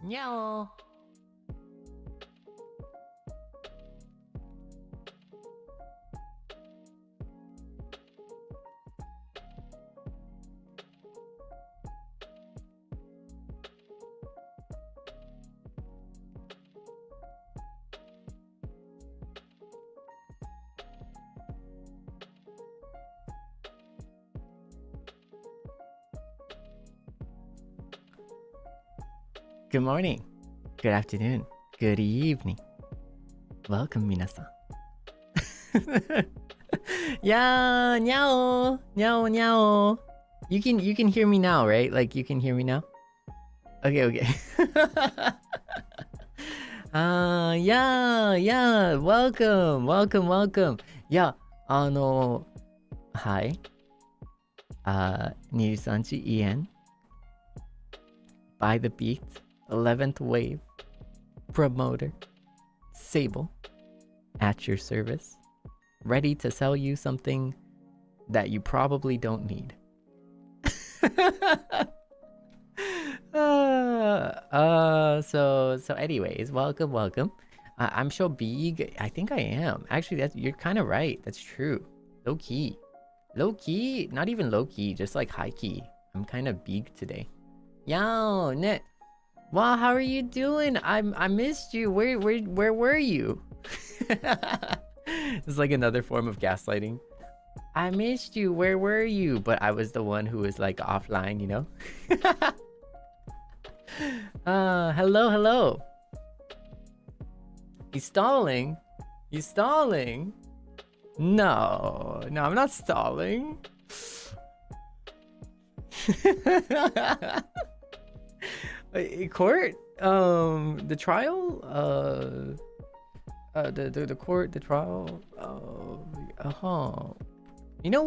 にゃお。Good morning, good afternoon, good evening. Welcome, 皆さん。Yeah, nyao, nyao, nyao. You can hear me now, right? Like you can hear me now? Okay, okay. Yeah, welcome, welcome, welcome. Yeah, はい。NIJISANJI EN by the beat, 11th wave, promoter, Sable, at your service, ready to sell you something that you probably don't need. So anyways, welcome. I'm sure big. I think I am. Actually, you're kind of right. That's true. Low key, not even low key, just like high key. I'm kind of big today. Yo, ne. Wow, how are you doing? I missed you. Where were you? It's like another form of gaslighting. I missed you. Where were you? But I was the one who was like offline, you know? Hello. He's stalling. No, I'm not stalling. Court? The trial? The court, the trial? You know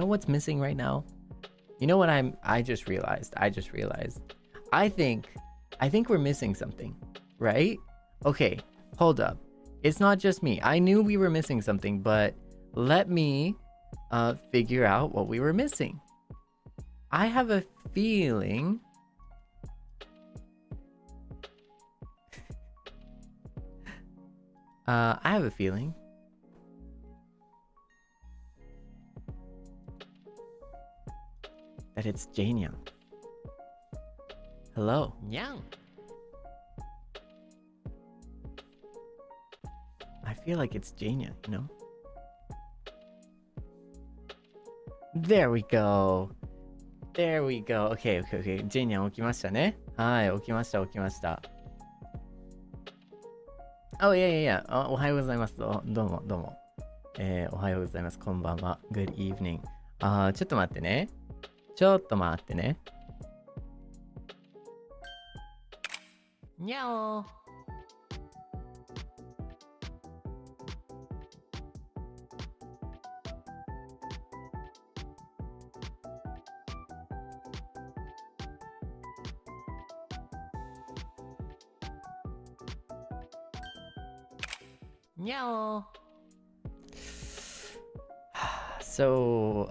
what's missing right now? You know what I just realized. I think we're missing something, right? Okay, hold up. It's not just me. I knew we were missing something, but let me figure out what we were missing. I have a feeling that it's Seinyan. Hello. Yang. I feel like it's Seinyan, you know? There we go. Okay. Seinyan 起きましたね。はい、起きました。Oh, yeah. おはようございます。どうも。おはようございます。こんばんは。Good evening. ちょっと待ってね。にゃお。Meow. So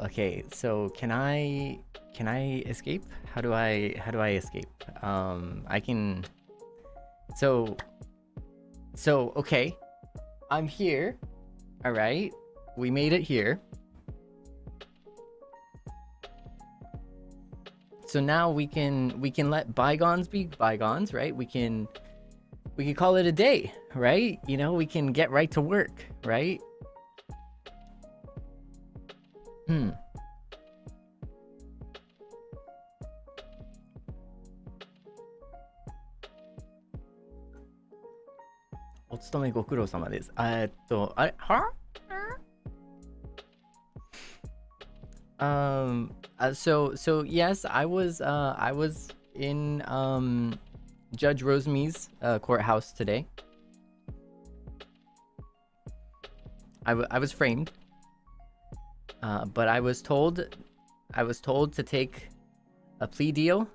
can I escape? How do I escape? I can. So okay, I'm here. All right, we made it here. So now we can let bygones be bygones, right? We can call it a day, right? You know, we can get right to work, right?お勤めご苦労様です。あれはSo yes, I was in Judge Roseme's courthouse today. I was framed, but I was told to take a plea deal.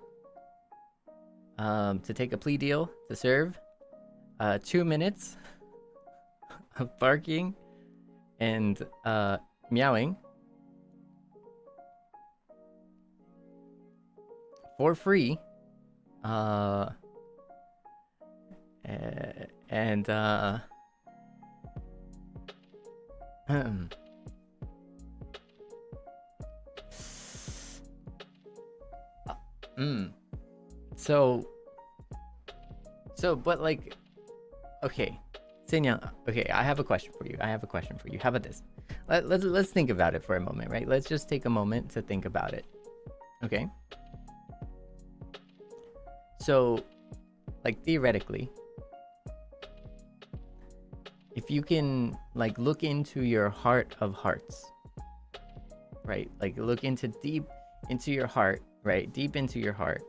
To serve 2 minutes of barking and meowing for free And so but like, okay, Seinyan, okay, I have a question for you. How about this? Let's think about it for a moment, right? Let's just take a moment to think about it. Okay? So, like, theoretically, if you can, like, look into your heart of hearts, right? Like, look into deep into your heart, right? Deep into your heart.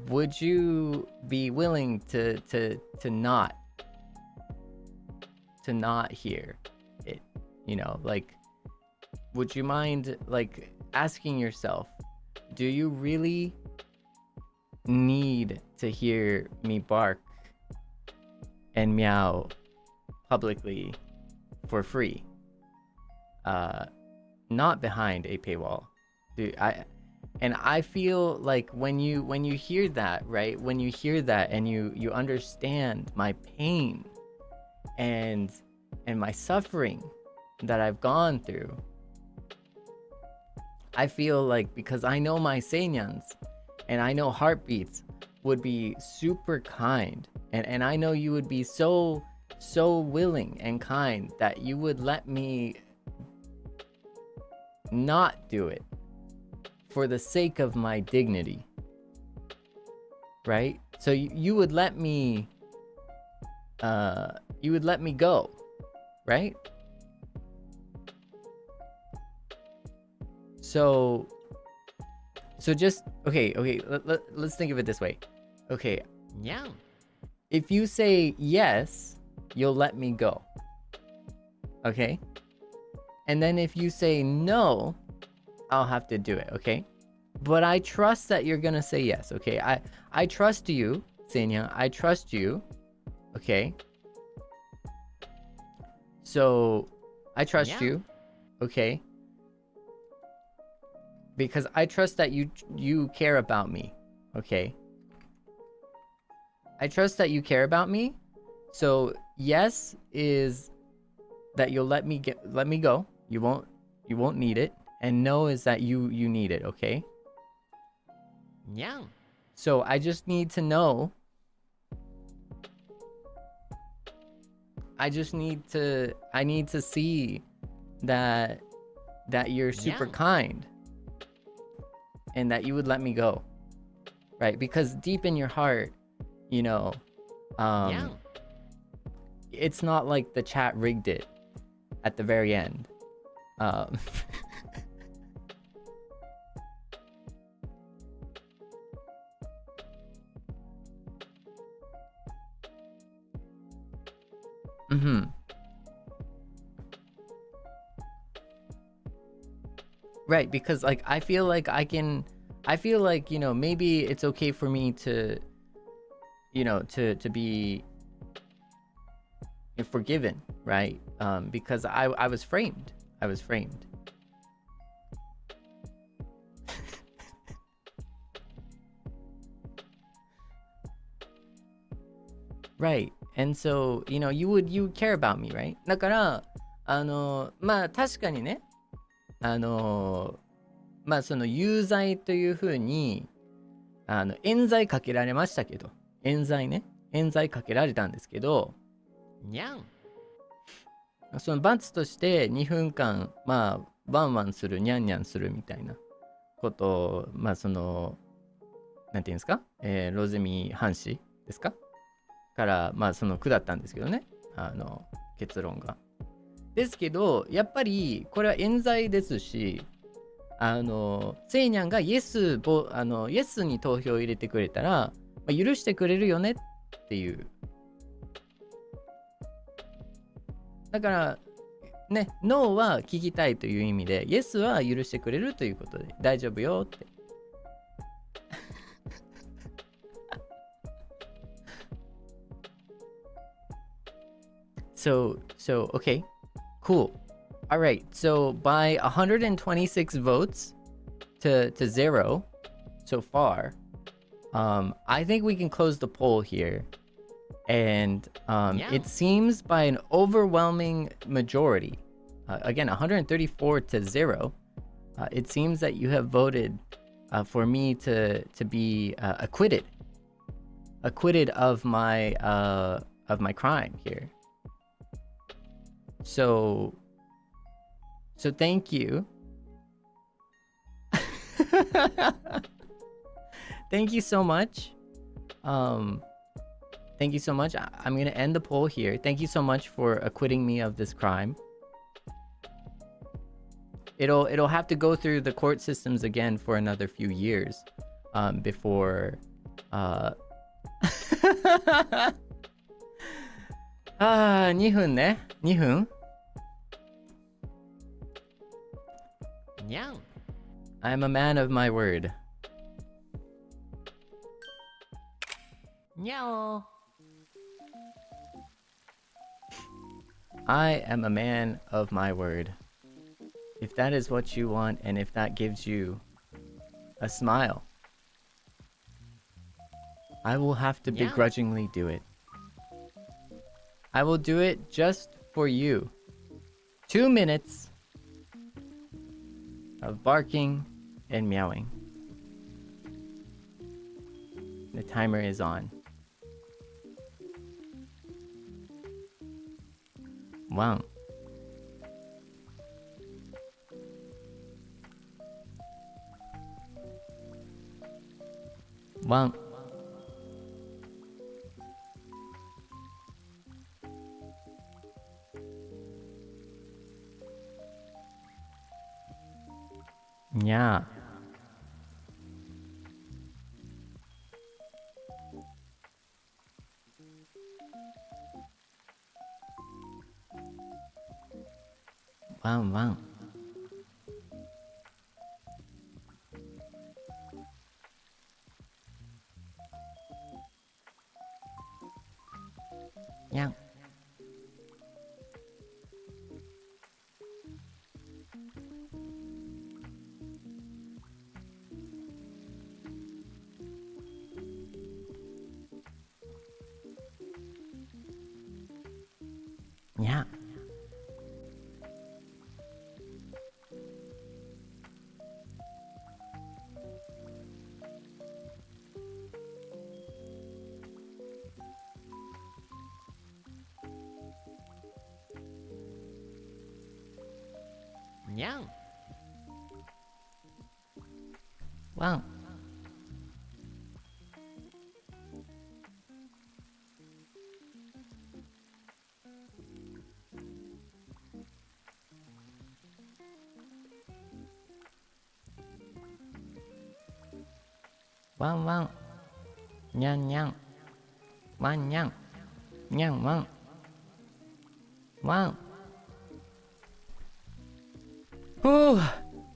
Would you be willing to not hear it? You know, like, would you mind, like, asking yourself, do you really need to hear me bark and meow publicly for free? Not behind a paywall. And I feel like when you hear that, right? When you hear that and you understand my pain and my suffering that I've gone through, I feel like, because I know my Seinyans and I know heartbeats would be super kind, and I know you would be so willing and kind that you would let me not do it for the sake of my dignity, right? So you would let me go, right? So just, okay, let's think of it this way. Okay, yeah. If you say yes, you'll let me go. Okay? And then if you say no, I'll have to do it, okay? But I trust that you're gonna say yes, okay? I trust you, Seinyan. I trust you, okay? So, I trust you, okay? Because I trust that you care about me, okay? I trust that you care about me. So yes is that you'll let me go. You won't need it. And no is that you need it, okay? Yeah. So I just need to know. I need to see that you're super kind. And that you would let me go, right? Because deep in your heart, you know, it's not like the chat rigged it at the very end. Right, because like I feel like, you know, maybe it's okay for me to, you know, to be forgiven, right? Because I was framed. Right. And so, you know, you care about me, right? だから、まあ確かにね、まあその有罪というふうに冤罪かけられましたけど、冤罪かけられたんですけど、にゃん、その罰として2分間まあワンワンする、ニャンニャンするみたいなことを、まあそのなんていうんですか、ロズミ藩士ですかからまあその下ったんですけどね、結論がですけど、やっぱりこれは冤罪ですし、セイニャンがイエスに投票を入れてくれたら、まあ、許してくれるよねっていう。だからね、ノーは聞きたいという意味で、イエスは許してくれるということで大丈夫よって。So okay, cool. All right, so by 126 votes to 0 so far, I think we can close the poll here. And it seems by an overwhelming majority, again 134 to 0, it seems that you have voted for me to be acquitted of my crime here. So thank you. Thank you so much. Thank you so much. I'm gonna end the poll here. Thank you so much for acquitting me of this crime. It'll have to go through the court systems again for another few years before 2分ね。2分。にゃん。I'm a man of my word. にゃお。I am a man of my word. If that is what you want, and if that gives you a smile, I will have to begrudgingly do it. I will do it just for you. 2 minutes of barking and meowing. The timer is on. Wow. Wow. Yeah. Wow, wow. Yeah. Yeah. Meow. Wow. Wow, wow. Nyang, nyang. Wan, nyang. Nyang, wow. Wow. Whew.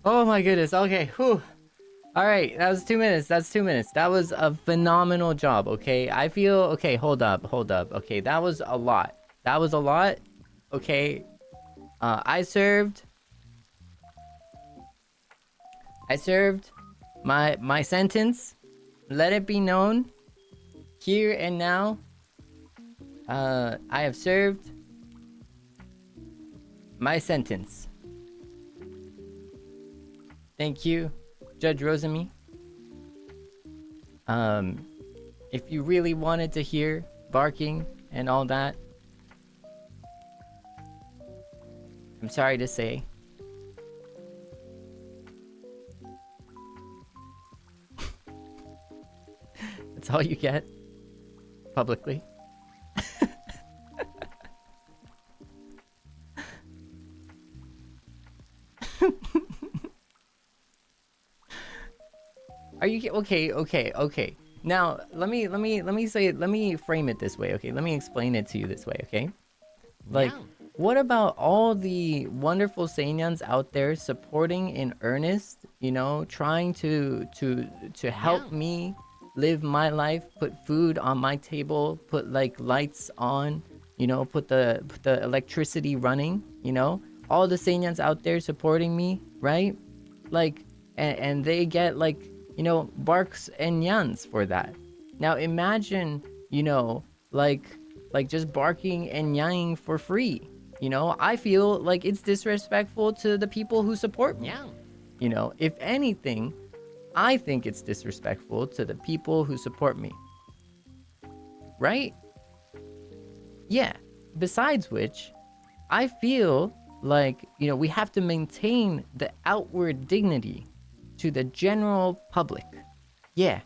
Oh my goodness. Okay. Whew. All right. That was 2 minutes. That's 2 minutes. That was a phenomenal job. Okay. I feel okay. Hold up. Hold up. Okay. That was a lot. That was a lot. Okay. I served my sentence. Let it be known here and now. I have served my sentence. Thank you, Judge Rosamy. If you really wanted to hear barking and all that, I'm sorry to say. That's all you get publicly. Are you okay? Now let me frame it this way, okay? Let me explain it to you this way, okay? Like, what about all the wonderful Seinyans out there supporting in earnest, you know, trying to help me live my life, put food on my table, put like lights on, you know, put the electricity running, you know? All the Seinyans out there supporting me, right? Like, and they get like barks and yans for that. Now imagine, like just barking and yanning for free. I feel like it's disrespectful to the people who support me. If anything, I think it's disrespectful to the people who support me. Right? Yeah. Besides which, I feel like, we have to maintain the outward dignity to the general public. Yeah.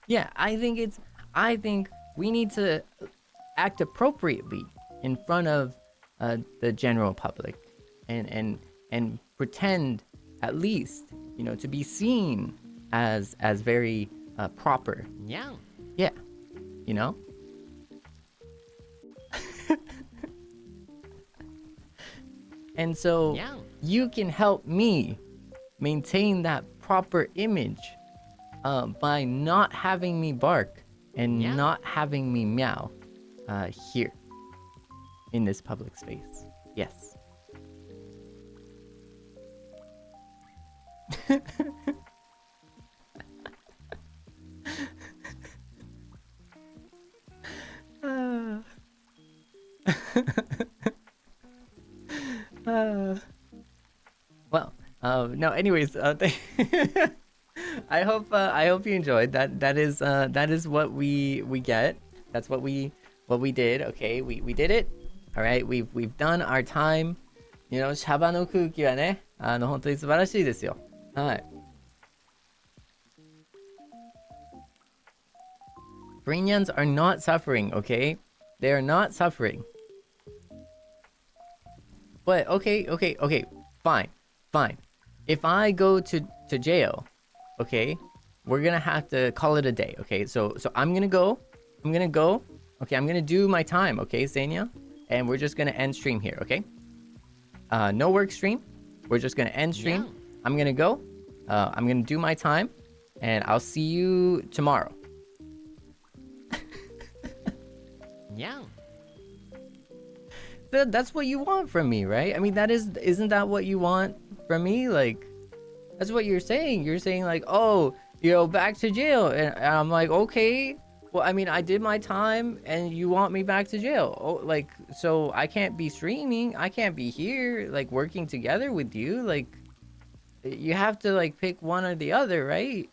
Yeah, I think we need to act appropriately in front of the general public and pretend at least, to be seen as very proper. Yeah. Yeah. And so you can help me maintain that proper image by not having me bark and not having me meow here in this public space. Yes. Well, no, anyways, I hope you enjoyed that. That is what we get. That's what we did. Okay, we did it. All right, we've done our time. シャバの空気はね、本当に素晴らしいですよ。はい。Seinyans are not suffering, okay? They are not suffering. But okay, fine. If I go to jail, okay, we're gonna have to call it a day, okay? So I'm gonna go. Okay, I'm gonna do my time, okay, Seinya? And we're just gonna end stream here, okay? No work stream. We're just gonna end stream. Yeah. I'm gonna go. I'm gonna do my time, and I'll see you tomorrow. Yeah. That's what you want from me, right? I mean, isn't that what you want from me? Like, that's what you're saying. You're saying like, oh, back to jail, and I'm like, okay. Well, I mean, I did my time, and you want me back to jail. Oh, like, so I can't be streaming. I can't be here, like, working together with you. Like, you have to, like, pick one or the other, right?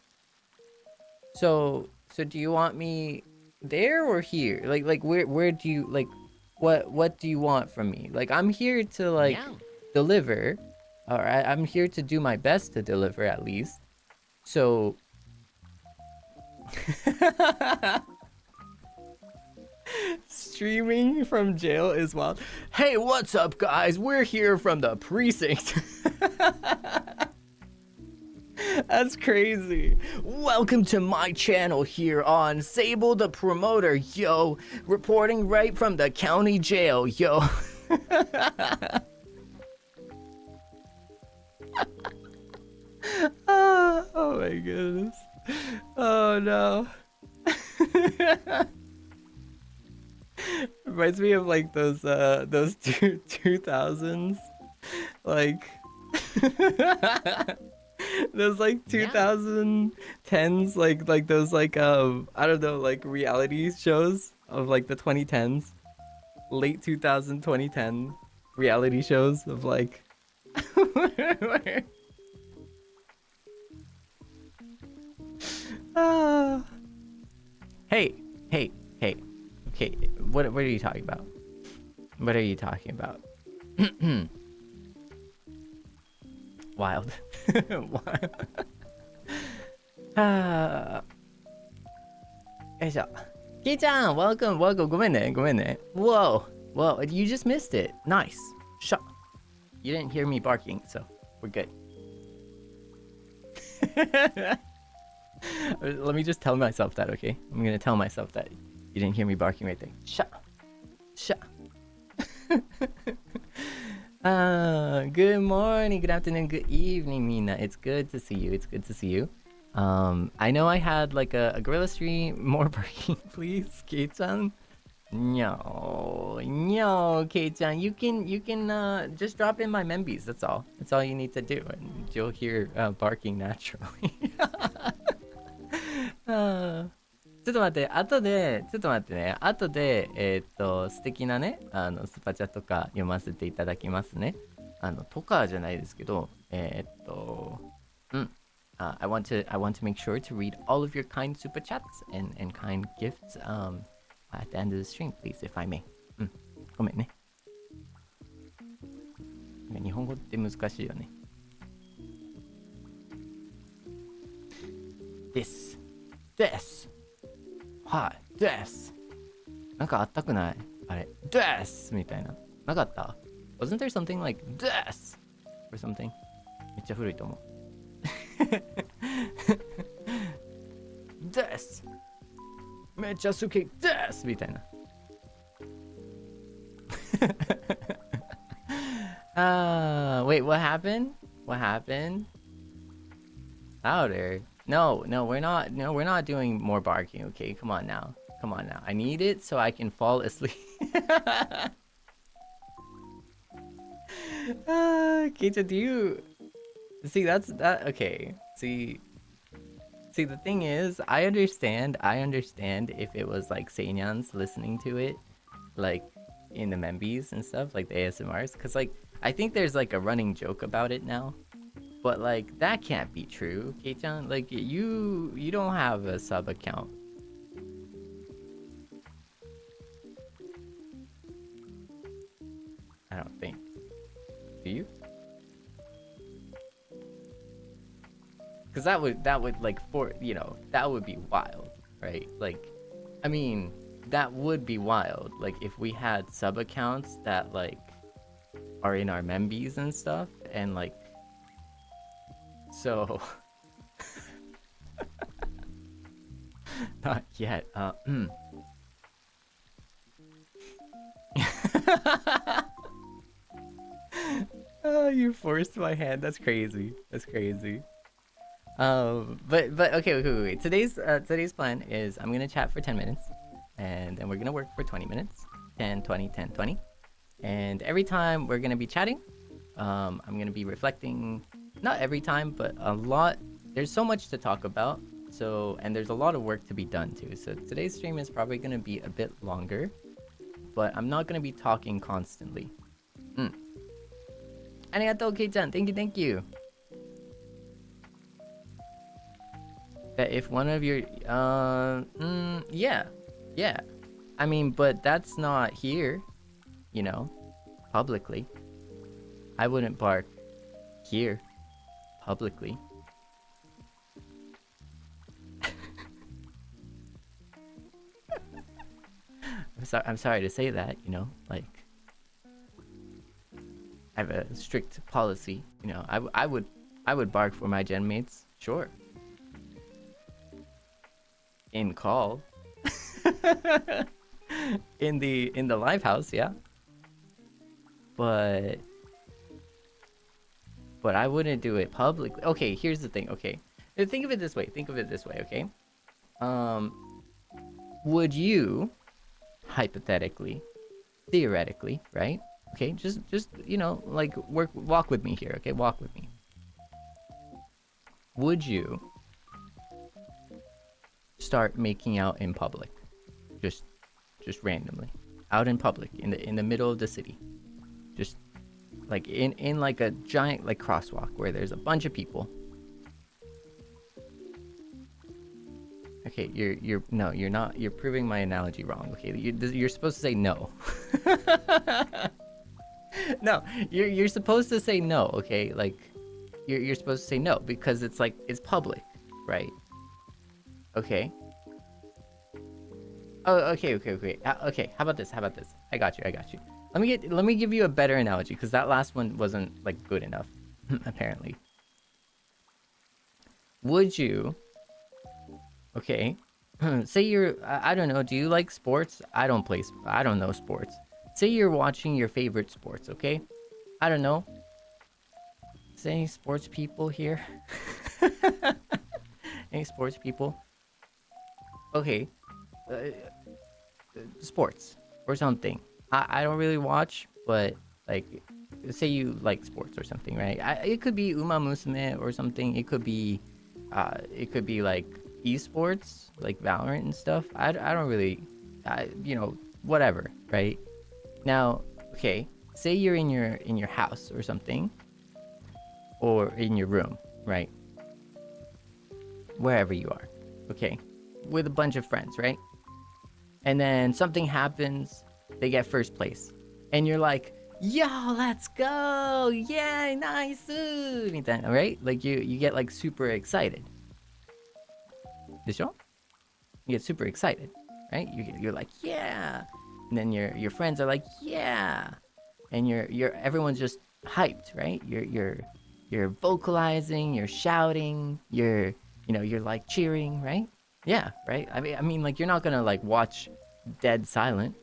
So do you want me there or here? Like, where do you, like, what do you want from me? Like, I'm here to, like, deliver. All right, I'm here to do my best to deliver, at least. So... Streaming from jail is wild. Hey, what's up, guys? We're here from the precinct. That's crazy. Welcome to my channel here on Sable the Promoter, yo. Reporting right from the county jail, yo. Oh my goodness. Oh no. Reminds me of like those 2000s, like those like 2010s, like those like I don't know, like reality shows of like the 2010s, late 2000 2010 reality shows of like Hey. Okay, what are you talking about? What are you talking about? Wild. Wild. よいしょ。キーちゃん welcome. ごめんね。Whoa, you just missed it. Nice. Shut. You didn't hear me barking, so we're good. Let me just tell myself that, okay? I'm gonna tell myself that you didn't hear me barking right there. Shut. Good morning, good afternoon, good evening, Mina. It's good to see you. I know I had like a gorilla stream. More barking, please, Kei-chan. No, no, Kei-chan. You can just drop in my membies. That's all. That's all you need to do, and you'll hear barking naturally. ちょっと待って、後で、ちょっと待ってね、後で、素敵なね、スパチャとか読ませていただきますね。とかじゃないですけど、I want to make sure to read all of your kind super chats and kind gifts at the end of the stream, please, if I may. ごめんね。日本語って難しいよね。ですはい、です。なんかあったくないあれ、ですみたいな。なかった ?Wasn't there something like です or something? めっちゃ古いと思う。ですめっちゃ好きですみたいな。Wait, what happened? What happened? Louder. No, we're not. No, we're not doing more barking. Okay, come on now. I need it so I can fall asleep. Keita, do you see that? Okay. See, the thing is, I understand if it was like Seinyans listening to it, like in the membies and stuff, like the ASMRs, because like I think there's like a running joke about it now. But like that can't be true, Kei-chan. Like you don't have a sub account. I don't think. Do you? Because that would like that would be wild, right? Like, I mean, that would be wild. Like if we had sub accounts that like are in our membies and stuff, and like. So, not yet. Oh, you forced my hand. That's crazy. But okay, wait. Today's plan is I'm gonna chat for 10 minutes, and then we're gonna work for 20 minutes. 10, 20, 10, 20. And every time we're gonna be chatting, I'm gonna be reflecting. Not every time, but a lot. There's so much to talk about. So, and there's a lot of work to be done too. So today's stream is probably going to be a bit longer, but I'm not going to be talking constantly. Arigatou, Kei-chan. Thank you. That if one of your, yeah. I mean, but that's not here, publicly. I wouldn't bark here. Publicly. I'm sorry to say that, like I have a strict policy, I would bark for my gen mates, sure. In call. in the live house, yeah. But I wouldn't do it publicly. Okay, here's the thing. Okay, think of it this way. Okay. Would you, hypothetically, theoretically, right? Okay, just like walk with me here. Okay, walk with me. Would you start making out in public, just randomly, out in public, in the middle of the city, just like in like a giant like crosswalk where there's a bunch of people? Okay, you're not. You're proving my analogy wrong. Okay, you're supposed to say no. No, you're supposed to say no. Okay, like you're supposed to say no because it's like it's public, right? Okay. Oh, okay. Okay, how about this? I got you. Let me give you a better analogy because that last one wasn't like good enough, apparently. Would you? Okay. Say you're, I don't know, do you like sports? I don't know sports. Say you're watching your favorite sports, okay? I don't know. Is there any sports people here? Any sports people? Okay. Sports or something. I don't really watch, but like, say you like sports or something, right? It could be Uma Musume or something. It could be like esports, like Valorant and stuff. I don't really, whatever, right? Now, okay, say you're in your house or something, or in your room, right? Wherever you are, okay, with a bunch of friends, right? And then something happens, they get first place, and you're like, yo, let's go, yeah, nice, right? Like you get like super excited. でしょ? You get super excited, right? You're like, yeah, and then your friends are like, yeah, and everyone's just hyped, right? You're vocalizing, you're shouting, you're like cheering, right? Yeah, right? I mean like you're not gonna like watch dead silent,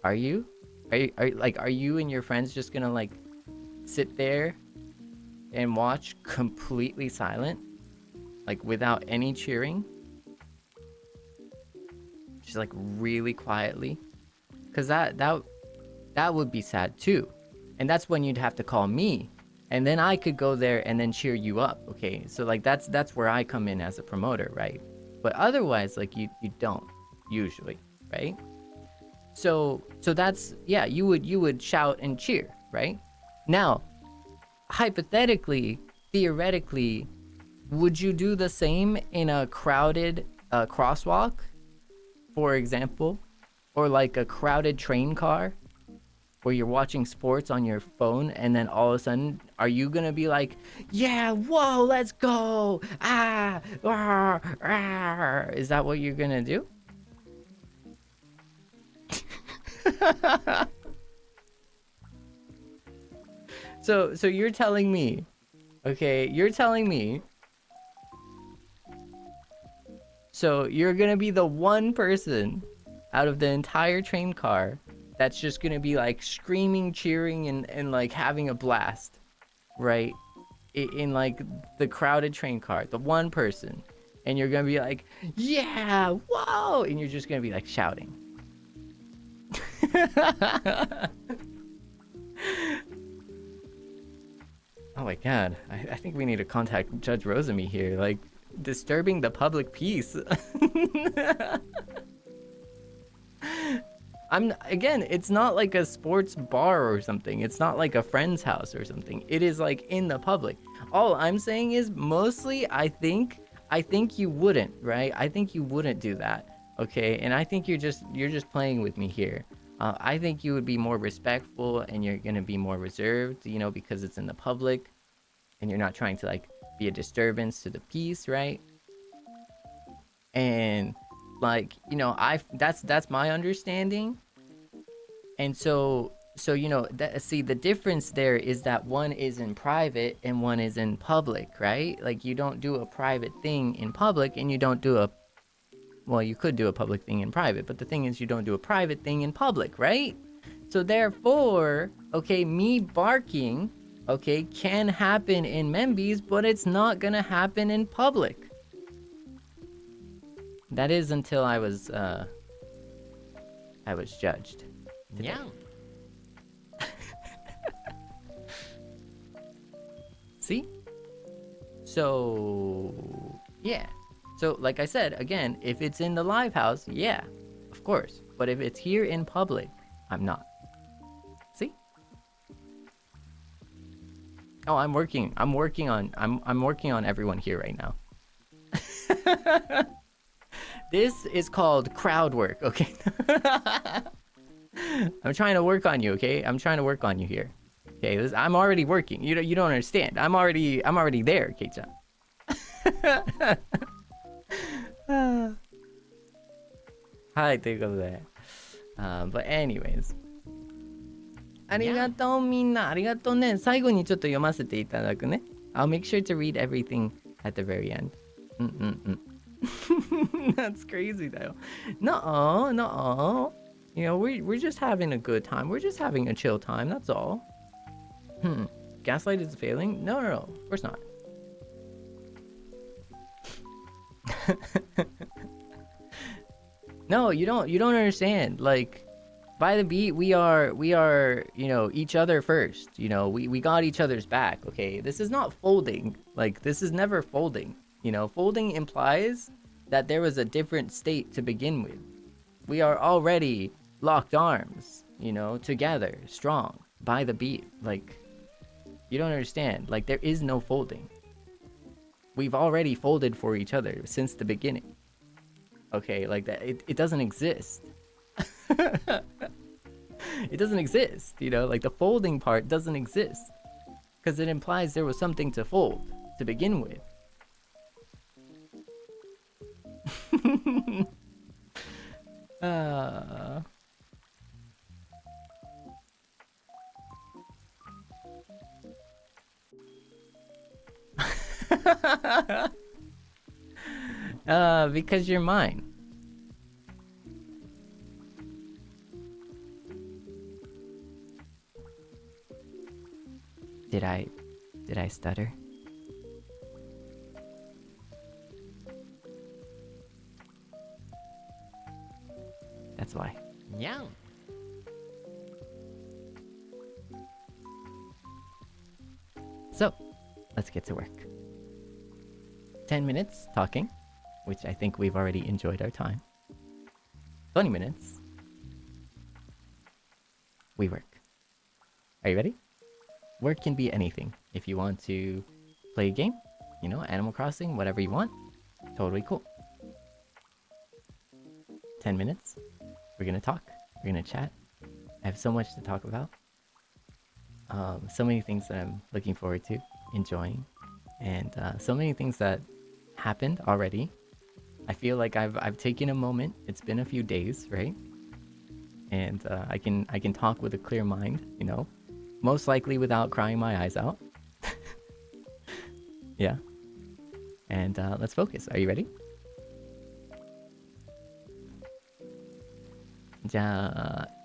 are you? Are you and your friends just gonna like sit there and watch completely silent, like without any cheering, just like really quietly? Because that would be sad too, and that's when you'd have to call me, and then I could go there and then cheer you up. Okay, so like that's where I come in as a promoter, right? But otherwise, like you don't usually, right? So that's, yeah, you would shout and cheer, right? Now, hypothetically, theoretically, would you do the same in a crowded crosswalk, for example, or like a crowded train car where you're watching sports on your phone, and then all of a sudden, are you gonna be like, yeah, whoa, let's go, is that what you're gonna do? So you're telling me, okay, so you're gonna be the one person out of the entire train car that's just gonna be like screaming, cheering, and like having a blast, right? In like the crowded train car, the one person, and you're gonna be like, yeah, whoa, and you're just gonna be like shouting. Oh my god, I think we need to contact Judge Rosamy here, like disturbing the public peace. Again, it's not like a sports bar or something. It's not like a friend's house or something. It is like in the public. All I'm saying is mostly I think you wouldn't, right? I think you wouldn't do that. Okay? And I think you're just playing with me here. I think you would be more respectful, and you're going to be more reserved, because it's in the public and you're not trying to like be a disturbance to the peace, right? And like, that's my understanding. And so see, the difference there is that one is in private and one is in public, right? Like you don't do a private thing in public, and you don't do well, you could do a public thing in private, but the thing is you don't do a private thing in public, right? So therefore, okay, me barking, okay, can happen in Membies, but it's not gonna happen in public. That is until I was judged today. Yeah. See? So, yeah. So, like I said, again, if it's in the live house, yeah, of course. But if it's here in public, I'm not. See? Oh, I'm working on everyone here right now. This is called crowd work, okay? I'm trying to work on you, okay? I'm trying to work on you here. Okay, I'm already working. You don't understand. I'm already there, Kei-chan. Hi, ということで。But anyways. ありがとうみんな。ありがとうね。最後にちょっと読ませていただくね。I'll make sure to read everything at the very end. That's crazy though. No. We're just having a good time. We're just having a chill time. That's all. Gaslight is failing? No, of course not. No, you don't understand. Like, by the beat, we are, you know, each other first. You know, we got each other's back. Okay, this is not folding. Like, this is never folding. You know, folding implies that there was a different state to begin with. We are already locked arms, you know, together, strong, by the beat. Like, you don't understand. Like, there is no folding. We've already folded for each other since the beginning. Okay, like that, it doesn't exist. It doesn't exist, you know, like the folding part doesn't exist. Because it implies there was something to fold to begin with. Because you're mine. Did I stutter? That's why. Yeah. So, let's get to work. 10 minutes talking, which I think we've already enjoyed our time. 20 minutes. We work. Are you ready? Work can be anything. If you want to play a game, you know, Animal Crossing, whatever you want, totally cool. 10 minutes. We're gonna talk. We're gonna chat. I have so much to talk about. So many things that I'm looking forward to, enjoying, and so many things that happened already. I feel like I've taken a moment. It's been a few days, right? And I can talk with a clear mind, you know, most likely without crying my eyes out. Yeah. And let's focus. Are you ready? じゃ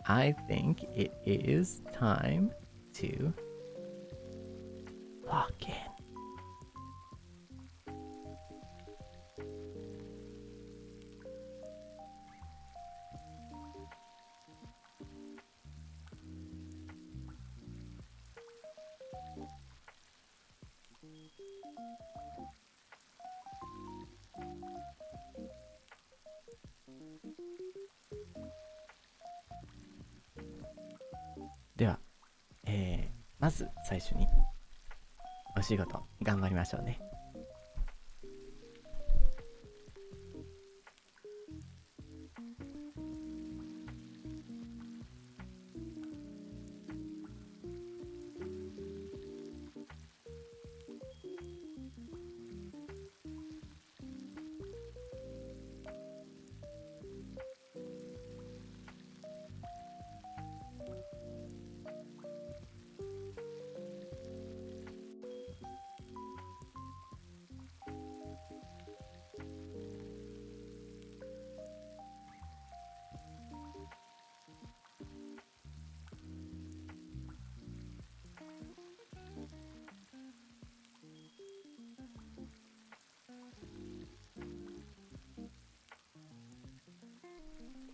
あ I think it is time to lock in. Deは、まず最初にお仕事頑張りましょうね。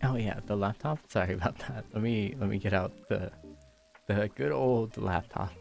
Oh yeah, the laptop. Sorry about that. Let me get out the good old laptop.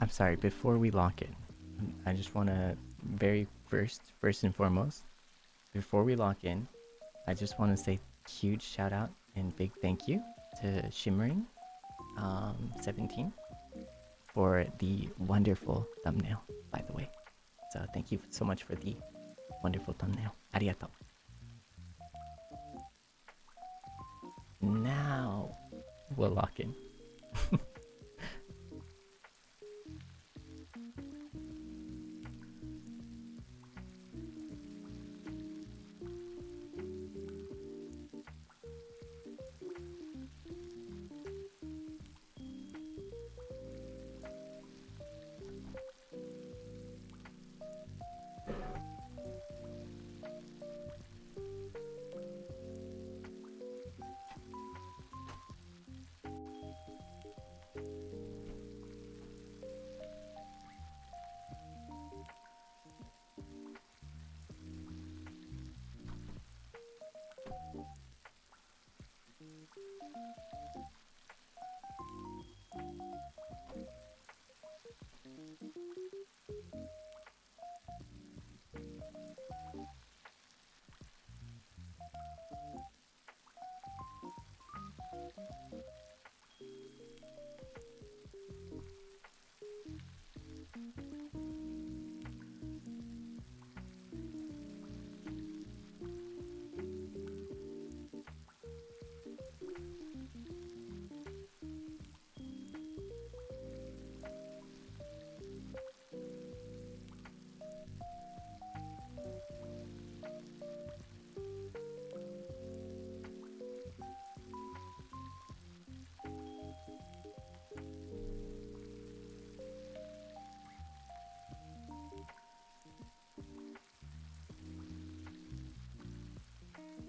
I'm sorry, before we lock in, I just want to first and foremost, before we lock in, I just want to say huge shout out and big thank you to Shimmering 17 for the wonderful thumbnail, by the way. So thank you so much for the wonderful thumbnail. Arigato. Now we'll lock in.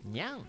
Nyang.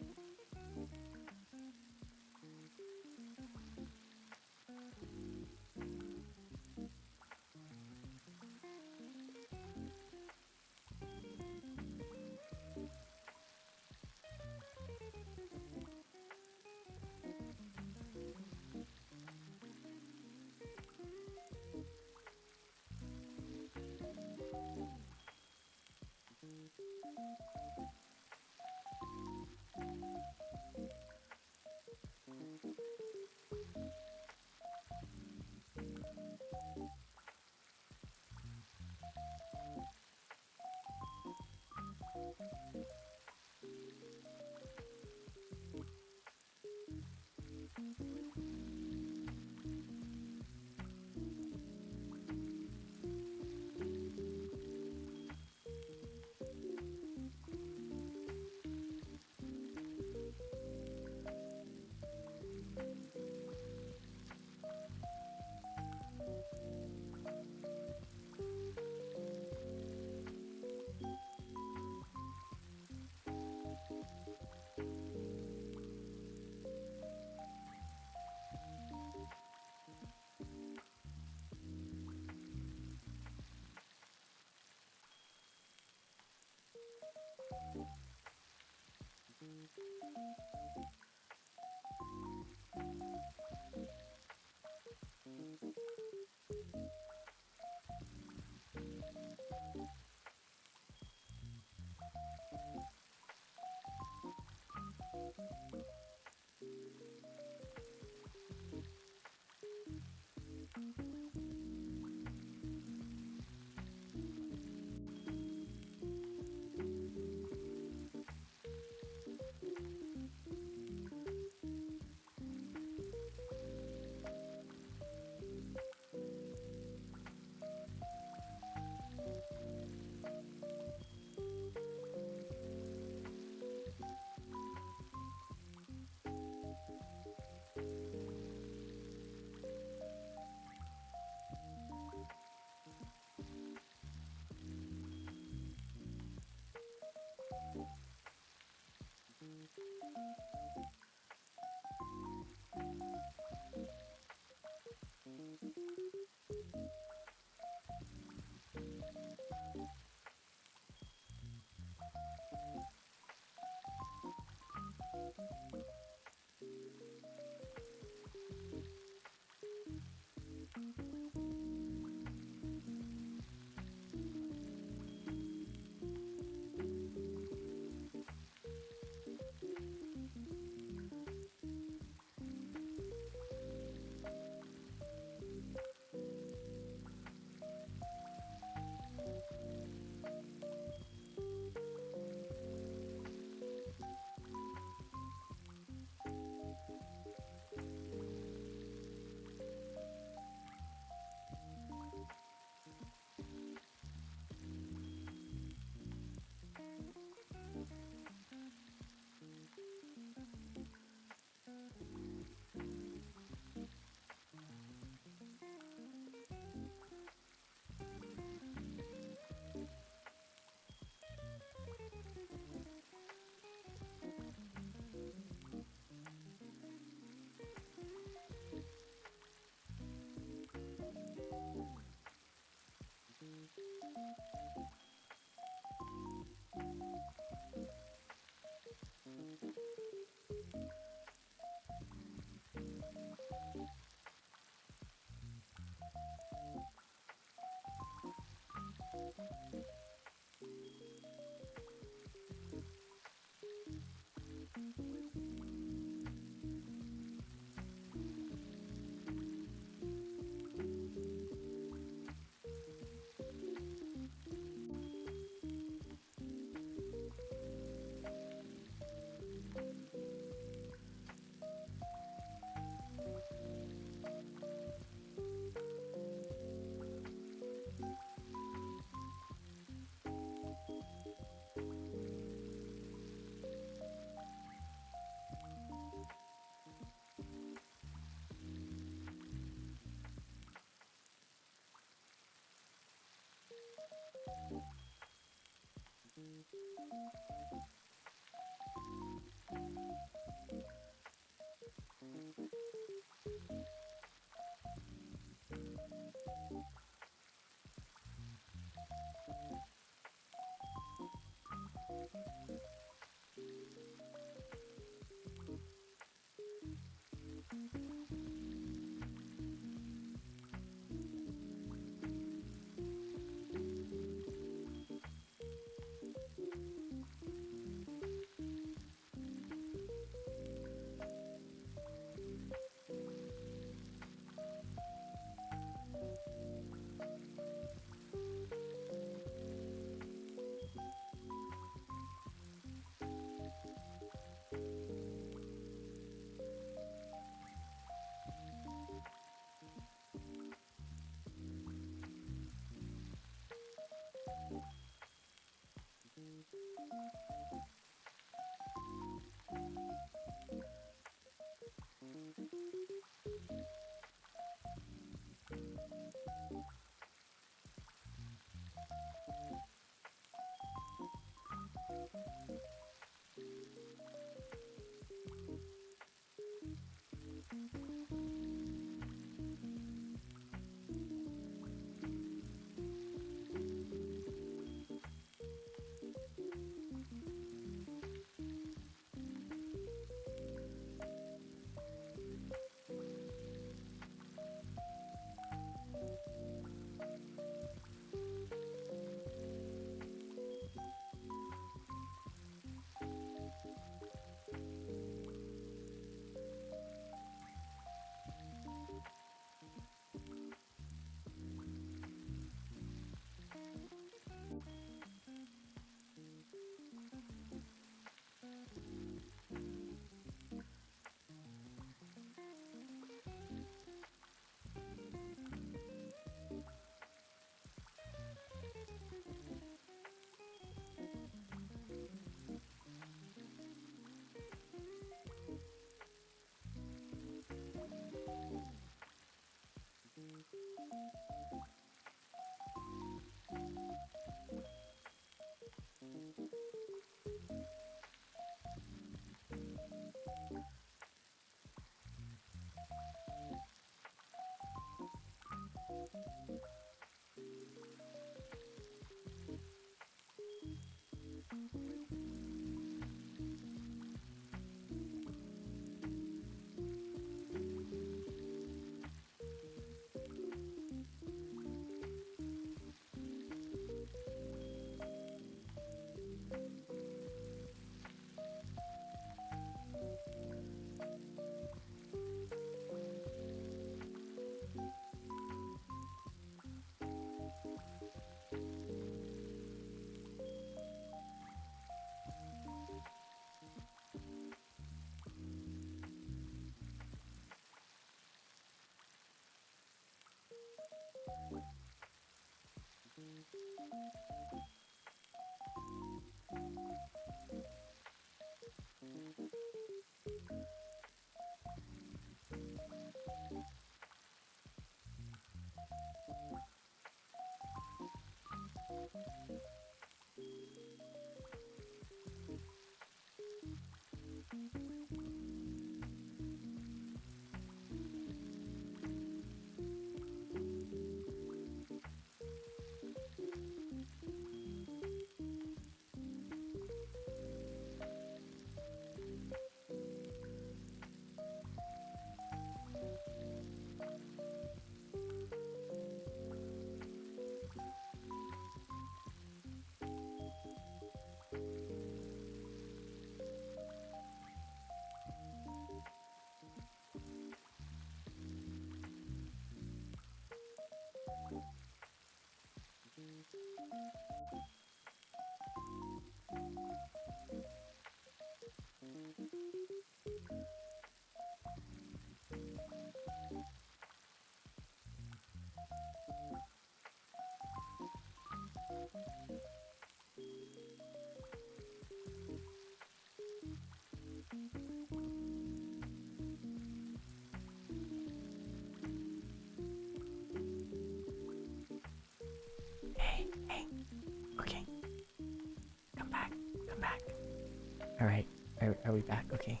All right. Are we back? Okay.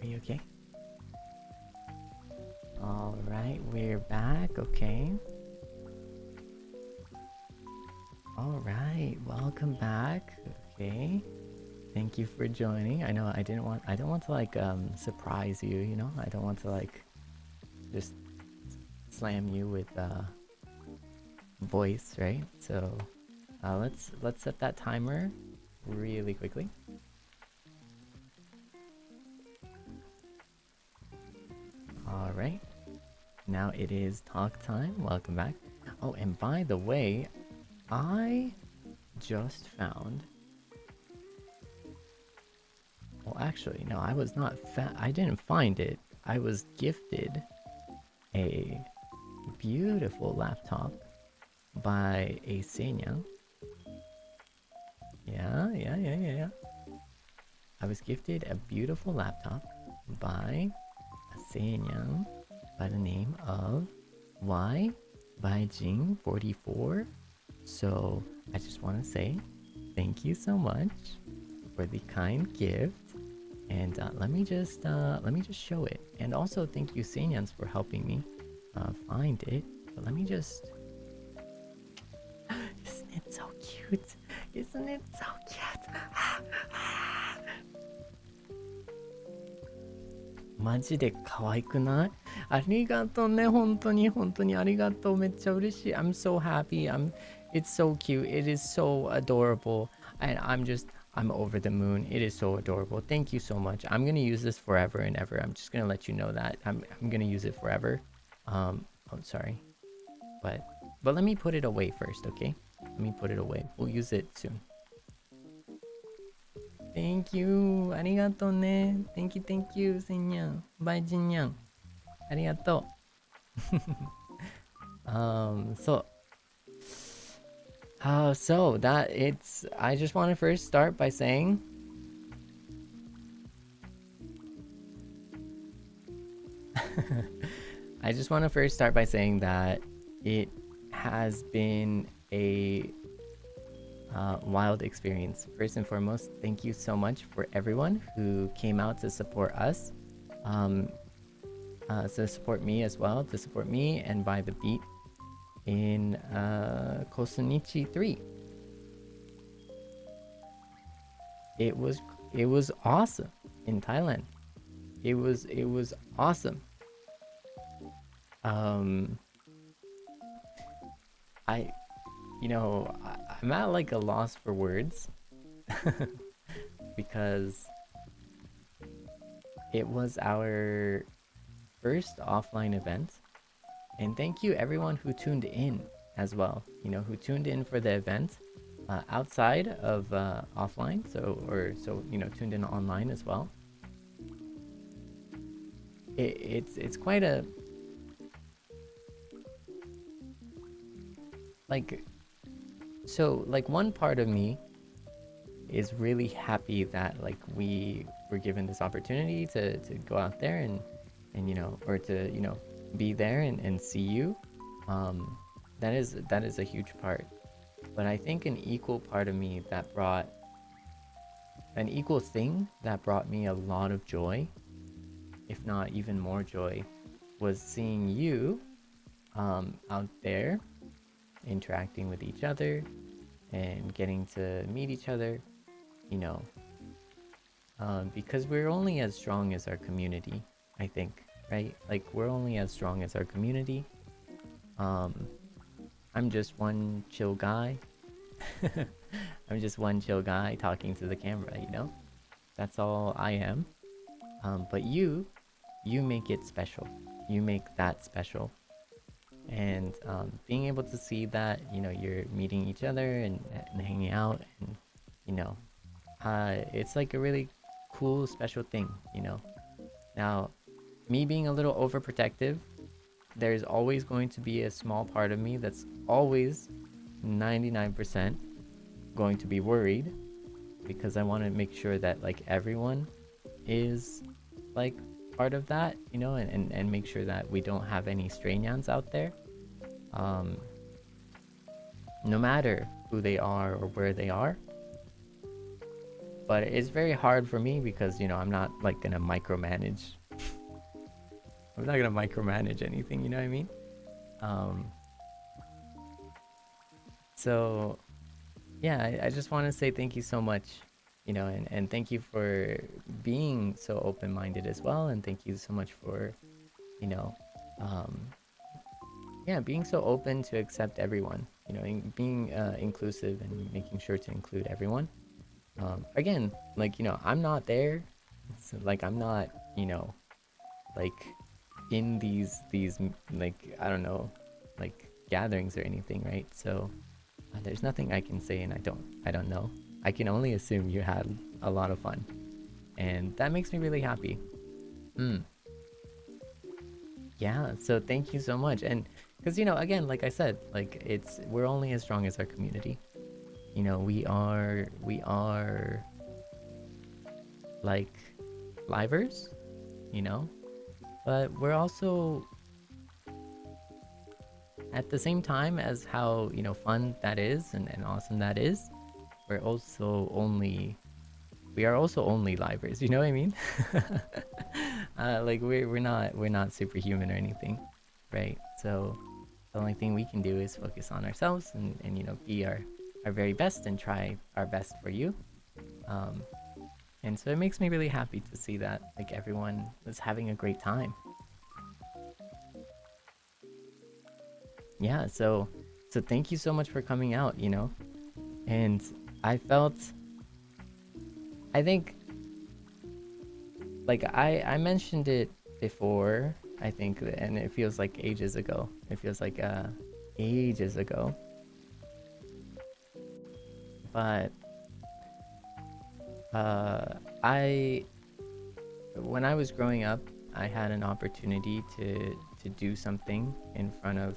Are you okay? All right, we're back. Okay. All right, welcome back. Okay. Thank you for joining. I know I don't want to like surprise you, you know? I don't want to like just slam you with voice, right? So let's set that timer really quickly. All right. Now it is talk time. Welcome back. Oh, and by the way, I just found. Well, actually, no, I was not. I didn't find it. I was gifted a beautiful laptop by a Seinyan. Yeah. I was gifted a beautiful laptop by a Seinyan by the name of BYTHEBEAT. So I just want to say thank you so much for the kind gift. And let me just show it. And also thank you Seinyans for helping me find it. But let me just. Isn't it so cute? Isn't it so cute? マジで可愛くない？ありがとうね、本当にありがとう。めっちゃ嬉しい。I'm so happy. It's so cute. It is so adorable. And I'm over the moon. It is so adorable. Thank you so much. I'm gonna use this forever and ever. I'm just gonna let you know that. I'm gonna use it forever. Oh, sorry. But let me put it away first, okay? Let me put it away. We'll use it soon. Thank you. ありがとうね。Thank you, Seinyan. Bye, Jinyan. ありがとう。So that it's. I just want to first start by saying. I just want to first start by saying that it has been a wild experience. First and foremost, thank you so much for everyone who came out to support us, to support me as well, to support me and by the beat in Kosunichi 3. It was awesome in Thailand. It was awesome. I'm at like a loss for words because it was our first offline event. And thank you everyone who tuned in as well, who tuned in for the event outside of offline, so tuned in online as well. It's quite a one part of me is really happy that we were given this opportunity to go out there and or to be there and see you. That is a huge part. But I think an equal thing that brought me a lot of joy, if not even more joy, was seeing you out there interacting with each other and getting to meet each other, because we're only as strong as our community, I think, right? We're only as strong as our community. I'm just one chill guy. I'm just one chill guy talking to the camera, That's all I am. But you make it special. You make that special. And being able to see that, you're meeting each other and hanging out and, it's like a really cool, special thing, Now, me being a little overprotective, there's always going to be a small part of me that's always 99% going to be worried, because I want to make sure that everyone is part of that, and make sure that we don't have any Strainyans out there, no matter who they are or where they are. but it's very hard for me because, you know, I'm not like gonna micromanage. I'm not gonna micromanage anything, you know what I mean? Um, so yeah, I just want to say thank you so much, you know, and thank you for being so open-minded as well, and thank you so much for, you know, um, yeah, being so open to accept everyone, you know, being inclusive and making sure to include everyone. Again, like, you know, I'm not there, so, like, I'm not, you know, like in these like, I don't know, like gatherings or anything, right? So there's nothing I can say, and I don't know. I can only assume you had a lot of fun, and that makes me really happy. Mm. Yeah, so thank you so much. And because, you know, again, like I said, like, we're only as strong as our community. You know, we are like livers, you know, but we're also, at the same time as how, you know, fun that is, and awesome that is, we're also only we are also only livers, you know what I mean? Like, we're not superhuman or anything, right? So the only thing we can do is focus on ourselves, and, you know, be our very best and try our best for you. um and so it makes me really happy to see that, like, everyone was having a great time. Yeah, so thank you so much for coming out, you know. And I felt, I think, like, I mentioned it before, I think, and it feels like ages ago. It feels like ages ago. But I when I was growing up, I had an opportunity to do something in front of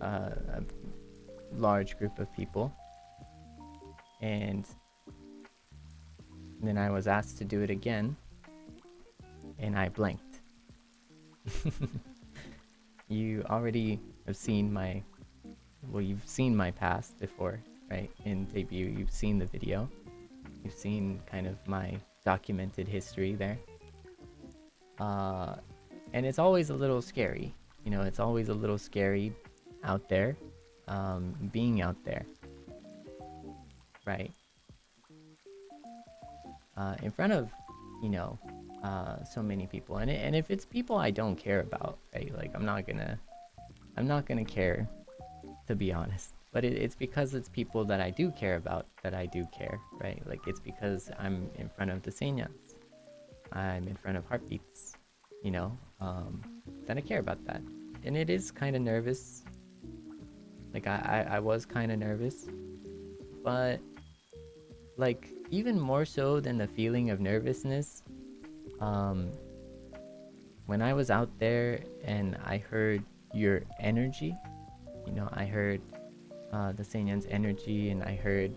a large group of people, and then I was asked to do it again, and I blanked. You already have seen my, well, you've seen my past before, right? In debut, you've seen the video, you've seen kind of my documented history there. And it's always a little scary, you know, it's always a little scary out there, being out there, right? In front of, you know, so many people, and if it's people I don't care about, right? Like, I'm not gonna care, to be honest. But it's because it's people that I do care about that I do care, right? Like, it's because I'm in front of the Seinyans, I'm in front of Heartbeats, you know, that I care about that. And it is kind of nervous. Like, I was kind of nervous, but, like, even more so than the feeling of nervousness, when I was out there and I heard your energy, you know, I heard the Seinyan's energy, and I heard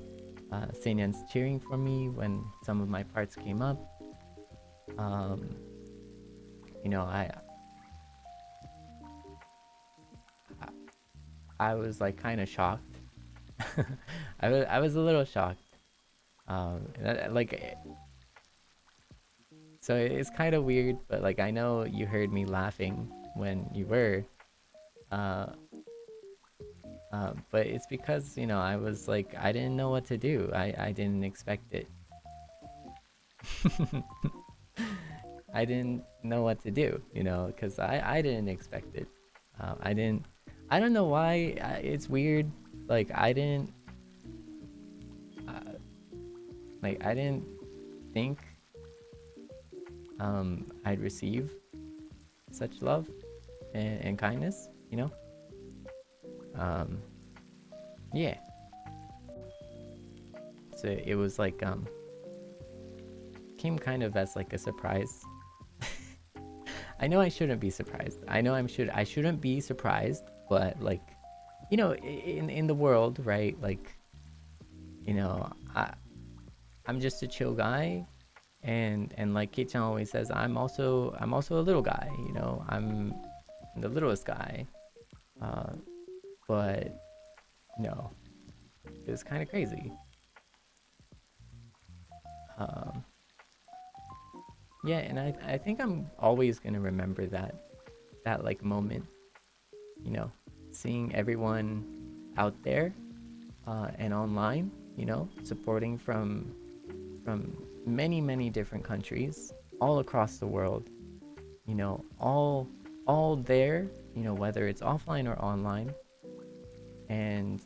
Seinyan's cheering for me when some of my parts came up. You know, I was like kind of shocked. I was a little shocked. Like, so it's kind of weird, but, like, I know you heard me laughing when you were. Uh, but it's because, you know, I was like, I didn't know what to do. I didn't expect it. I didn't know what to do, you know, because I didn't expect it. I don't know why. It's weird. Like, uh, I didn't think I'd receive such love and kindness, you know. Yeah. So it was like, came kind of as like a surprise. I know I shouldn't be surprised. I know I shouldn't be surprised, but, like, you know, in the world, right? Like, you know, I'm just a chill guy, and like Kei-chan always says, I'm also a little guy, you know. I'm the littlest guy. But no, it was kind of crazy. Um, yeah, and I think I'm always gonna remember that like moment, you know, seeing everyone out there and online, you know, supporting from many different countries all across the world, you know, all there, you know, whether it's offline or online, and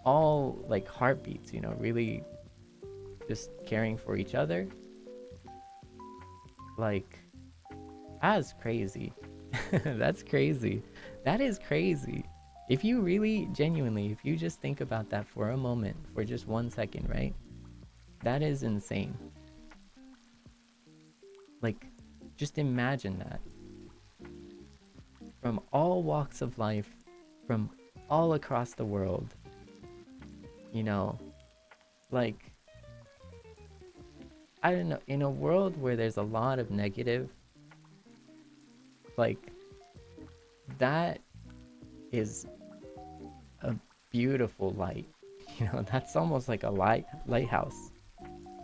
all like heartbeats, you know, really just caring for each other. Like, that's crazy. That's crazy. That is crazy. If you really genuinely, if you just think about that for a moment, for just 1 second, right? That is insane. Like, just imagine that. From all walks of life, from all across the world, you know, like, I don't know, in a world where there's a lot of negative, like, that is a beautiful light. You know, that's almost like a lighthouse.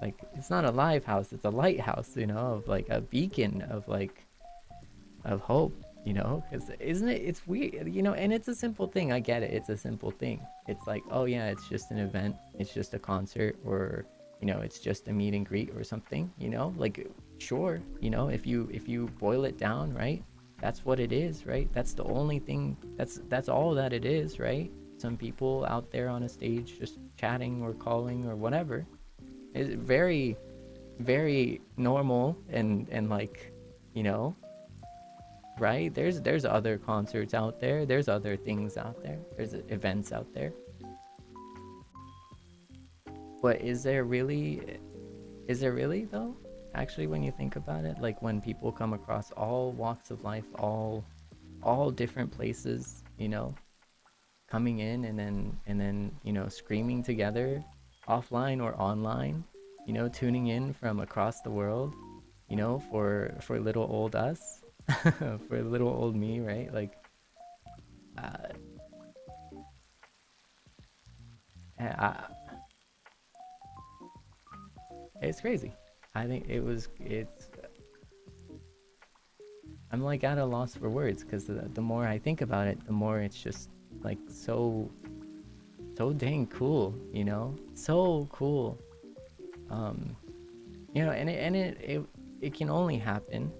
Like, it's not a live house, it's a lighthouse, you know, of like a beacon of like of hope, you know, because isn't it, it's weird, you know, and it's a simple thing. I get it, it's a simple thing. It's like, oh yeah, it's just an event, it's just a concert, or you know, it's just a meet and greet or something, you know, like, sure, you know, if you boil it down, right, that's what it is, right? That's the only thing, that's all that it is, right? Some people out there on a stage just chatting or calling or whatever. It's very normal, and like, you know, right? There's other concerts out there, there's other things out there, there's events out there. But is there really though? Actually, when you think about it, like when people come across all walks of life, all different places, you know, coming in, and then you know, screaming together, offline or online, you know, tuning in from across the world, you know, for little old us, for little old me, right? Like, uh, I, it's crazy. I think it's I'm like at a loss for words, because the more I think about it, the more it's just like so dang cool, you know, so cool. You know, and it can only happen,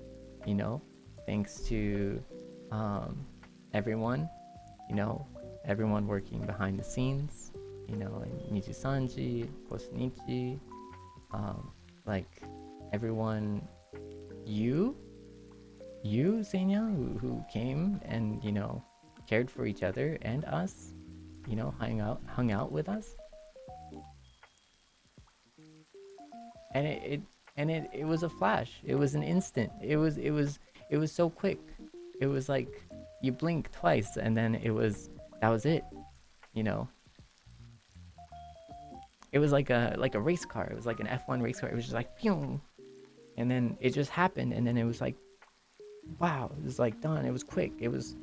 you know, thanks to everyone, you know, everyone working behind the scenes, you know, and NIJISANJI, Kosnichi, like everyone, you Seinya, who came and, you know, cared for each other and us, you know, hung out with us. And it was a flash, it was an instant, it was so quick. It was like you blink twice and then that was it, you know. It was like a race car, it was like an F1 race car. It was just like pew, and then it just happened, and then it was like, wow, it was like done. It was quick. It was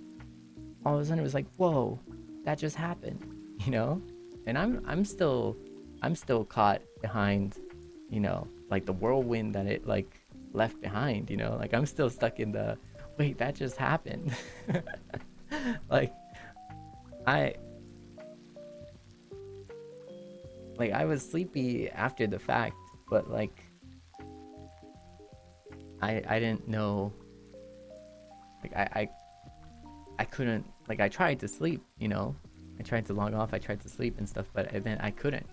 all of a sudden, it was like, whoa, that just happened, you know. And I'm still caught behind, you know, like the whirlwind that it like left behind, you know. Like I'm still stuck in the, wait, that just happened. like I I was sleepy after the fact, but like I didn't know, like I couldn't, like I tried to sleep, you know, I tried to log off, I tried to sleep and stuff, but then I couldn't.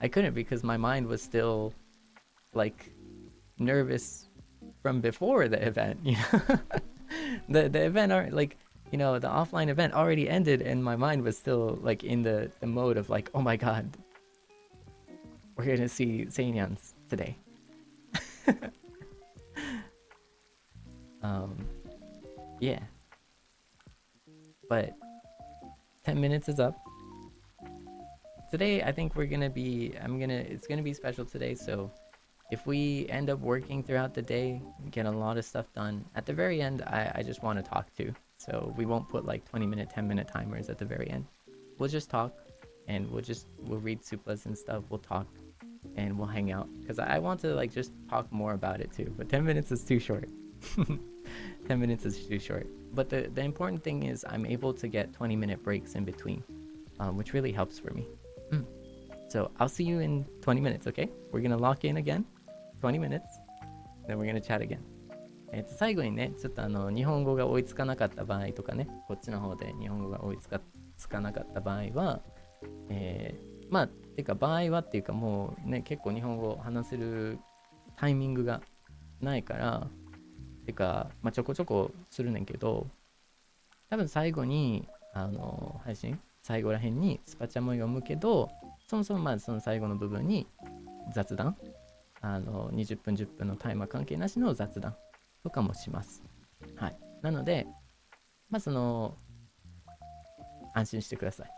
I couldn't, because my mind was still like nervous from before the event, you know. The event are like, you know, the offline event already ended, and my mind was still like in the mode of like, oh my god, we're gonna see Seinyans today. Yeah, but 10 minutes is up. Today I think it's gonna be special today, so if we end up working throughout the day, get a lot of stuff done, at the very end I just want to talk too. So we won't put like 20-minute, 10-minute timers at the very end. We'll just talk, and we'll read suplas and stuff, we'll talk, and we'll hang out because I want to like just talk more about it too. But 10 minutes is too short. 10 minutes is too short. But the important thing is I'm able to get 20-minute breaks in between, which really helps for me. So I'll see you in 20 minutes, okay? We're gonna lock in again, 20 minutes, then we're gonna chat again. 最後にね、ちょっと日本語が追いつかなかった場合とかね、こっちの方で日本語が追いつかなかった場合は、まあ、てか場合はっていうかもうね、結構日本語を話せるタイミングがないから、てか、まあ、ちょこちょこするねんけど、多分最後に、配信、最後らへんにスパチャも読むけど、そもそもまあその最後の部分に雑談、20分10分のタイマー関係なしの雑談とかもします。はい。なので、まあ安心してください。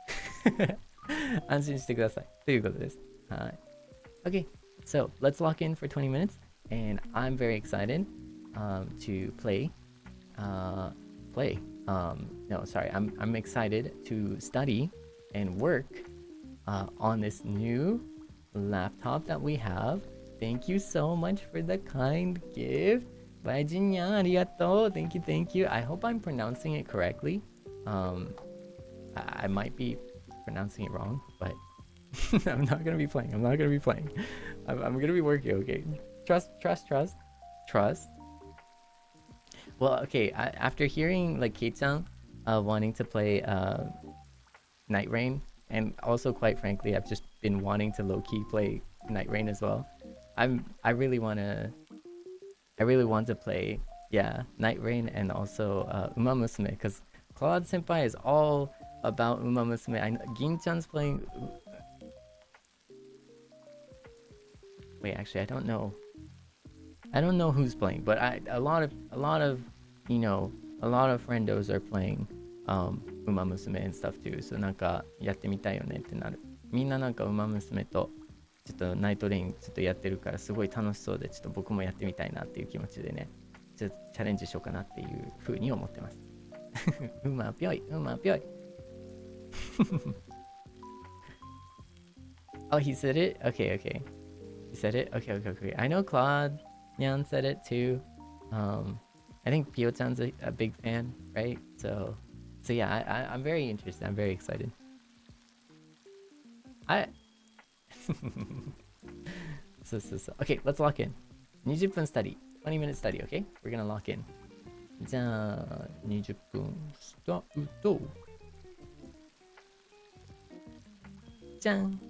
安心してください。ということです。はい。Okay, so let's lock in for 20 minutes, and I'm very excited to play. No, sorry, I'm excited to study and work on this new laptop that we have. Thank you so much for the kind gift. Bye, Jinyan. Arigato. Thank you. I hope I'm pronouncing it correctly. I might be pronouncing it wrong, but I'm not gonna be playing. I'm gonna be working. Okay. Trust. Well, okay. After hearing like Kei-chan wanting to play Night Rain, and also quite frankly, I've just been wanting to low-key play Night Rain as well. I really want to play, yeah, Night Rain and also Uma Musume, because Claude Senpai is all about Uma Musume. I know Gin-chan's playing. Wait, actually, I don't know who's playing, but a lot of friendos are playing Uma Musume and stuff too. So なんかやってみたいよねってなる。みんななんかUma Musumeとちょっとナイトレインちょっとやってるからすごい楽しそうで、ちょっと僕もやってみたいなっていう気持ちでね、ちょっとチャレンジしようかなっていう風に思ってます。うまぴょい。Oh, he said it? Okay. He said it? Okay. I know Claude Nyan said it too. I think Pio-chan's a big fan, right? So yeah, I'm very interested. I'm very excited. So. Okay, let's lock in. 20分 study. 20-minute study, okay? We're gonna lock in. じゃあ、20分スタート。じゃん。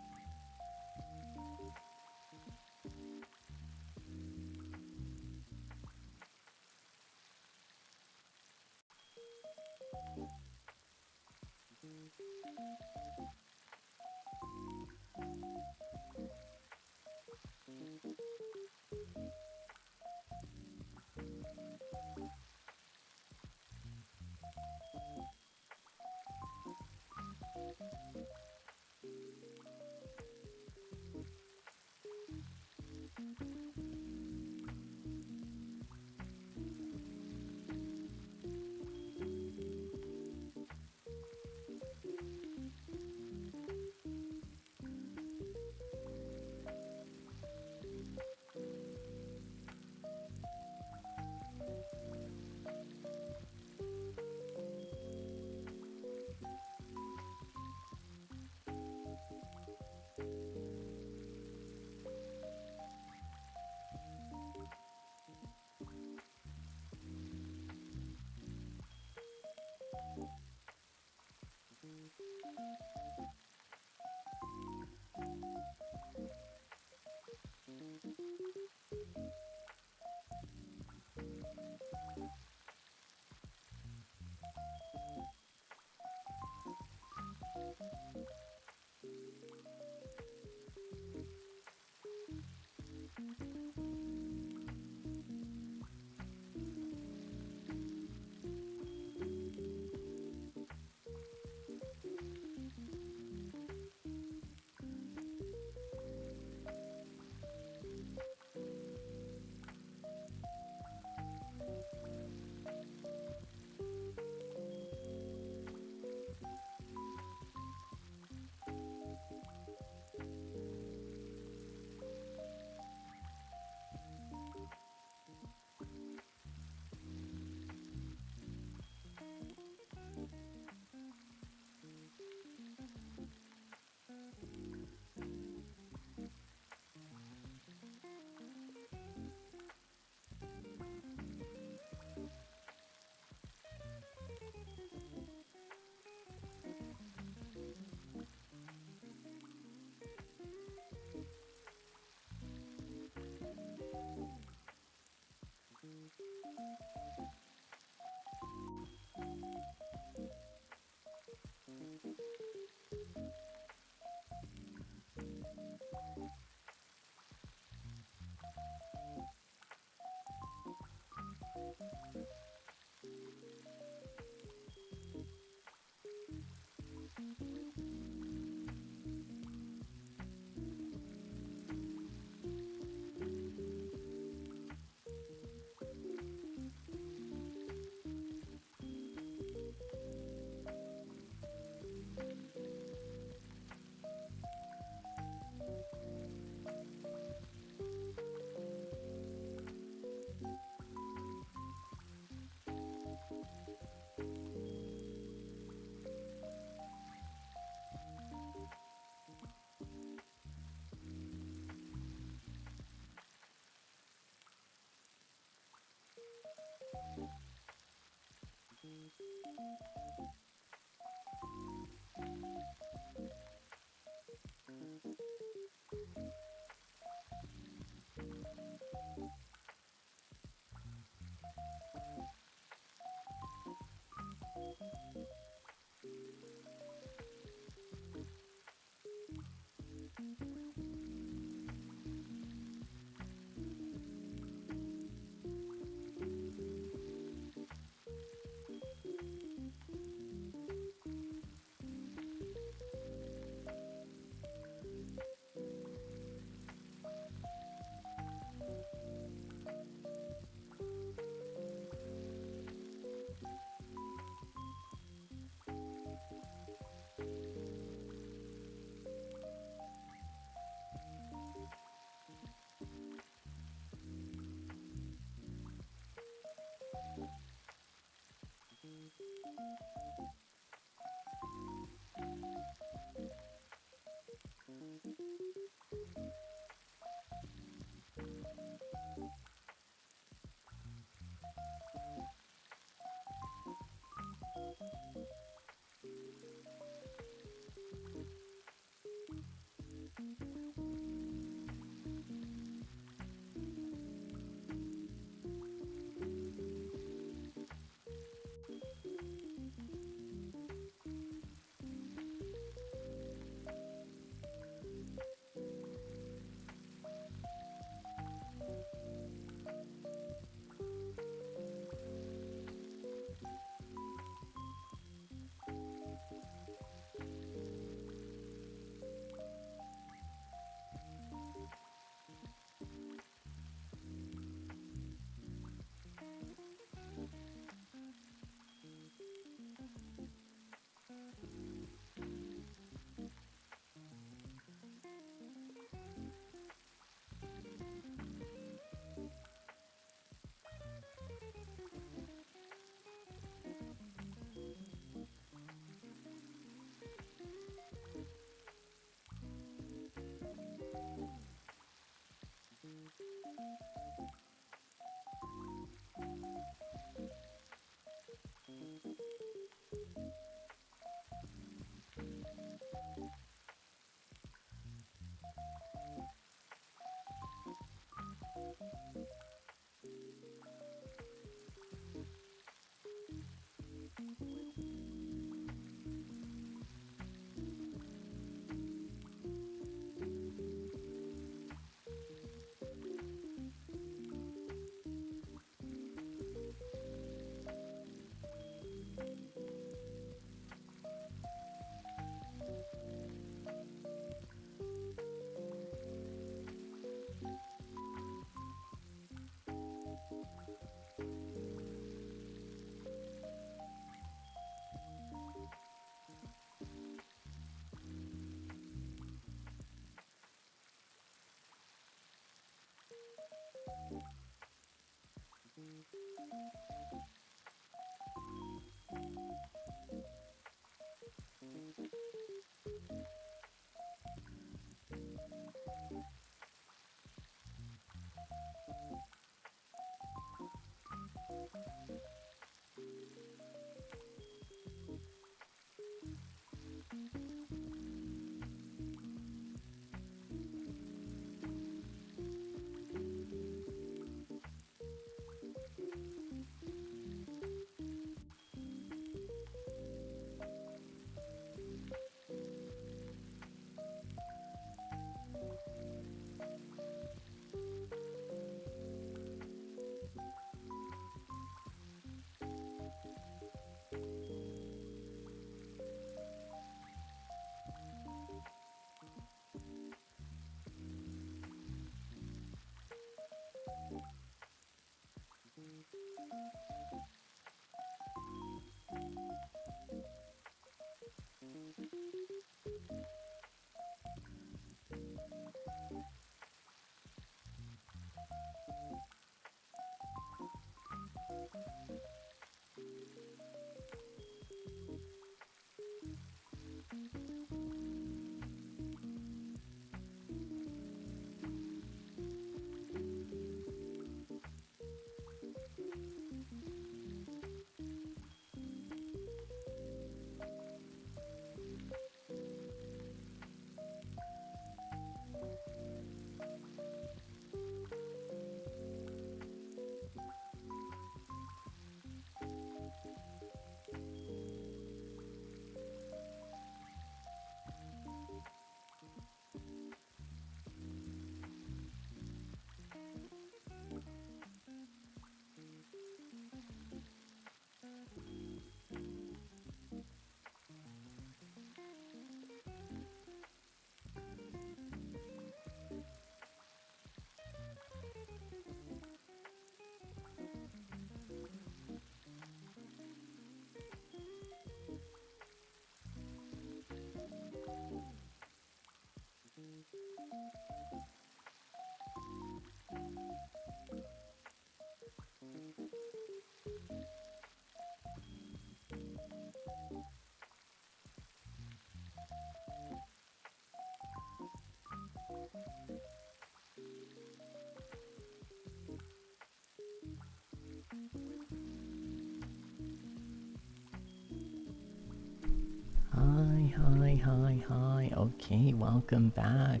Hi. Okay, welcome back.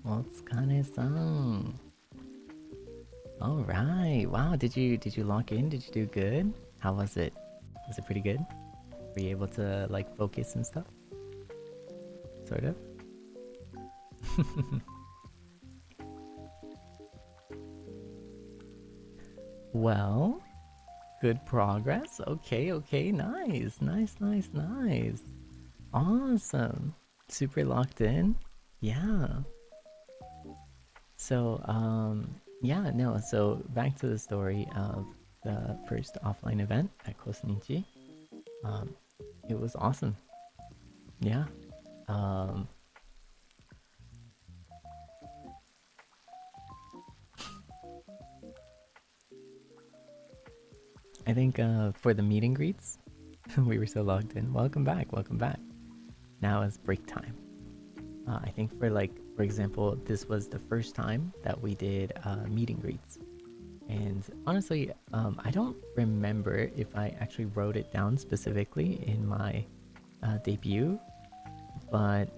Otsukare-san. All right. Wow, did you lock in? Did you do good? How was it? Was it pretty good? Were you able to like focus and stuff? Sort of. Well, good progress. Okay. Nice. Awesome. Super locked in. Yeah. So, yeah, no, so back to the story of the first offline event at Kosnichi. It was awesome. Yeah. I think for the meet and greets, we were so logged in. Welcome back. Now is break time. I think for example, this was the first time that we did meet and greets. And honestly, I don't remember if I actually wrote it down specifically in my debut, but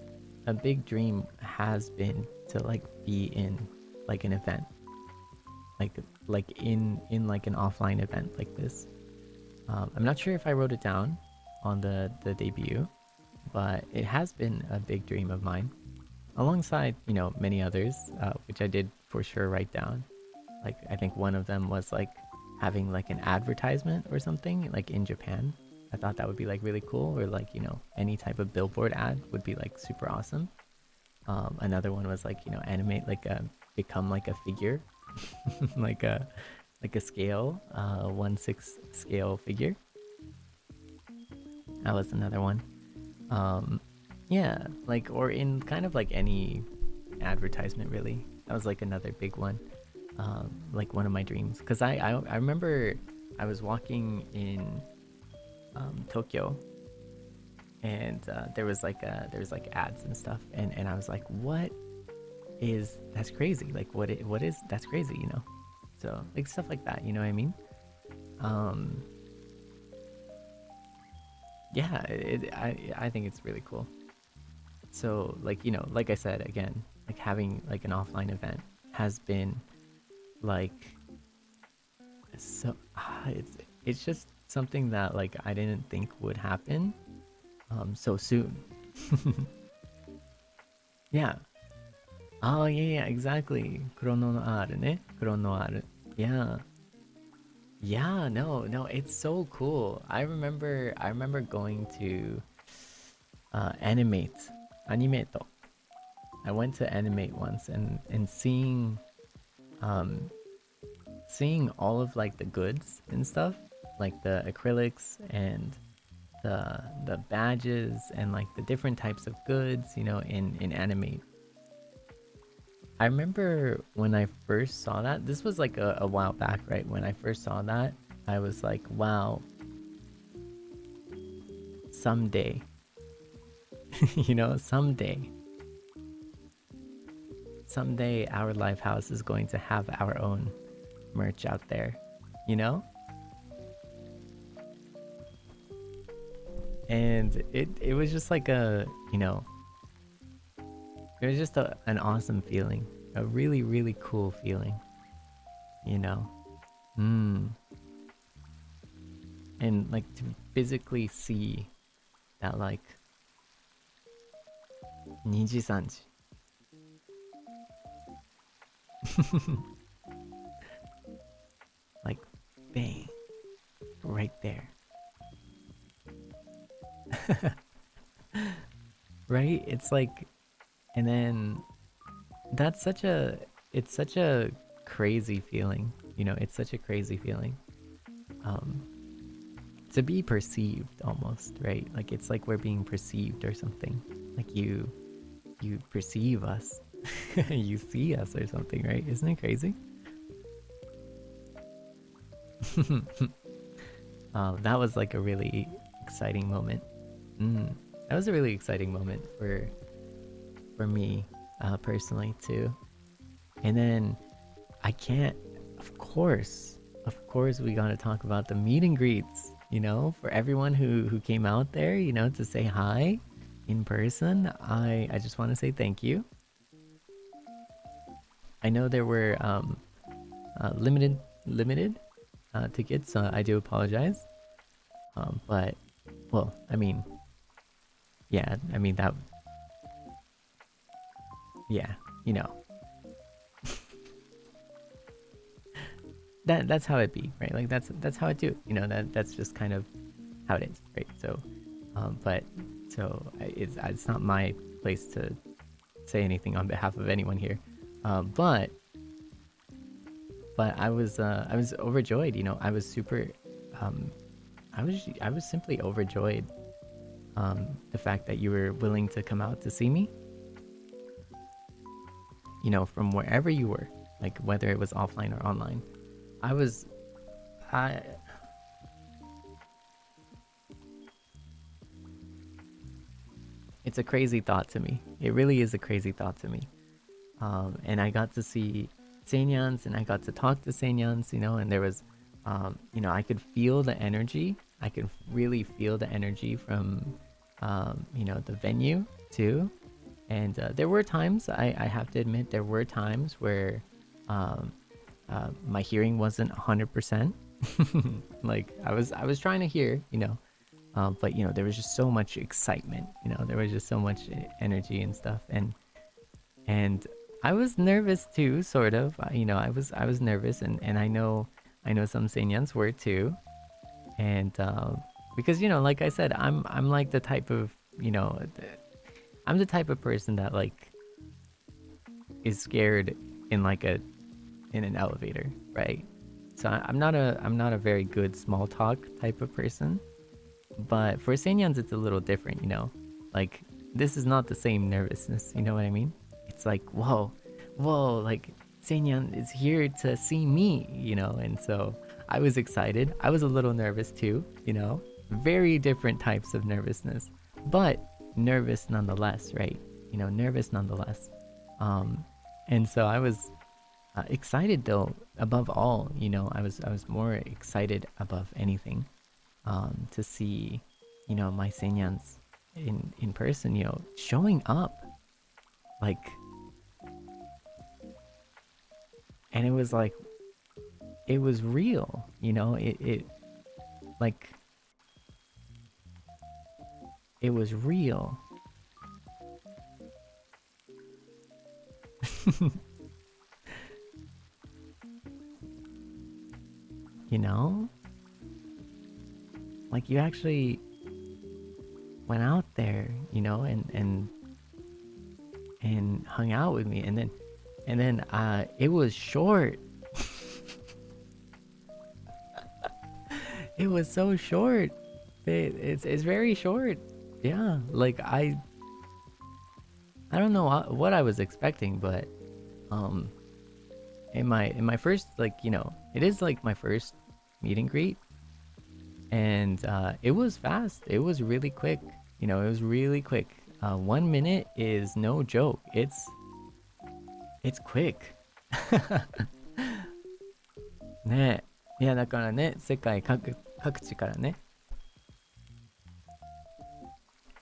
a big dream has been to like be in like an event, like in like an offline event like this. I'm not sure if I wrote it down on the debut, but it has been a big dream of mine, alongside many others, which I did for sure write down. Like I think one of them was like having like an advertisement or something like in Japan. I thought that would be like really cool, or like any type of billboard ad would be like super awesome. Another one was like animate like become like a figure, like a scale, 1/6 scale figure. That was another one. Yeah, like, or in kind of like any advertisement really. That was like another big one. like one of my dreams, because I remember I was walking in Tokyo, and there was like ads and stuff, and I was like, that's crazy, like what is that's crazy, you know? So like stuff like that, you know what I mean? Yeah, I think it's really cool. So like, you know, like I said again, like having like an offline event has been like so it's just something that like I didn't think would happen so soon. Yeah. Oh yeah, exactly. Chrono no aru ne. Chrono aru. Yeah. Yeah, no, it's so cool. I remember going to animate. Animeto. I went to animate once and seeing all of like the goods and stuff, like the acrylics and the badges and like the different types of goods, you know, in animate. I remember when I first saw that, this was like a while back, right? When I first saw that, I was like, wow, someday, you know, someday our live house is going to have our own merch out there, you know? And it was just like a, you know, it was just an awesome feeling, a really, really cool feeling, you know? And like to physically see that like NIJISANJI. Like bang, right there. Right? It's like, and then it's such a crazy feeling, you know, it's such a crazy feeling. To be perceived almost, right? Like it's like we're being perceived or something. Like you perceive us. You see us or something, right? Isn't it crazy? That was like a really exciting moment. That was a really exciting moment for me personally too. And then I can't, of course we gotta talk about the meet and greets, you know, for everyone who came out there, you know, to say hi in person. I just want to say thank you. I know there were limited tickets, so I do apologize. But well, I mean, yeah, I mean that, yeah, you know. That's how it be, right? Like that's how it do, you know. That's just kind of how it is, right? So, but so it's not my place to say anything on behalf of anyone here, but I was overjoyed, you know. I was super, I was simply overjoyed, the fact that you were willing to come out to see me, you know, from wherever you were, like whether it was offline or online. It's a crazy thought to me. It really is a crazy thought to me. And I got to see Seinyans and I got to talk to Seinyans, you know, and there was, you know, I could feel the energy. I could really feel the energy from, you know, the venue too. And there were times, I have to admit, there were times where my hearing wasn't 100%. Like I was trying to hear, you know, but you know, there was just so much excitement, you know, there was just so much energy and stuff, and I was nervous too, sort of, you know, I was nervous, and I know some Seinyans were too, and because, you know, like I said, I'm like the type of, you know, I'm the type of person that like is scared in like in an elevator, right? So I'm not a very good small talk type of person, but for Seinyans it's a little different, you know. Like this is not the same nervousness, you know what I mean? It's like whoa, like Seinyan is here to see me, and so I was excited. I was a little nervous too, very different types of nervousness, but nervous nonetheless, right? Nervous nonetheless. And so I was excited though, above all, I was more excited above anything, to see, my Seinyans in person, showing up, like, and it was like, it was real, it like, it was real. Like you actually went out there, and hung out with me, and then it was short. It was so short. It's very short. Yeah, like I don't know what I was expecting, but in my first, like, it is like my first meet and greet, and it was fast. It was really quick. It was really quick. 1 minute is no joke. It's quick. ねえ、いやだからね、世界各地からね、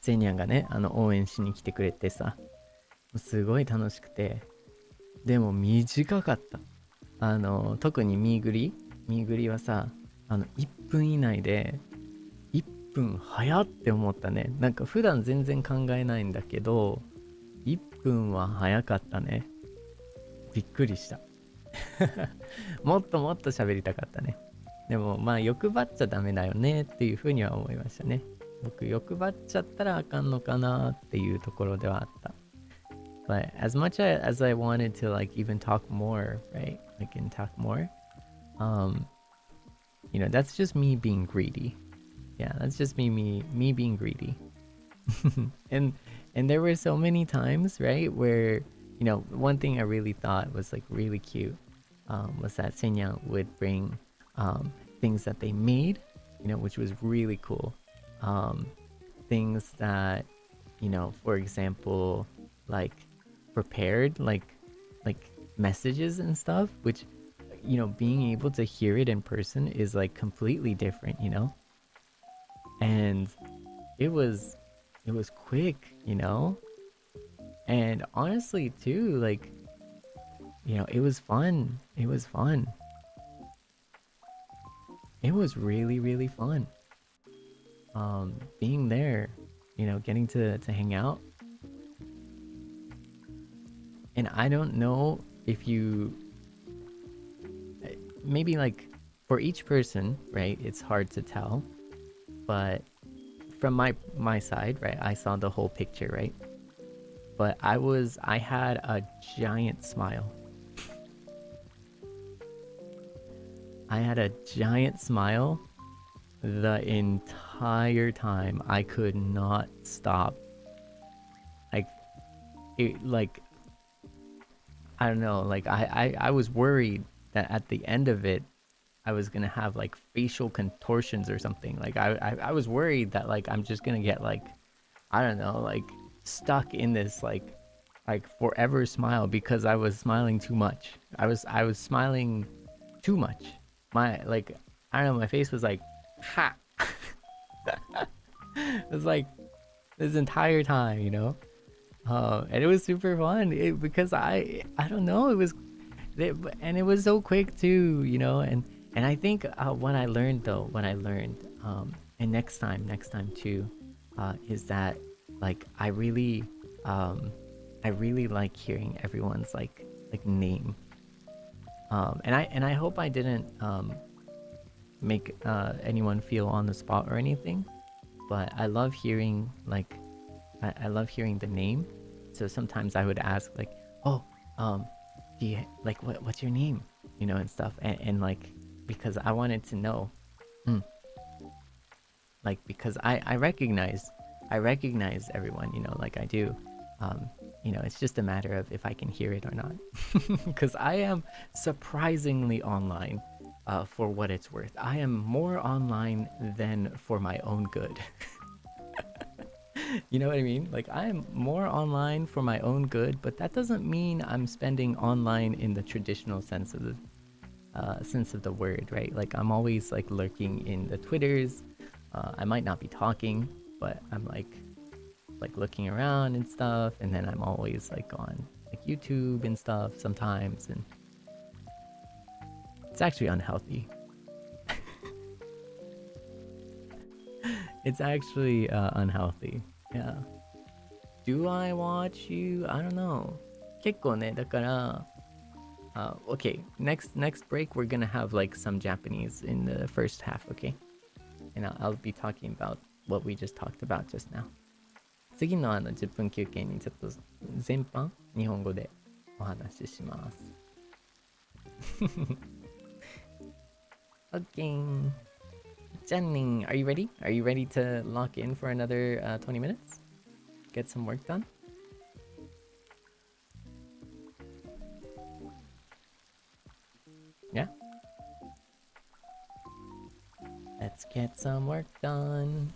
セイニャンがね、応援しに来てくれてさ、すごい楽しくて、でも短かった。特にミーグリはさ、1分以内で、1分早って思ったね。なんか普段全然考えないんだけど、1分は早かったね。びっくりした。もっともっと喋りたかったね。でもまあ欲張っちゃダメだよねっていうふうには思いましたね。僕欲張っちゃったらあかんのかなっていうところではあった。But as much as I wanted to like even talk more, right? Like and talk more, that's just me being greedy. Yeah, that's just me being greedy. and there were so many times, right, where one thing I really thought was like really cute, was that Seinya would bring things that they made, which was really cool. Things that, for example, like prepared like messages and stuff, which being able to hear it in person is like completely different, and it was quick, and honestly too, like, it was fun. It was really, really fun, being there, getting to hang out. And I don't know if you, maybe like for each person, right, it's hard to tell, but from my side, right, I saw the whole picture, right, but I had a giant smile. I had a giant smile the entire time. I could not stop. Like I don't know, like I was worried that at the end of it I was gonna have like facial contortions or something. Like I was worried that like I'm just gonna get like, I don't know, like stuck in this like forever smile because I was smiling too much. I was smiling too much. My, like, I don't know, my face was like ha. It was like this entire time, and it was super fun because I don't know, and it was so quick too, and I think what I learned, and next time too, is that like I really like hearing everyone's like name, and I hope I didn't make anyone feel on the spot or anything, but I love hearing like I love hearing the name. So sometimes I would ask like, oh, do you like what's your name, and stuff, and like because I wanted to know, like because I recognize everyone, like I do, You know, it's just a matter of if I can hear it or not. Because I am surprisingly online for what it's worth. I am more online than for my own good. You know what I mean? Like, I am more online for my own good, but that doesn't mean I'm spending online in the traditional sense of the word, right? Like, I'm always like lurking in the Twitters. I might not be talking, but I'm like looking around and stuff, and then I'm always like on like YouTube and stuff sometimes, and it's actually unhealthy. It's actually unhealthy. Yeah. Do I watch you? I don't know. 結構ね、だから、okay, next break we're gonna have like some Japanese in the first half, okay? And I'll be talking about what we just talked about just now. 次の10分休憩にちょっと全般日本語でお話しします。Okay. Jenny, are you ready? Are you ready to lock in for another 20 minutes? Get some work done? Yeah? Let's get some work done.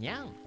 にゃん。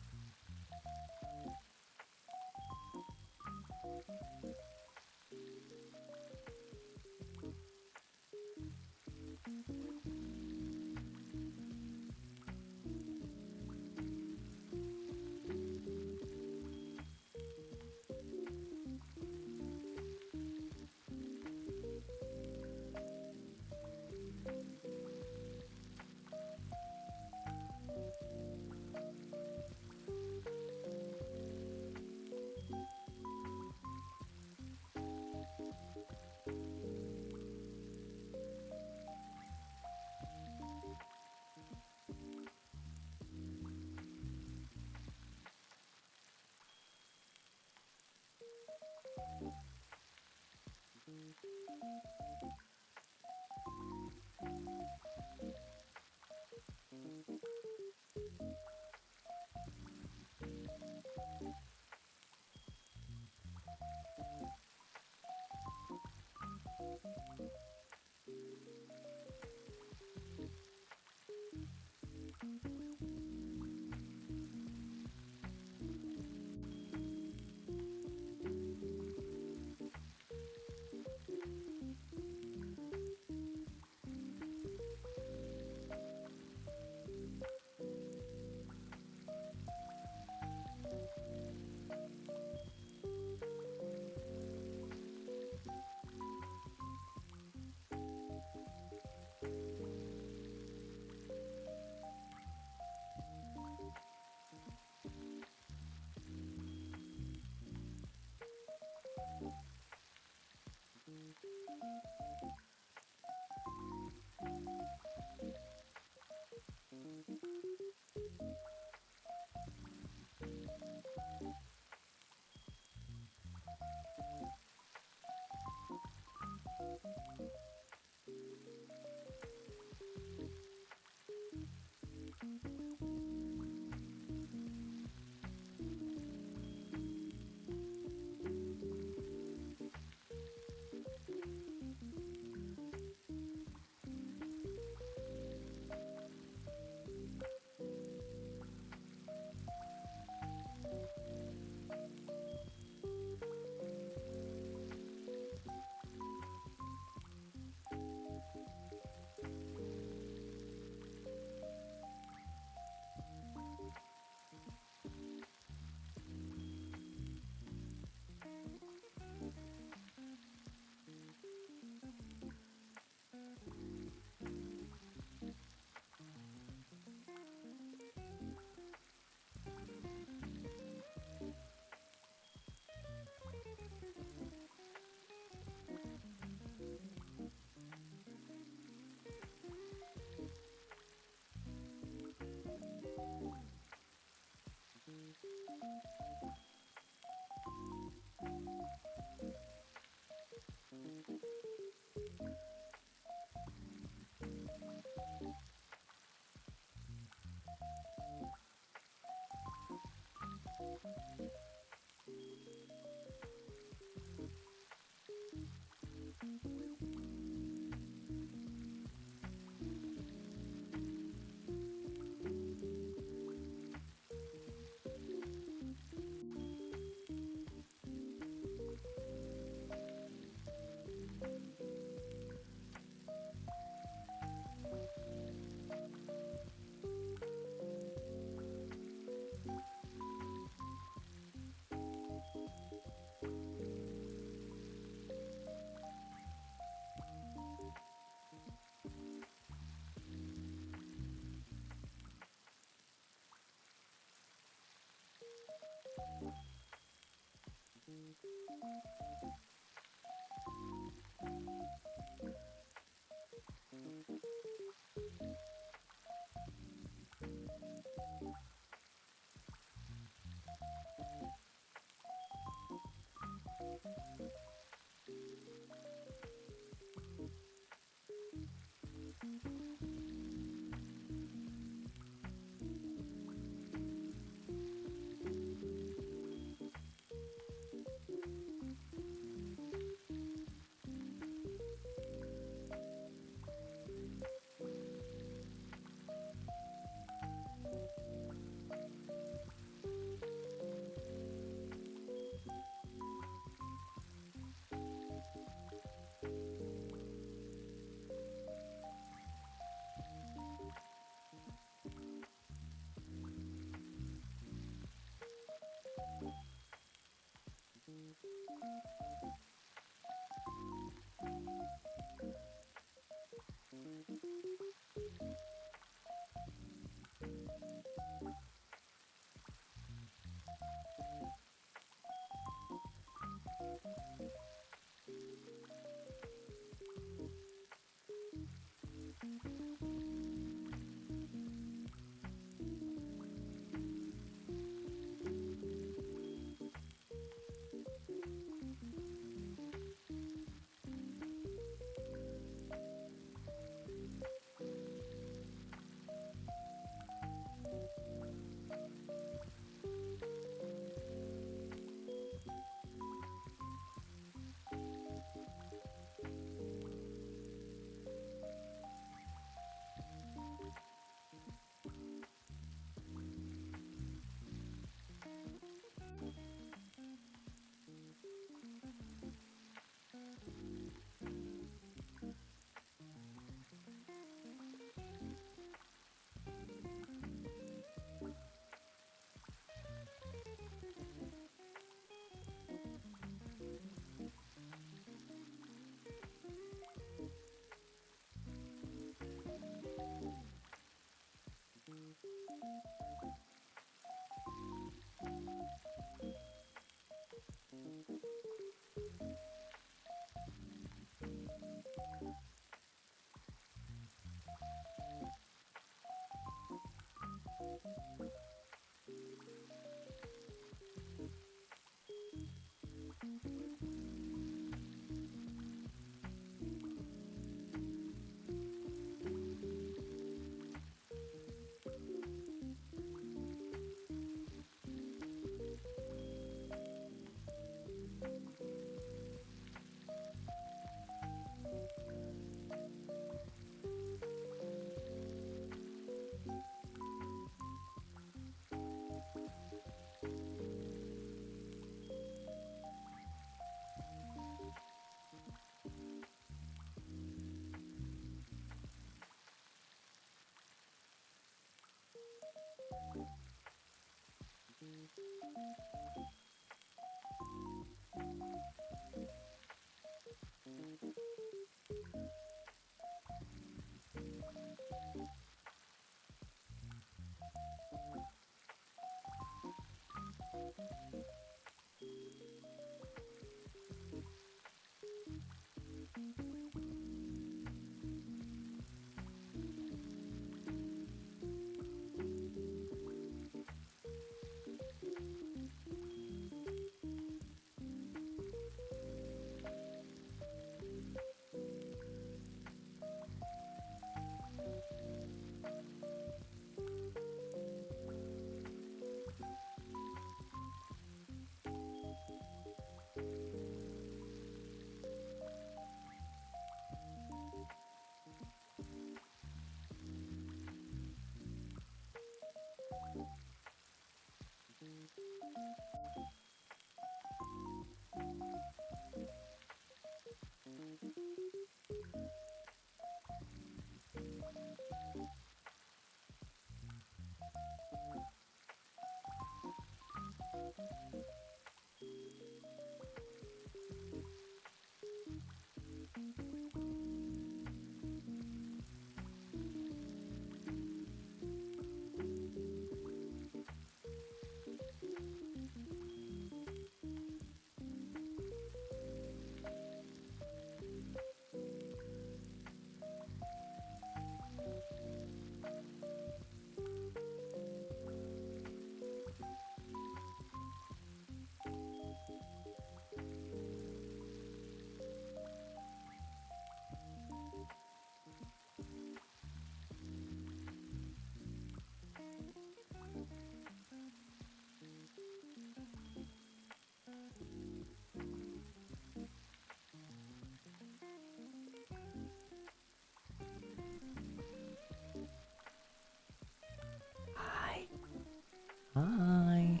Hi.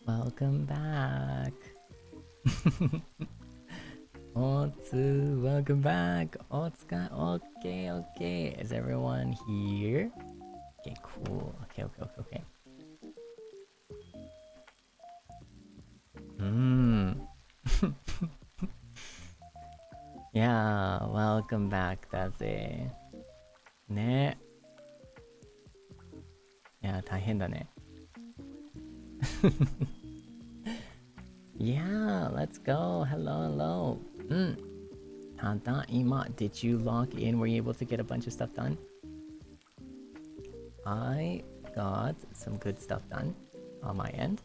Welcome back. Otsu, welcome back. Otsuka, okay. Is everyone here? Okay, cool. Okay. Yeah, welcome back. That's it. ね。いや、大変だね。Yeah, let's go. Hello. ただいま did you log in? Were you able to get a bunch of stuff done? I got some good stuff done on my end.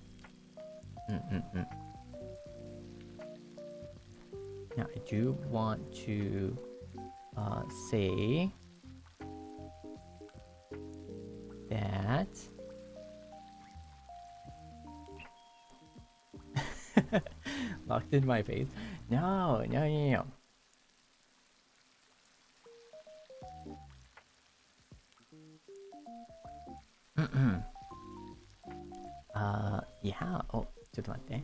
Now, I do want to say that locked in my face. No. Yeah. ちょっと待って。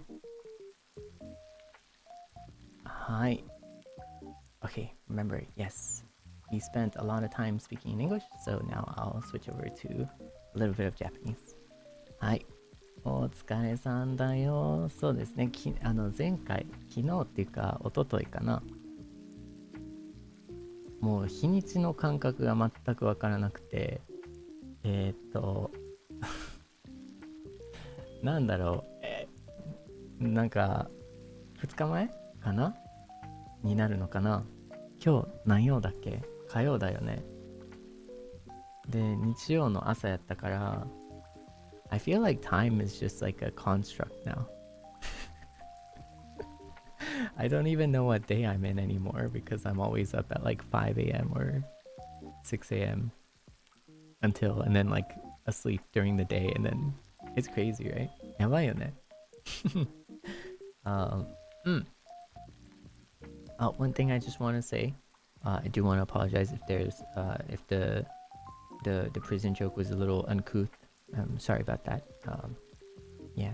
はい。Okay, remember, yes. We spent a lot of time speaking in English, so now I'll switch over to a little bit of Japanese. はい。お疲れさんだよ。そうですね。前回、昨日っていうか、一昨日かな。もう日にちの感覚が全くわからなくて、なんだろう、なんか、2日前かなになるのかな。今日何曜だっけ？火曜だよね。で、日曜の朝やったから、I feel like time is just like a construct now. I don't even know what day I'm in anymore because I'm always up at like 5 a.m. or 6 a.m. until, and then like asleep during the day, and then it's crazy, right? やばいよね。One thing I just want to say, I do want to apologize if if the prison joke was a little uncouth. I'm sorry about that. Yeah.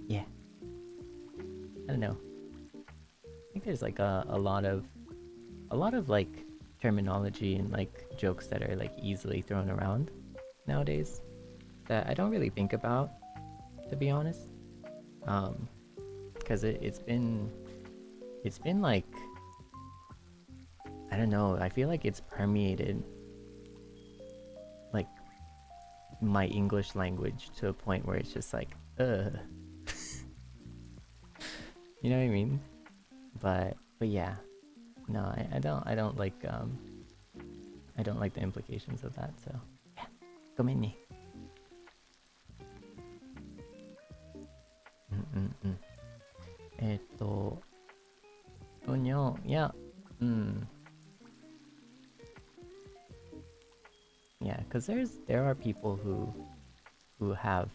Yeah. I don't know. I think there's like a lot of like terminology and like jokes that are like easily thrown around nowadays that I don't really think about, to be honest. Because it's been like, I don't know, I feel like it's permeated like my English language to a point where it's just like, you know what I mean? But yeah, no, I don't like the implications of that. So yeah, ごめんね。yeah, yeah, because there are people who have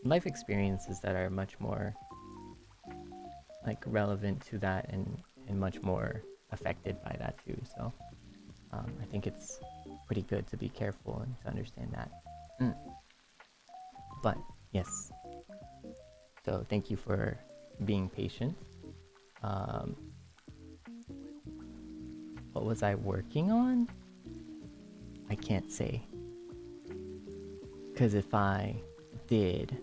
life experiences that are much more like relevant to that and much more affected by that too. So I think it's pretty good to be careful and to understand that. But yes, so thank you for being patient. What was I working on? I can't say, because if I did,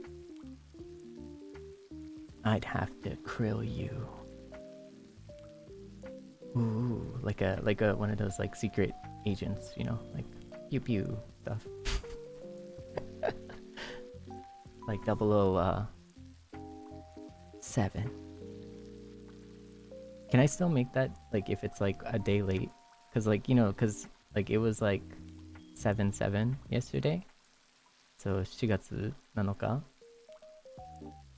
I'd have to krill you. Ooh, like a one of those like secret agents, you know, like pew pew stuff. Like 007. Can I still make that like if it's like a day late? Cause like, you know, cause like it was like 7/7 yesterday. So 7月7日.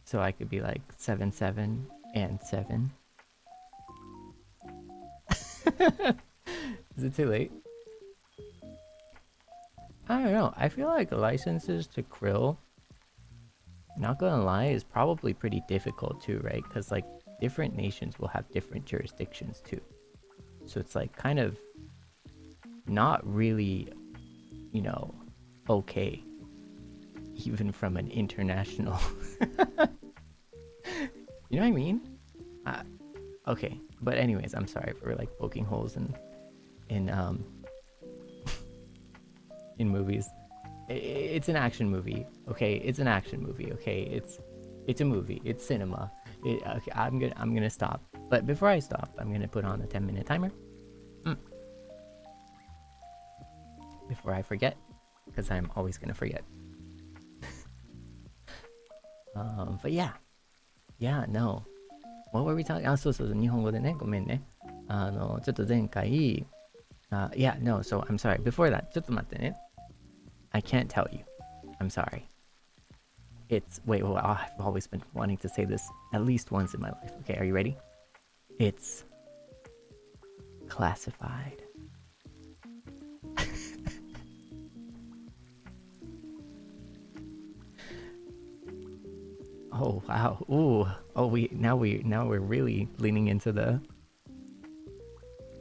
So I could be like 7/7 and 7. Is it too late? I don't know. I feel like licenses to krill, not gonna lie, is probably pretty difficult too, right? Because like different nations will have different jurisdictions too. So it's like kind of not really, you know, okay, even from an international. You know what I mean? Okay, but anyways, I'm sorry for like poking holes in movies. It's an action movie, okay? It's an action movie, okay? It's a movie. It's cinema. Okay, I'm gonna stop. But before I stop, I'm gonna put on a 10-minute timer. Before I forget, because I'm always gonna forget. But yeah, no. What were we talking? そうそうそう、日本語でね、ごめんね。ちょっと前回、yeah, no, so I'm sorry. Before that, ちょっと待ってね。I can't tell you. I'm sorry. It's, wait, well, I've always been wanting to say this at least once in my life. Okay, are you ready? It's classified. Oh wow! Ooh! Oh, now we're really leaning into the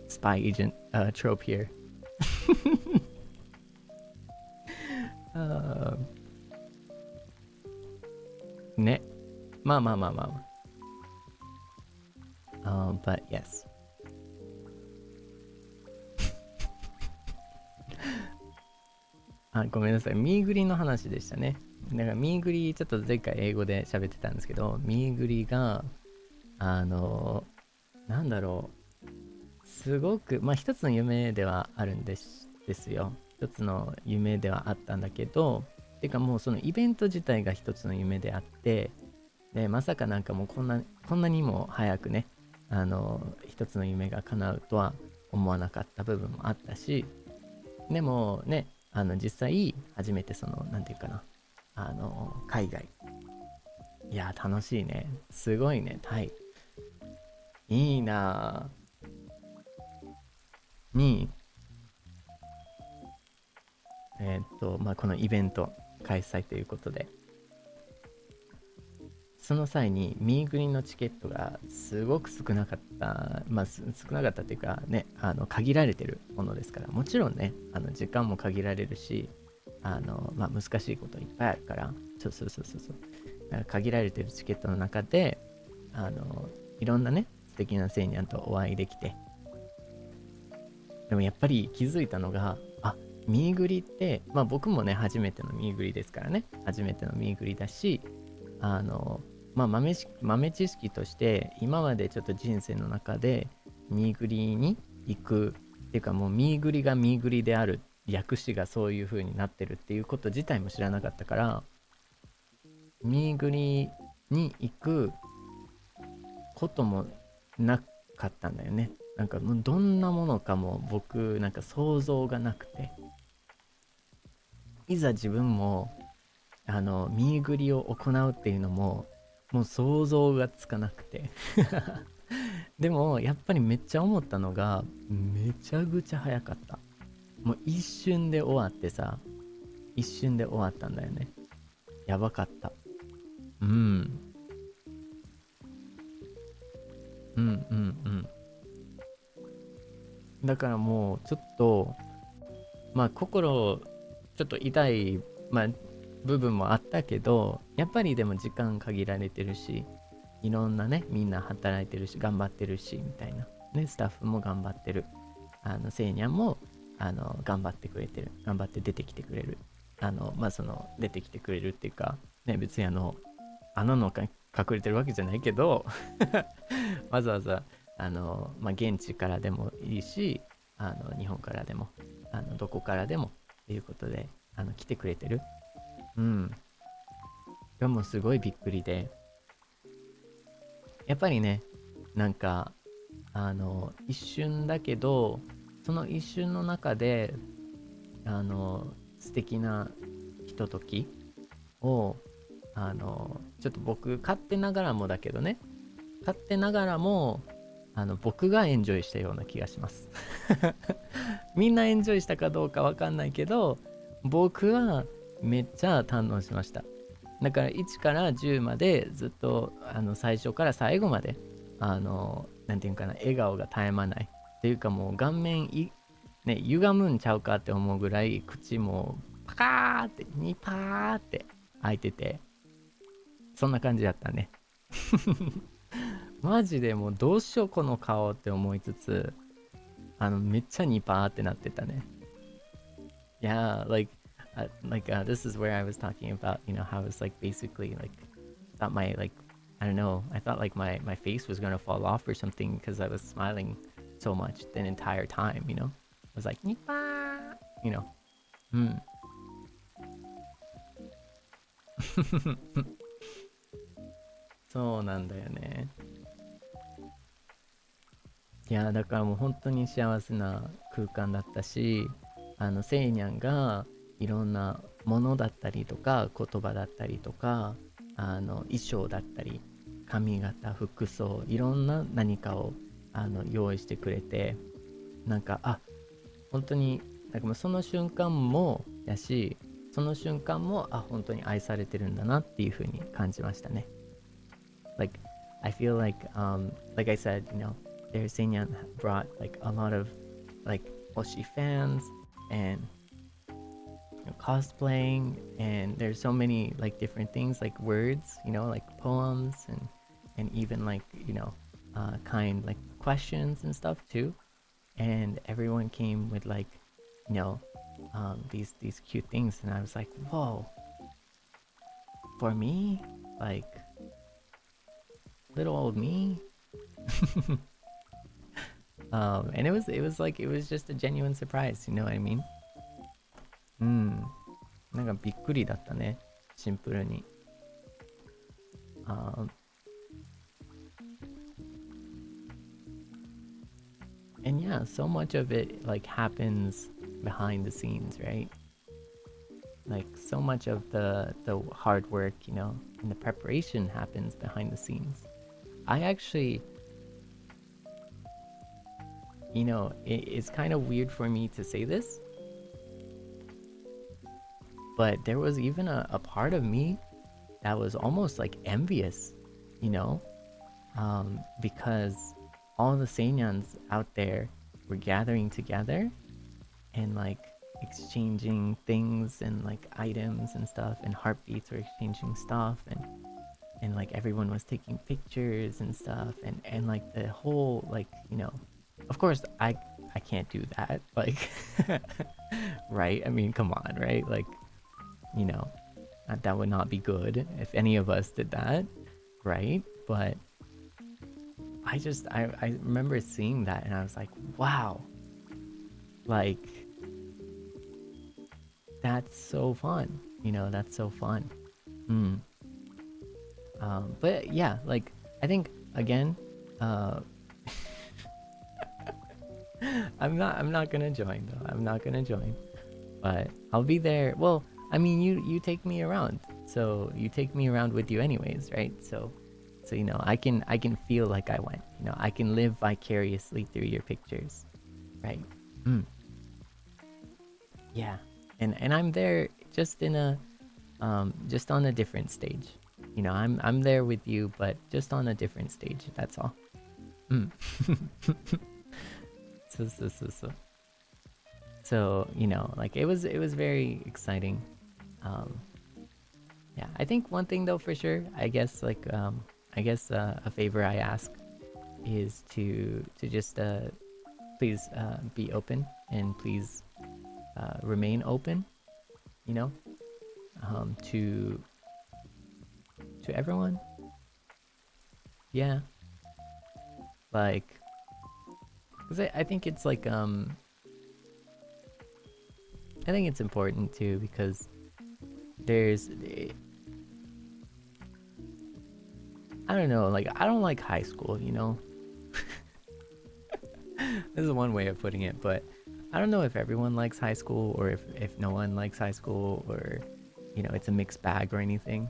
spy agent trope here. ね、まあ。But yes. ごめんなさい。ミーグリの話でしたね。だからミーグリちょっと前回英語で喋ってたんですけど、ミーグリがなんだろう、すごく一つの夢ではあるんですよ。一つの夢ではあったんだけど、てかもうそのイベント自体が一つの夢であって、でまさかなんかもうこんなにも早くね、一つの夢が叶うとは思わなかった部分もあったし、でもね、実際初めてそのなんていうかな、海外、いや楽しいね、すごいね、タイいいなにこのイベント開催ということで、その際にミーグリのチケットがすごく少なかった、少なかったというかね、限られてるものですから、もちろんね、時間も限られるし、難しいこといっぱいあるから、そうだから限られてるチケットの中でいろんなね素敵なセイニャンとお会いできて、でもやっぱり気づいたのが、あ、ミーグリって、まあ僕もね、初めてのミーグリですからね。初めてのミーグリだし、まあ豆知識として、今までちょっと人生の中で、ミーグリに行く、っていうかもうミーグリがミーグリである、訳詞がそういう風になってるっていうこと自体も知らなかったから、ミーグリに行くこともなかったんだよね。なんかもうどんなものかも僕なんか想像がなくて、いざ自分もミーグリを行うっていうのももう想像がつかなくてでもやっぱりめっちゃ思ったのが、めちゃくちゃ早かった。もう一瞬で終わってさ、一瞬で終わったんだよね。やばかった。うん。うんうんうん。だからもうちょっと、まあ心ちょっと痛い、まあ、部分もあったけど、やっぱりでも時間限られてるし、いろんなね、みんな働いてるし頑張ってるしみたいなね、スタッフも頑張ってる、セイニャンも頑張ってくれてる、頑張って出てきてくれる、まあその出てきてくれるっていうかね、別に穴の隠れてるわけじゃないけどわざわざまあ現地からでもいいし、日本からでもどこからでもっていうことで来てくれてる。うん。がもうすごいびっくりで、やっぱりね、なんか一瞬だけど、その一瞬の中で素敵なひとときをちょっと僕勝手ながらもだけどね、勝手ながらも僕がエンジョイしたような気がしますみんなエンジョイしたかどうかわかんないけど、僕はめっちゃ堪能しました。だから1から10までずっと最初から最後までなんていうかな、笑顔が絶え間ないっていうか、もう顔面ね、歪むんちゃうかって思うぐらい口もパカーってニパーって開いてて、そんな感じだったねマジでもうどうしようこの顔って思いつつ、めっちゃニパーってなってたね。Yeah, this is where I was talking about, how it's like basically like thought my like I don't know, I thought like my face was gonna fall off or something because I was smiling so much the entire time, I was like Nipa, you know. うん。そうなんだよね。いやだからもう本当に幸せな空間だったし、セイニャンがいろんなものだったりとか言葉だったりとか衣装だったり髪型服装いろんな何かを用意してくれて、なんか本当になんかもうその瞬間もやし、その瞬間も本当に愛されてるんだなっていう風に感じましたね。Like I feel like I said, their Seinyan brought like a lot of like Oshi fans and cosplaying, and there's so many like different things like words, like poems and even like kind like questions and stuff too. And everyone came with like you know these cute things, and I was like, whoa, for me, like little old me. And it was just a genuine surprise, you know what I mean? うん。なんかびっくりだったね。シンプルに。Um, and yeah, so much of it like happens behind the scenes, right? Like so much of the hard work, and the preparation happens behind the scenes. I actually, it's kind of weird for me to say this, but there was even a part of me that was almost like envious, you know, because all the Seinyans out there were gathering together and like exchanging things and like items and stuff, and heartbeats were exchanging stuff, and like everyone was taking pictures and stuff, and like the whole like of course I can't do that. Like, right? I mean, come on, right? Like, you know, that would not be good if any of us did that, right? But I remember seeing that and I was like, wow, like, that's so fun, you know, that's so fun. But yeah, like, I think again, I'm not gonna join though. I'm not gonna join, but I'll be there. Well, I mean, you take me around, so you take me around with you anyways, right? So you know, I can feel like I went. You know, I can live vicariously through your pictures, right? Yeah, and I'm there just in a just on a different stage. You know, I'm there with you, but just on a different stage. That's all. So you know, like it was very exciting. Yeah, I think one thing though for sure, I guess like a favor I ask is to just please be open and please remain open, you know, to everyone. Yeah, like, because I think it's like I think it's important too, because there's I don't know, like I don't like high school, you know. This is one way of putting it, but I don't know if everyone likes high school or if no one likes high school, or you know, it's a mixed bag or anything.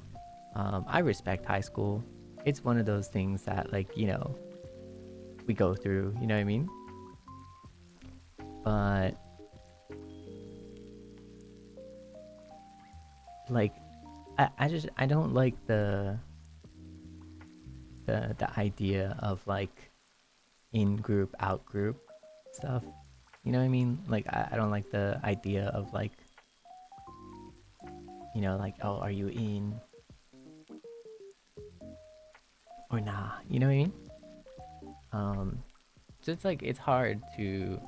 I respect high school. It's one of those things that, like, you know, we go through, you know what I mean? But like I don't like the idea of like in group out group stuff. You know what I mean? Like I don't like the idea of like, you know, like, oh, are you in or nah? You know what I mean? So it's like it's hard to,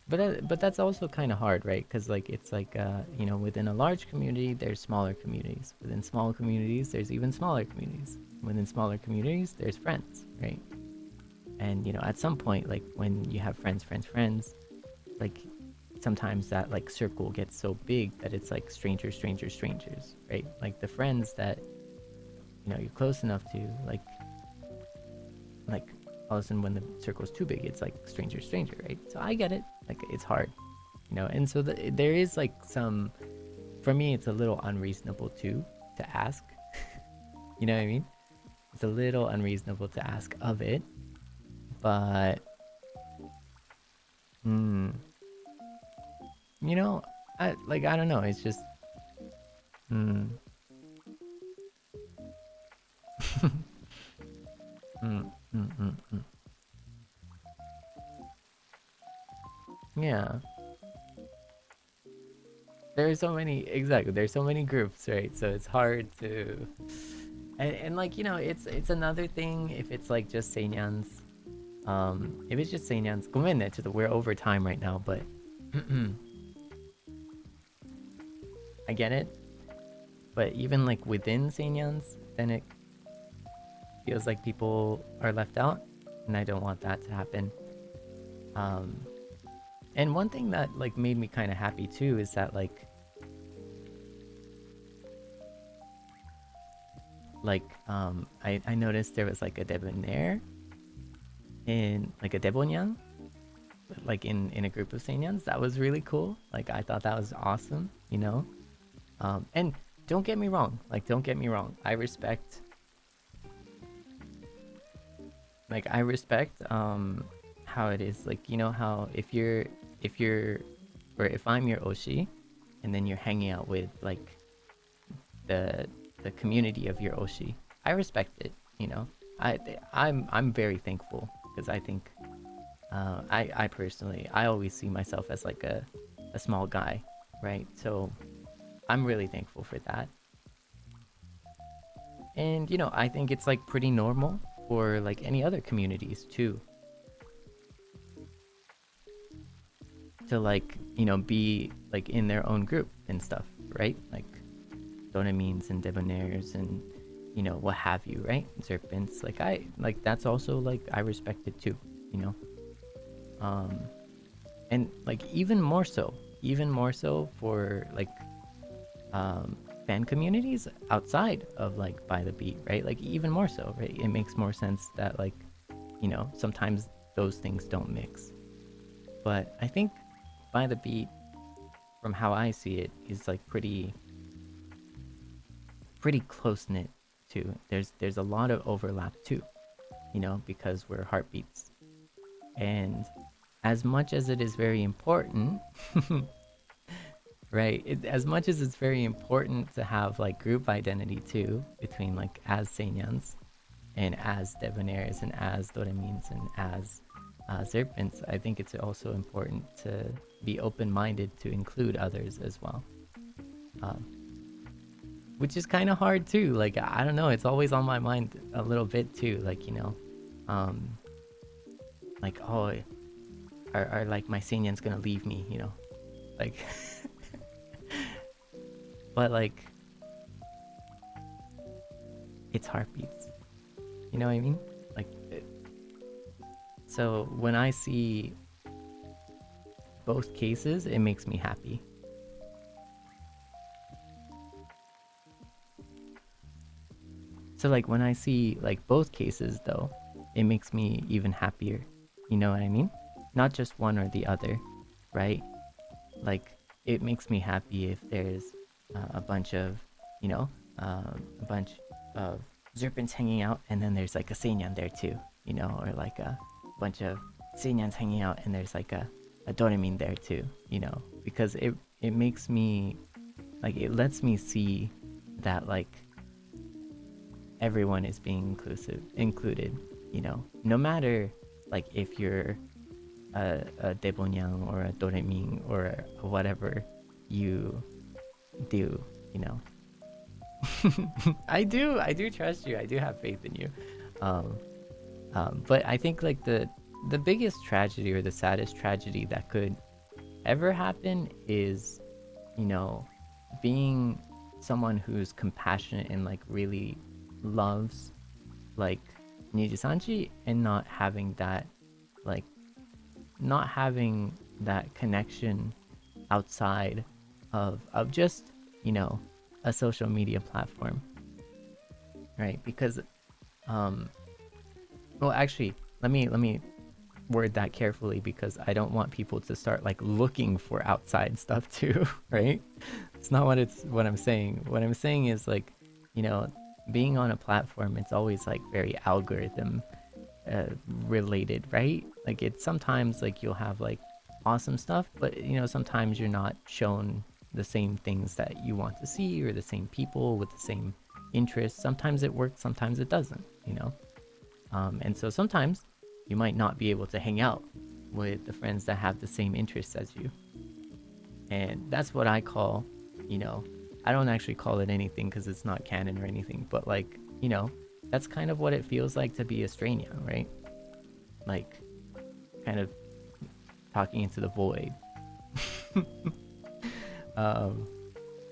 but that's also kind of hard, right? Because like it's like you know, within a large community there's smaller communities, within small communities there's even smaller communities, within smaller communities there's friends, right? And you know, at some point, like when you have friends, like sometimes that like circle gets so big that it's like strangers, right? Like the friends that, you know, you're close enough to, like all of a sudden when the circle's too big, it's like stranger, right? So I get it, like it's hard, you know. And so there is like some, for me it's a little unreasonable too to ask. You know what I mean? It's a little unreasonable to ask of it, but you know, I don't know, it's just yeah, there's so many, exactly, there's so many groups, right? So it's hard to, and like, you know, it's another thing if it's like just Seinyans. If it's just Seinyans, ごめんね, we're over time right now, but I get it. But even like within Seinyans, then it feels like people are left out, and I don't want that to happen. And one thing that like made me kind of happy too is that like I noticed there was like a debonair in like a debonyan, like in a group of Seinyans. That was really cool. Like I thought that was awesome, you know. And don't get me wrong, I respect, like I respect how it is, like, you know, how if I'm your Oshi and then you're hanging out with like the community of your Oshi, I respect it, you know. I'm very thankful, because I think I personally, I always see myself as like a small guy, right? So I'm really thankful for that. And you know, I think it's like pretty normal for like any other communities too. to like, be like in their own group and stuff, right? Like Doramines and Debonaires and what have you, right? Serpents, like that's also like I respect it too, and like even more so for like fan communities outside of like By the Beat, right? Like even more so, right? It makes more sense that like sometimes those things don't mix. But I think By the Beat, from how I see it, is like pretty close-knit too. There's a lot of overlap too, because we're heartbeats. And as much as it is very important, right? As much as it's very important to have like group identity too, between like as Seinyans and as Debonaires and as Doremines and as Serpents, I think it's also important to be open-minded to include others as well. Which is kind of hard too. Like, I don't know, it's always on my mind a little bit too. Like, like, oh, are like my Seinyans gonna leave me, Like, but like, it's heartbeats. You know what I mean? Like, so when I see both cases, it makes me happy. So like when I see like both cases though, it makes me even happier. You know what I mean? Not just one or the other, right? Like it makes me happy if there's a bunch of, a bunch of Serpents hanging out and then there's like a Seinyan there too, or like a bunch of Seinyans hanging out and there's like a Doraemon there too, because it makes me, like, it lets me see that like everyone is being included, no matter like if you're a Debonyang or a Doraemon or whatever you do, I do trust you. I do have faith in you. But I think like the biggest tragedy or the saddest tragedy that could ever happen is, being someone who's compassionate and like really loves like NIJISANJI and not having that connection outside of just a social media platform, right? Because well, actually, let me word that carefully, because I don't want people to start like looking for outside stuff too, right? It's not what I'm saying. What I'm saying is like, being on a platform, it's always like very algorithm related, right? Like it's sometimes like you'll have like awesome stuff, but sometimes you're not shown the same things that you want to see or the same people with the same interests. Sometimes it works, sometimes it doesn't, and so sometimes you might not be able to hang out with the friends that have the same interests as you. And that's what I call, I don't actually call it anything because it's not canon or anything, but like, that's kind of what it feels like to be a Seinyan, right? Like, kind of talking into the void.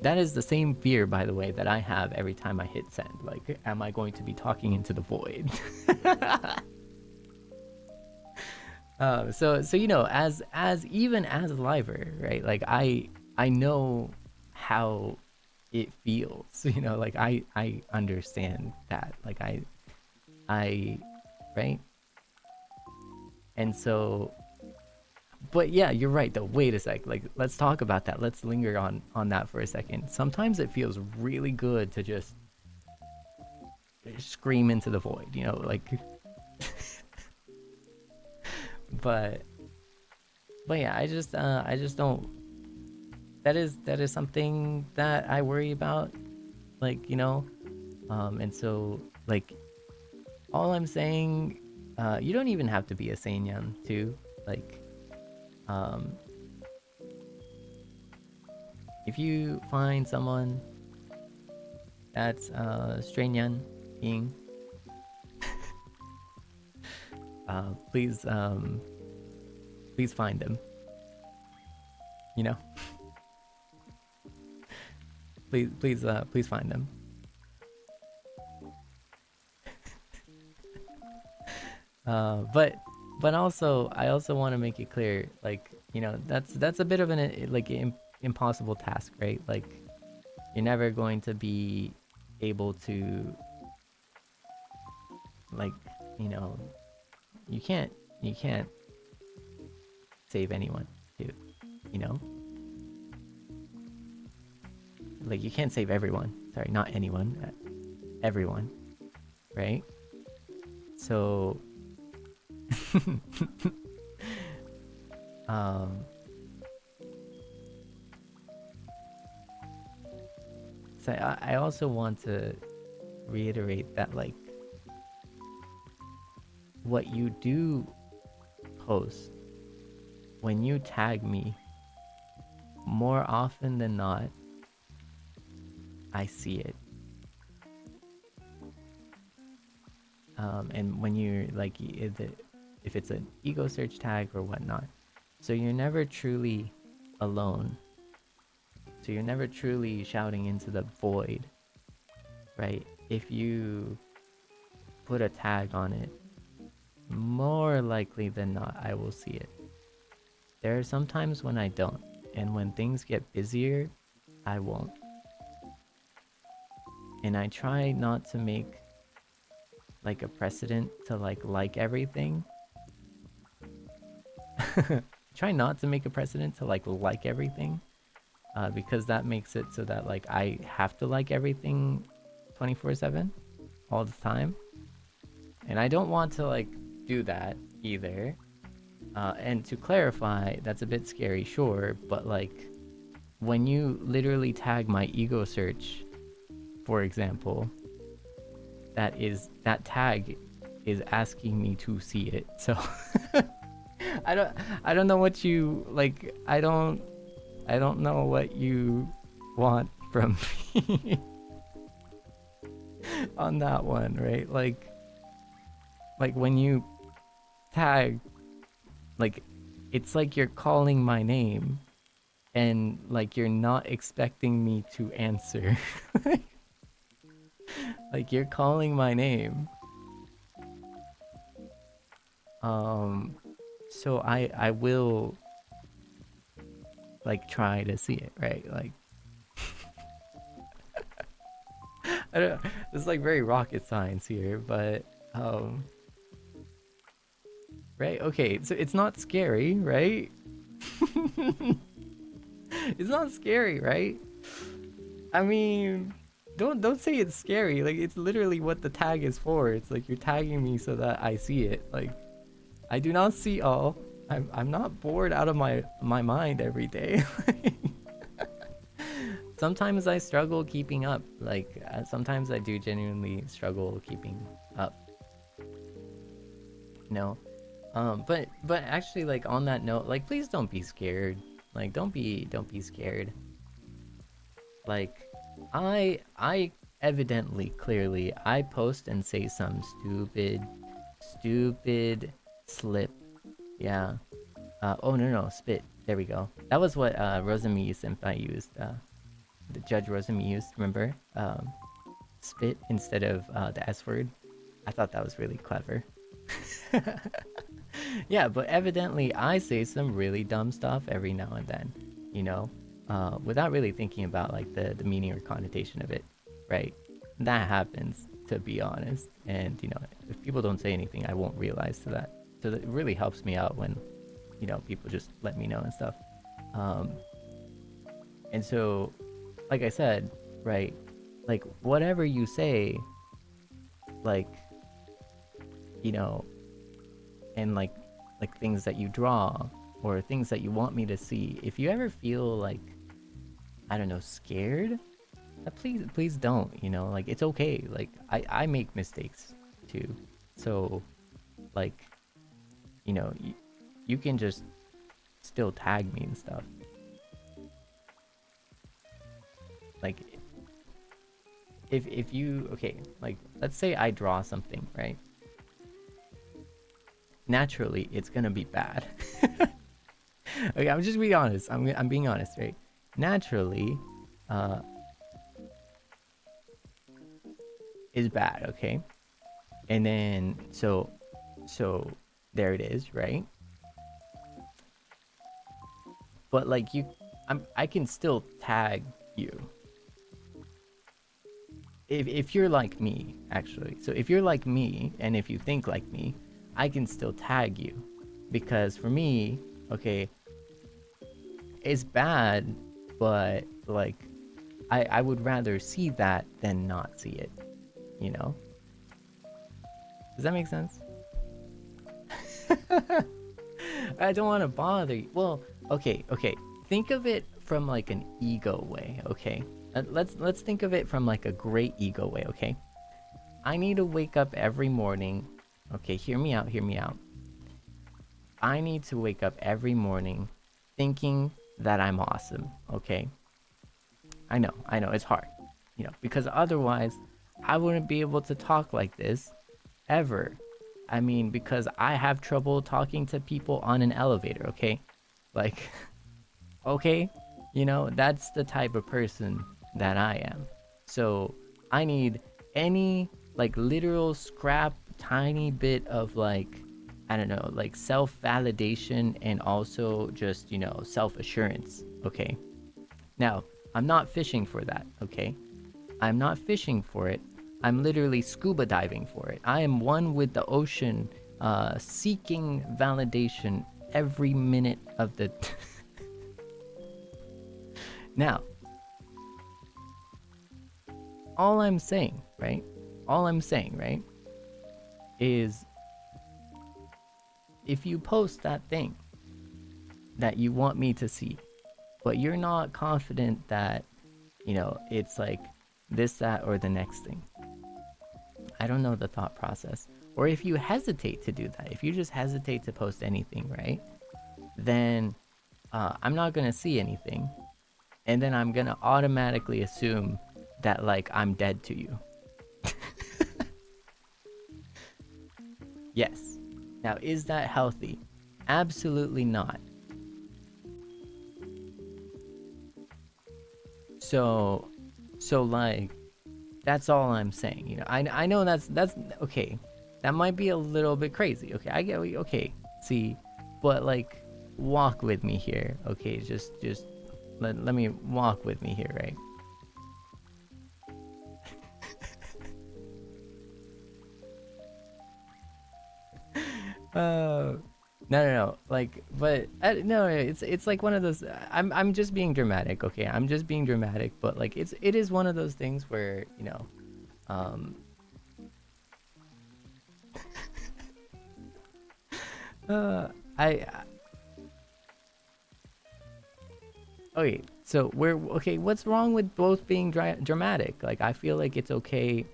That is the same fear, by the way, that I have every time I hit send. Like, am I going to be talking into the void? So as even as a liver, right? Like I know how it feels, like I understand that, like I right. And so, but yeah, you're right though. Wait a sec, like let's talk about that. Let's linger on that for a second. Sometimes it feels really good to just scream into the void, like but yeah, I just don't, that is something that I worry about, like, and so like all I'm saying, you don't even have to be a Seinyan too, like if you find someone that's Seinyan ing, please find them, you know. Please find them. But also, I also want to make it clear, like, you know, that's a bit of an like impossible task, right? Like, you're never going to be able to, like, you know, you can't save anyone, dude, you know? Like, you can't save everyone. Sorry, not anyone. Everyone. Right? So... So I also want to reiterate that, like, what you do post, when you tag me, more often than not, I see it. And when you're like, if it's an ego search tag or whatnot, so you're never truly alone. So you're never truly shouting into the void, right? If you put a tag on it, more likely than not, I will see it. There are some times when I don't, and when things get busier, I won't. And I try not to make like a precedent to like everything. Try not to make a precedent to like everything, because that makes it so that like I have to like everything 24/7 all the time, and I don't want to like do that either. And to clarify, that's a bit scary, sure, but like when you literally tag my ego search, for example, that tag is asking me to see it. So I don't know what you like. I don't know what you want from me on that one, right? Like when you tag, like, it's like you're calling my name and like you're not expecting me to answer. Like, you're calling my name. So I will like try to see it, right? Like I don't know, it's like very rocket science here, but right, okay, so it's not scary, right? It's not scary, right? I mean, don't say it's scary. Like, it's literally what the tag is for. It's like you're tagging me so that I see it. Like, I do not see all. I'm not bored out of my mind every day. Sometimes I struggle keeping up. Like, sometimes I do genuinely struggle keeping up. You know? But actually, like, on that note, like, please don't be scared. Like, don't be scared. Like, I evidently, clearly, I post and say some stupid slip. Yeah. Oh, no, spit. There we go. That was what Rosemi Senpai used. The Judge Rosemi used, remember? Spit instead of the S word. I thought that was really clever. Yeah, but evidently I say some really dumb stuff every now and then, you know? Without really thinking about like the meaning or connotation of it, right? That happens, to be honest. And, you know, if people don't say anything, I won't realize to that. So that really helps me out when, you know, people just let me know and stuff. And so, like I said, right, like whatever you say, like, you know, and like things that you draw or things that you want me to see, if you ever feel like, I don't know, scared, please don't, you know, like, it's okay. Like, I make mistakes too. So, like, you know, you can just still tag me and stuff. Like, if you, okay, like, let's say I draw something, right? Naturally, it's gonna be bad. Okay, I'm just being honest. I'm being honest, right? Naturally, uh, is bad, okay? And then so there it is, right? But like I can still tag you if you're like me, actually. So if you're like me and if you think like me, I can still tag you, because for me, okay, it's bad, but like I would rather see that than not see it, you know? Does that make sense? I don't want to bother you. Well, okay. Think of it from like an ego way, okay? Let's think of it from like a great ego way, okay? I need to wake up every morning. Okay, hear me out, hear me out. I need to wake up every morning thinking that I'm awesome, okay? I know, it's hard, you know, because otherwise I wouldn't be able to talk like this ever. I mean, because I have trouble talking to people on an elevator, okay? Like, okay, you know, that's the type of person that I am. So I need any like literal scrap tiny bit of like, I don't know, like self-validation and also just, you know, self-assurance, okay? Now, I'm not fishing for that, okay? I'm not fishing for it. I'm literally scuba diving for it. I am one with the ocean, seeking validation every minute of the... Now, all I'm saying, right? Is if you post that thing that you want me to see, but you're not confident that, you know, it's like this, that, or the next thing. I don't know the thought process. Or if you hesitate to do that, if you just hesitate to post anything, right? Then I'm not gonna see anything. And then I'm gonna automatically assume that like I'm dead to you. Yes. Now, is that healthy? Absolutely not. So like, that's all I'm saying. You know, I know that's okay. That might be a little bit crazy. Okay, I get what you, okay. See, but like, walk with me here. Okay, just let me walk with me here, right? No. Like, but no, it's like one of those. I'm just being dramatic, okay? I'm just being dramatic, but like, it is one of those things where, you know, I okay. So we're okay. What's wrong with both being dramatic? Like, I feel like it's okay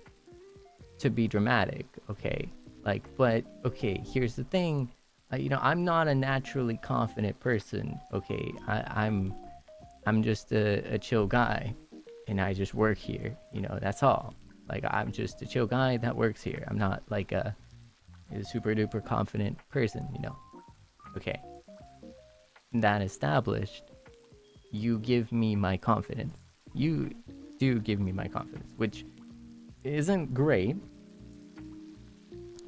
to be dramatic, okay? Like, but okay, here's the thing. You know, I'm not a naturally confident person, okay? I'm just a chill guy, and I just work here, you know, that's all. Like, I'm just a chill guy that works here. I'm not like a super duper confident person, you know. Okay. That established, you give me my confidence. You do give me my confidence, which isn't great.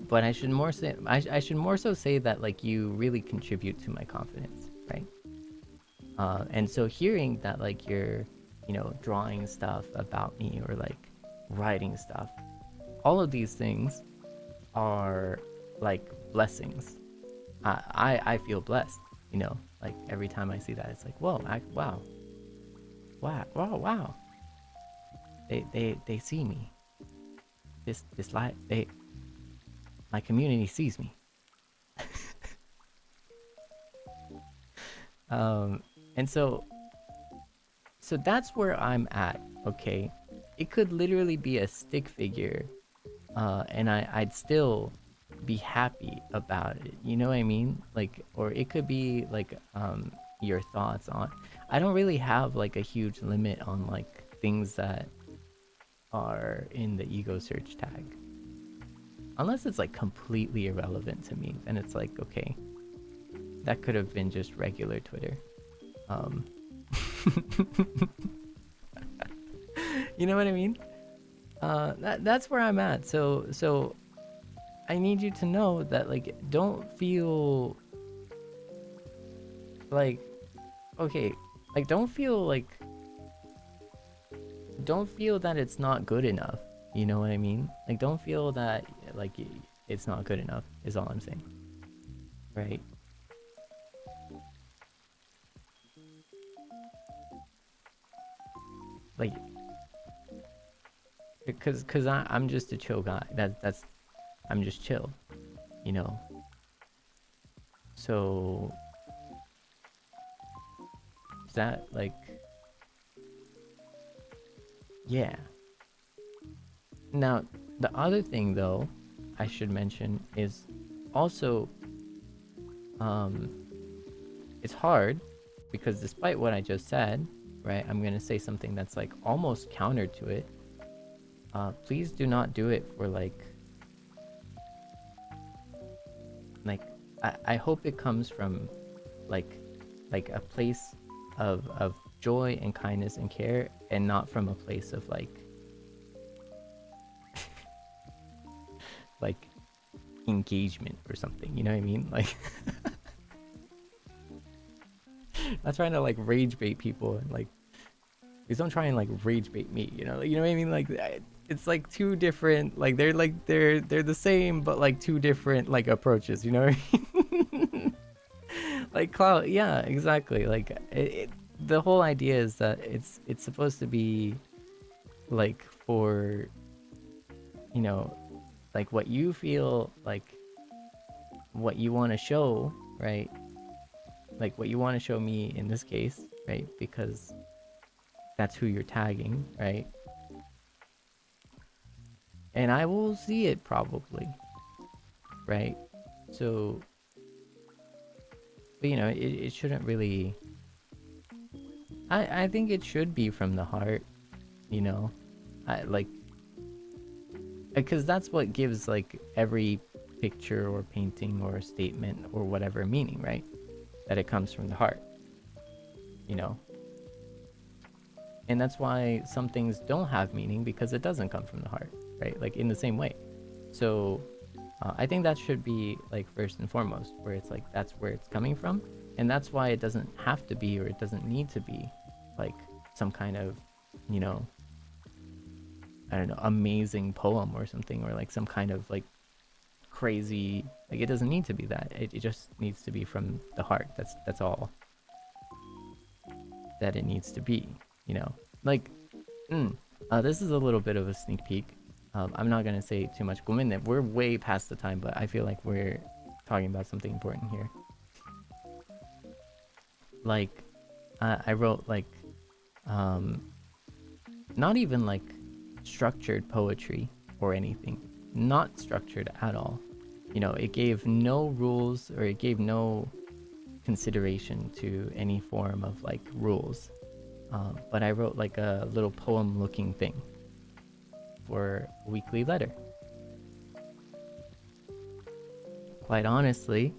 But I should more say, I should more so say that like you really contribute to my confidence, right? And so hearing that like you're, you know, drawing stuff about me or like writing stuff, all of these things are like blessings. I feel blessed, you know, like every time I see that, it's like, whoa, wow. They see me. This light, my community sees me. And so that's where I'm at, okay? It could literally be a stick figure, and I'd still be happy about it, you know what I mean? Like, or it could be like your thoughts on, I don't really have like a huge limit on like things that are in the ego search tag. Unless it's like completely irrelevant to me, then it's like, okay, that could have been just regular Twitter. Um, you know what I mean? That's where I'm at. So I need you to know that, like, don't feel like, okay, like, don't feel that it's not good enough. You know what I mean? Like, don't feel that, like, it's not good enough is all I'm saying. Right? Like, because I'm just a chill guy. I'm just chill, you know? So, is that, like, yeah. Now, the other thing, though, I should mention is also, it's hard because despite what I just said, right, I'm gonna say something that's, like, almost counter to it. Please do not do it for, like, I hope it comes from, like a place of joy and kindness and care, and not from a place of, like, like, engagement or something, you know what I mean? Like, not trying to, like, rage bait people, and, like, please don't try and, like, rage bait me, you know what I mean? Like, it's like two different, like, they're the same, but, like, two different, like, approaches, you know what I mean? Like, clout, yeah, exactly. Like, the whole idea is that it's supposed to be, like, for, you know, like, what you feel, like, what you want to show, right? Like, what you want to show me in this case, right? Because that's who you're tagging, right? And I will see it probably, right? So, but, you know, it shouldn't really, I think it should be from the heart, you know? Because that's what gives, like, every picture or painting or statement or whatever meaning, right? That it comes from the heart, you know? And that's why some things don't have meaning, because it doesn't come from the heart, right? Like, in the same way. So I think that should be, like, first and foremost, where it's like, that's where it's coming from. And that's why it doesn't have to be, or it doesn't need to be, like, some kind of, you know, I don't know, amazing poem or something, or, like, some kind of, like, crazy, like, it doesn't need to be that. It just needs to be from the heart. That's all that it needs to be, you know? Like, this is a little bit of a sneak peek. I'm not gonna say too much. We're way past the time, but I feel like we're talking about something important here. Like, I wrote, like, not even, like, structured poetry or anything. Not structured at all. You know, it gave no rules, or it gave no consideration to any form of, like, rules. But I wrote, like, a little poem looking thing for a weekly letter. Quite honestly,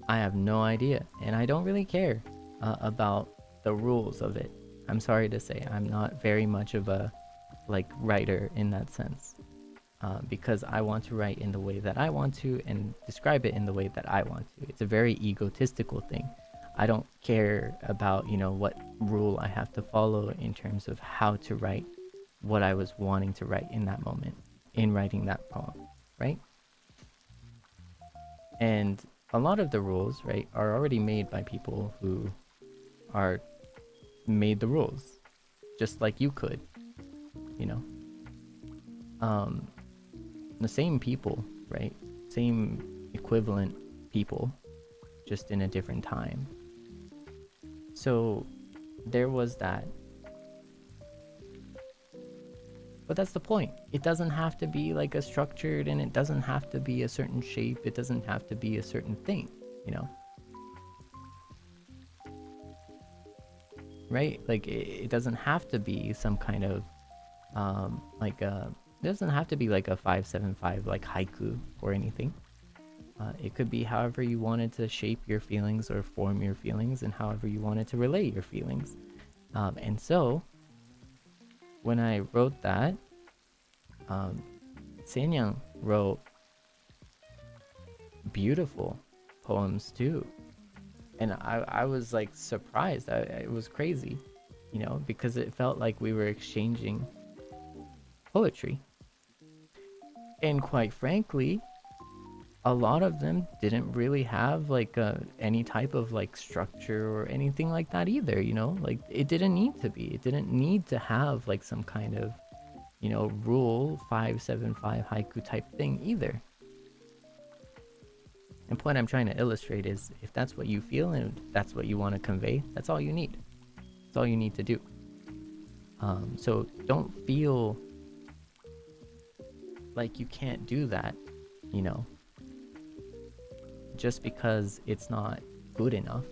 I have no idea, and I don't really care about the rules of it. I'm sorry to say, I'm not very much of a, like, writer in that sense, because I want to write in the way that I want to and describe it in the way that I want to. It's a very egotistical thing. I don't care about, you know, what rule I have to follow in terms of how to write what I was wanting to write in that moment, in writing that poem, right? And a lot of the rules, right, are already made by people who are made the rules, just like you could, you know? The same people, right? Same equivalent people, just in a different time. So there was that. But that's the point. It doesn't have to be, like, a structured, and it doesn't have to be a certain shape. It doesn't have to be a certain thing, you know? Right? Like, it doesn't have to be some kind of, it doesn't have to be, like, a 575, like, haiku or anything. It could be however you wanted to shape your feelings or form your feelings, and however you wanted to relay your feelings. And so, when I wrote that, Seinyan wrote beautiful poems too. And I was like surprised. It was crazy, you know, because it felt like we were exchanging poetry. And quite frankly, a lot of them didn't really have like any type of like structure or anything like that either, you know, like it didn't need to be. It didn't need to have like some kind of, you know, rule 575 haiku type thing either. And point I'm trying to illustrate is, if that's what you feel and that's what you want to convey, that's all you need. That's all you need to do. So don't feel like you can't do that, you know, just because it's not good enough.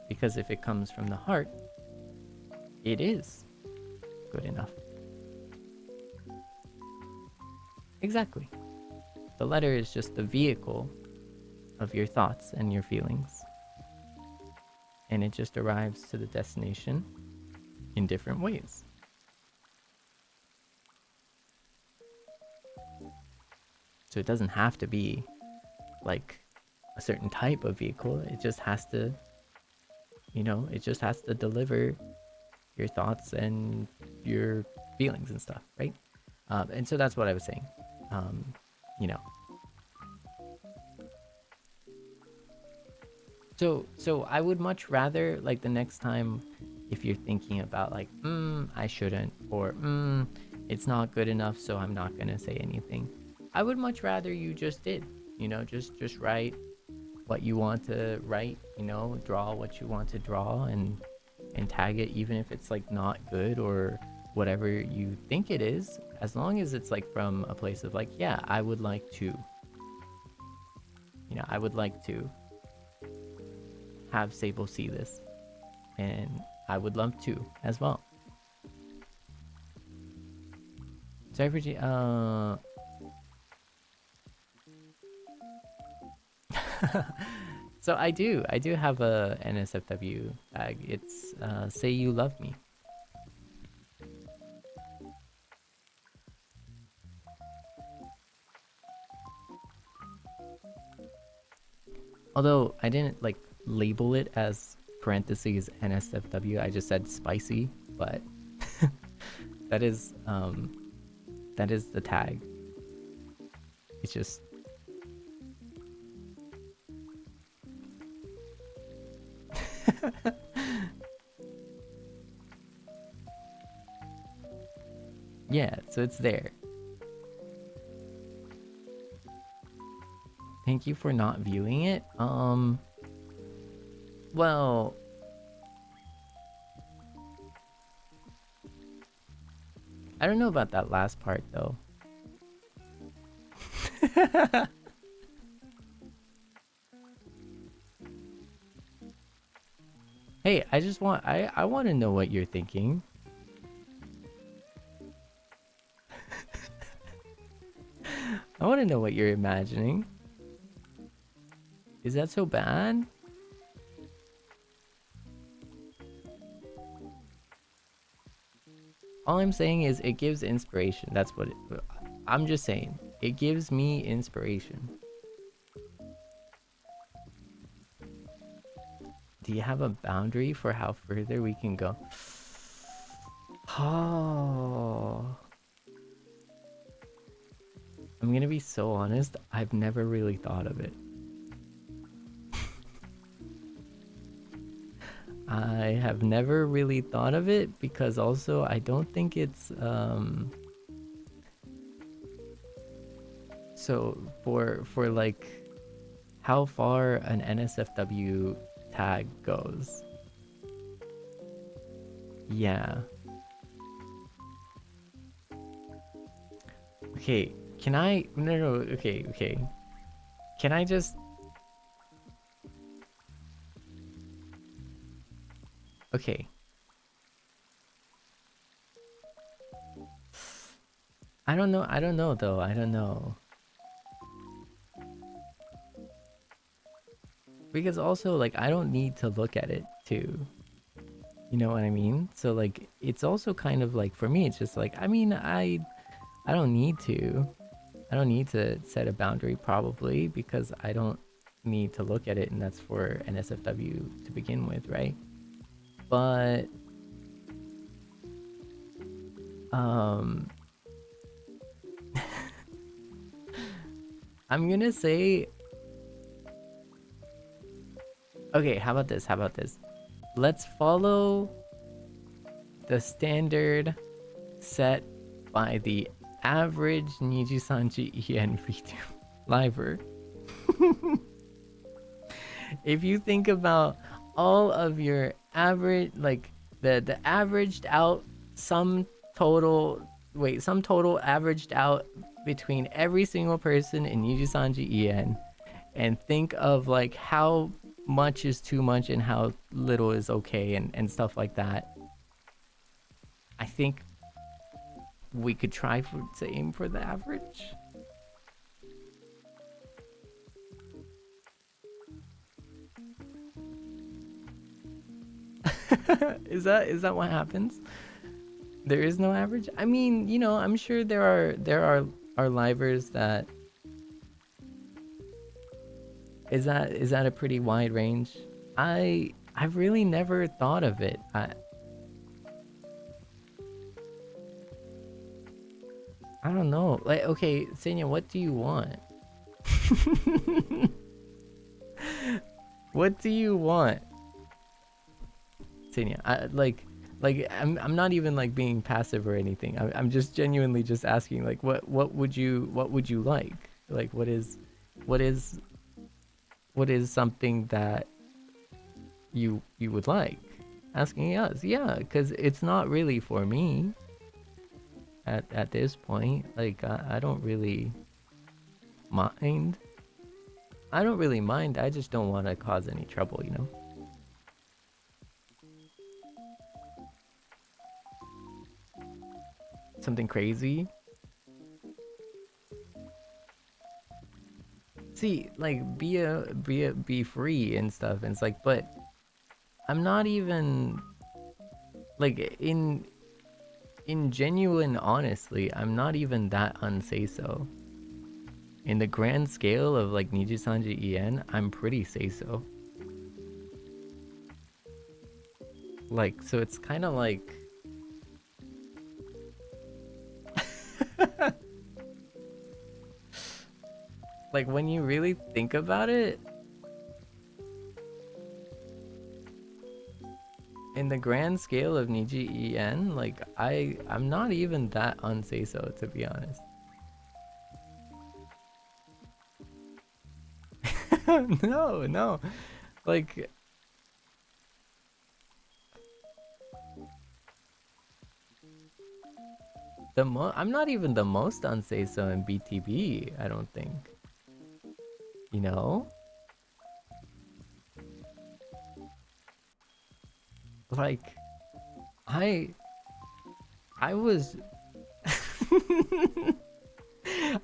Because if it comes from the heart, it is good enough. Exactly. The letter is just the vehicle of your thoughts and your feelings. And it just arrives to the destination in different ways. So it doesn't have to be like a certain type of vehicle. It just has to, you know, it just has to deliver your thoughts and your feelings and stuff, right? And so that's what I was saying. You know, so I would much rather, like, the next time, if you're thinking about like, I shouldn't, or it's not good enough, so I'm not gonna say anything, I would much rather you just did, you know, just write what you want to write, you know, draw what you want to draw, and tag it, even if it's like not good or whatever you think it is, as long as it's like from a place of like, yeah, I would like to, you know, I would like to have Sable see this, and I would love to as well. Sorry for so I do have a NSFW tag. It's say you love me. Although I didn't like label it as parentheses NSFW, I just said spicy, but that is the tag. It's just yeah, so it's there. Thank you for not viewing it. Well, I don't know about that last part though. Hey, I just want I want to know what you're thinking. I want to know what you're imagining. Is that so bad? All I'm saying is it gives inspiration. That's what I'm just saying. It gives me inspiration. Do you have a boundary for how further we can go? Oh. I'm gonna be so honest, I've never really thought of it. I have never really thought of it because also I don't think it's so for like how far an NSFW tag goes. Yeah. Okay, can I no okay. Can I just okay. I don't know though. I don't know. because also like I don't need to look at it too. You know what I mean? So like it's also kind of like for me it's just like I mean I don't need to. I don't need to set a boundary probably because I don't need to look at it and that's for NSFW to begin with, right? But I'm gonna say okay, how about this? How about this? Let's follow the standard set by the average NIJISANJI EN VTuber. If you think about all of your average, like the averaged out sum total averaged out between every single person in NIJISANJI EN, and think of like how much is too much and how little is okay and stuff like that. I think we could try to aim for the average. Is that what happens? There is no average? I mean, you know, I'm sure there are livers that is that a pretty wide range? I've really never thought of it. I don't know. Like, okay, Seinya, what do you want? What do you want? Seinya, I'm not even like being passive or anything. I'm just genuinely just asking like what would you like? Like what is something that you would like? Asking us. Yeah, cuz it's not really for me. At this point, like I don't really mind. I don't really mind. I just don't want to cause any trouble, you know. Something crazy. See, like be free and stuff, and it's like, but I'm not even like in genuine honestly, I'm not even that unsay so. In the grand scale of like NIJISANJI EN, I'm pretty say so. Like, so it's kind of like like when you really think about it, in the grand scale of NIJI EN, like I'm not even that unsay so, to be honest. No, like I'm not even the most unsay so in BTB, I don't think. You know? Like I was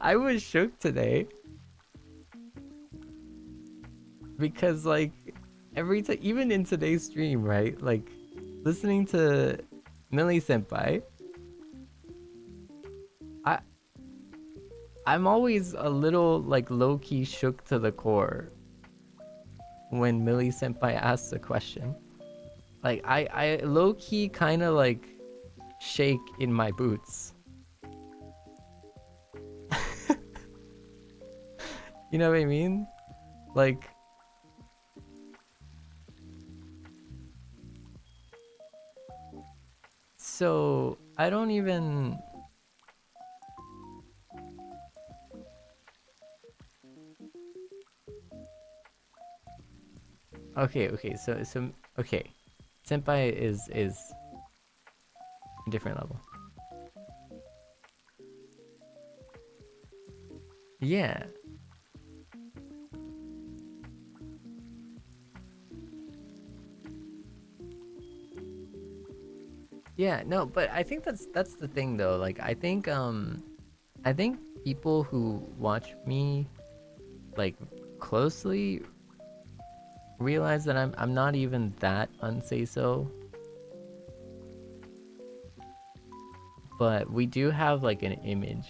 I was shook today because like every time, even in today's stream, right, like listening to Millie Senpai, I'm always a little like low-key shook to the core when Millie Senpai asks a question. Like I low-key kind of like shake in my boots. You know what I mean? Like so I don't even okay, so okay. Senpai is a different level. Yeah. Yeah, no, but I think that's the thing though. Like I think people who watch me like closely realize that I'm not even that unsay so. But we do have like an image.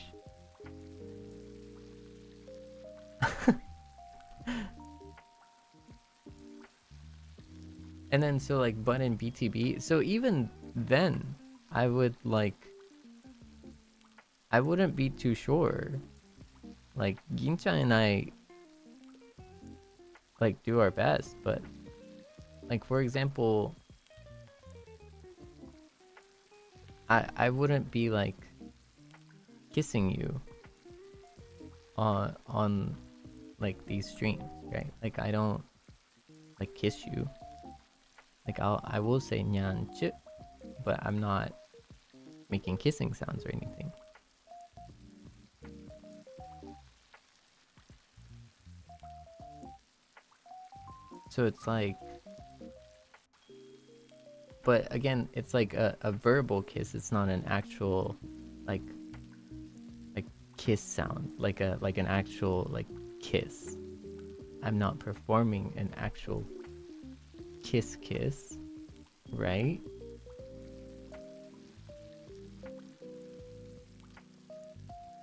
And then so like but in BTB, so even then I would like I wouldn't be too sure. Like Gincha and I like do our best, but like for example, I wouldn't be like kissing you on like these streams, right? Like I don't like kiss you. Like I will say nyanchi, but I'm not making kissing sounds or anything. So it's like, but again, it's like a verbal kiss. It's not an actual like kiss sound, like an actual like kiss. I'm not performing an actual kiss, right?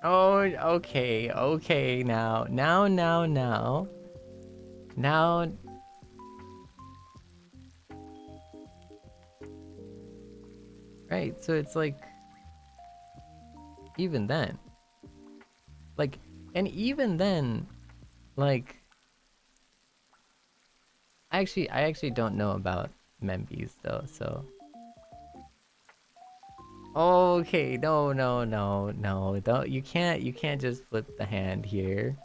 Oh, okay, now. Right, so it's like, even then, like, and even then, like, I actually don't know about Membis though, so. Okay, no, don't, you can't just flip the hand here.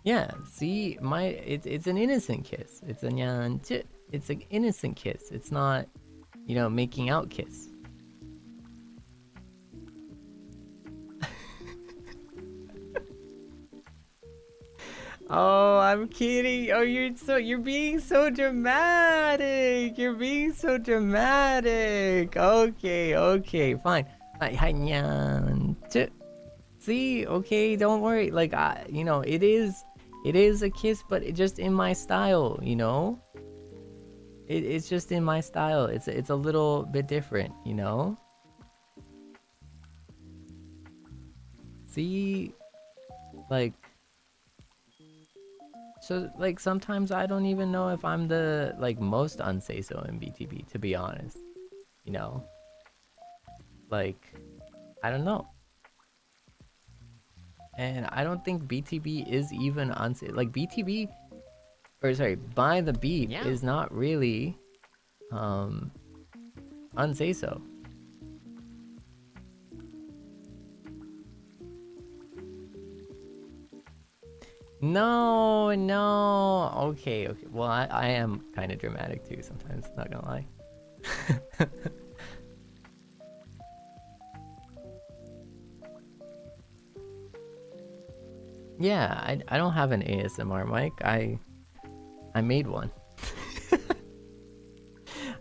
Yeah, see, it's an innocent kiss. It's a nyanchi. It's an innocent kiss. It's not, you know, making out kiss. Oh, I'm kidding. Oh, you're being so dramatic. You're being so dramatic. Okay, fine. See, okay, don't worry. Like you know, it is a kiss, but it just in my style, you know? It's just in my style. It's a little bit different, you know? See, like, so like sometimes I don't even know if I'm the like most unsay so in BTB, to be honest. You know? Like, I don't know. And I don't think BTB is even unsay. Like BTB, or sorry, by the beat is not really unsay so. No, okay. Well, I am kind of dramatic too sometimes, not gonna lie. Yeah, I don't have an ASMR mic. I made one.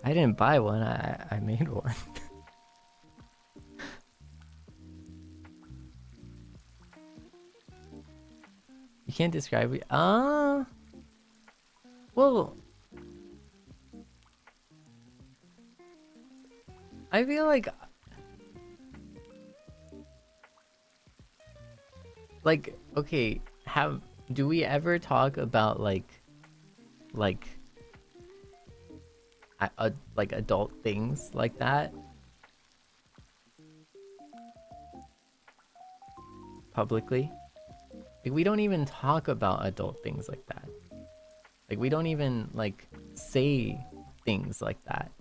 I didn't buy one, I made one. You can't describe it. Well, I feel like okay, do we ever talk about like adult things like that publicly? Like we don't even talk about adult things like that. Like we don't even like say things like that.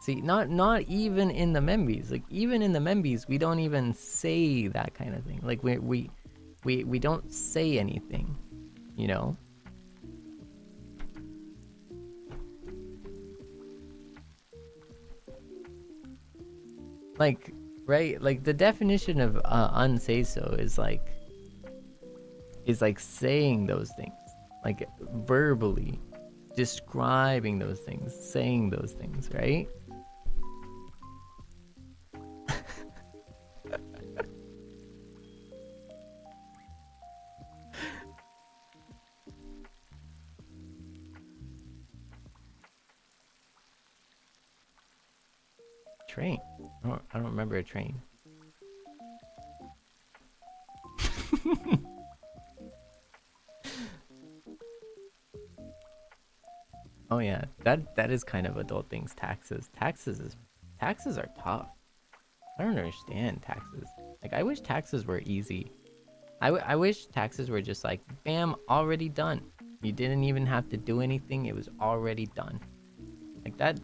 See, not even in the Membis. Like even in the Membis, we don't even say that kind of thing. Like we don't say anything, you know? Like, right? Like the definition of unsay so is like saying those things, like verbally describing those things, saying those things, right? train? I don't remember a train. Oh yeah, that is kind of adult things. Taxes are tough. I don't understand taxes. Like, I wish taxes were easy. I wish taxes were just like, bam, already done. You didn't even have to do anything. It was already done. Like that.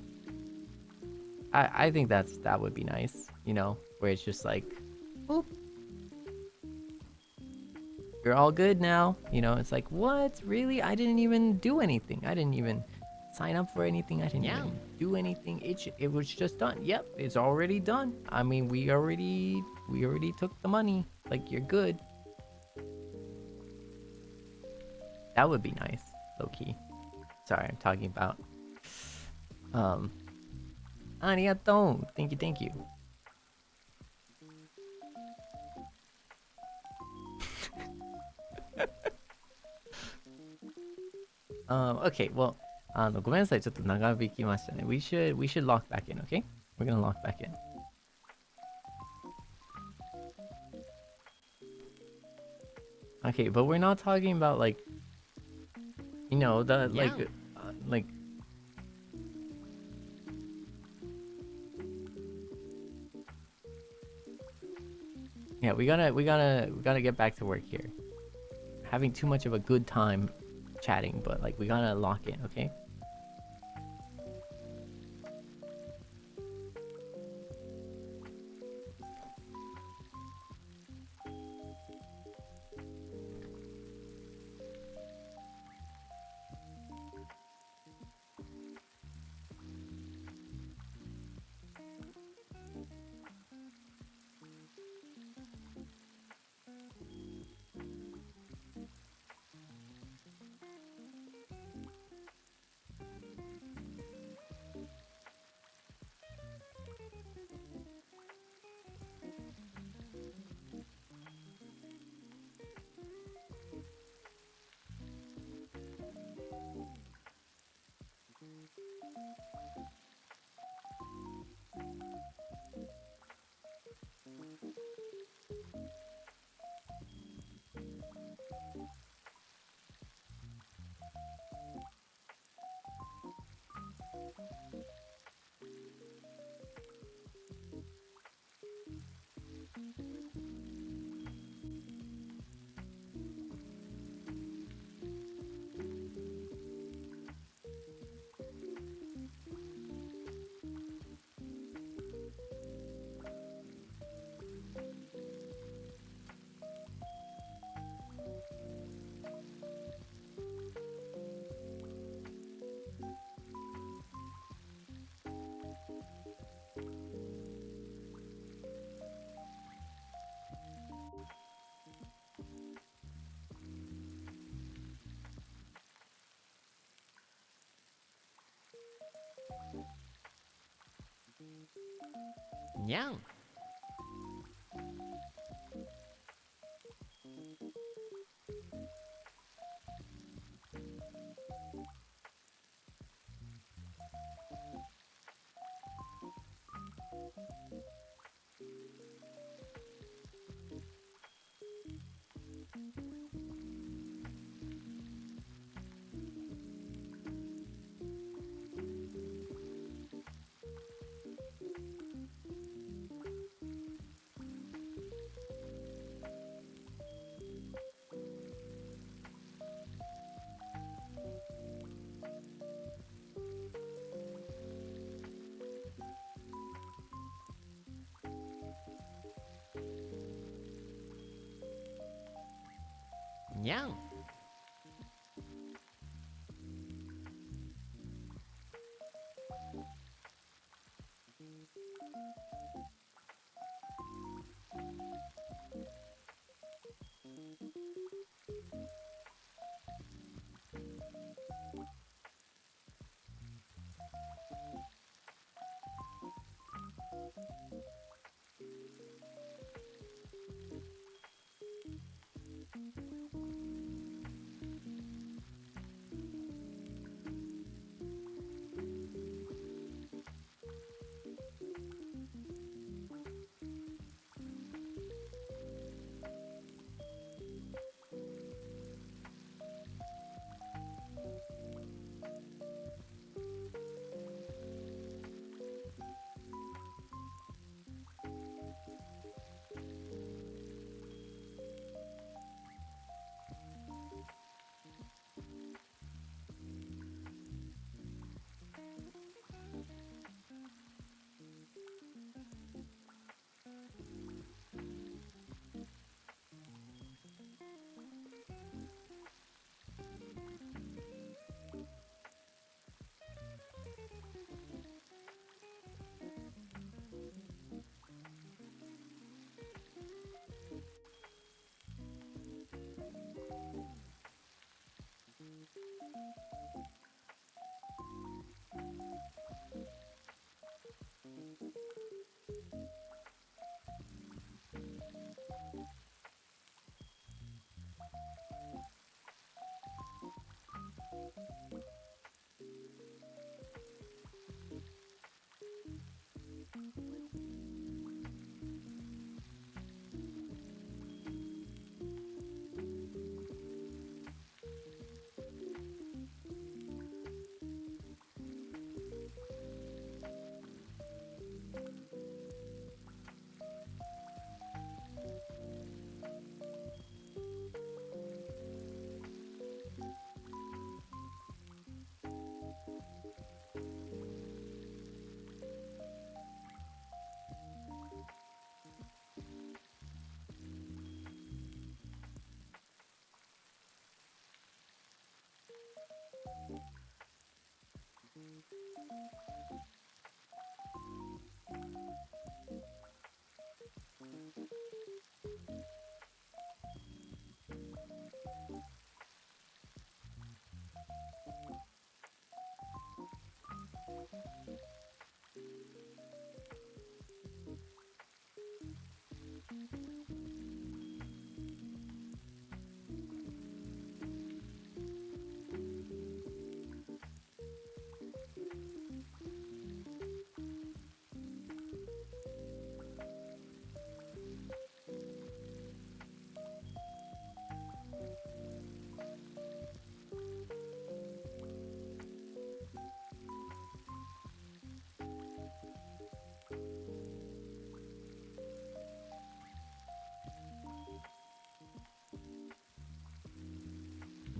I think that would be nice, you know, where it's just like, boop, you're all good now. You know, it's like, what? Really? I didn't even do anything. I didn't even sign up for anything. I didn't even do anything. It was just done. Yep, it's already done. I mean, we already took the money. Like, you're good. That would be nice, low key. Sorry, I'm talking about arigatou. Thank you. Okay, well, ごめんなさい、ちょっと長引きましたね。We should lock back in, okay? We're gonna lock back in. Okay, but we're not talking about like, you know, the like yeah, we gotta get back to work here. Having too much of a good time chatting, but like we gotta lock in, okay? Nyang. Nyang.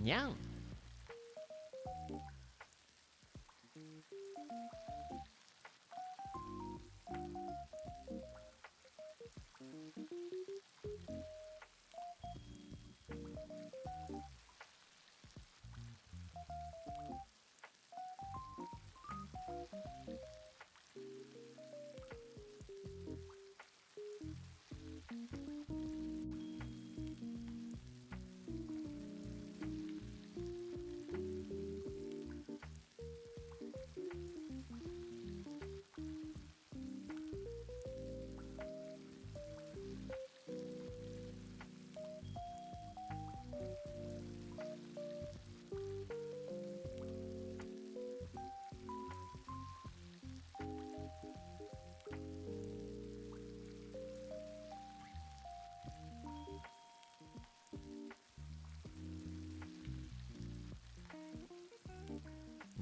にゃん。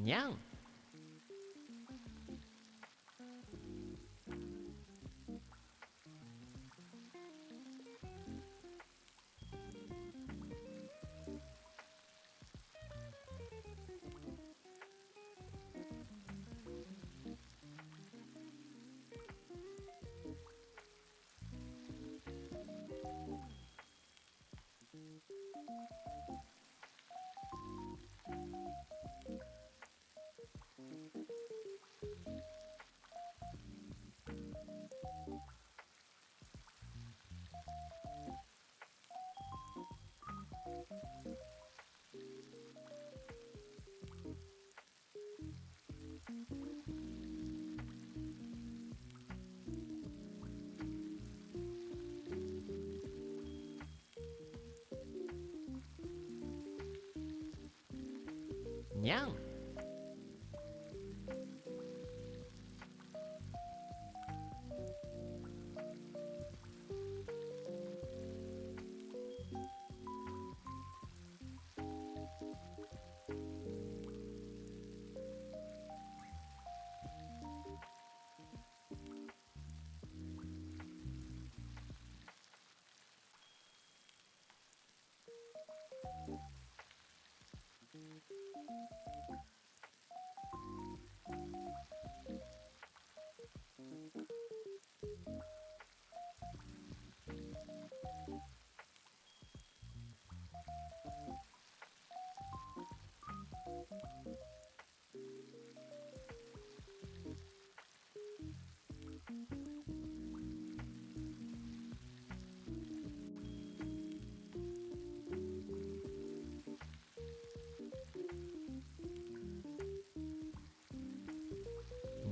にゃん。にゃん。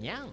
にゃん。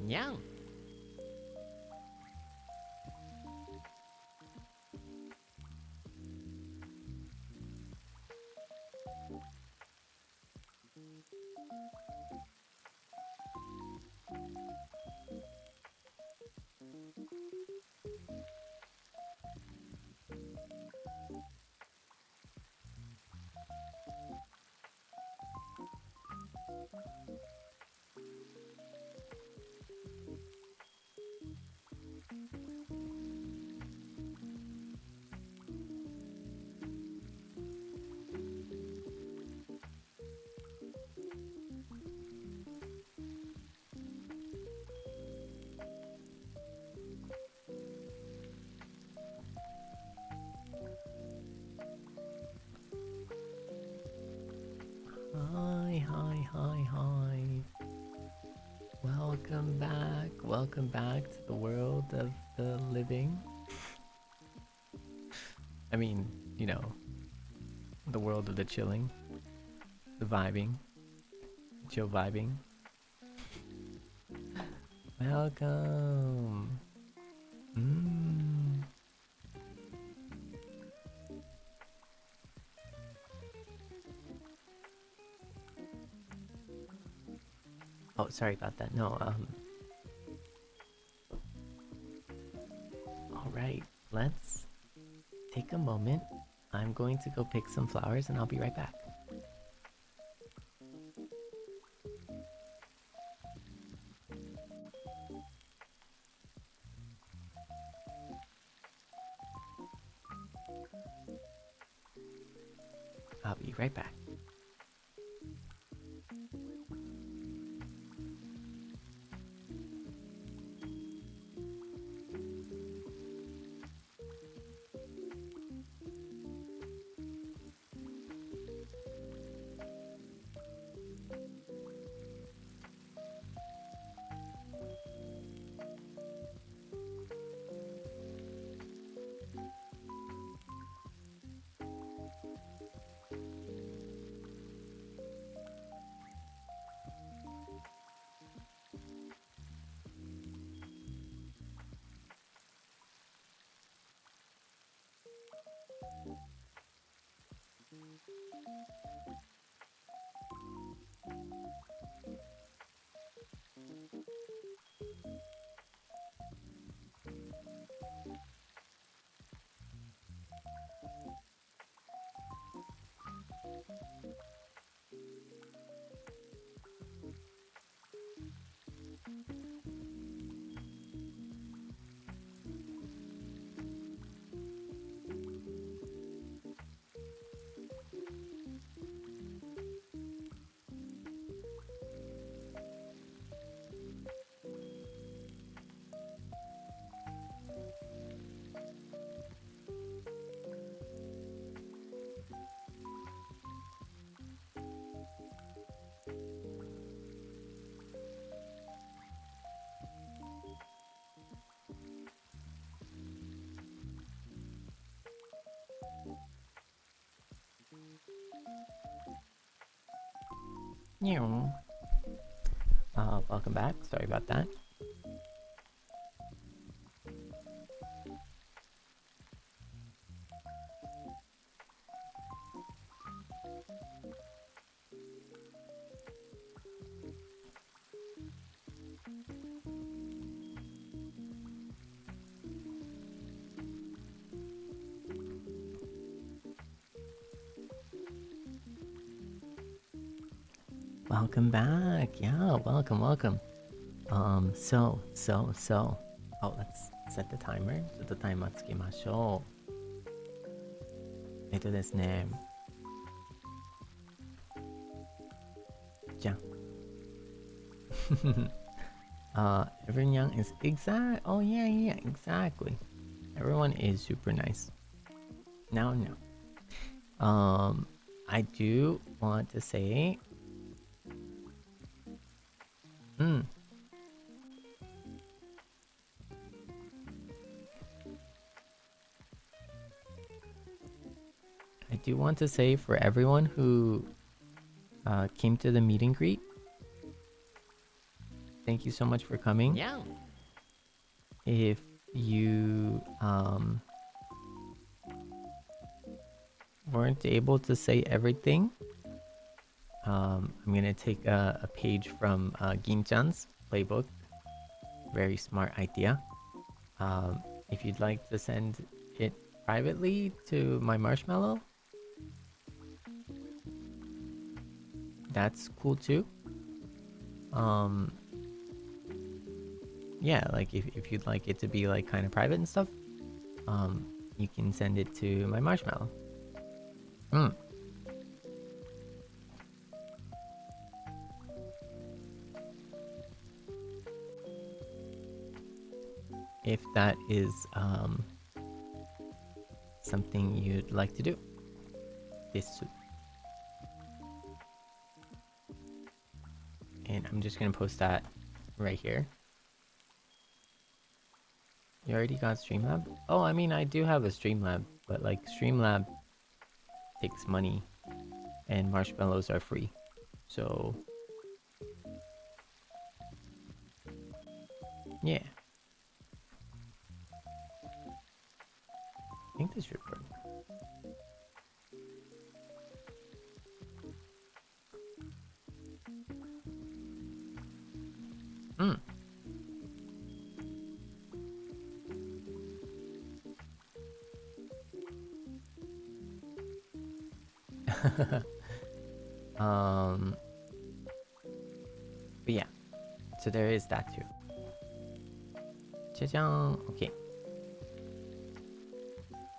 Nyang. Hi. Welcome back to the world of the living. I mean, you know, the world of the chilling, the vibing, chill vibing. Welcome. Oh, sorry about that. No, Alright, let's take a moment. I'm going to go pick some flowers and I'll be right back. I'll be right back. Welcome back. Sorry about that. Welcome back. Yeah, welcome. So. Oh, let's set the timer. ちょっとタイマーつけましょう。ですね。じゃん。Everyone young is oh yeah, exactly. Everyone is super nice. No. I do want to say, I do want to say for everyone who came to the meet and greet, thank you so much for coming. Yeah. If you weren't able to say everything, I'm gonna take a page from Gin-chan's playbook. Very smart idea. If you'd like to send it privately to my marshmallow, that's cool too. Yeah, like if you'd like it to be like kind of private and stuff, you can send it to my marshmallow. If that is something you'd like to do. This. And I'm just gonna post that right here. You already got Streamlab? Oh, I mean, I do have a Streamlab, but like Streamlab takes money and marshmallows are free. So yeah. I think this should work. But yeah, so there is that too. Okay.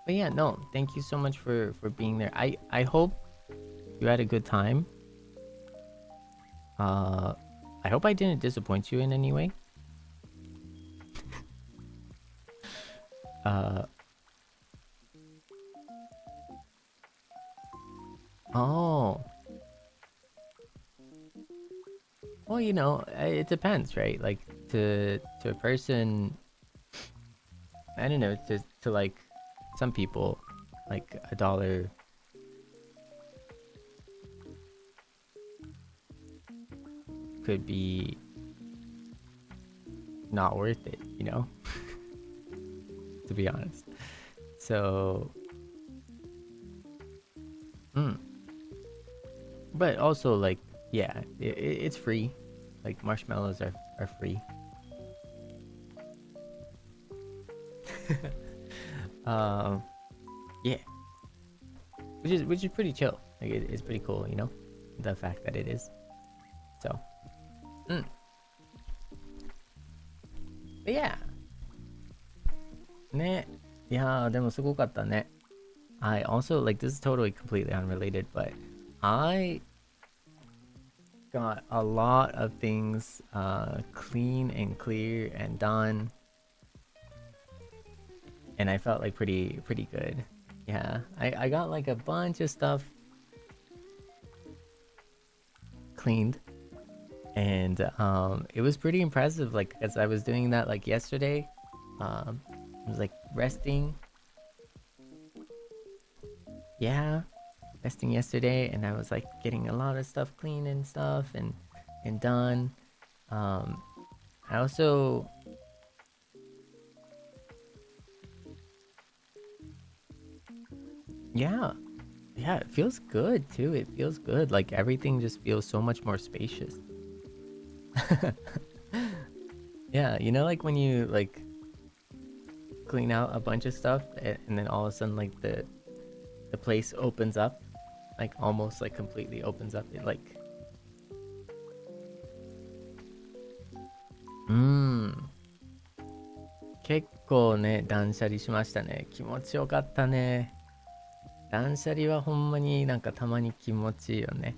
But yeah, no, thank you so much for being there. I hope you had a good time. I hope I didn't disappoint you in any way. Oh. Well, you know, it depends, right? Like to a person, I don't know, to like some people, like $1 could be not worth it, you know? To be honest. So but also like, yeah, it's free. Like marshmallows are free. Yeah, which is pretty chill. Like it's pretty cool, you know, the fact that it is. So but yeah, ね、いやーでもすごかったね。I also, like, this is totally completely unrelated, but I got a lot of things clean and clear and done, and I felt like pretty good. Yeah, I got like a bunch of stuff cleaned, and it was pretty impressive. Like, as I was doing that like yesterday, I was like resting. Yeah, resting yesterday, and I was like getting a lot of stuff clean and stuff and done. I also yeah, it feels good too. It feels good. Like everything just feels so much more spacious. Yeah, you know, like when you like clean out a bunch of stuff and then all of a sudden like the place opens up, like almost like completely opens up. It like うーん。結構ね、断捨離しましたね。気持ちよかったね。断捨離はほんまになんかたまに気持ちいいよね。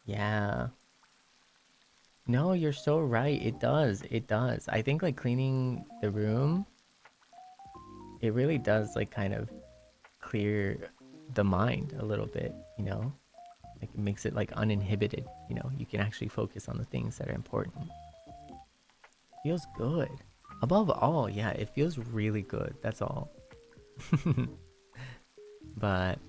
Yeah. No, you're so right. It does. It does. I think like cleaning the room, it really does like kind of clear the mind a little bit, you know? Like it makes it like uninhibited, you know? You can actually focus on the things that are important. Feels good. Above all, yeah, it feels really good. That's all. But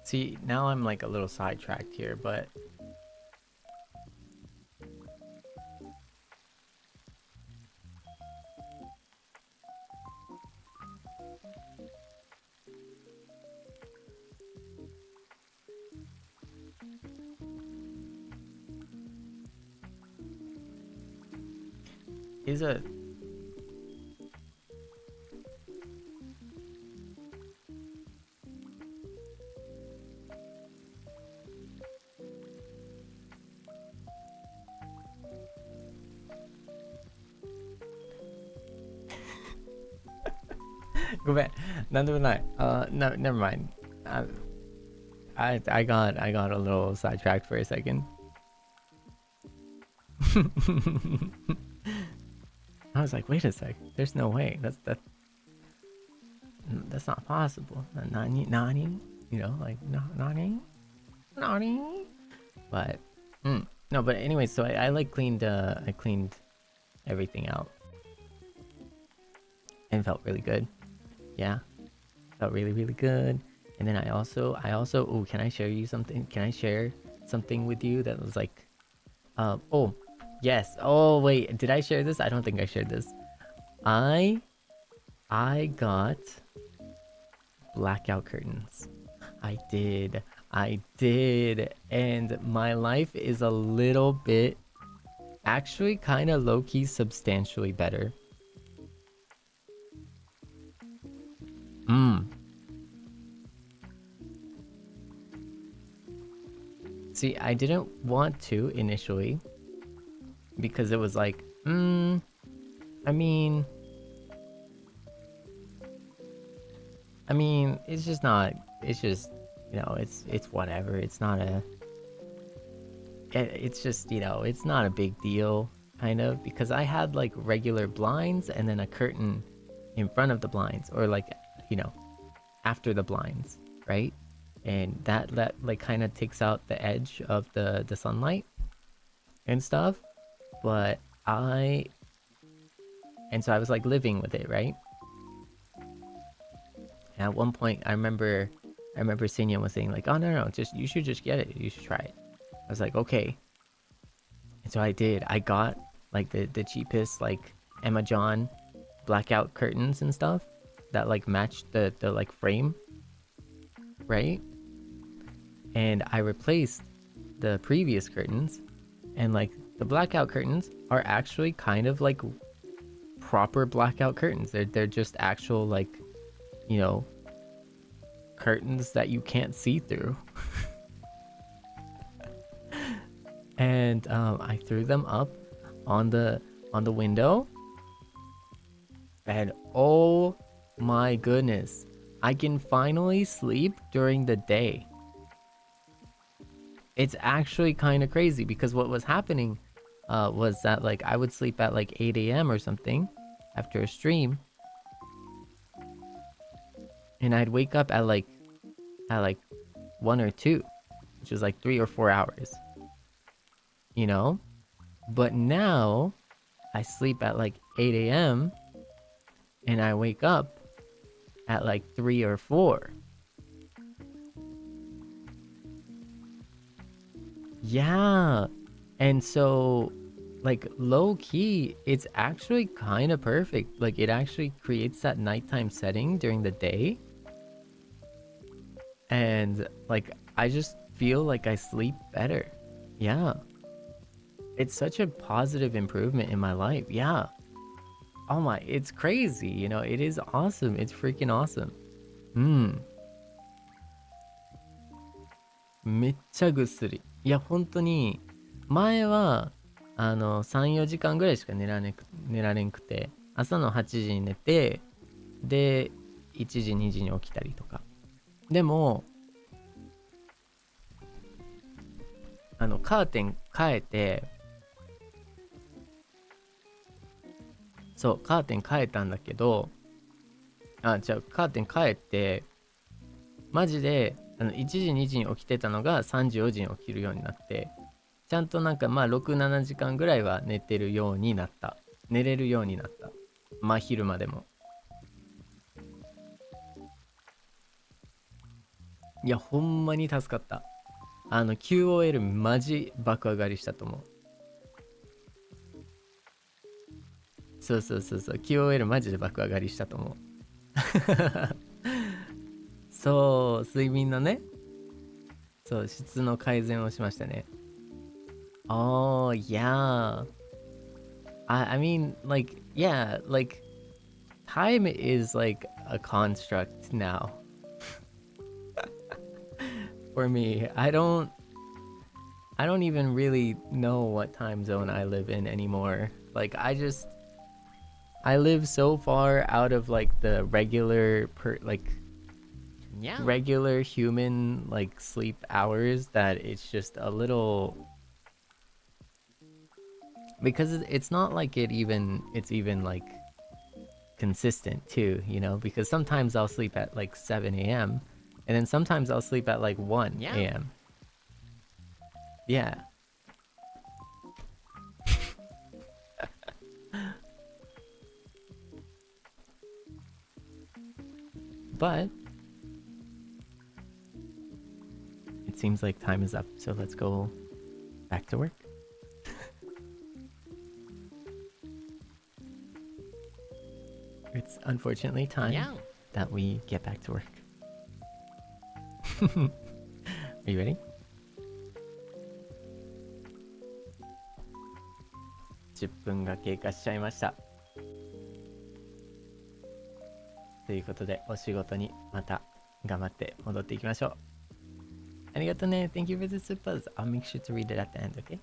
see, now I'm like a little sidetracked here, but is a go back. None of the no, never mind. I got a little sidetracked for a second. I was like, wait a sec. There's no way. That's not possible. Nani? You know, like nani? Nani? But no, but anyway, so I like cleaned I cleaned everything out and felt really good. Yeah. Felt really, really good. And then I also oh, can I share you something? Can I share something with you that was like oh, yes. Oh, wait. Did I share this? I don't think I shared this. I got blackout curtains. I did. And my life is a little bit actually kind of low-key substantially better. See, I didn't want to initially because it was like, I mean, it's just not, it's just, you know, it's whatever. It's not it's just, you know, it's not a big deal, kind of, because I had like regular blinds and then a curtain in front of the blinds, or like, you know, after the blinds, right? And that like kind of takes out the edge of the sunlight and stuff. But and so I was like living with it, right? And at one point I remember Seinyan was saying like, oh no, just you should just get it, you should try it. I was like, okay. And so I did. I got like the cheapest like Emma John blackout curtains and stuff that like matched the like frame, right? And I replaced the previous curtains, and like the blackout curtains are actually kind of like proper blackout curtains. They're just actual like, you know, curtains that you can't see through. And I threw them up on the window, and oh my goodness, I can finally sleep during the day. It's actually kind of crazy because what was happening was that like I would sleep at like 8 a.m. or something after a stream, and I'd wake up at like 1 or 2, which is like 3 or 4 hours, you know. But now I sleep at like 8 a.m. and I wake up at like 3 or 4. Yeah. And so, like, low key, it's actually kind of perfect. Like, it actually creates that nighttime setting during the day. And, like, I just feel like I sleep better. Yeah. It's such a positive improvement in my life. Yeah. Oh my, it's crazy. You know, it is awesome. It's freaking awesome. うん。めっちゃぐっすり。いや、本当に、前は、3、4時間ぐらいしか寝られんくて、朝の8時に寝て、で、1時、2時に起きたりとか。でも、カーテン変えて、そう、カーテン変えたんだけど、カーテン変えて、マジで、1時、2時に起きてたのが3時、4時に起きるようになって、ちゃんとなんかまあ6、7時間ぐらいは寝てるようになった。寝れるようになった。真昼間でも。いや、ほんまに助かった。QOL マジ爆上がりしたと思う。そうそうそうそう。QOL マジで爆上がりしたと思う。そう、睡眠のね、そう、質の改善をしましたね。Oh, yeah. I mean, like, yeah, like, time is like a construct now. For me, I don't even really know what time zone I live in anymore. Like, I live so far out of like the regular human like sleep hours that it's just a little, because it's not like it's even like consistent too, you know, because sometimes I'll sleep at like 7 a.m. and then sometimes I'll sleep at like 1 a.m. Yeah. But it seems like time is up, so let's go back to work. It's unfortunately time that we get back to work. Are you ready? 10分が経過しちゃいました。ということで、お仕事にまた頑張って戻っていきましょう。ありがとうね。Thank you for the suppers. I'll make sure to read it at the end, okay?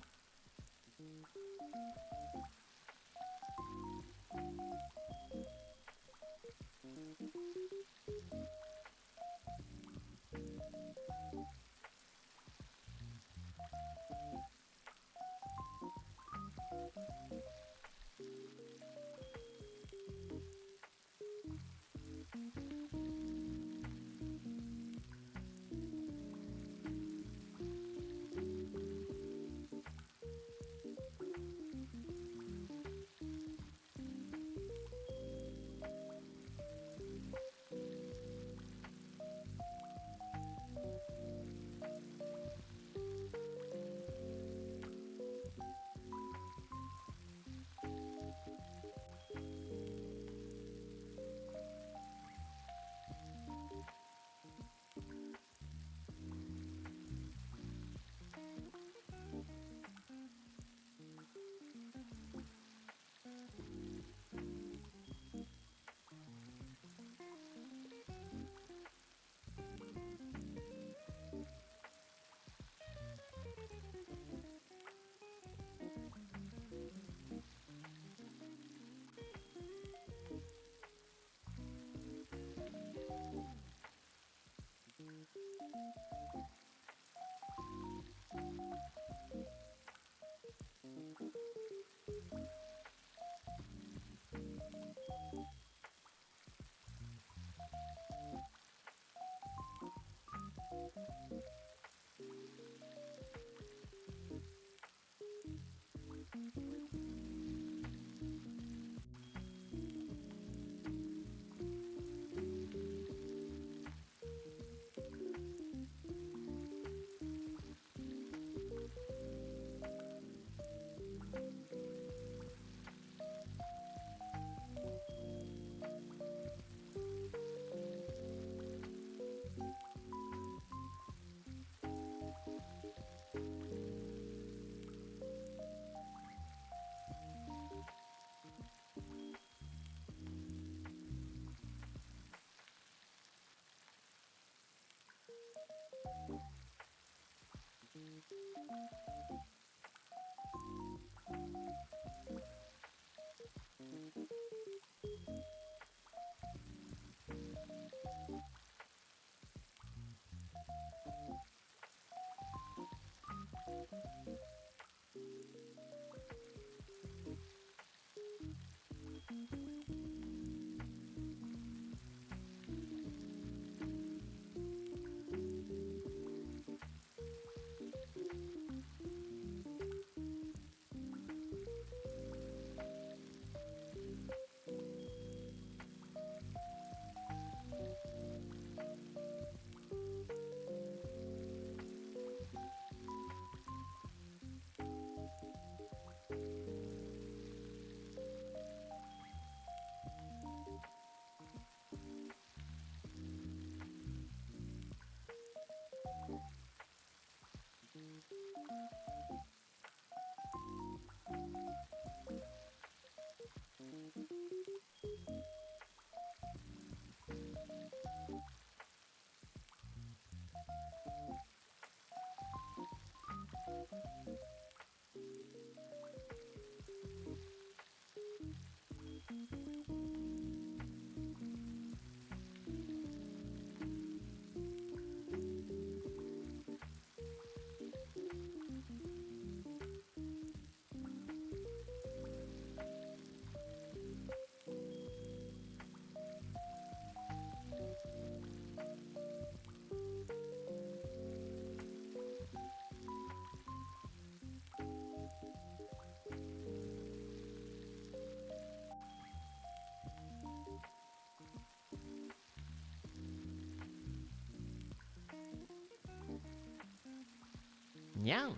にゃん。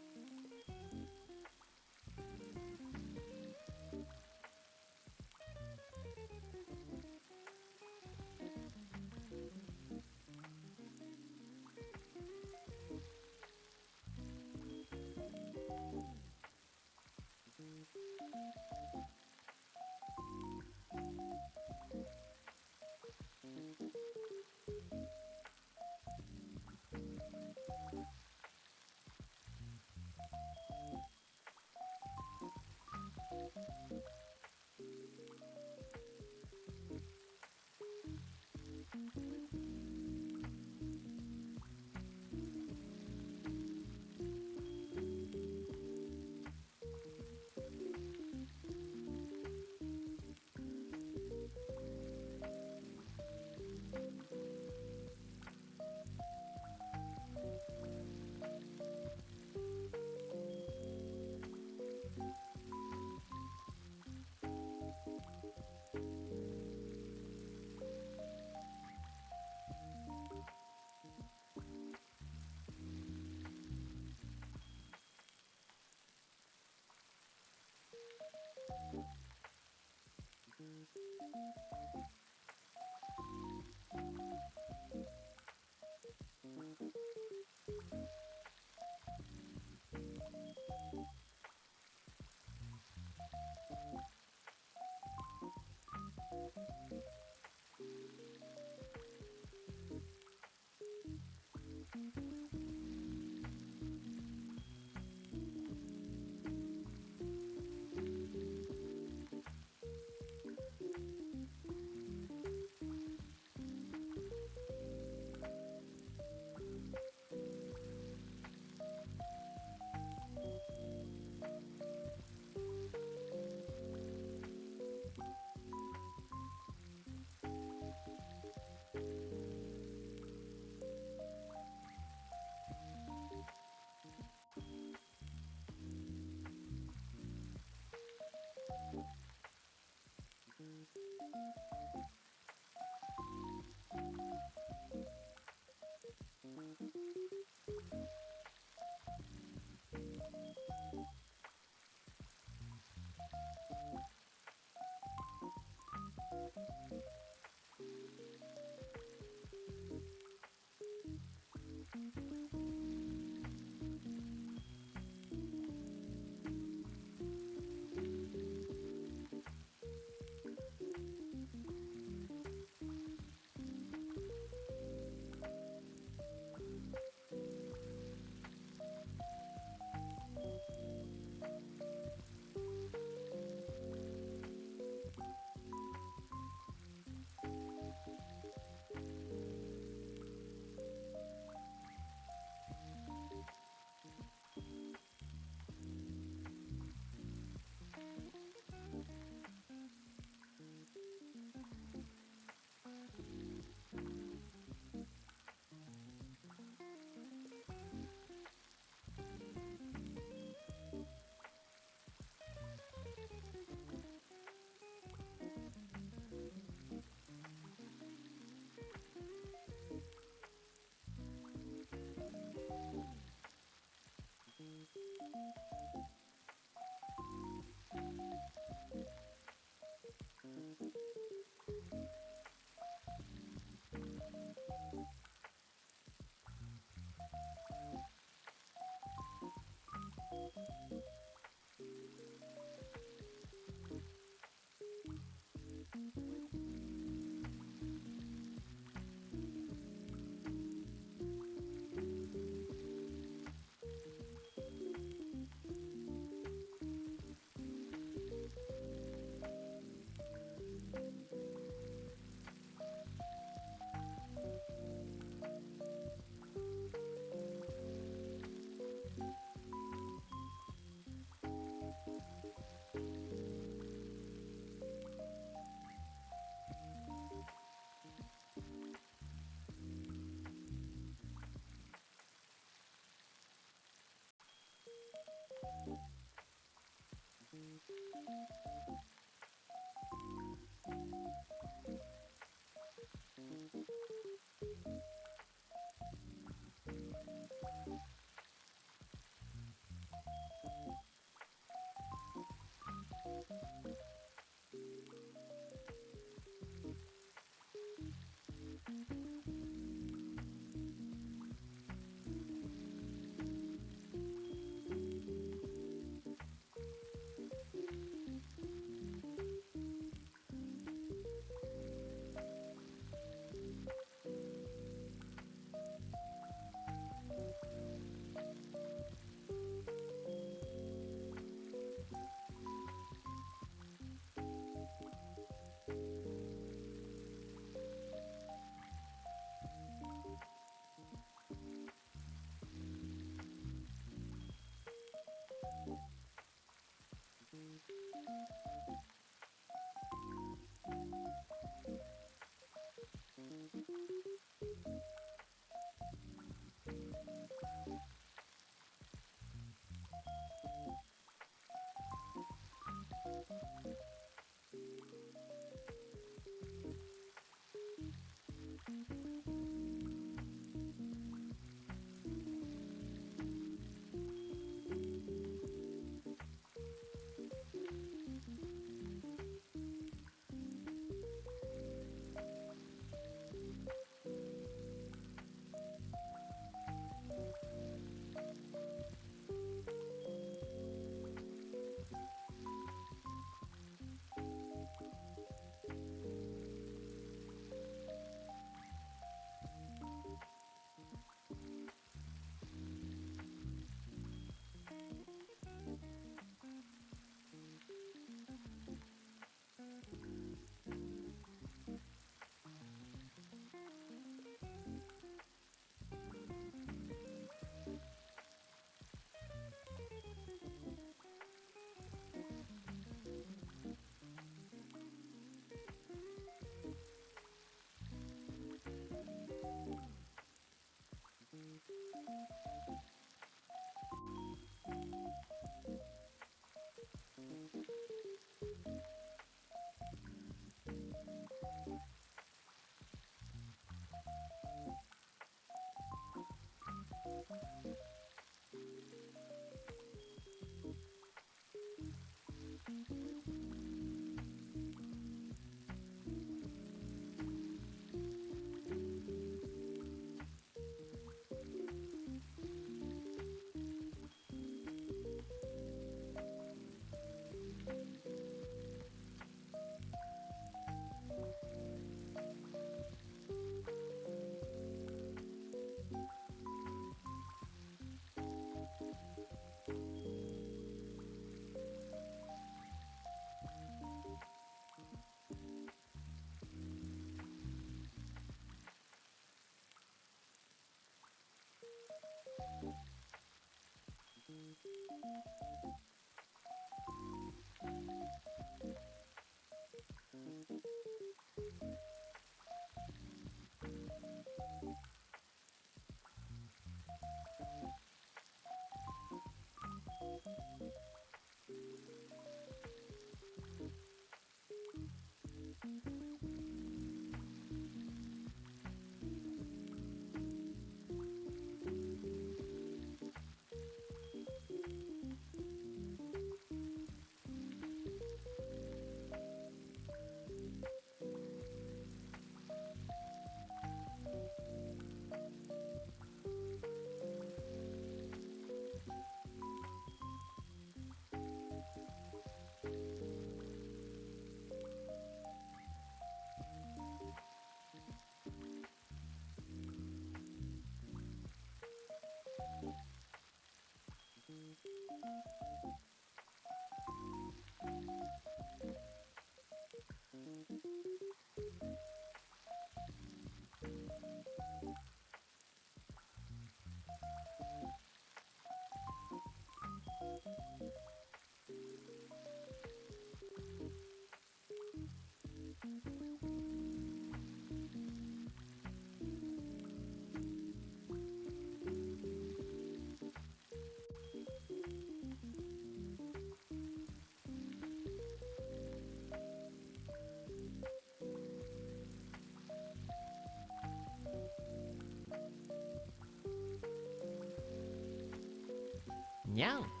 にゃん。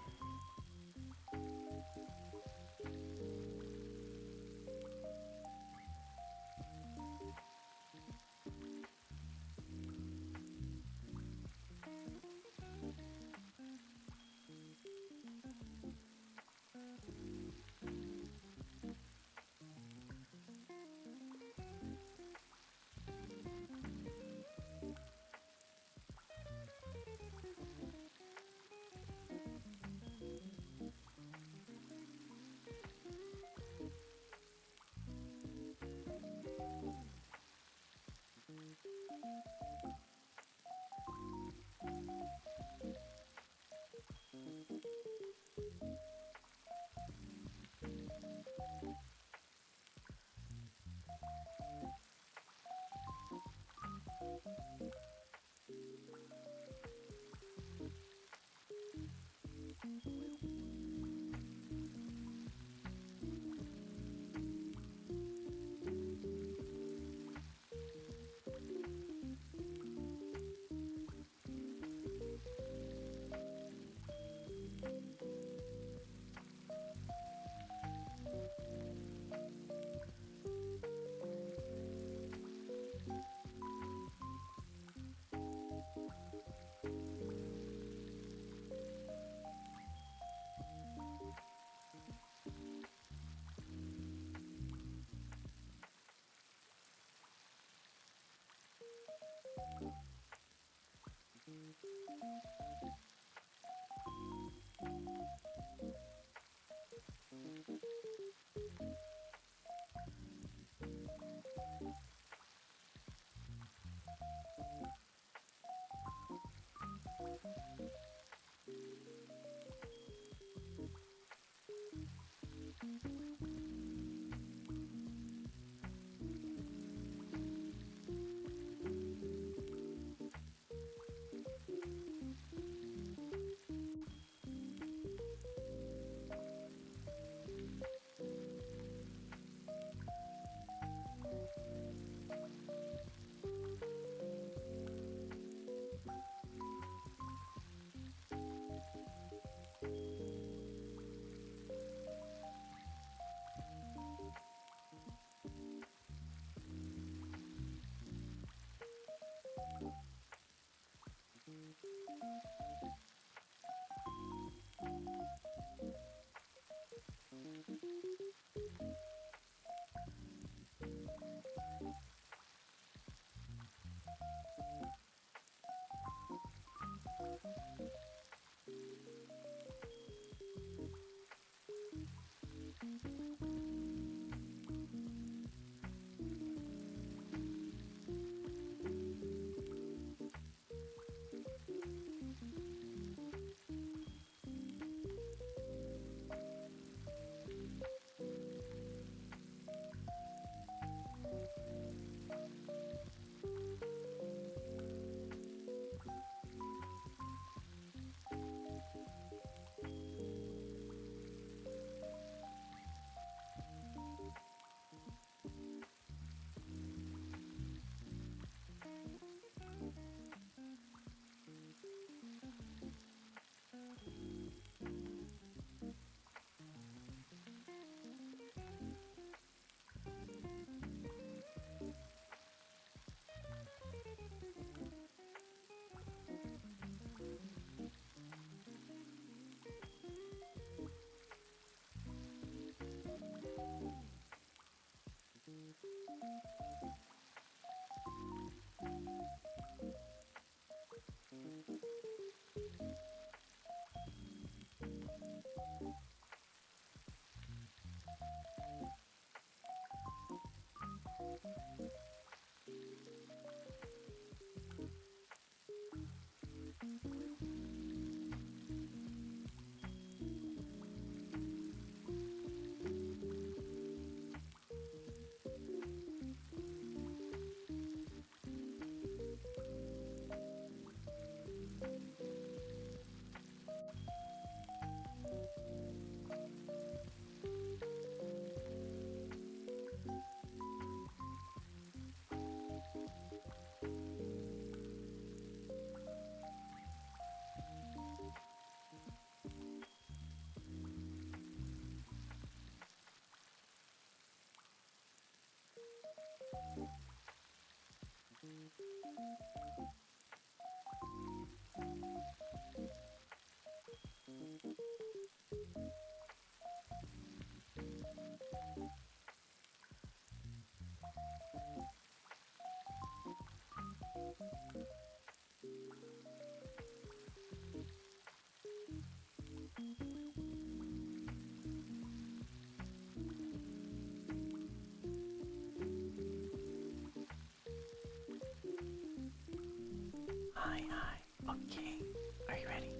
Hi, hi. Okay. Are you ready?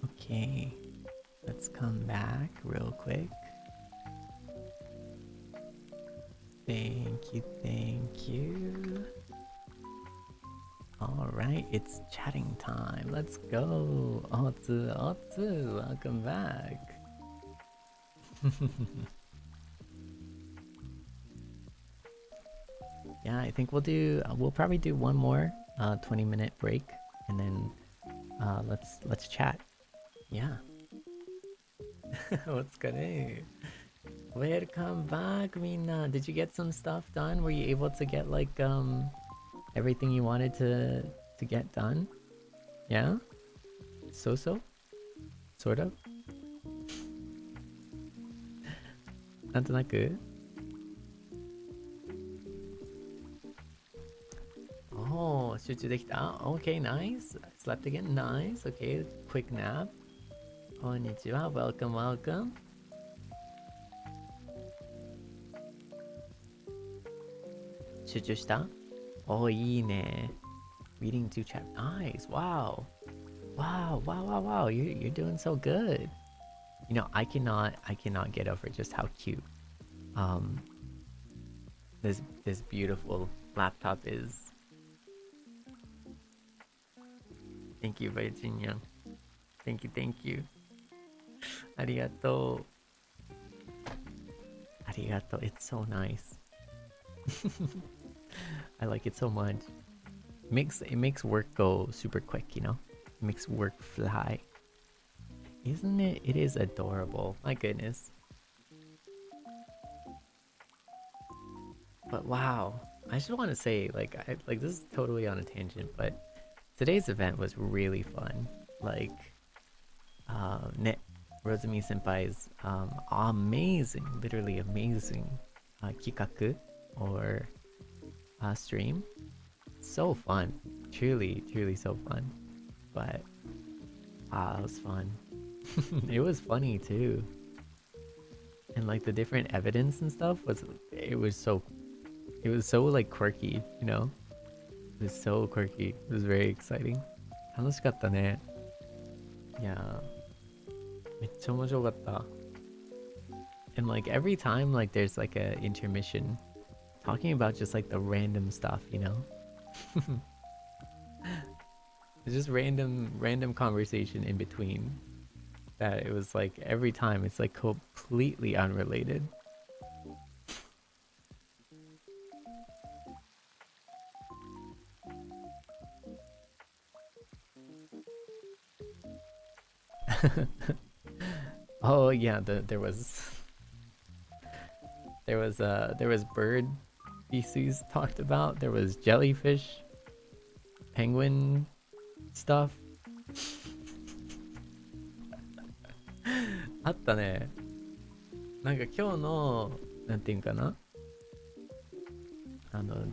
Okay. Let's come back real quick. Thank you, thank you. Alright, it's chatting time. Let's go. Otsu, Otsu, welcome back. Yeah, I think we'll probably do one more 20-minute break and then let's chat. Yeah. What's good? Welcome back, Mina. Did you get some stuff done? Were you able to get like everything you wanted to get done? Yeah? So? Sort of? なんとなく? Oh, 集中できた? Okay, nice. Slept again? Nice. Okay, quick nap. こんにちは. Welcome, welcome. 集中した? Oh, いいね. Reading 2 chapters. Nice. Wow. Wow. You're doing so good. You know, I cannot get over just how cute this beautiful laptop is. Thank you, Virginia. Thank you. ありがとう. It's so nice. I like it so much. It makes work go super quick, you know? It makes work fly. Isn't it? It is adorable. My goodness. But wow. I just want to say, like this is totally on a tangent, but today's event was really fun. Like, Rosemi Senpai's amazing, literally amazing kikaku or stream. So fun. Truly so fun. But wow, it was fun. It was funny too. And like the different evidence and stuff was so like quirky, you know? It was so quirky. It was very exciting. 楽しかったね。いやー、めっちゃ面白かった。And like every time like there's like a intermission talking about just like the random stuff, you know? It's just random conversation in between that it was like every time it's like completely unrelated. Oh yeah, there was bird species talked about. There was jellyfish, penguin stuff. あったね。なんか今日のなんていうんかな、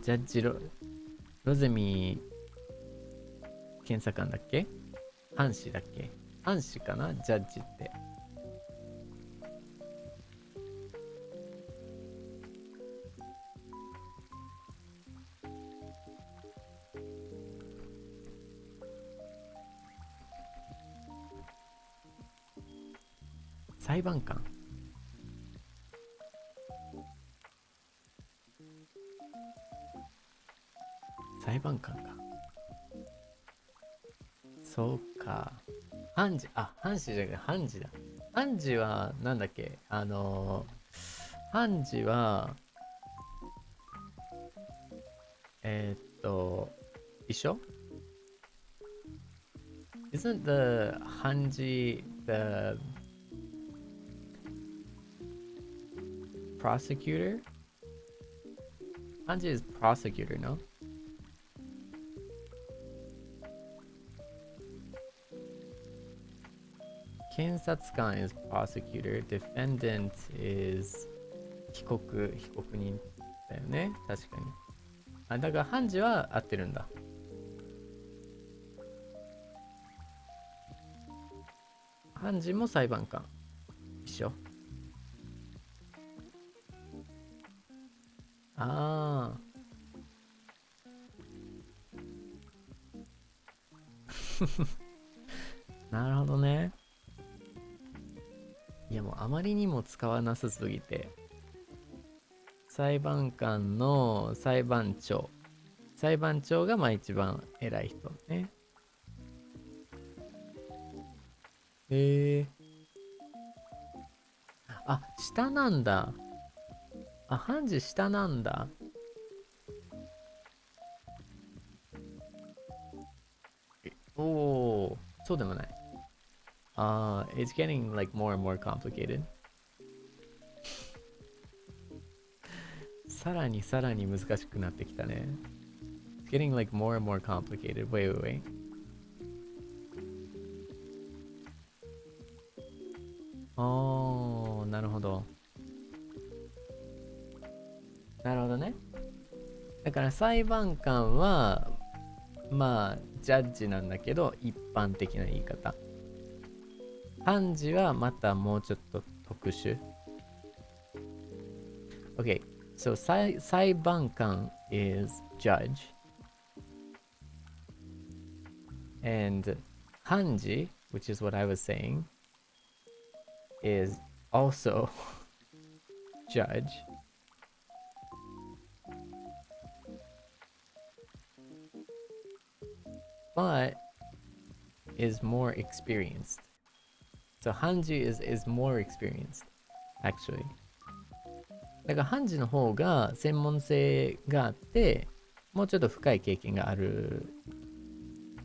ジャッジロゼミ検査官だっけ、藩士だっけ、藩士かな、ジャッジって。裁判官、裁判官か。そうか。判事、あ、判事じゃなくて判事だ。判事はなんだっけ、判事は一緒？ Isn't the Hanji the prosecutor? Hanji is prosecutor, no? Kensatsukan is prosecutor. Defendant is 被告人だよね。確かに。あ、だから判事は合ってるんだ。判事も裁判官一緒。ああ。なるほどね。いやもうあまりにも使わなさすぎて。裁判官の裁判長。裁判長がまあ一番偉い人ね。あ、下なんだ。あ、判事下なんだ。おお、そうでもない。it's getting like more and more complicated. さらにさらに難しくなってきたね。It's getting like more and more complicated. Wait. なるほど。なるほどね。だから裁判官は、まあ、ジャッジなんだけど、一般的な言い方。判事はまたもうちょっと特殊。Okay, so 裁判官 is judge. And 判事, which is what I was saying, is also judge. But is more experienced. So Hanji is more experienced, actually. だから判事の方が専門性があって、もうちょっと深い経験がある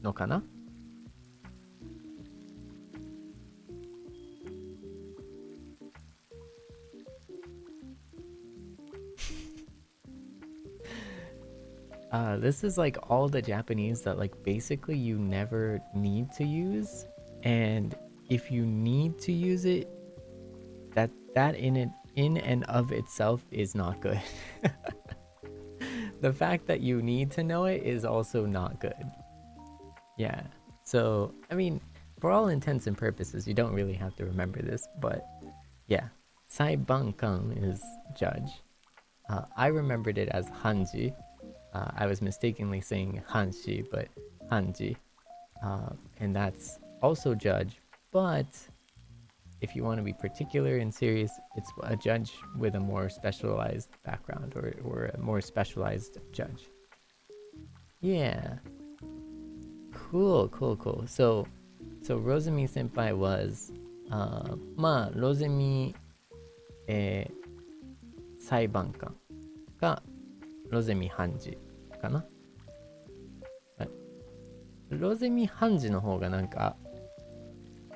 のかな。This is like all the Japanese that like basically you never need to use, and if you need to use it, that in and of itself is not good. The fact that you need to know it is also not good. Yeah. So, I mean, for all intents and purposes, you don't really have to remember this, but yeah. Saibankan is judge. I remembered it as Hanji. I was mistakenly saying Hanshi, but Hanji. And that's also judge, but if you want to be particular and serious, it's a judge with a more specialized background, or a more specialized judge. Yeah. Cool. So Rosemi senpai was, まあ、ロゼミ、裁判官がロゼミ判事かな。ロゼミ判事の方がなんか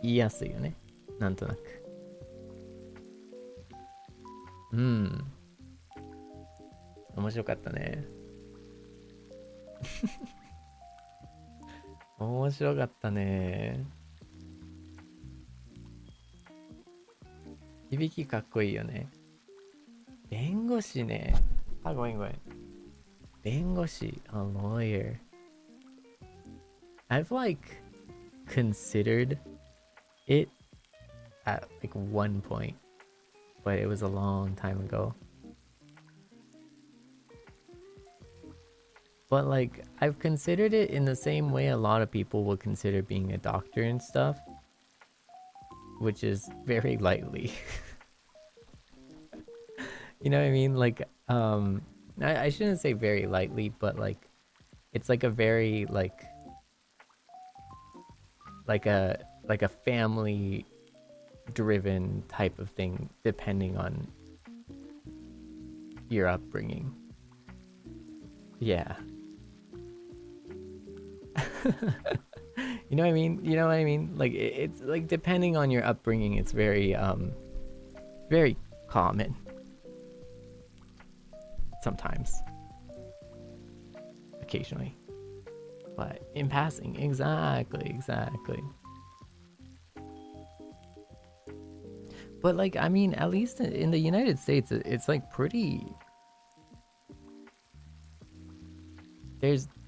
言いやすいよね。なんとなく。面白かったね。面白かったね。響きかっこいいよね。弁護士ね。ごめん。弁護士、a lawyer. I've like considered it at like one point, but it was a long time ago. But like I've considered it in the same way a lot of people will consider being a doctor and stuff, which is very lightly. You know what I mean? Like I shouldn't say very lightly, but like it's like a very like a family driven type of thing, depending on your upbringing. Yeah. You know what I mean? Like it's like depending on your upbringing, it's very very common sometimes, occasionally, but in passing. Exactly. But like, I mean, at least in the United States, it's like pretty.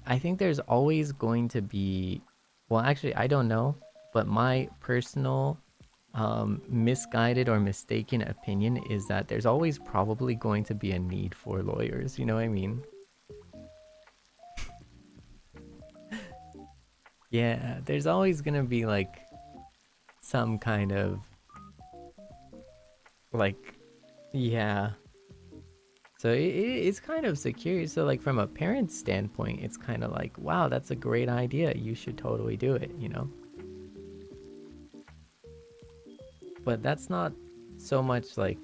I think there's always going to be, well, actually, I don't know, but my personal misguided or mistaken opinion is that there's always probably going to be a need for lawyers. You know what I mean? Yeah, there's always gonna be like some kind of like, yeah. So it's kind of secure. So like from a parent's standpoint, it's kind of like, wow, that's a great idea. You should totally do it, you know? But that's not so much like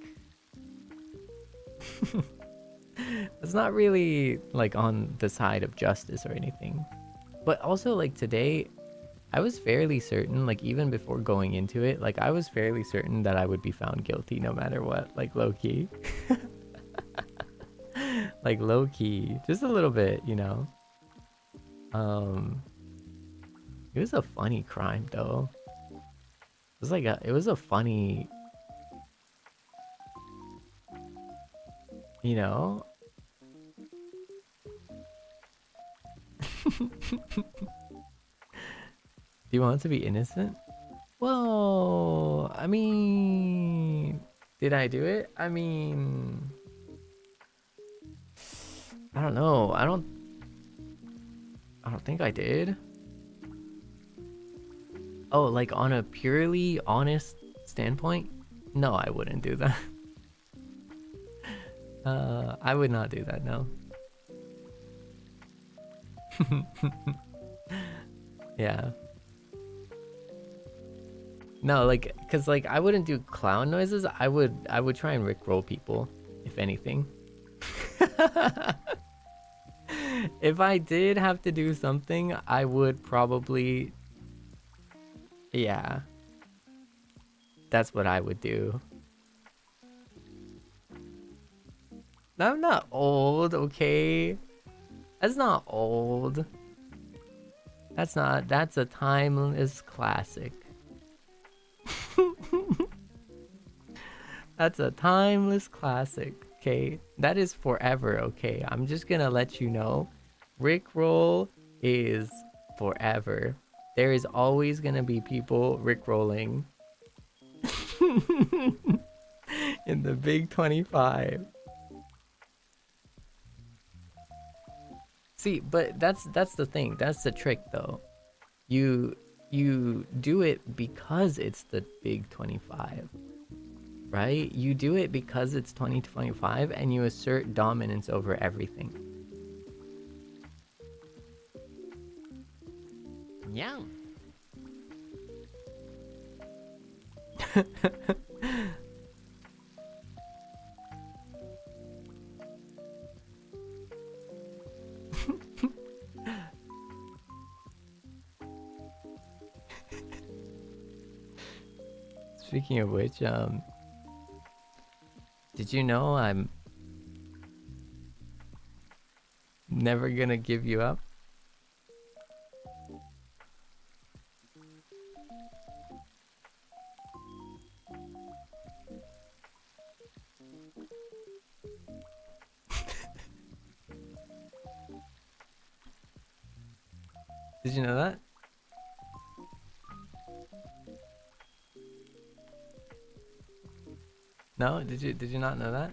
it's not really like on the side of justice or anything. But also like today, I was fairly certain, like even before going into it, like I was fairly certain that I would be found guilty no matter what, like low key. Like low key, just a little bit, you know. It was a funny crime though. It was a funny, you know. Do you want to be innocent? Well, I mean, did I do it? I mean, I don't know. I don't think I did. Oh, like on a purely honest standpoint? No, I wouldn't do that. I would not do that, no. Yeah. No, like, cause like I wouldn't do clown noises. I would try and rickroll people, if anything. If I did have to do something, I would probably, yeah. That's what I would do. I'm not old, okay? That's not old. That's a timeless classic. That's a timeless classic, okay? That is forever, okay? I'm just gonna let you know. Rickroll is forever. There is always gonna be people rickrolling. In the big 25. See, but that's the thing. That's the trick though. You do it because it's the big 25. Right? You do it because it's 2025 and you assert dominance over everything. Yeah. Speaking of which, did you know I'm never gonna give you up? Did you know that? No? Did you not know that?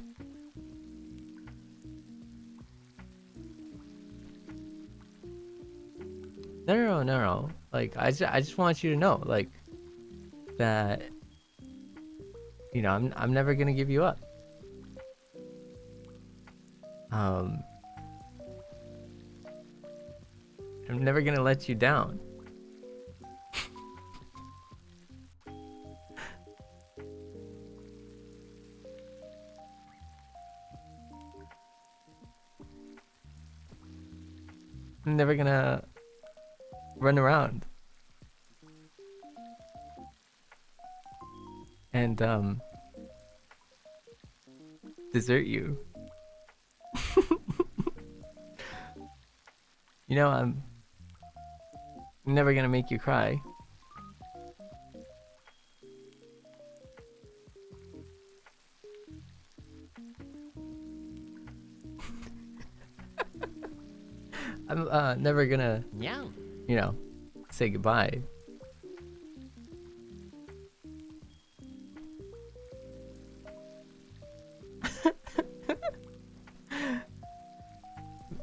No. Like I just want you to know, like, that, you know, I'm never gonna give you up. I'm never gonna let you down. I'm never gonna run around and desert you. You know, I'm never gonna make you cry. I'm never gonna, you know, say goodbye.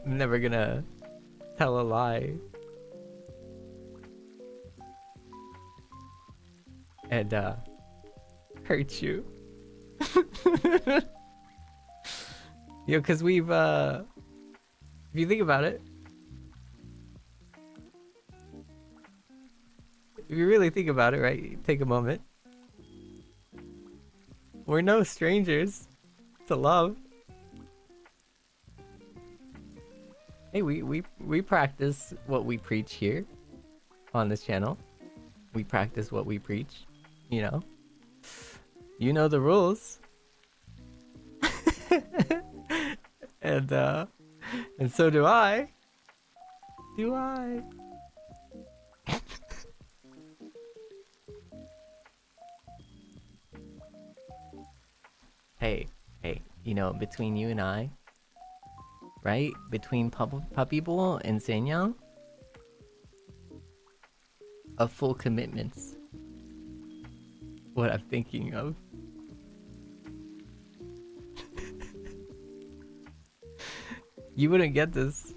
I'm never gonna tell a lie. and hurt you. Yo, because we've if you think about it, if you really think about it, right, take a moment, we're no strangers to love. Hey, we practice what we preach here on this channel. We practice what we preach, you know. You know the rules. And so do I. Do I? Hey, you know, between you and I, right? Between Puppy Bowl and Seinyan, a full commitment's what I'm thinking of. You wouldn't get this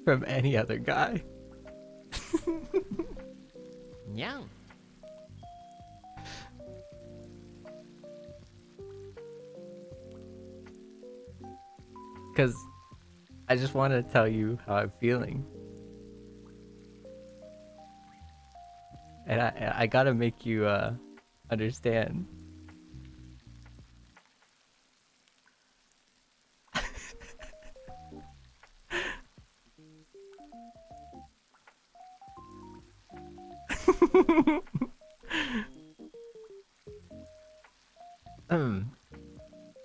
from any other guy. Yeah. Because I just want to tell you how I'm feeling. And I gotta make you understand.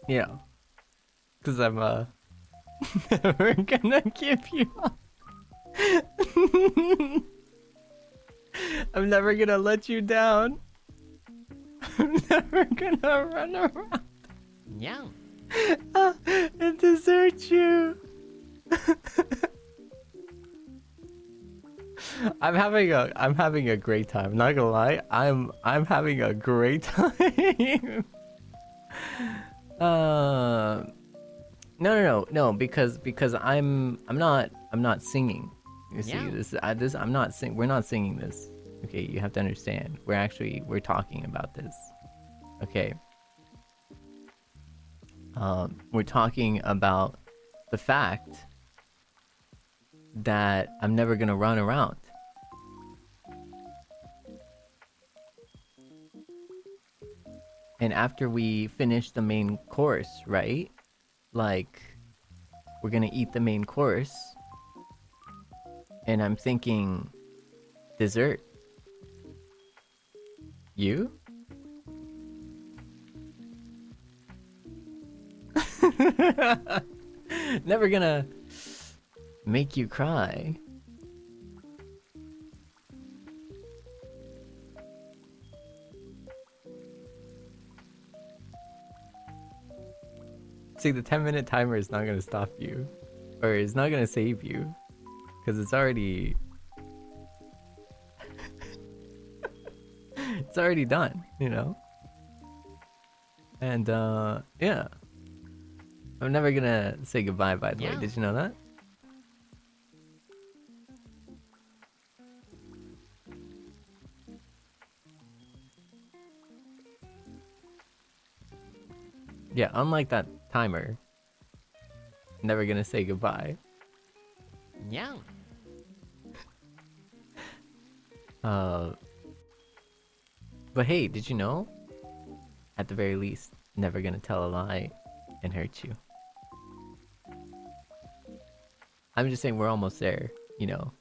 Yeah, because I'm never gonna give you up. I'm never gonna let you down. I'm never gonna run around. Yeah. And desert you. I'm having a great time. I'm not gonna lie. I'm having a great time. No, because I'm not singing. You see, we're not singing this. Okay, you have to understand. We're talking about this. Okay. We're talking about the fact that I'm never gonna run around. And after we finish the main course, right? Like, we're gonna eat the main course. And I'm thinking, dessert. You? Never gonna make you cry. See, the 10-minute timer is not gonna stop you. Or it's not gonna save you. Because it's already... it's already done, you know? And, yeah. I'm never gonna say goodbye, by the way. Did you know that? Yeah, unlike that timer. Never gonna say goodbye. Yeah. But hey, did you know? At the very least, never gonna tell a lie and hurt you. I'm just saying we're almost there, you know?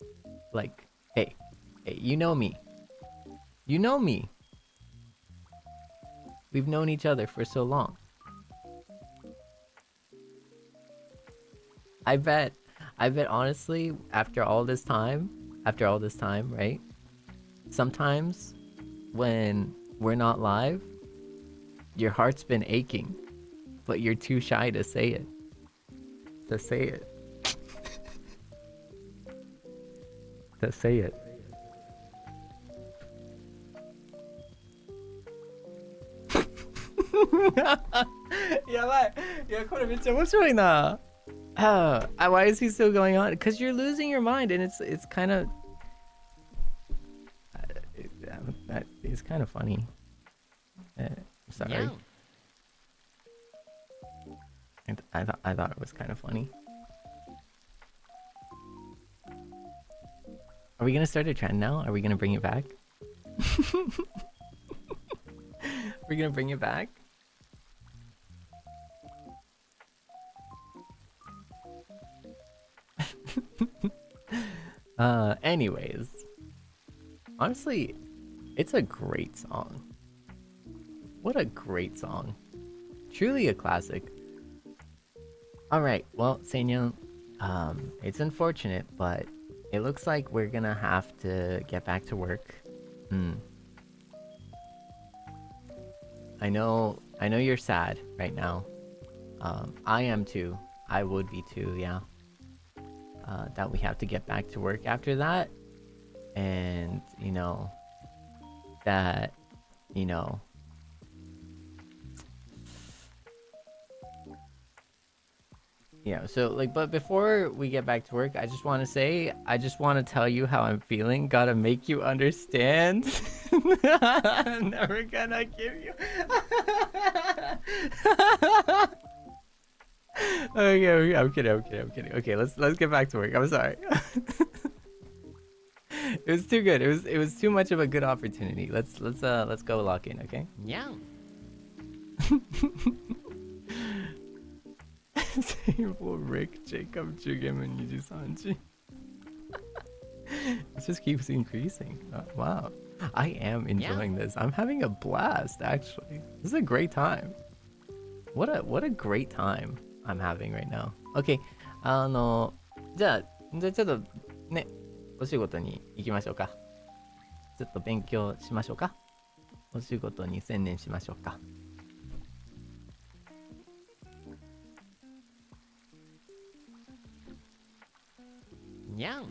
Like, hey, you know me. You know me. We've known each other for so long. I bet honestly, after all this time, right? Sometimes when we're not live, your heart's been aching, but you're too shy to say it. To say it. To say it. Why is he still going on? Because you're losing your mind, and it's kind of it's kind of funny. Sorry. Yeah. I thought it was kind of funny. Are we gonna start a trend now? Are we gonna bring it back? We're gonna bring it back? Anyways. Honestly, it's a great song. What a great song. Truly a classic. Alright, well, Seinyan, it's unfortunate, but it looks like we're gonna have to get back to work. I know you're sad right now. I am too. I would be too, yeah. That we have to get back to work after that. And, you know, that, you know, yeah, so like, but before we get back to work, I just want to tell you how I'm feeling. Gotta make you understand. I'm never gonna give you. Okay, I'm kidding. Okay, let's get back to work. I'm sorry. It was too good. It was too much of a good opportunity. Let's go lock in, okay? Yeah. Sable, Rick, Jacob, Jugem, and NIJISANJI. It just keeps increasing. Oh, wow. I am enjoying this. I'm having a blast, actually. This is a great time. What a great time I'm having right now. Okay. じゃあちょっとね、お仕事に行きましょうか。ちょっと勉強しましょうか。お仕事に専念しましょうか。Yeah.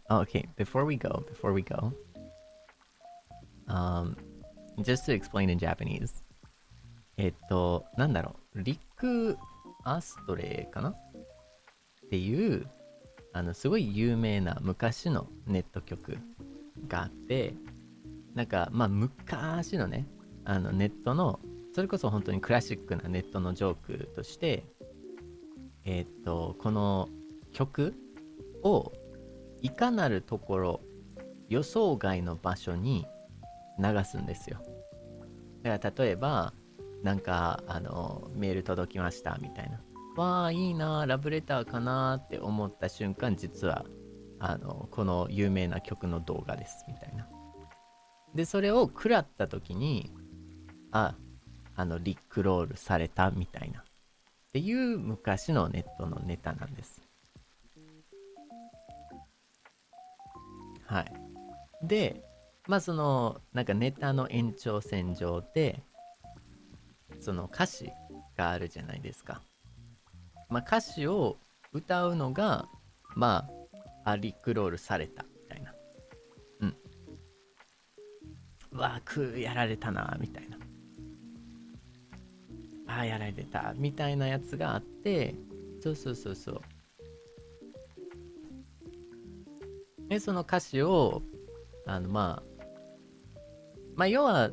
Oh, okay, before we go, just to explain in Japanese. なんだろう、リック・アストレイかなっていう、すごい有名な昔のネット曲があって、なんか、まあ、昔のね、ネットの、それこそ本当にクラシックなネットのジョークとして、この曲を、いかなるところ、予想外の場所に流すんですよ。だから例えばなんかメール届きましたみたいな、わあいいな、ラブレターかなって思った瞬間、実はこの有名な曲の動画ですみたいな。でそれを食らった時にリックロールされたみたいなっていう昔のネットのネタなんです。はい。でまあそのなんかネタの延長線上でその歌詞があるじゃないですか。まあ歌詞を歌うのがまあリックロールされたみたいな。わあやられたなみたいな。やられたみたいなやつがあって、そう。でその歌詞をまあ要は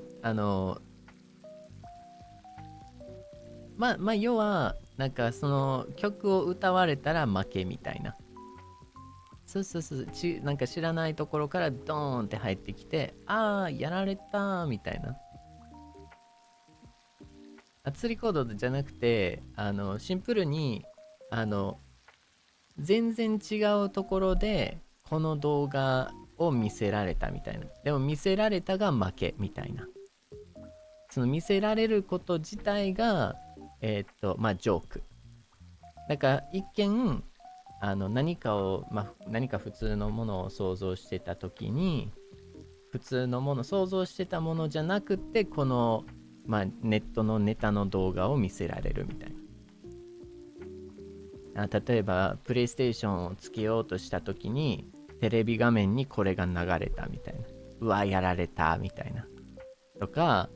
要はなんかその曲を歌われたら負けみたいな。そうなんか知らないところからドーンって入ってきて、やられたみたいな。釣りコードじゃなくてシンプルに全然違うところでこの動画を見せられたみたいな。でも見せられたが負けみたいな。その見せられること自体がまあジョークだから一見何か普通のものを想像してた時に普通のもの想像してたものじゃなくてこの、まあ、ネットのネタの動画を見せられるみたいな。例えばプレイステーションをつけようとした時にテレビ画面にこれが流れたみたいな、うわやられたみたいなとか、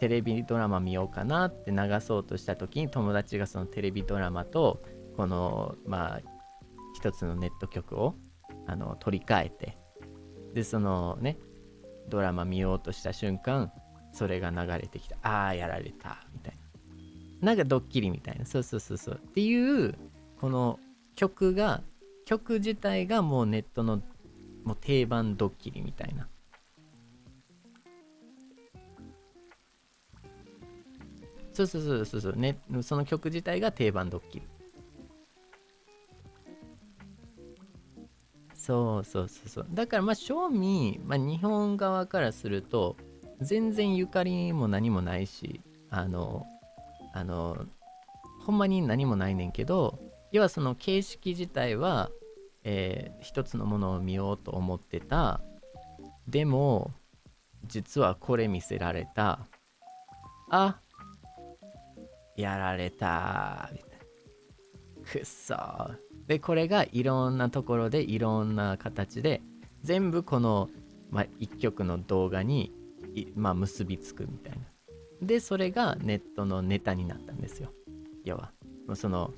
テレビドラマ見ようかなって流そうとした時に友達がそのテレビドラマとこの一つのネット局を取り替えて、でそのねドラマ見ようとした瞬間それが流れてきた、やられたみたいな、なんかドッキリみたいな、そうっていうこの曲自体がもうネットのもう定番ドッキリみたいな。そうね、その曲自体が定番ドッキリ。そうだから正味、日本側からすると全然ゆかりも何もないし、ほんまに何もないねんけど、要はその形式自体は、一つのものを見ようと思ってた。でも実はこれ見せられた、やられたみたいな、くっそー。でこれがいろんなところでいろんな形で全部この、一曲の動画に結びつくみたいな。でそれがネットのネタになったんですよ。要はもうその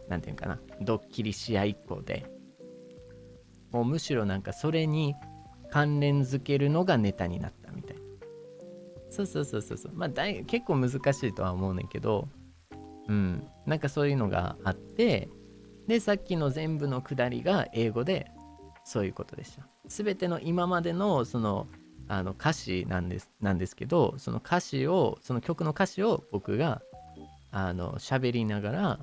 なんていうかな、ドッキリ試合以降でもうむしろなんかそれに関連づけるのがネタになったみたいな。そう結構難しいとは思うねんけど、なんかそういうのがあって、でさっきの全部のくだりが英語でそういうことでした。全ての今までのその歌詞なんですけど、その曲の歌詞を僕が喋りながら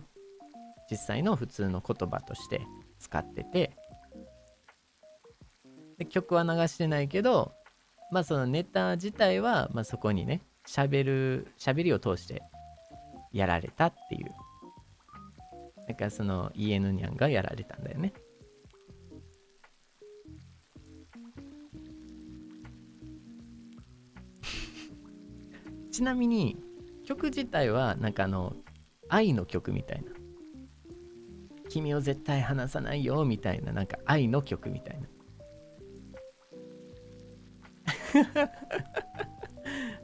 実際の普通の言葉として使ってて、で曲は流してないけど、そのネタ自体は、そこにね喋りを通してやられたっていう。だからそのイエヌニャンがやられたんだよね。ちなみに曲自体はなんか愛の曲みたいな、君を絶対離さないよみたいな、なんか愛の曲みたいな。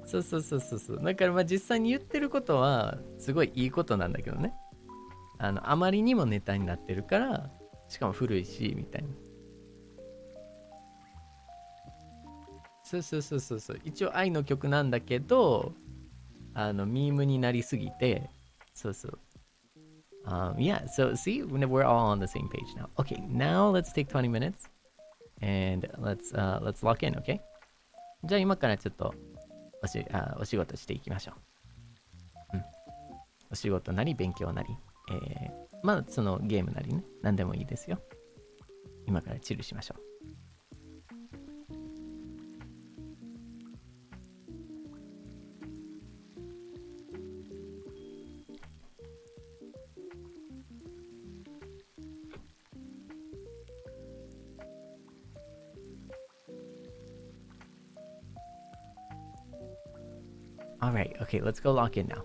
そうだから実際に言ってることはすごいいいことなんだけどね、あまりにもネタになってるから、しかも古いしみたいな。そう一応愛の曲なんだけどミームになりすぎて、yeah, so see, we're all on the same page now. Okay, now let's take 20 minutes and let's lock in, okay? じゃあ今からちょっとお仕事していきましょう。お仕事なり勉強なり、そのゲームなりね、何でもいいですよ。今からチルしましょう。Alright, okay, let's go lock in now.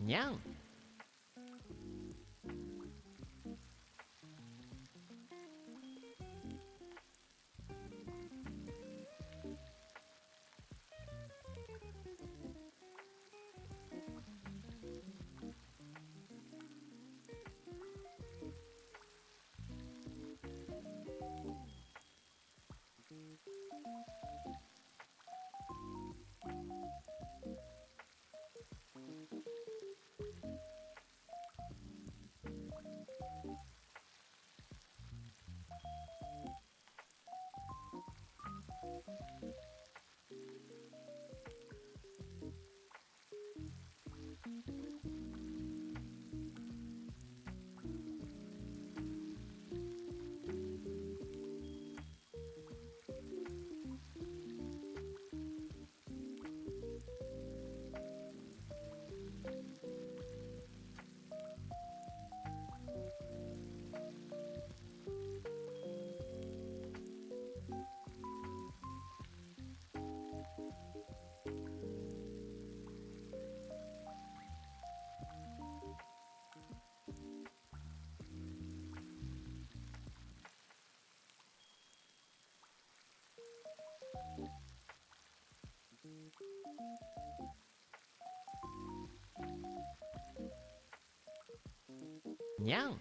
にゃん。にゃん。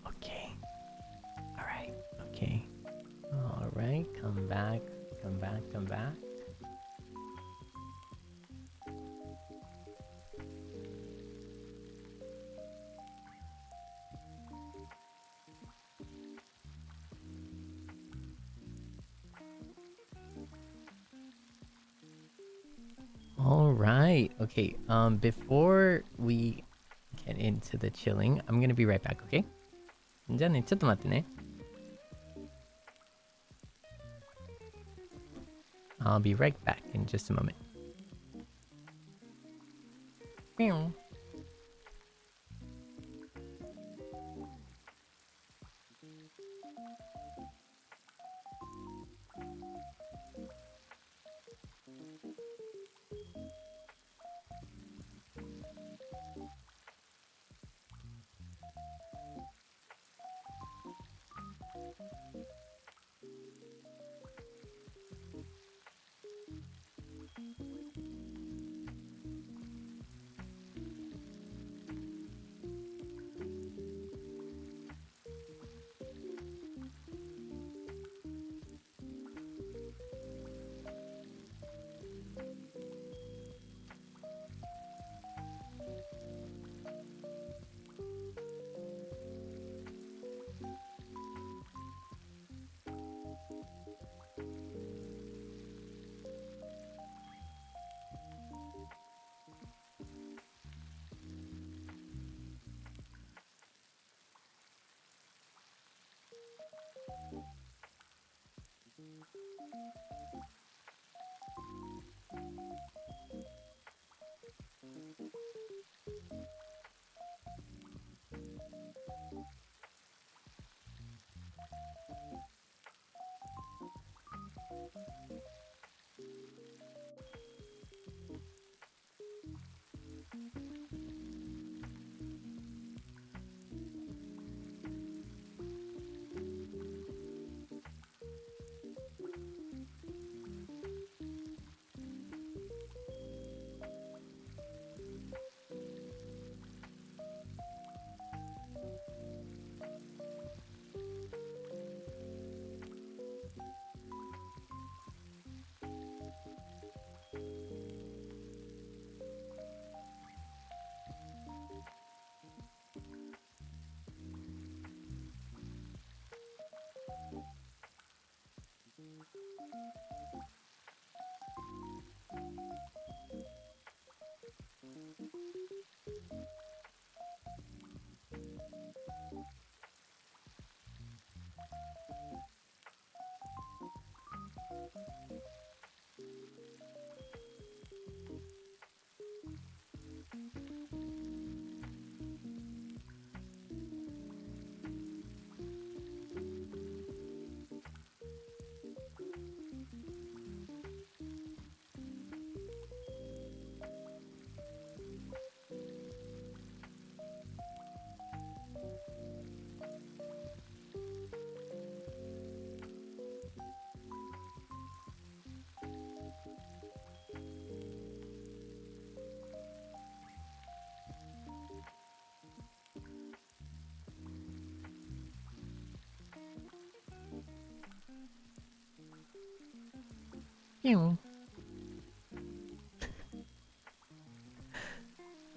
Okay. All right. Okay. All right. Come back. Come back. Come back. All right. Okay. Before we get into the chilling, I'm gonna be right back. Okay? じゃあね、ちょっと待ってね。I'll be right back in just a moment.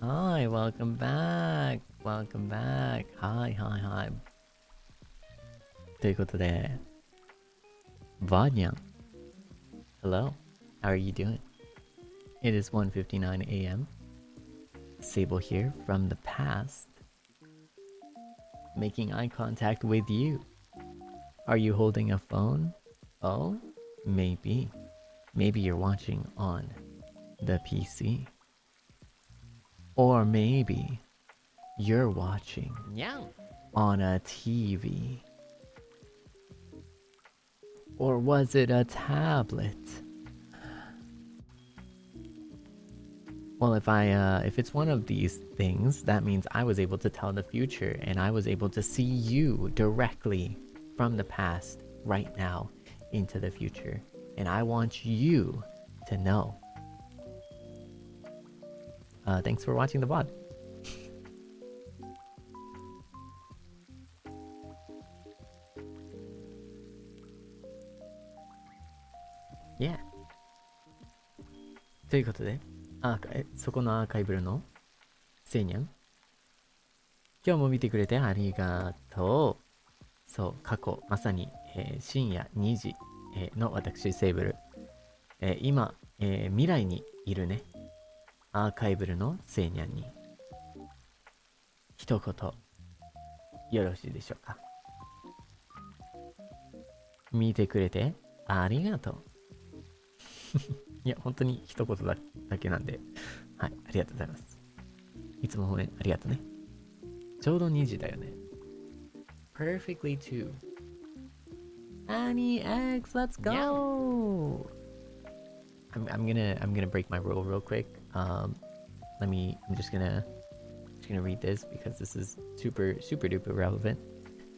Hi, welcome back. Welcome back. Hi, hi, hi. ということで、Vanyan. Hello. How are you doing? It is 1:59 a.m. Sable here from the past. Making eye contact with you. Are you holding a phone? Oh, maybe. Maybe you're watching on the PC. Or maybe you're watching Nyang. on a TV. Or was it a tablet? Well, if it's one of these things, that means I was able to tell the future and I was able to see you directly from the past right now into the future. And I want you to know. Thanks for watching the VOD. Yeah. ということで、そこのアーカイブルのセイニャン。今日も見てくれてありがとう。そう、過去、まさに、深夜2時、の私、セイブル。今、未来にいるね、アーカイブルのセイニャンに、一言、よろしいでしょうか。見てくれてありがとう。いや、本当に一言だけなんで、はい、ありがとうございます。いつも応援ありがとうね。ちょうど2時だよね。Perfectly too. Annie X, let's go! I'm gonna break my rule real quick. I'm just gonna read this because this is super duper relevant.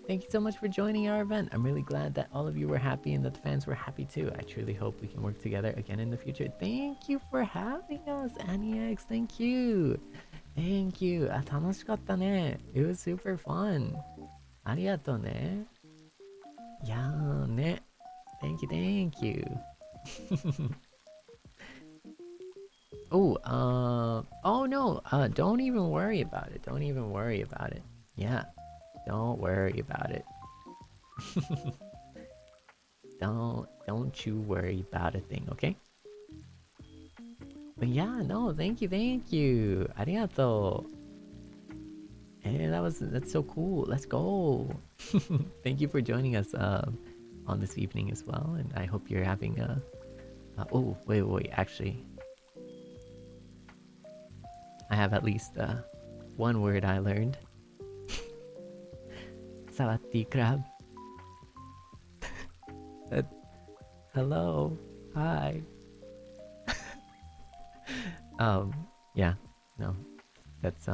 Thank you so much for joining our event. I'm really glad that all of you were happy and that the fans were happy too. I truly hope we can work together again in the future. Thank you for having us, Annie X. Thank you. Thank you. 楽しかったね。It was super fun. ありがとうね。いやーね。Thank you. Oh no. Don't even worry about it. Yeah. Don't worry about it. Don't you worry about a thing, okay? But yeah, no, thank you. ありがとう。that's so cool. Let's go. Thank you for joining us on this evening as well, and I hope you're having a oh, wait, actually I have at least one word I learned. Sawati crab. Hello. Hi. Yeah. No. That's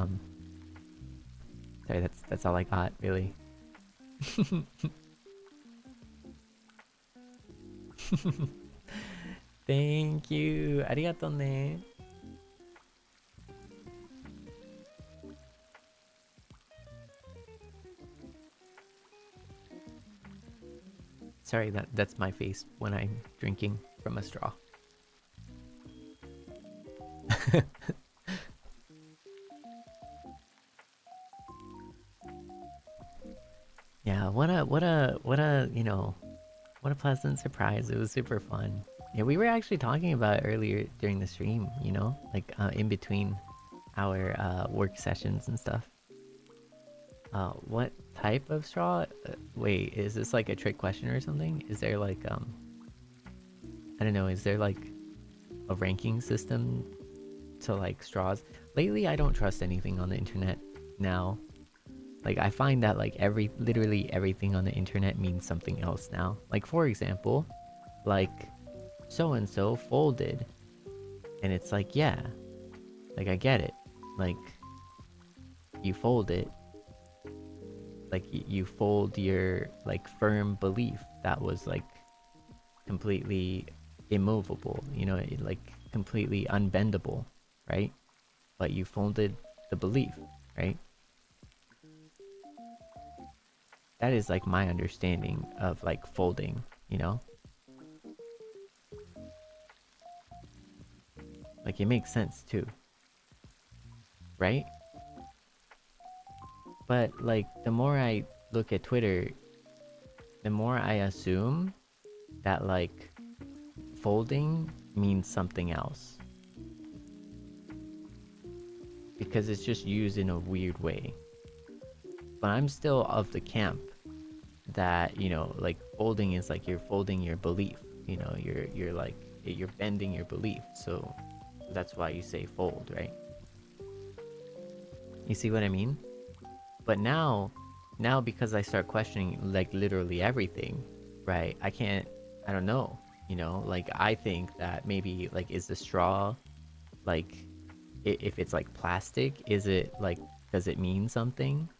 sorry, that's all I got, really. Thank you. ありがとうね。Sorry, that's my face when I'm drinking from a straw. Yeah, what a you know, what a pleasant surprise. It was super fun. Yeah, we were actually talking about it earlier during the stream, you know, like in between our work sessions and stuff. What type of straw? Wait, is this like a trick question or something? Is there like I don't know, is there like a ranking system to like straws? Lately I don't trust anything on the internet now. Like I find that like literally everything on the internet means something else now. Like for example, like so and so folded, and it's like, yeah, like I get it, like you fold it, like you fold your like firm belief that was like completely immovable, you know, like completely unbendable, right? But you folded the belief, right? That is like my understanding of like folding, you know? Like it makes sense too, right? But like the more I look at Twitter, the more I assume that like folding means something else, because it's just used in a weird way. But I'm still of the camp that, you know, like folding is like you're folding your belief, you know, you're like you're bending your belief. So that's why you say fold, right? You see what I mean? But now because I start questioning like literally everything, right? I don't know, you know, like I think that maybe like, is the straw like, if it's like plastic, is it like, does it mean something?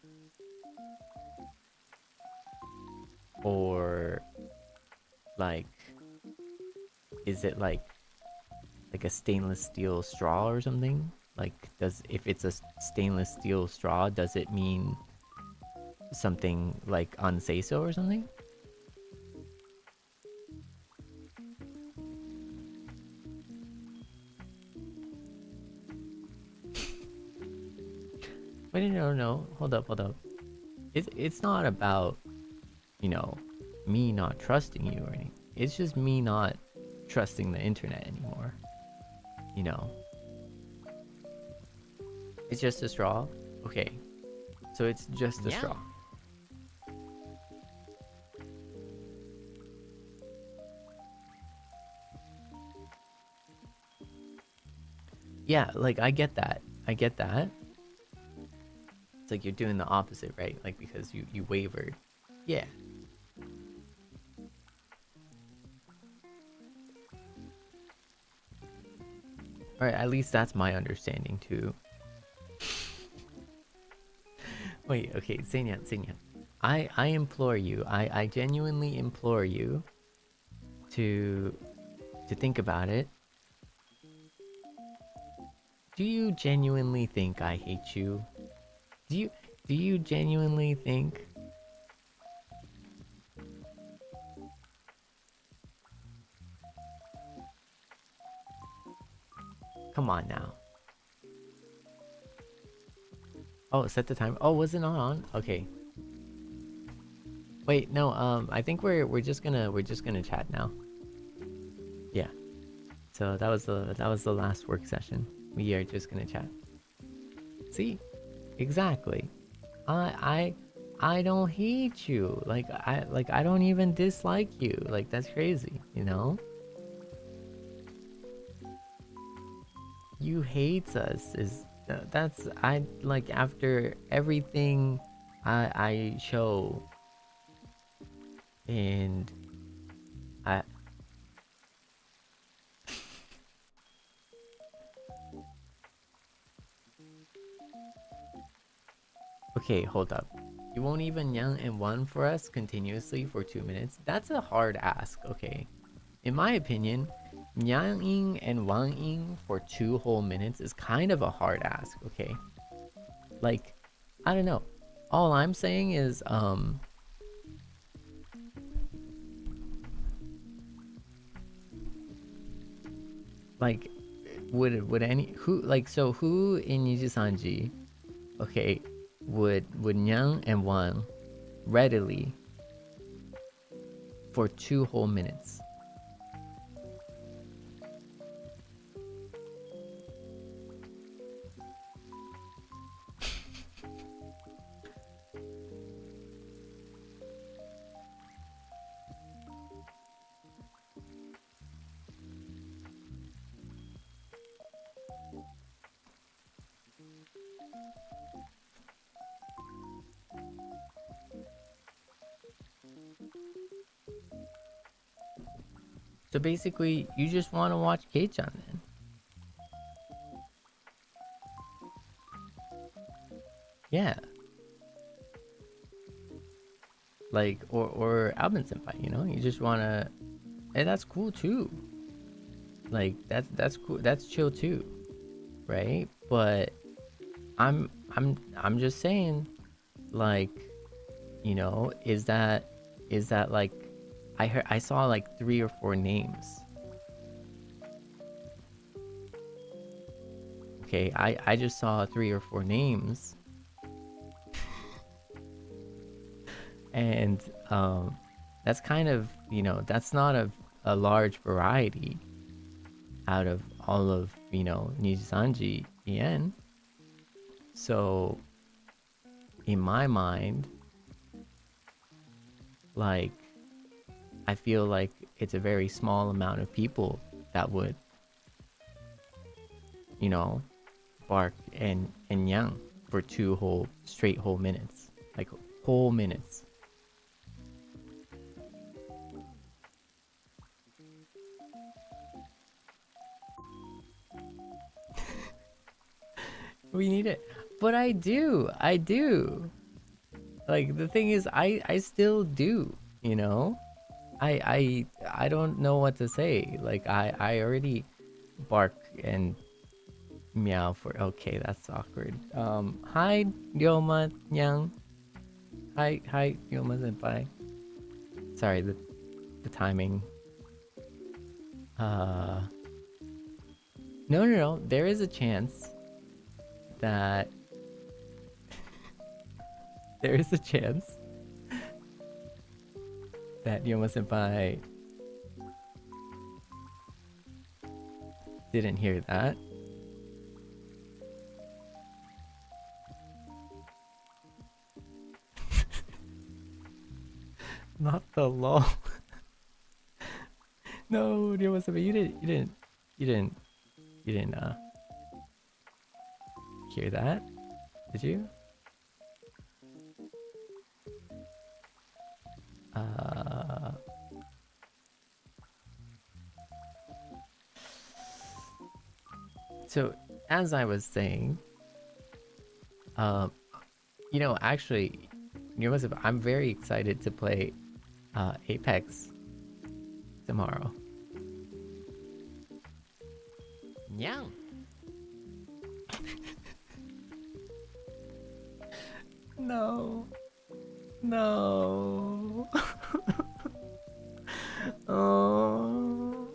Or like, is it like a stainless steel straw or something? Like, if it's a stainless steel straw, does it mean something like unsay-so or something? Wait, no, hold up. It's not about, you know, me not trusting you or anything. It's just me not trusting the internet anymore. You know? It's just a straw? Okay. So it's just a straw. Yeah, like I get that. It's like you're doing the opposite, right? Like because you wavered. Yeah. Alright, at least that's my understanding too. Wait, okay, Seinyan. I implore you, I genuinely implore you to think about it. Do you genuinely think I hate you? Do you genuinely think? Come on now. Oh, set the time. Oh, was it not on? Okay. Wait, no. I think we're just gonna chat now. Yeah. So that was the last work session. We are just gonna chat. See, exactly. I don't hate you. Like I don't even dislike you. Like that's crazy, you know? You hate us is that's I like after everything I show, and I okay, hold up. You won't even yang and one for us continuously for 2 minutes? That's a hard ask, okay? In my opinion, Nyanging and Wanging for 2 whole minutes is kind of a hard ask, okay? Like, I don't know. All I'm saying is, like, would any who like so who in NIJISANJI, okay, would Nyang and Wang readily for 2 whole minutes? So basically, you just want to watch K-chan then. Yeah. Like, or Alvin Senpai, you know? You just want to... And that's cool too. Like, that's cool. That's chill too. Right? But I'm just saying, like, you know, is that like... I saw like 3 or 4 names. Okay, I just saw 3 or 4 names. And that's kind of, you know, that's not a large variety out of all of, you know, NIJISANJI En. So in my mind, like, I feel like it's a very small amount of people that would, you know, bark and yang for 2 straight whole minutes, like whole minutes. We need it, but I do. Like the thing is, I still do. You know, I don't know what to say. Like I already bark and meow for. Okay, that's awkward. Hi Ryoma Nyang. Hi Ryoma senpai. Sorry, the timing. No. There is a chance that there is a chance that Ryoma senpai didn't hear that. Not the lol. No, Ryoma senpai, you didn't hear that, did you? So as I was saying, you know, actually, I'm very excited to play Apex tomorrow. Nyang. No. Oh.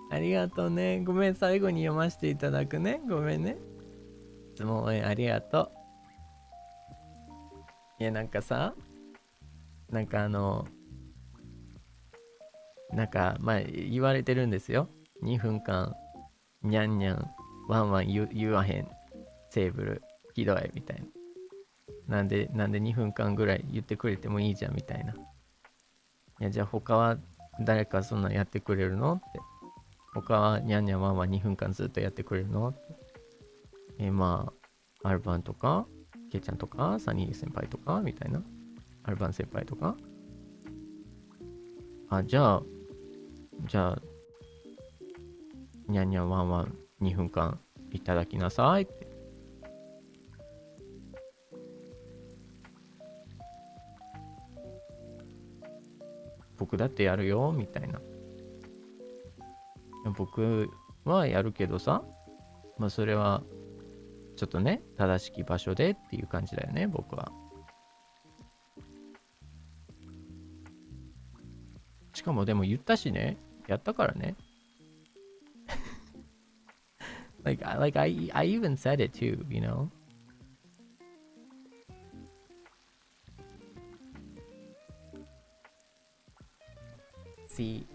ありがとうね。ごめん、最後に読ませていただくね。ごめんね。質問応援ありがとう。いや、なんかさ、なんかまあ言われてるんですよ。2分間、にゃんにゃん、ワンワン言わへん、セーブル、ひどいみたいな。なんで2分間ぐらい言ってくれてもいいじゃんみたいな。いや、じゃあ他は誰かそんなやってくれるのって。他はにゃんにゃんワンワン2分間ずっとやってくれるのって。まあ、アルバンとか、ケイちゃんとか、サニー先輩とか、みたいな。アルバン先輩とか。じゃあ、にゃんにゃんワンワン2分間いただきなさいって。僕だってやるよ、みたいな。僕はやるけどさ、まあそれは、ちょっとね、正しき場所でっていう感じだよね、僕は。しかもでも言ったしね、やったからね。like I even said it too, you know? See,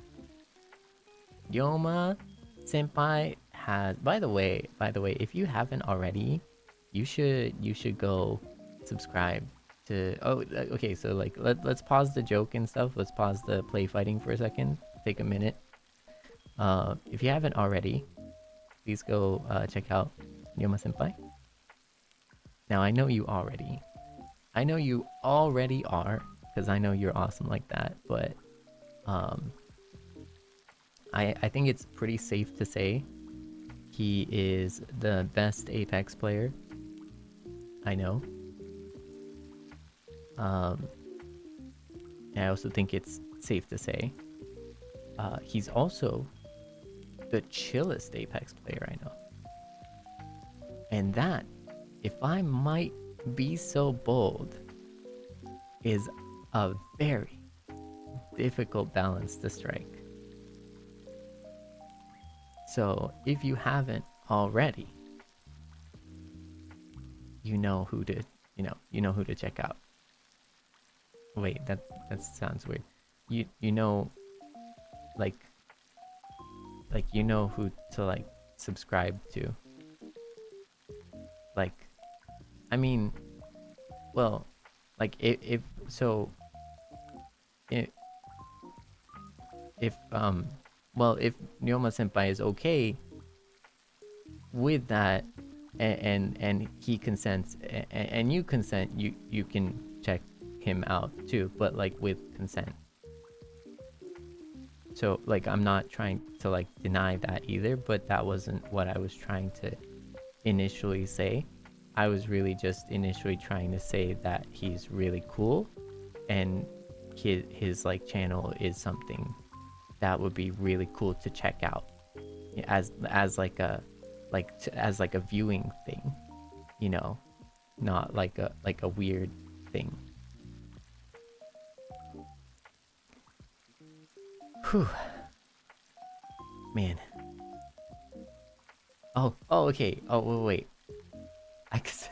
Ryoma senpai has, by the way, if you haven't already, you should go subscribe to, okay, so like let's pause the joke and stuff. Let's pause the play fighting for a second. Take a minute. If you haven't already, please go check out Ryoma senpai. Now I know you already are, because I know you're awesome like that, but I think it's pretty safe to say he is the best Apex player I know. I also think it's safe to say he's also the chillest Apex player I know. And that, if I might be so bold, is a very difficult balance to strike. So if you haven't already, you know who to check out. Wait, that sounds weird. You know, like you know who to like subscribe to. Like, I mean, well, like if well, if Ryoma senpai is okay with that, and he consents, and you consent, you can check him out too, but like with consent. So like I'm not trying to like deny that either, but that wasn't what I was trying to initially say. I was really just initially trying to say that he's really cool, and his like channel is something that would be really cool to check out as like a as like a viewing thing, you know, not like a weird thing. Whew. Man. Oh, okay. Oh, wait. I guess.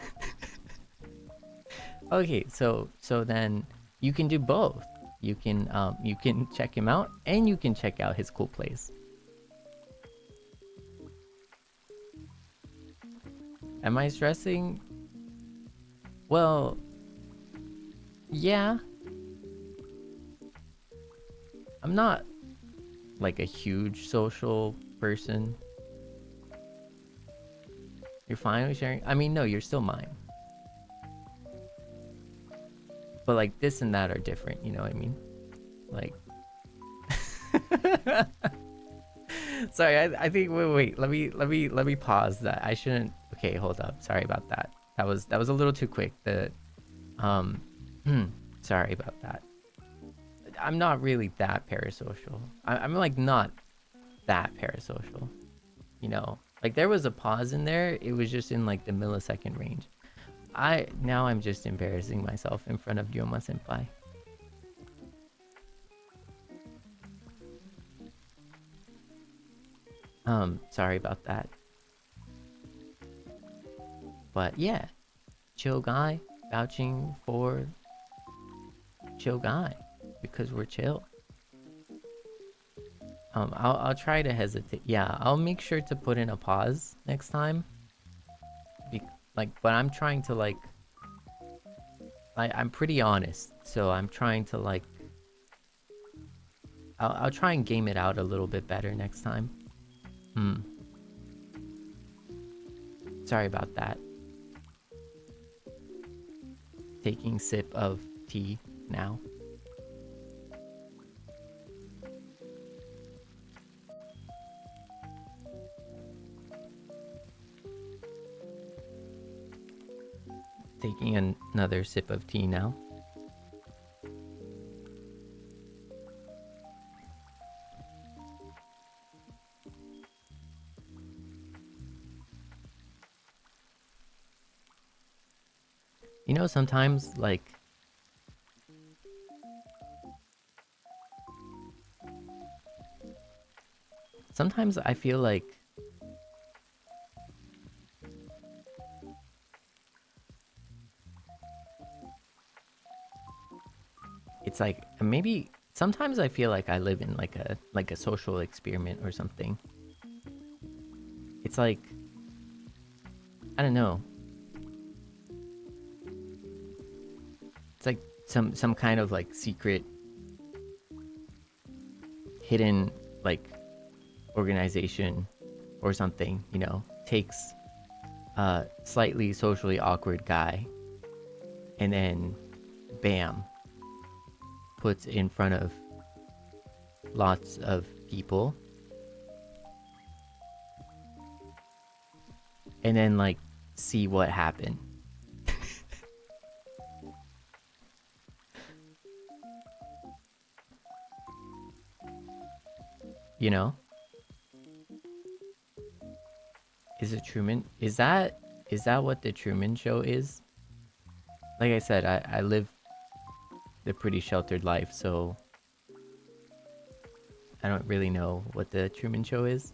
Okay, so then you can do both. You can check him out, and you can check out his cool place. Am I stressing? Well, yeah. I'm not like a huge social person. You're fine with sharing? I mean, no, you're still mine. But like this and that are different, you know what I mean? Like sorry, I think wait, let me pause that. I shouldn't. Okay, hold up. Sorry about that. That was a little too quick. Sorry about that. I'm not really that parasocial. I'm like not that parasocial, you know. Like there was a pause in there. It was just in like the millisecond range. Now I'm just embarrassing myself in front of Ryoma senpai. Sorry about that. But yeah, chill guy, vouching for chill guy because we're chill. I'll try to hesitate. Yeah, I'll make sure to put in a pause next time. But I'm trying to like, I'm pretty honest, so I'm trying to like, I'll try and game it out a little bit better next time. Sorry about that. Taking sip of tea now. Taking another sip of tea now. You know, sometimes like I feel like it's like maybe sometimes I feel like I live in like a social experiment or something. It's like I don't know. It's like some kind of like secret hidden like organization or something, you know, takes a slightly socially awkward guy and then bam, puts in front of lots of people and then like see what happened. You know? Is it Truman? Is that what the Truman Show is? Like I said, I live the pretty sheltered life, so I don't really know what the Truman Show is.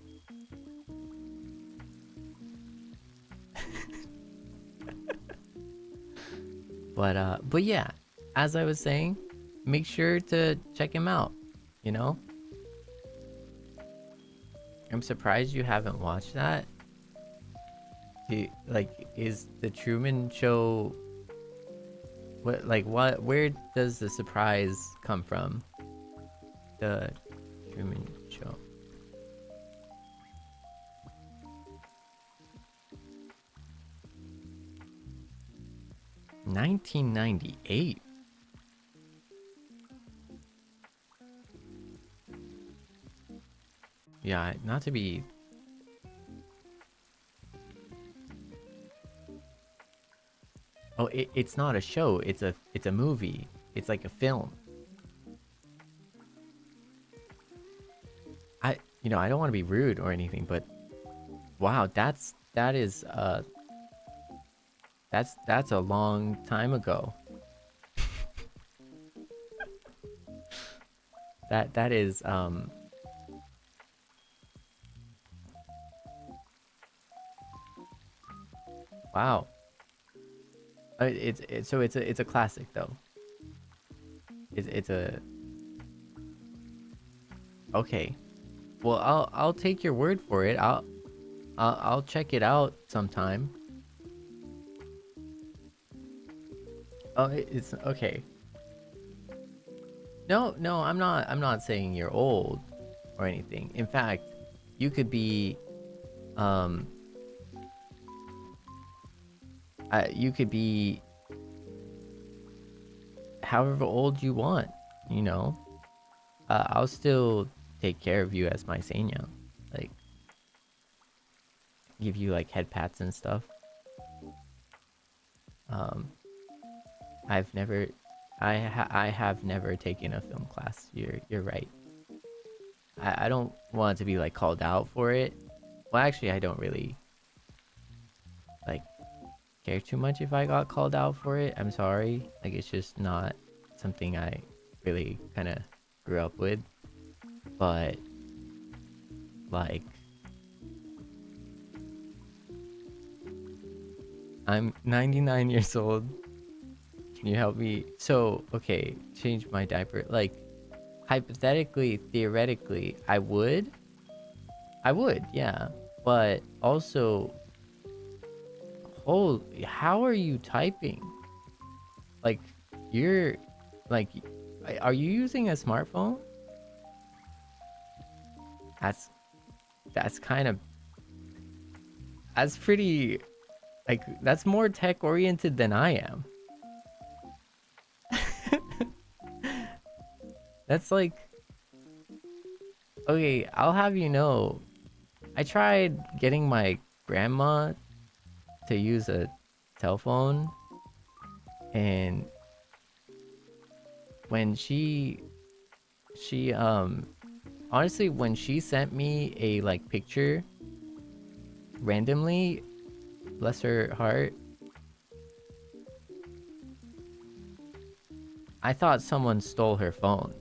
But yeah, as I was saying, make sure to check him out, you know? I'm surprised you haven't watched that. Is the Truman Show where does the surprise come from? The Truman Show. $1998. Yeah, not to be. Oh, it's not a show. It's a movie. It's like a film. I don't want to be rude or anything, but wow, that's a long time ago. that is wow. It's a classic though. It's a okay. Well, I'll take your word for it. I'll check it out sometime. Oh, it's okay. No, I'm not saying you're old or anything. In fact, you could be you could be however old you want, you know. I'll still take care of you as my Seinya, like give you like head pats and stuff. I have never taken a film class. You're right. I don't want to be like called out for it. Well, actually, I don't really like care too much if I got called out for it. I'm sorry. Like, it's just not something I really kind of grew up with. But like, I'm 99 years old. Can you help me? So, okay, change my diaper. Like, hypothetically, theoretically, I would, yeah. But also, holy, how are you typing? Like, you're, like, are you using a smartphone? That's kind of, that's pretty, like, that's more tech oriented than I am. That's like, okay, I'll have you know, I tried getting my grandma to use a telephone, and when she honestly, when she sent me a like picture randomly, bless her heart, I thought someone stole her phone.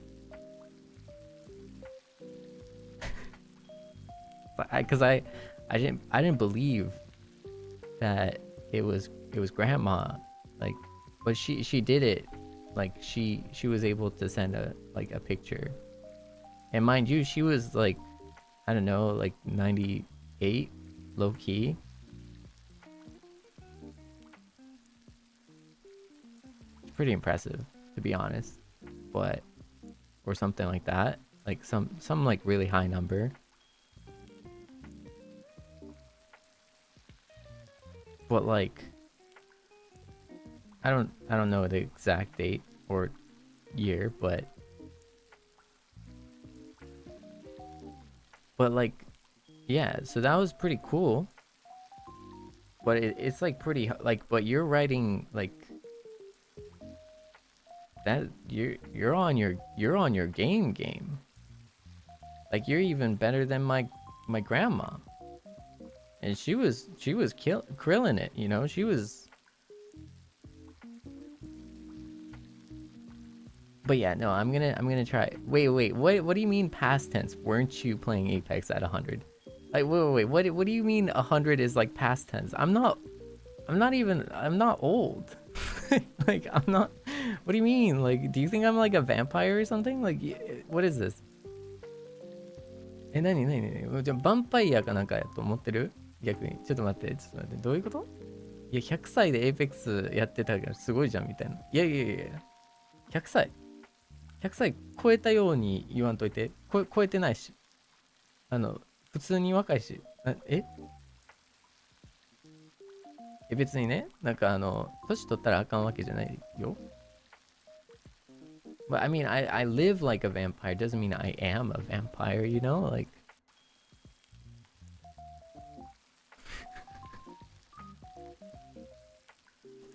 Because I didn't believe that it was grandma, like, but she did it, like she was able to send a picture, and mind you, she was like, I don't know, like 98, low key. It's pretty impressive, to be honest, but or something like that, like some like really high number. But like, I don't know the exact date or year, but like, yeah, so that was pretty cool. But it's like pretty like, but you're writing like that, you're on your game. Like, you're even better than my grandma. And she was killing it, you know. She was. But yeah, no, I'm gonna try. Wait, what do you mean past tense? Weren't you playing Apex at 100? Like, wait, what do you mean 100 is like past tense? I'm not old. Like, I'm not. What do you mean? Like, do you think I'm like a vampire or something? Like, what is this? 何じゃあヴァンパイアかなんかやと思ってる？逆に。ちょっと待って。どういうこと？いや、100歳で Apex やってたからすごいじゃんみたいな。いや。100歳超えたように言わんといて。超えてないし。普通に若いし。別にね、なんか年取ったらあかんわけじゃないよ。But I mean, I live like a vampire doesn't mean I am a vampire, you know? Like,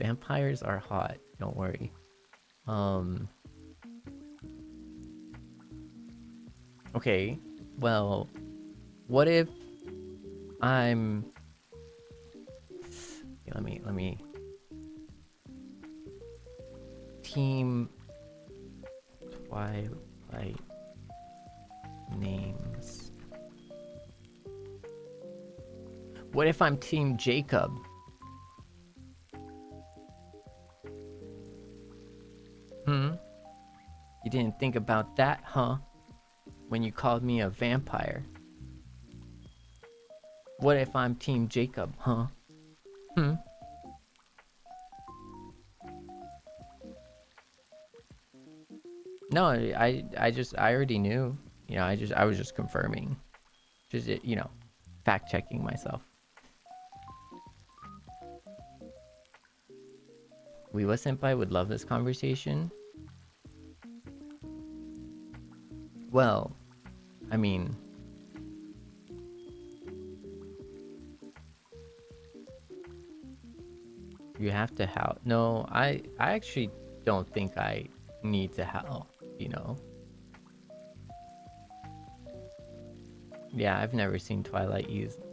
vampires are hot, don't worry. Okay, well, what if I'm... Let me... Team... Twilight names. What if I'm Team Jacob? You didn't think about that, huh? When you called me a vampire. What if I'm Team Jacob, huh? No, I already knew. You know, I was just confirming. Just, you know, fact checking myself. Weewa Senpai would love this conversation. Well, I mean, you have to howl. No, I actually don't think I need to howl, you know. Yeah, I've never seen Twilight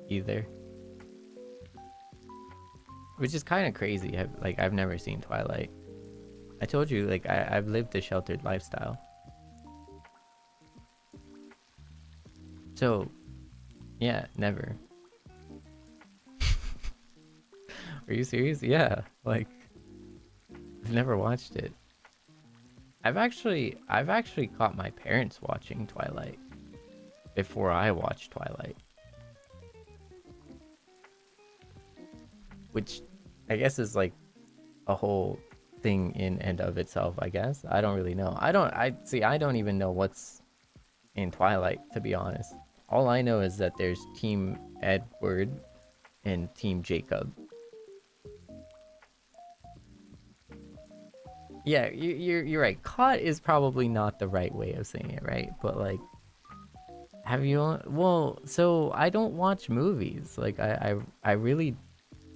either. Which is kind of crazy. I've never seen Twilight. I told you, like, I've lived a sheltered lifestyle. So, yeah, never. Are you serious? Yeah, like, I've never watched it. I've actually caught my parents watching Twilight before I watched Twilight. Which I guess is like a whole thing in and of itself, I guess. I don't really know. I don't even know what's in Twilight, to be honest. All I know is that there's Team Edward and Team Jacob. Yeah, you're right. Caught is probably not the right way of saying it, right? But like, have you? Well, so I don't watch movies. Like I really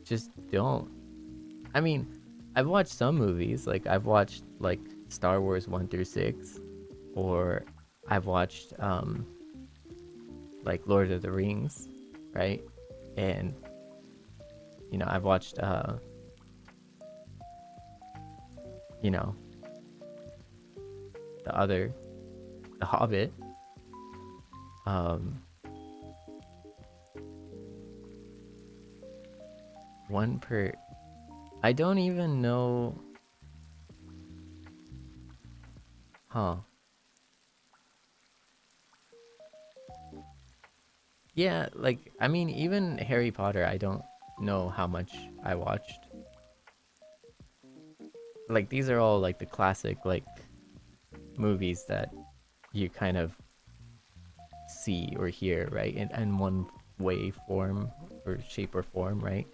just don't. I mean, I've watched some movies. Like I've watched like Star Wars 1 through 6, or I've watched like Lord of the Rings, right? And you know, I've watched you know, The Hobbit. One per... I don't even know... Huh. Yeah, like, I mean, even Harry Potter, I don't know how much I watched. Like, these are all, like, the classic, like, movies that you kind of see or hear, right? In one way, form, or shape or form, right?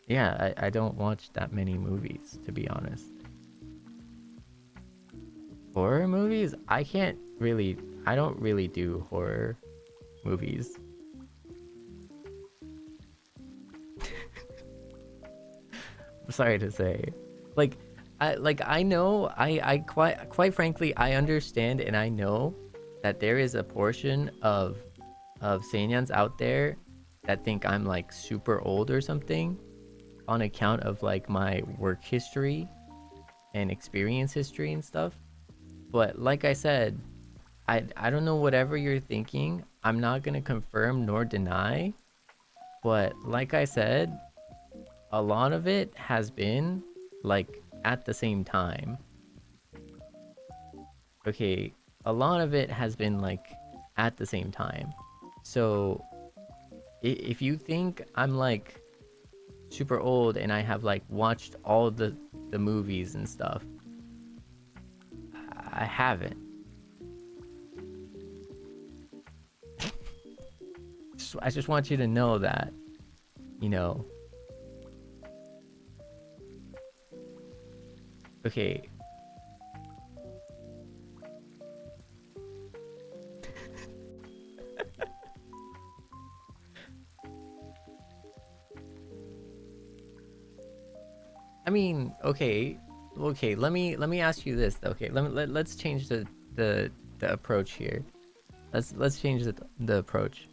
Yeah, I don't watch that many movies, to be honest. Horror movies? I don't really do horror movies. I'm sorry to say. Like, I know, I quite frankly, I understand and I know that there is a portion of Seinyans out there that think I'm like super old or something on account of like my work history and experience history and stuff. But like I said, I don't know whatever you're thinking. I'm not gonna confirm nor deny. But like I said, a lot of it has been like at the same time. Okay, a lot of it has been like at the same time. So if you think I'm like super old and I have like watched all the movies and stuff, I haven't. just want you to know that, you know. Okay. I mean, okay, let me ask you this. Okay, let's change the approach here. Let's change the approach.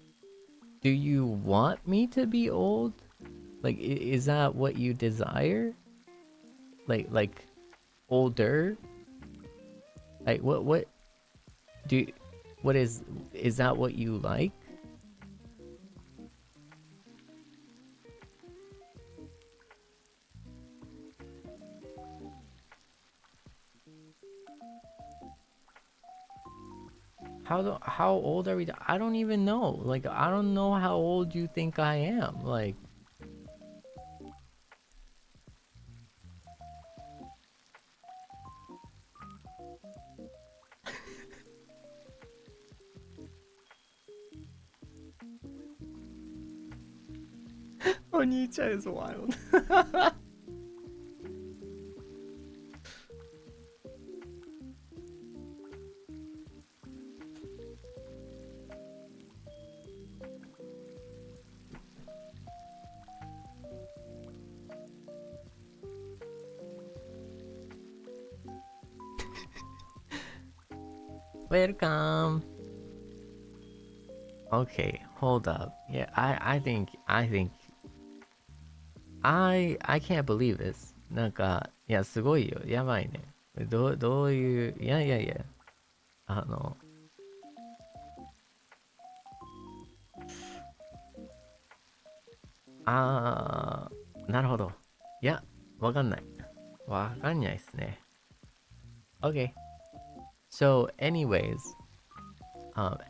Do you want me to be old? Like, is that what you desire? Like older? Like what is that what you like? How old are we? I don't even know. Like, I don't know how old you think I am. Like, Onicha is wild. Welcome. Okay, hold up. Yeah, I think I can't believe this. なんか、いや、すごいよ。やばいね。どういう、いや。なるほど。いや、わかんない。わかんないっすね。Okay. So, anyways,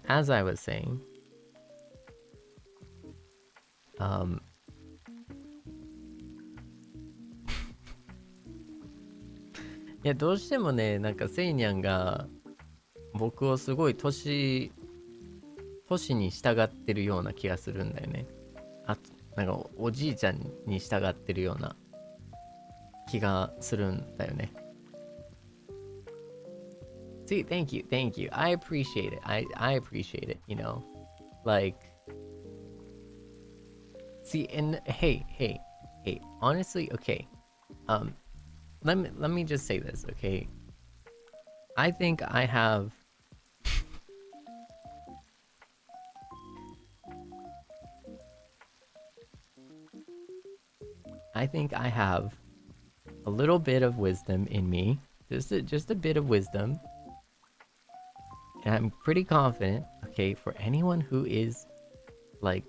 as I was saying,いや、どうしてもね、なんかセイニャンが僕をすごい年に従ってるような気がするんだよね。なんかおじいちゃんに従ってるような気がするんだよね。See, thank you. I appreciate it. I appreciate it, you know? Like, see, and hey, honestly, okay. Let me just say this, okay? I think I have a little bit of wisdom in me. Just a bit of wisdom. And I'm pretty confident, okay, for anyone who is like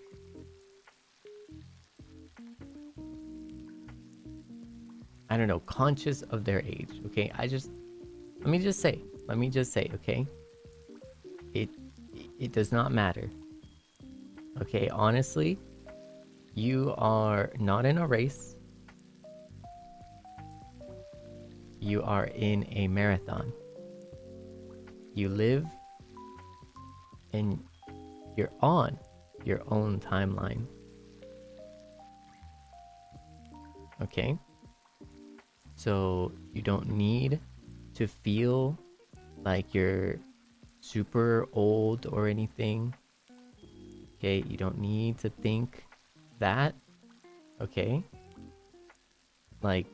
I don't know, conscious of their age, okay? Let me just say, okay? It does not matter. Okay, honestly, you are not in a race. You are in a marathon. You live and you're on your own timeline. Okay? So you don't need to feel like you're super old or anything. Okay? You don't need to think that. Okay? Like,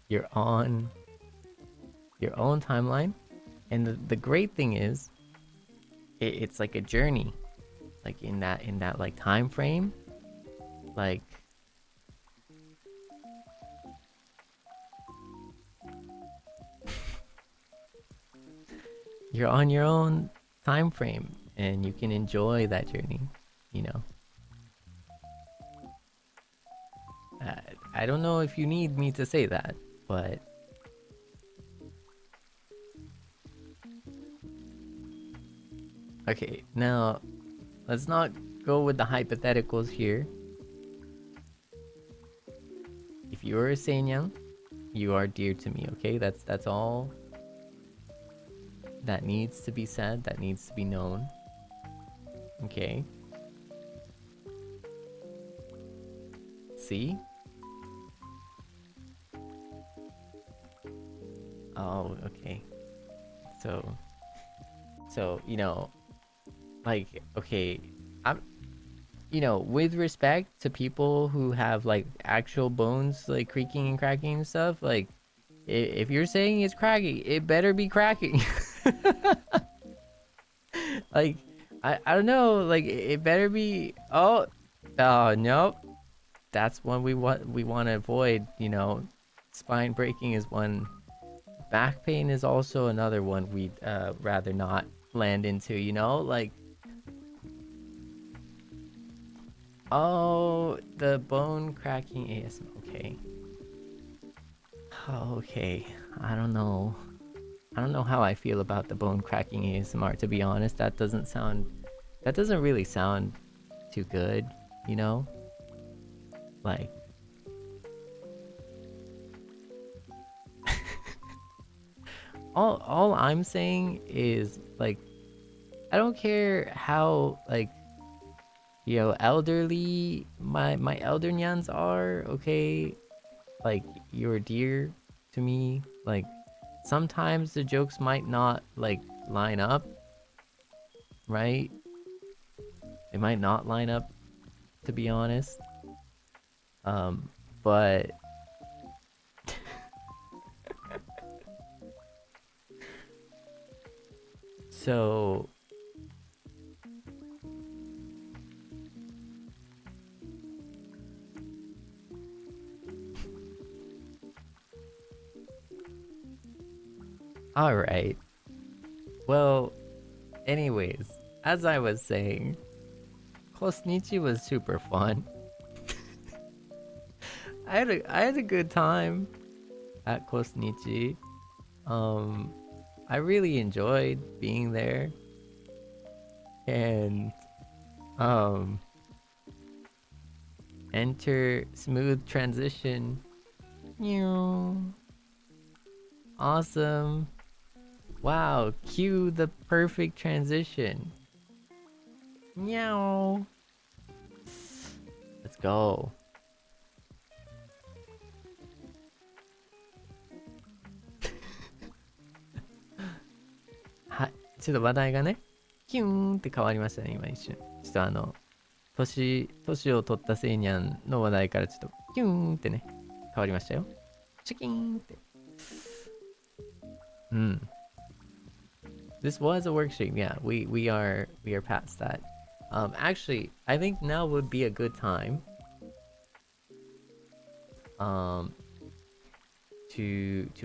you're on your own timeline, and the great thing is it's like a journey, like in that like time frame, like you're on your own time frame and you can enjoy that journey, you know. I don't know if you need me to say that, but okay, now let's not go with the hypotheticals here. If you're a Seinyan, you are dear to me, okay? That's all that needs to be said, that needs to be known. Okay. See? Oh, okay. So, you know, like, okay, I'm, you know, with respect to people who have like actual bones like creaking and cracking and stuff, like, if you're saying it's cracking, it better be cracking. Like, I don't know, like it better be. Oh, nope. That's one we want to avoid. You know, spine breaking is one. Back pain is also another one we'd rather not land into. You know, like. Oh, the bone cracking ASMR. Okay. Oh, okay. I don't know how I feel about the bone cracking ASMR, to be honest. That doesn't really sound too good, you know? Like all I'm saying is, like, I don't care how, like, you know, elderly my elder nyans are, okay? Like, you're dear to me. Like, sometimes the jokes might not like line up, right? They might not line up, to be honest. But so all right. Well, anyways, as I was saying, Kosnichi was super fun. I had a good time at Kosnichi. I really enjoyed being there. And enter smooth transition. Awesome. Wow, cue the perfect transition. Meow. Let's go.はい、ちょっと話題がね、キューンって変わりましたね、今一瞬。ちょっと年を取ったセイニャンの話題からちょっとキューンってね、変わりましたよ。チキーンって。うん。This was a work stream. Yeah, we are past that. Actually, I think now would be a good time to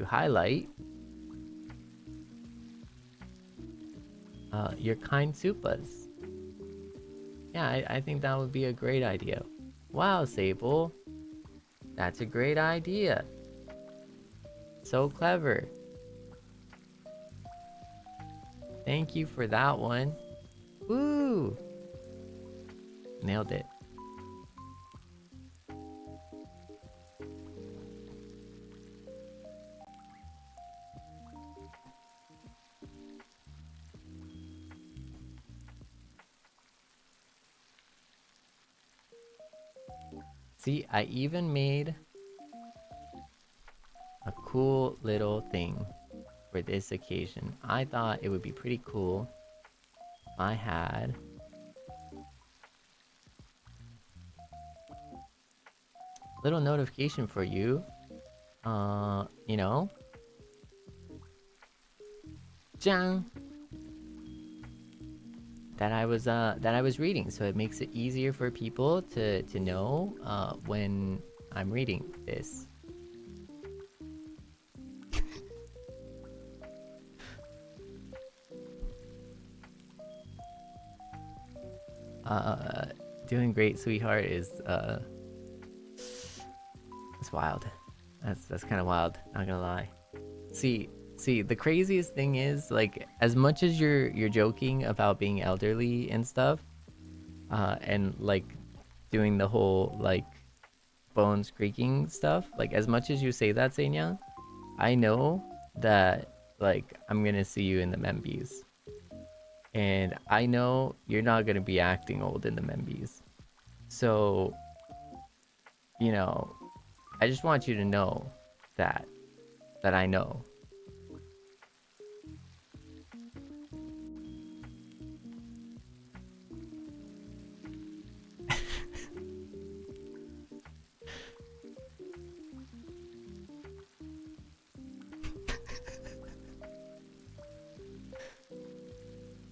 highlight your kind supas. Yeah, I think that would be a great idea. Wow, Sable. That's a great idea. So clever. Thank you for that one. Woo! Nailed it. See, I even made a cool little thing for this occasion. I thought it would be pretty cool if I had a little notification for you. You know, Jang, that I was reading, so it makes it easier for people to know when I'm reading this. Doing great, sweetheart, is it's wild. That's kind of wild, not gonna lie. See, the craziest thing is, like, as much as you're joking about being elderly and stuff, and like doing the whole like bones creaking stuff, like, as much as you say that, Seinyang, I know that, like, I'm gonna see you in the Membies. And I know you're not gonna be acting old in the Membies. So, you know, I just want you to know that I know.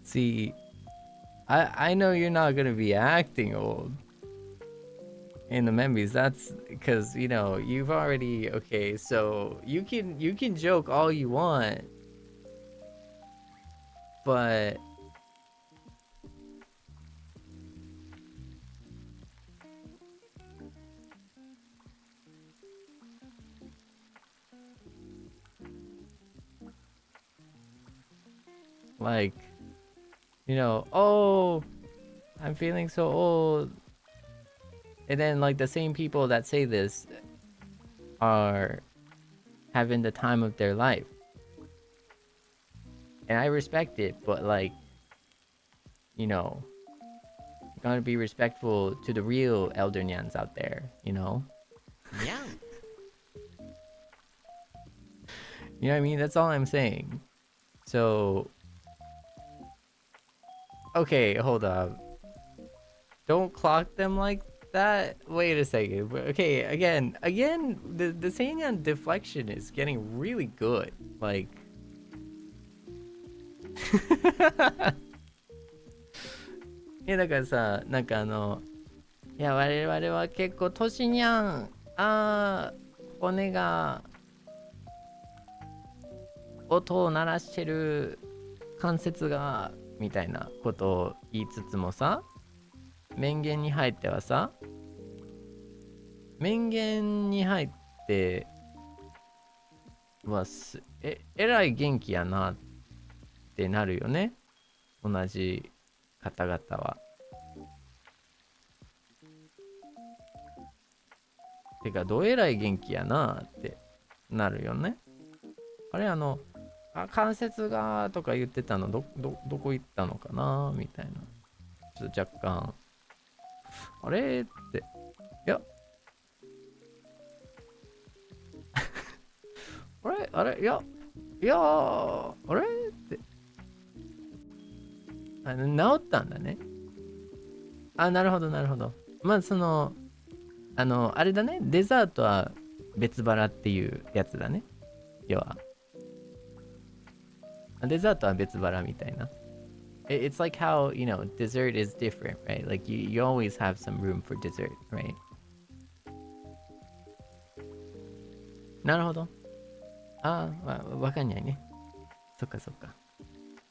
See, I know you're not gonna be acting old in the Membies. That's because, you know, you've already, okay, so you can joke all you want, but like, you know, oh, I'm feeling so old. And then, like, the same people that say this are having the time of their life. And I respect it, but, like, you know, you gotta be respectful to the real elder nyans out there, you know? Nyang. You know what I mean? That's all I'm saying. So, okay, hold up. Don't clock them like that. Wait a second. Okay, again, the Seinyan deflection is getting really good. Like, いやだからさ、なんかいや我々は結構年にゃん、骨が音を鳴らしてる関節がみたいなことを言いつつもさ、面言に入ってはさ、面言に入ってはえらい元気やなってなるよね、同じ方々は。てかどえらい元気やなってなるよね。あれ関節がとか言ってたのどこ行ったのかなみたいな。ちょっと若干あれって、いやあれいやあれって治ったんだね。なるほどなるほど。まああれだね、デザートは別腹っていうやつだね。要はデザートは別腹みたいな。It's like how, you know, dessert is different, right? Like you always have some room for dessert, right? なるほど。わかんないね。そっかそっか。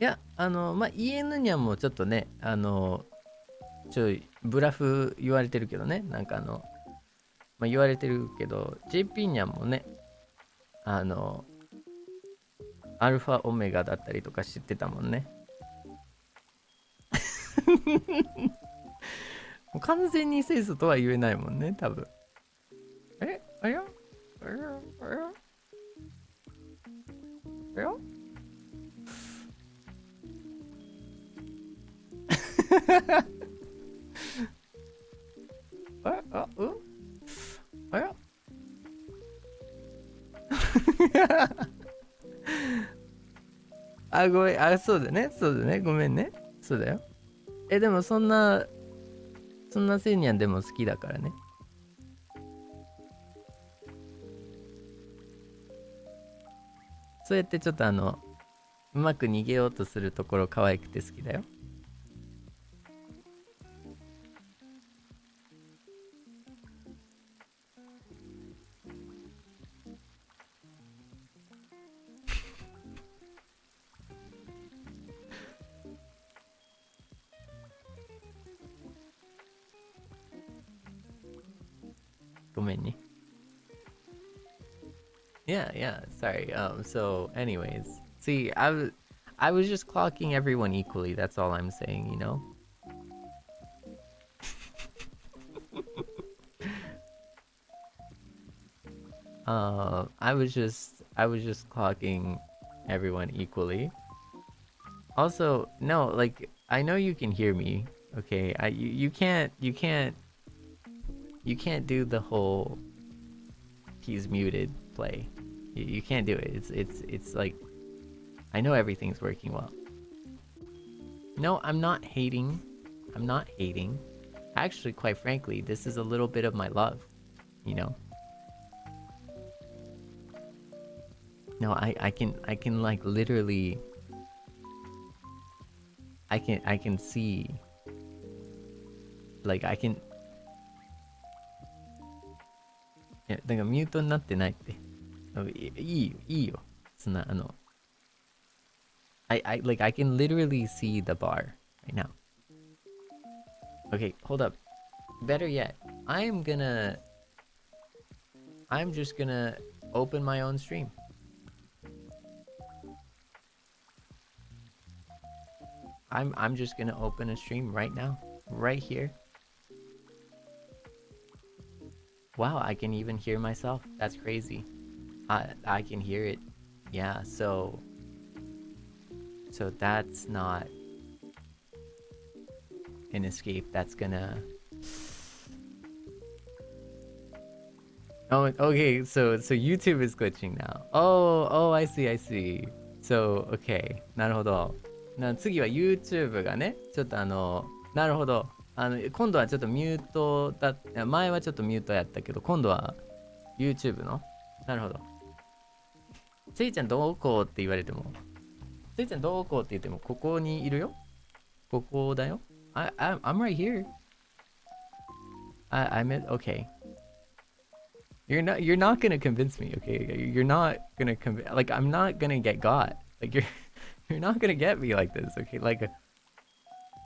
いや、まあ、EN にはもうちょっとね、ブラフ言われてるけどね。なんかまあ、言われてるけど、JP にゃんもね、アルファオメガだったりとか知ってたもんね。もう完全に清楚とは言えないもんね、多分。あやごめん、そうだね、ごめんね。そうだよ。でもそんなセイニャンでも好きだからね。そうやってちょっとうまく逃げようとするところ可愛くて好きだよ。ごめんね。Yeah, sorry. So anyways, see, I was just clocking everyone equally. That's all I'm saying, you know? I was just clocking everyone equally. Also, no, like I know you can hear me. Okay, you can't do the whole he's muted play. You can't do it. It's like I know everything's working well. No, I'm not hating. I'm not hating. Actually, quite frankly, this is a little bit of my love, you know. No, I can like literally I can see like I can いやだからミュートになってないっていいよそんなI like I can literally see the bar right now. Okay, hold up. Better yet, I'm just gonna open my own stream. I'm just gonna open a stream right now, right here. Wow, I can even hear myself. That's crazy. I can hear it. Yeah, so that's not an escape. That's gonna. Oh, okay. So YouTube is glitching now. Oh, I see. So okay. なるほど。次は YouTube がね、ちょっとなるほど。今度はちょっとミュートだ。前はちょっとミュートやったけど、今度は YouTube の。なるほど。せいちゃんどこって言われても。せいちゃんどこって言っても、ここにいるよ。ここだよ。I'm right here. I'm at, okay. You're not gonna convince me, okay? You're not gonna like I'm not gonna get got. Like you're not gonna get me like this, okay? Like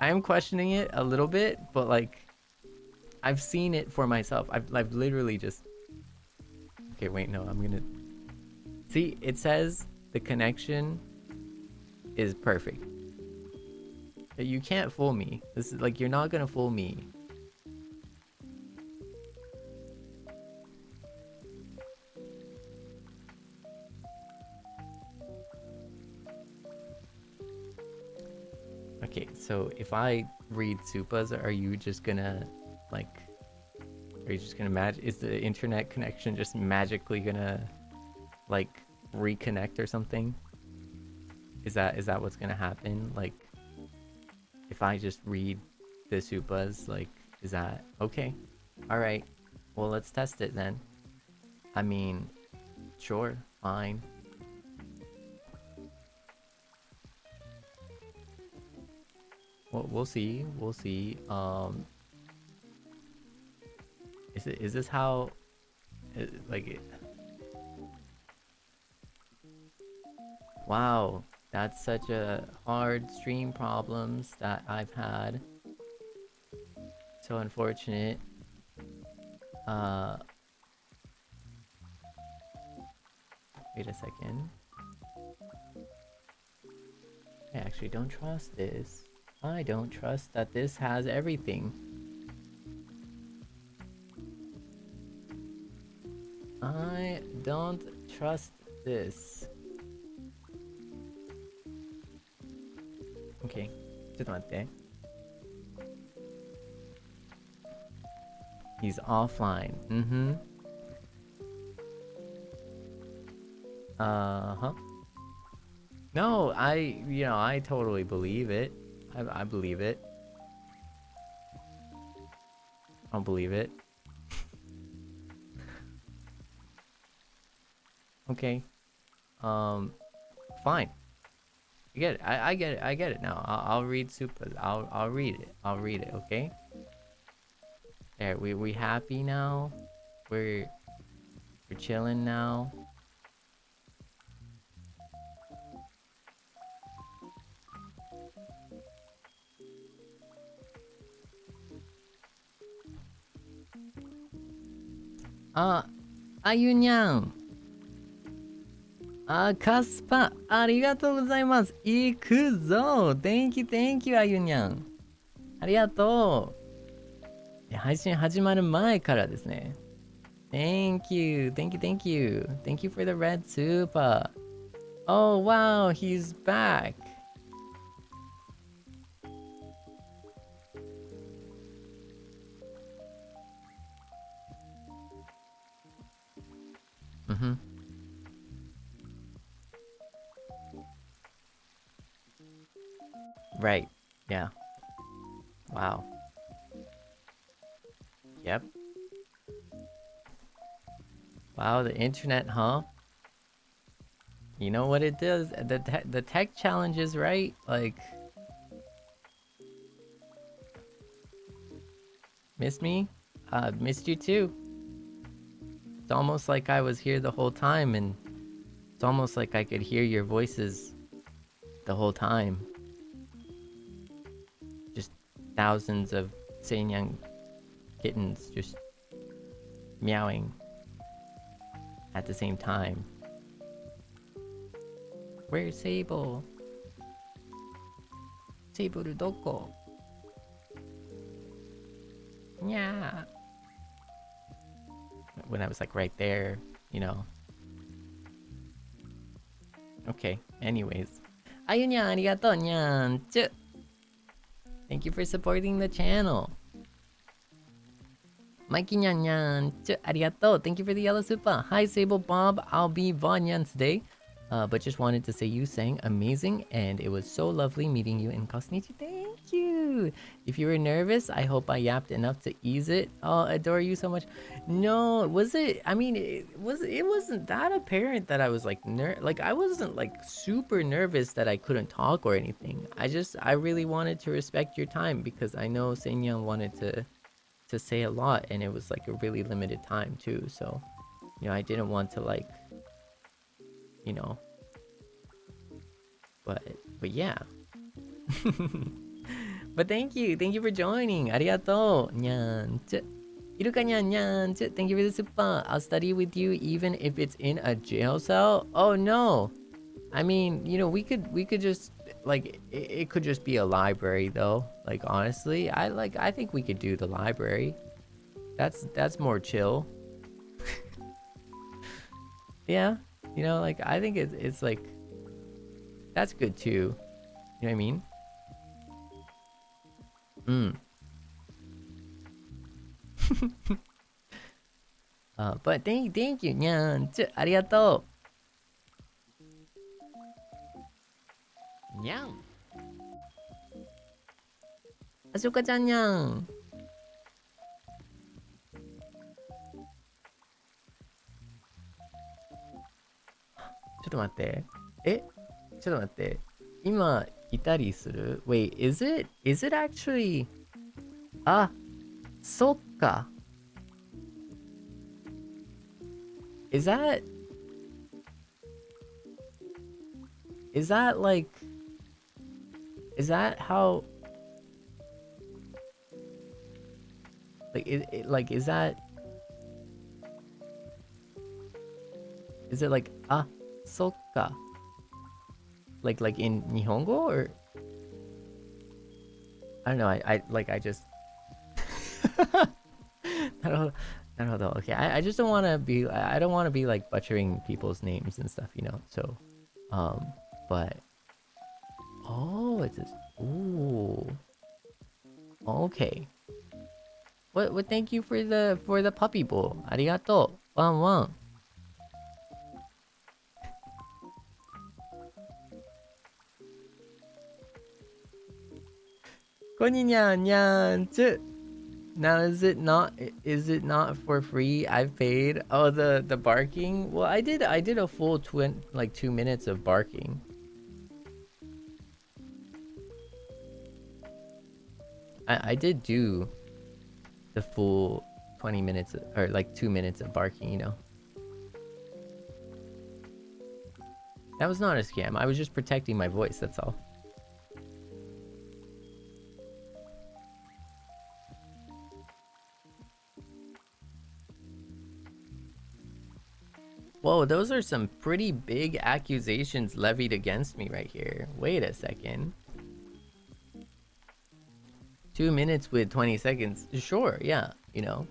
I am questioning it a little bit, but like I've seen it for myself. I've literally just. Okay, wait, no, I'm gonna. See, it says the connection is perfect. You can't fool me. This is like you're not gonna fool me. Okay, so if I read Supas, are you just gonna is the internet connection just magically gonna like reconnect or something? Is that what's gonna happen? Like if I just read the Supas, like is that okay? All right, well let's test it then. I mean, sure, fine. Well, we'll see. Is this how like it? Wow, that's such a hard stream problems that I've had. So unfortunate. Wait a second. I actually don't trust this. I don't trust that this has everything. I don't trust this. Okay, ちょっと待って。He's offline. Uh-huh. No, I totally believe it. I believe it. I don't believe it. Okay. Fine. I get it. I get it now. I'll read Supas. I'll read it, okay? There, we happy now? We're chilling now.あゆにゃん。カスパ、ありがとうございます。行くぞ。Thank you, あゆにゃん。ありがとう。配信始まる前からですね。Thank you for the red super. Oh wow, he's back. Mm-hmm. Right. Yeah. Wow. Yep. Wow, the internet, huh? You know what it does? The tech challenges, right? Like, missed me? Missed you too. It's almost like I was here the whole time, and it's almost like I could hear your voices the whole time. Just thousands of Seinyan kittens just meowing at the same time. Where's Sable? Sable doko? Yeah. When I was like right there, you know. Okay, anyways. Ayunya, arigato, nyan. Thank you for supporting the channel. Mikey nyan nyan. Arigato. Thank you for the yellow super. Hi, Sable Bob. I'll be Vanyan today. But just wanted to say you sang amazing, and it was so lovely meeting you in Kosnichi. Thank you. If you were nervous, I hope I yapped enough to ease it. Oh, adore you so much. No, was it? I mean, it wasn't that apparent that I was like I wasn't like super nervous that I couldn't talk or anything. I really wanted to respect your time because I know Seinyan wanted to say a lot, and it was like a really limited time too. So, you know, I didn't want to like, you know, but yeah. But thank you for joining. Arigato, nyan. Iruka nyan nyan. Thank you for the super. I'll study with you even if it's in a jail cell. Oh no, I mean, you know, we could just like it could just be a library though. Like honestly, I think we could do the library. That's more chill. Yeah. You know, like, I think it's like, that's good too. You know what I mean? But thank you, nyan. Arigato. Nyang. Asuka-chan nyan. Wait, ちょっと待って。今、いたりする? Wait, is it actually? あ、そっか。Is that like, is that how, like, is that, is it like, あ、そっか. Like in Nihongo, or I don't know. I just なるほど。なるほど. Okay, I just don't want to be, I don't want to be like butchering people's names and stuff, you know. So, but oh, it's this. Ooh, okay. What? Thank you for the puppy bowl. Arigato. Wan. Konnichiwa. Now is it not for free? I've paid. Oh, the barking. Well, I did a full 2 minutes of barking. I did do the full 20 minutes, or like 2 minutes of barking, you know. That was not a scam. I was just protecting my voice, that's all. Whoa, those are some pretty big accusations levied against me right here. Wait a second. 2 minutes with 20 seconds. Sure, yeah, you know.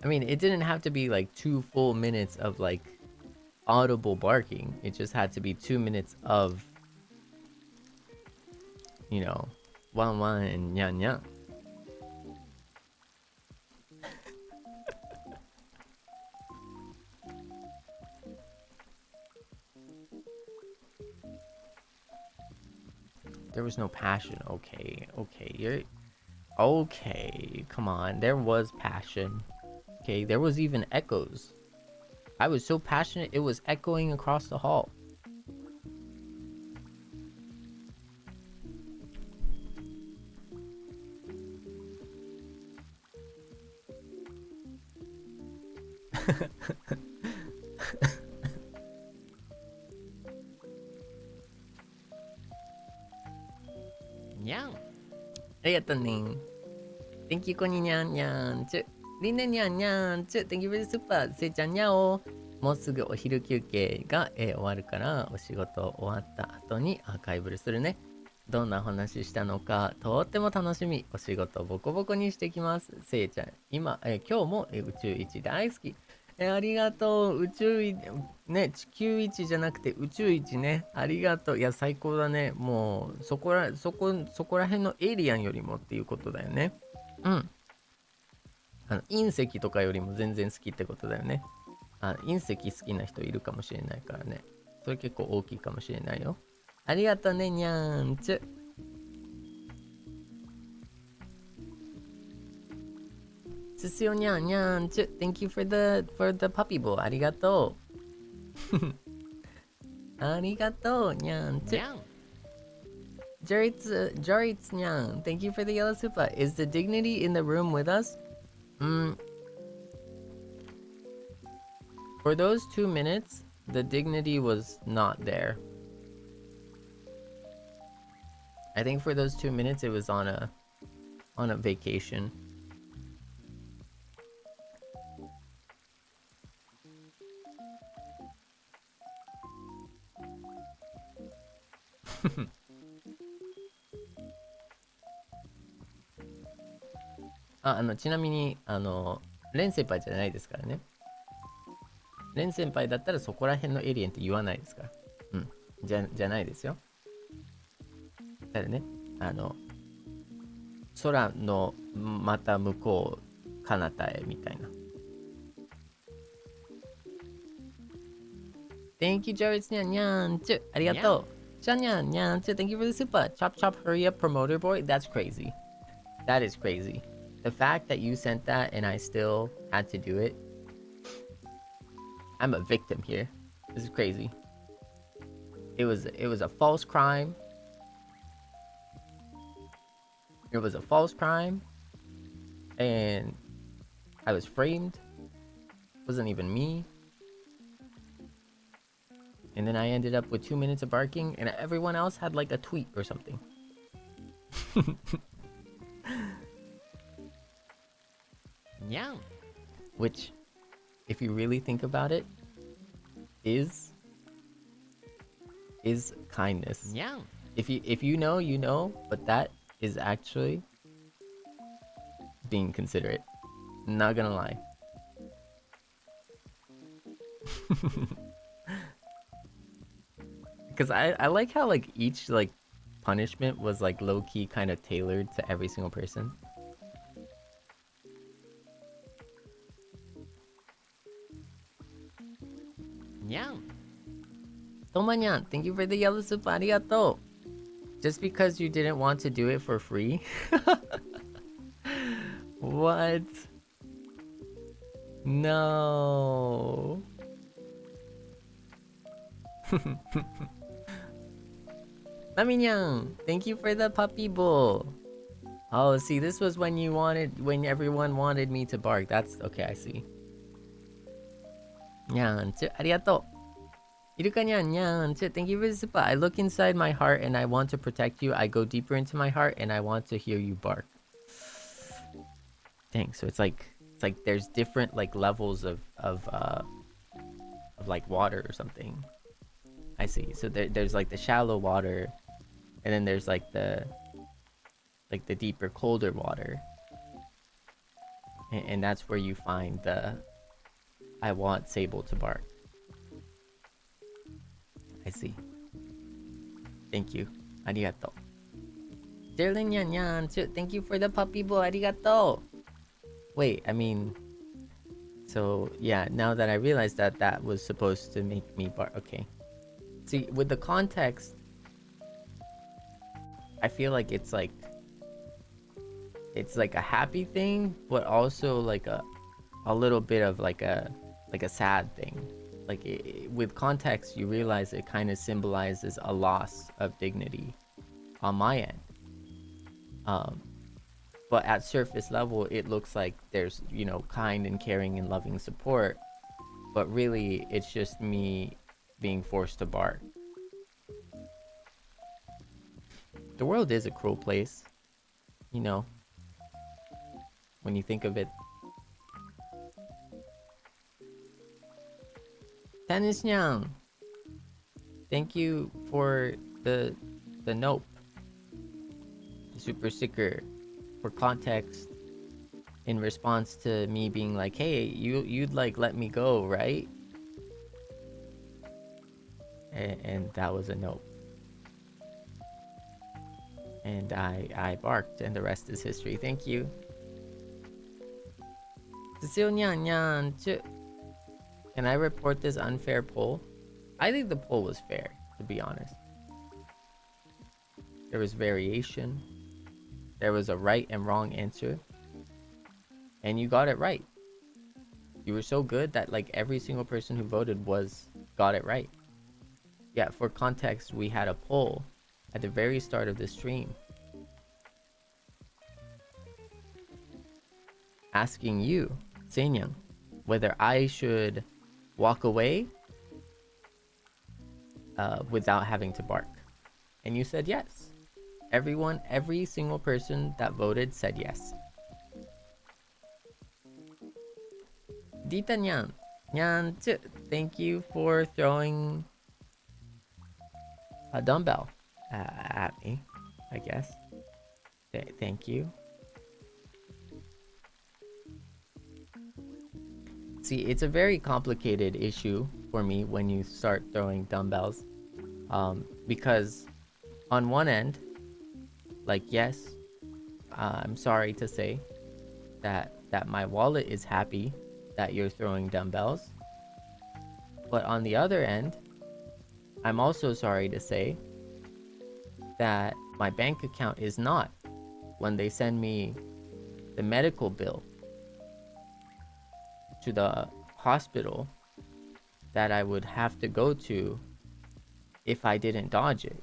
I mean, it didn't have to be like 2 full minutes of like audible barking. It just had to be 2 minutes of, you know, wan and nyan nyan. There was no passion. Okay, okay, come on. There was passion. Okay, there was even echoes. I was so passionate, it was echoing across the hall. Nyan. ありがとうね。Thank you, こににゃんにゃんちゅ。りんねにゃんにゃんちゅ。Thank you for the super. せいちゃんにゃお。もうすぐお昼休憩が、終わるから、お仕事終わった後にアーカイブルするね。どんな話したのか、とっても楽しみ。お仕事ボコボコにしてきます。せいちゃん、今日も、宇宙一大好き。ありがとう。宇宙一、ね、地球一じゃなくて宇宙一ね。ありがとう。いや、最高だね。もう、そこら辺のエイリアンよりもっていうことだよね。うん。隕石とかよりも全然好きってことだよね。隕石好きな人いるかもしれないからね。それ結構大きいかもしれないよ。ありがとうね、にゃーんちゅ。すすよにゃんにゃんちゅ。Thank you for the puppy bowl. ありがとう。ありがとう、にゃんちゅ。Nyan. Jaritz Nyang, thank you for the yellow super. Is the dignity in the room with us? For those 2 minutes, the dignity was not there. I think for those 2 minutes, it was on a vacation. ちなみにレン先輩じゃないですからね。レン先輩だったらそこら辺のエリアンって言わないですから。うん。じゃないですよ。だからね、空のまた向こう彼方へみたいな。Thank you, Jared. にゃんにゃんちゅ。ありがとう。じゃにゃんにゃんちゅ。Thank you for the super. Chop chop hurry up promoter boy. That's crazy. That is crazy. The fact that you sent that and I still had to do it. I'm a victim here. This is crazy. It was a false crime. It was a false crime. And I was framed. It wasn't even me. And then I ended up with 2 minutes of barking and everyone else had like a tweet or something. Nyan. Which, if you really think about it, is kindness. Nyan. If you know, you know, but that is actually being considerate. Not gonna lie. Because I like how like each like punishment was like low-key kind of tailored to every single person. Nyan. Tomanyan, thank you for the yellow soup. Arigato. Just because you didn't want to do it for free? What? No. Naminyan, thank you for the puppy bowl. Oh, see, this was when when everyone wanted me to bark. That's okay, I see. Nyan, arigato. Iruka nyan, nyan, thank you for the super. I look inside my heart and I want to protect you. I go deeper into my heart and I want to hear you bark. Dang, so it's like there's different like levels of like water or something. I see. So there's like the shallow water, and then there's like the deeper, colder water, and that's where you find the I want Sable to bark. I see. Thank you. Arigato. Derlin Yan Yan, thank you for the puppy boy. Arigato. Wait, I mean, so yeah, now that I realized that was supposed to make me bark. Okay. See, with the context, I feel like it's like a happy thing, but also like a little bit of like a sad thing. Like with context, you realize it kind of symbolizes a loss of dignity on my end. But at surface level, it looks like there's, you know, kind and caring and loving support, but really it's just me being forced to bark. The world is a cruel place, you know, when you think of it. Tennis Nyang, thank you for the nope, the super sticker. For context, in response to me being like, hey, you'd like let me go, right? And that was a nope. And I barked, and the rest is history. Thank you. Cecile Nyan Nyan. Can I report this unfair poll? I think the poll was fair, to be honest. There was variation. There was a right and wrong answer. And you got it right. You were so good that like every single person who voted got it right. Yeah, for context, we had a poll at the very start of the stream asking you, Seinyan, whether I should walk away without having to bark. And you said yes. Every single person that voted said yes. Dita Nyan, thank you for throwing a dumbbell at me, I guess. Thank you. See, it's a very complicated issue for me when you start throwing dumbbells. Because on one end, like, yes, I'm sorry to say that my wallet is happy that you're throwing dumbbells. But on the other end, I'm also sorry to say that my bank account is not when they send me the medical bill to the hospital that I would have to go to if I didn't dodge it.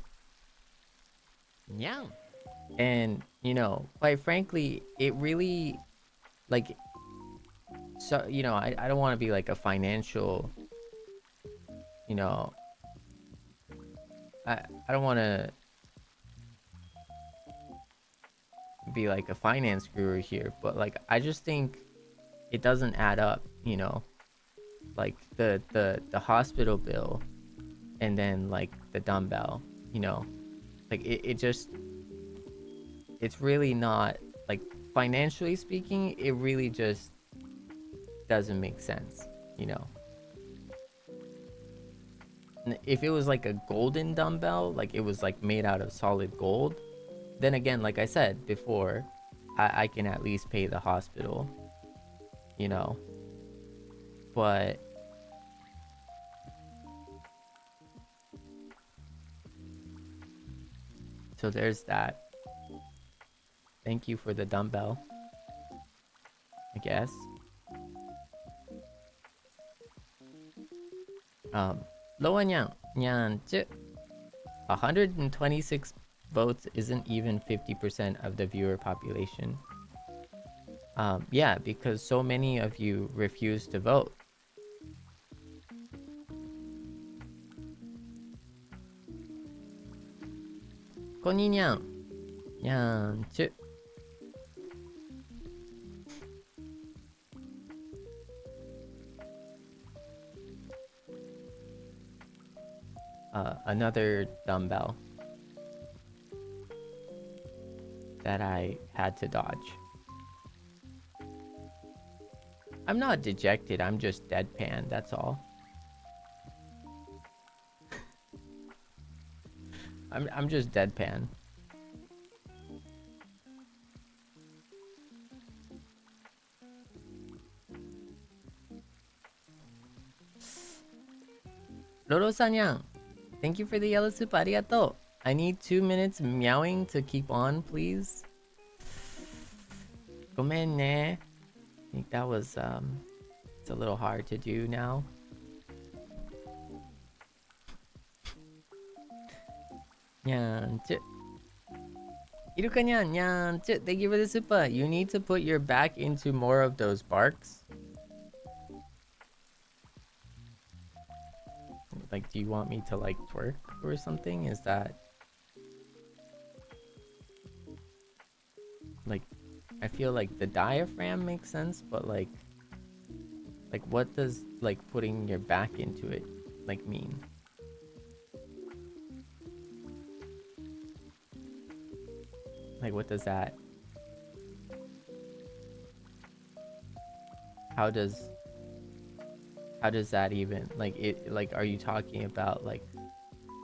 Yeah. And, you know, quite frankly, it really, like, so, you know, I don't want to be like a financial, you know, I don't want to be like a finance guru here, but like, I just think it doesn't add up, you know, like the hospital bill and then like the dumbbell, you know, like it just, it's really not, like, financially speaking, it really just doesn't make sense, you know. If it was like a golden dumbbell, like it was like made out of solid gold, then again, like I said before, I can at least pay the hospital, you know. But so there's that. Thank you for the dumbbell, I guess. Loa Nyan, 126 votes isn't even 50% of the viewer population. Yeah, because so many of you refuse to vote. Konni Nyan, Nyan. Another dumbbell that I had to dodge. I'm not dejected, I'm just deadpan, that's all. I'm just deadpan. Roro Sanyang, thank you for the yellow soup, arigato. I need 2 minutes meowing to keep on, please. ごめんね. I think that was it's a little hard to do now. Nyan, Iruka nyan, nyan, thank you for the super. You need to put your back into more of those barks. Like, do you want me to like twerk or something? Is that like, I feel like the diaphragm makes sense, but like what does like putting your back into it like mean? Like, what does that? How does that even like it? Like, are you talking about like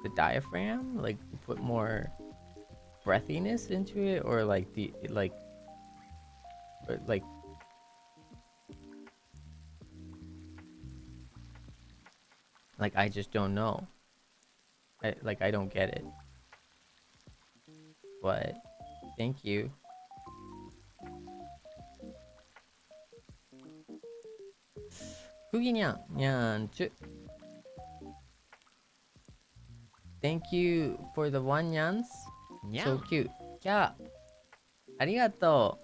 the diaphragm? Like, put more breathiness into it, or like the like I just don't know. I don't get it. What? Thank you. Huginyan, nyan, thank you for the 1 nyans. So cute. Yeah. Arigato.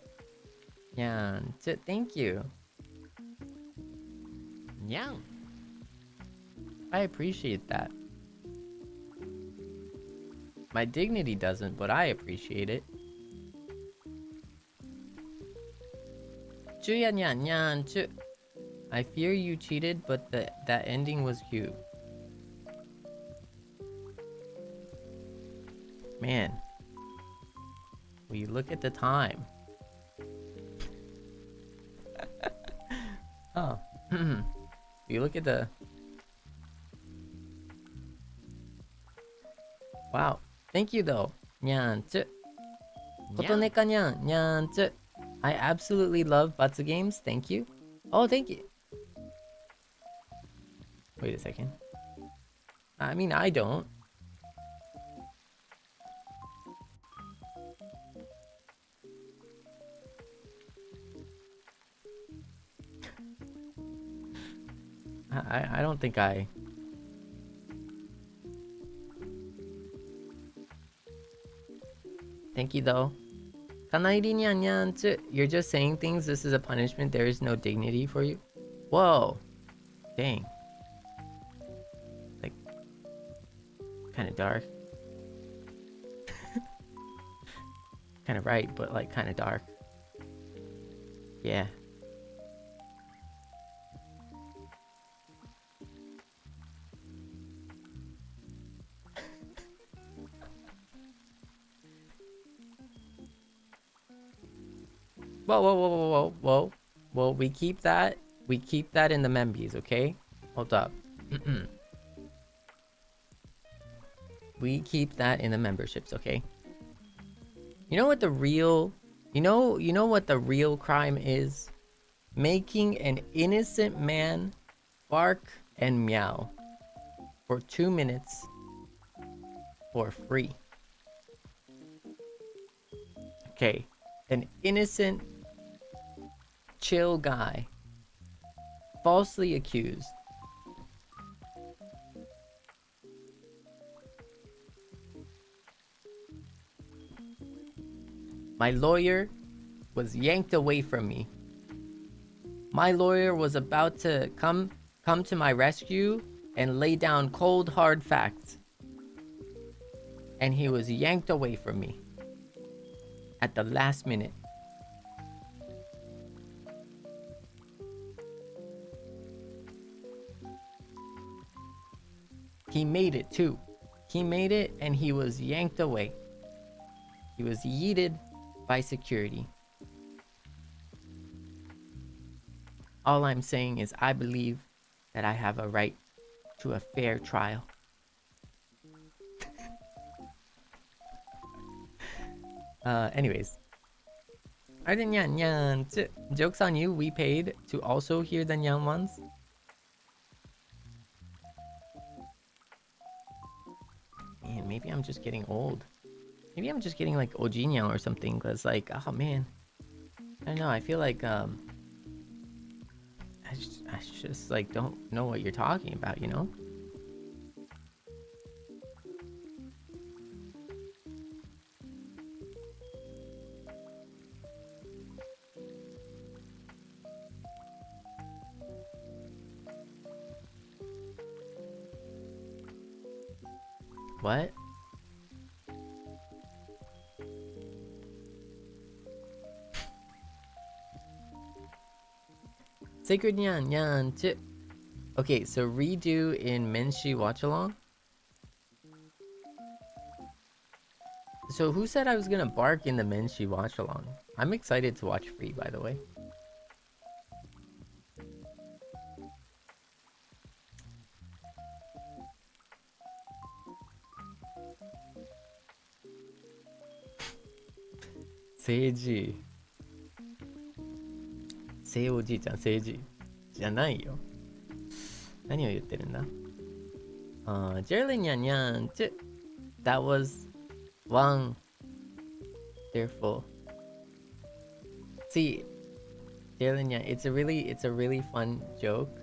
Nyan, thank you. Nyan. I appreciate that. My dignity doesn't, but I appreciate it. Chuya nyan nyan chu. I fear you cheated, but that ending was cute. Man. Will you look at the time? Oh. Will you look at the... Wow. Thank you though. Nyan chu. Kotoneka nyan nyan chu. I absolutely love Batsu games. Thank you. Oh, thank you. Wait a second. I mean, I don't. I don't think I... Thank you though. Kanairi nyan nyan tsu. You're just saying things. This is a punishment. There is no dignity for you. Whoa. Dang. Like, kind of dark. Kind of right, but like kind of dark. Yeah. Whoa, we keep that in the membies, okay? Hold up. We keep that in the memberships, okay? You know what the real what the real crime is? Making an innocent man bark and meow for 2 minutes for free. Okay, an innocent chill guy falsely accused. My lawyer was yanked away from me. My lawyer was about to come to my rescue and lay down cold hard facts. And he was yanked away from me at the last minute. He made it too. He made it and he was yanked away. He was yeeted by security. All I'm saying is I believe that I have a right to a fair trial. Anyways. Nyan nyan. Joke's on you, we paid to also hear the nyan ones. man, maybe I'm just getting old. Maybe I'm just getting like Ojinyang or something. Cause like, oh man, I don't know. I feel like I just like don't know what you're talking about, you know? What? Sacred Nyan Nyan Chip. Okay, so redo in Menshi Watch Along. So who said I was gonna bark in the Menshi Watch Along? I'm excited to watch Free, by the way. Seiji. 聖おじいちゃん、聖じじゃないよ。何を言ってるんだJerry Nyan Nyan. That was wonderful. See, Jerry Nyan, it's a really fun joke.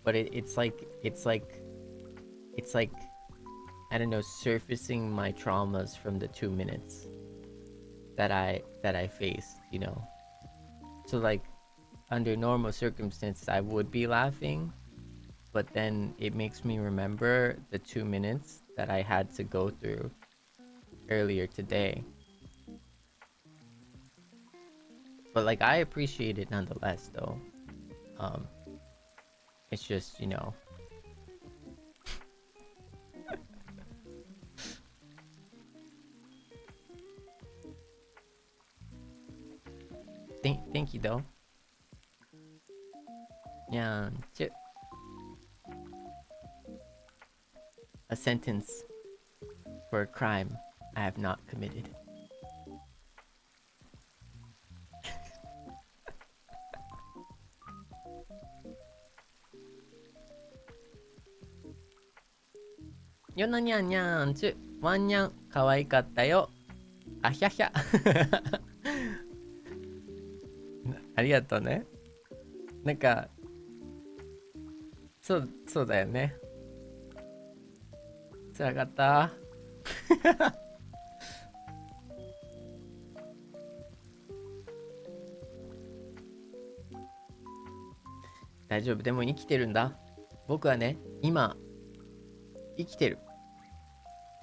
But it's like I don't know, surfacing my traumas from the 2 minutes that I faced, you know. So like under normal circumstances I would be laughing, but then it makes me remember the 2 minutes that I had to go through earlier today. But like I appreciate it nonetheless though. It's just, you know, Thank you though. Yeah, a sentence for a crime I have not committed. Yona nyan nyan chu, wan nyan kawaikatta yo. Ahya. ありがとうね。なんかそうだよね。辛かった。大丈夫、でも生きてるんだ。僕はね、今生きてる。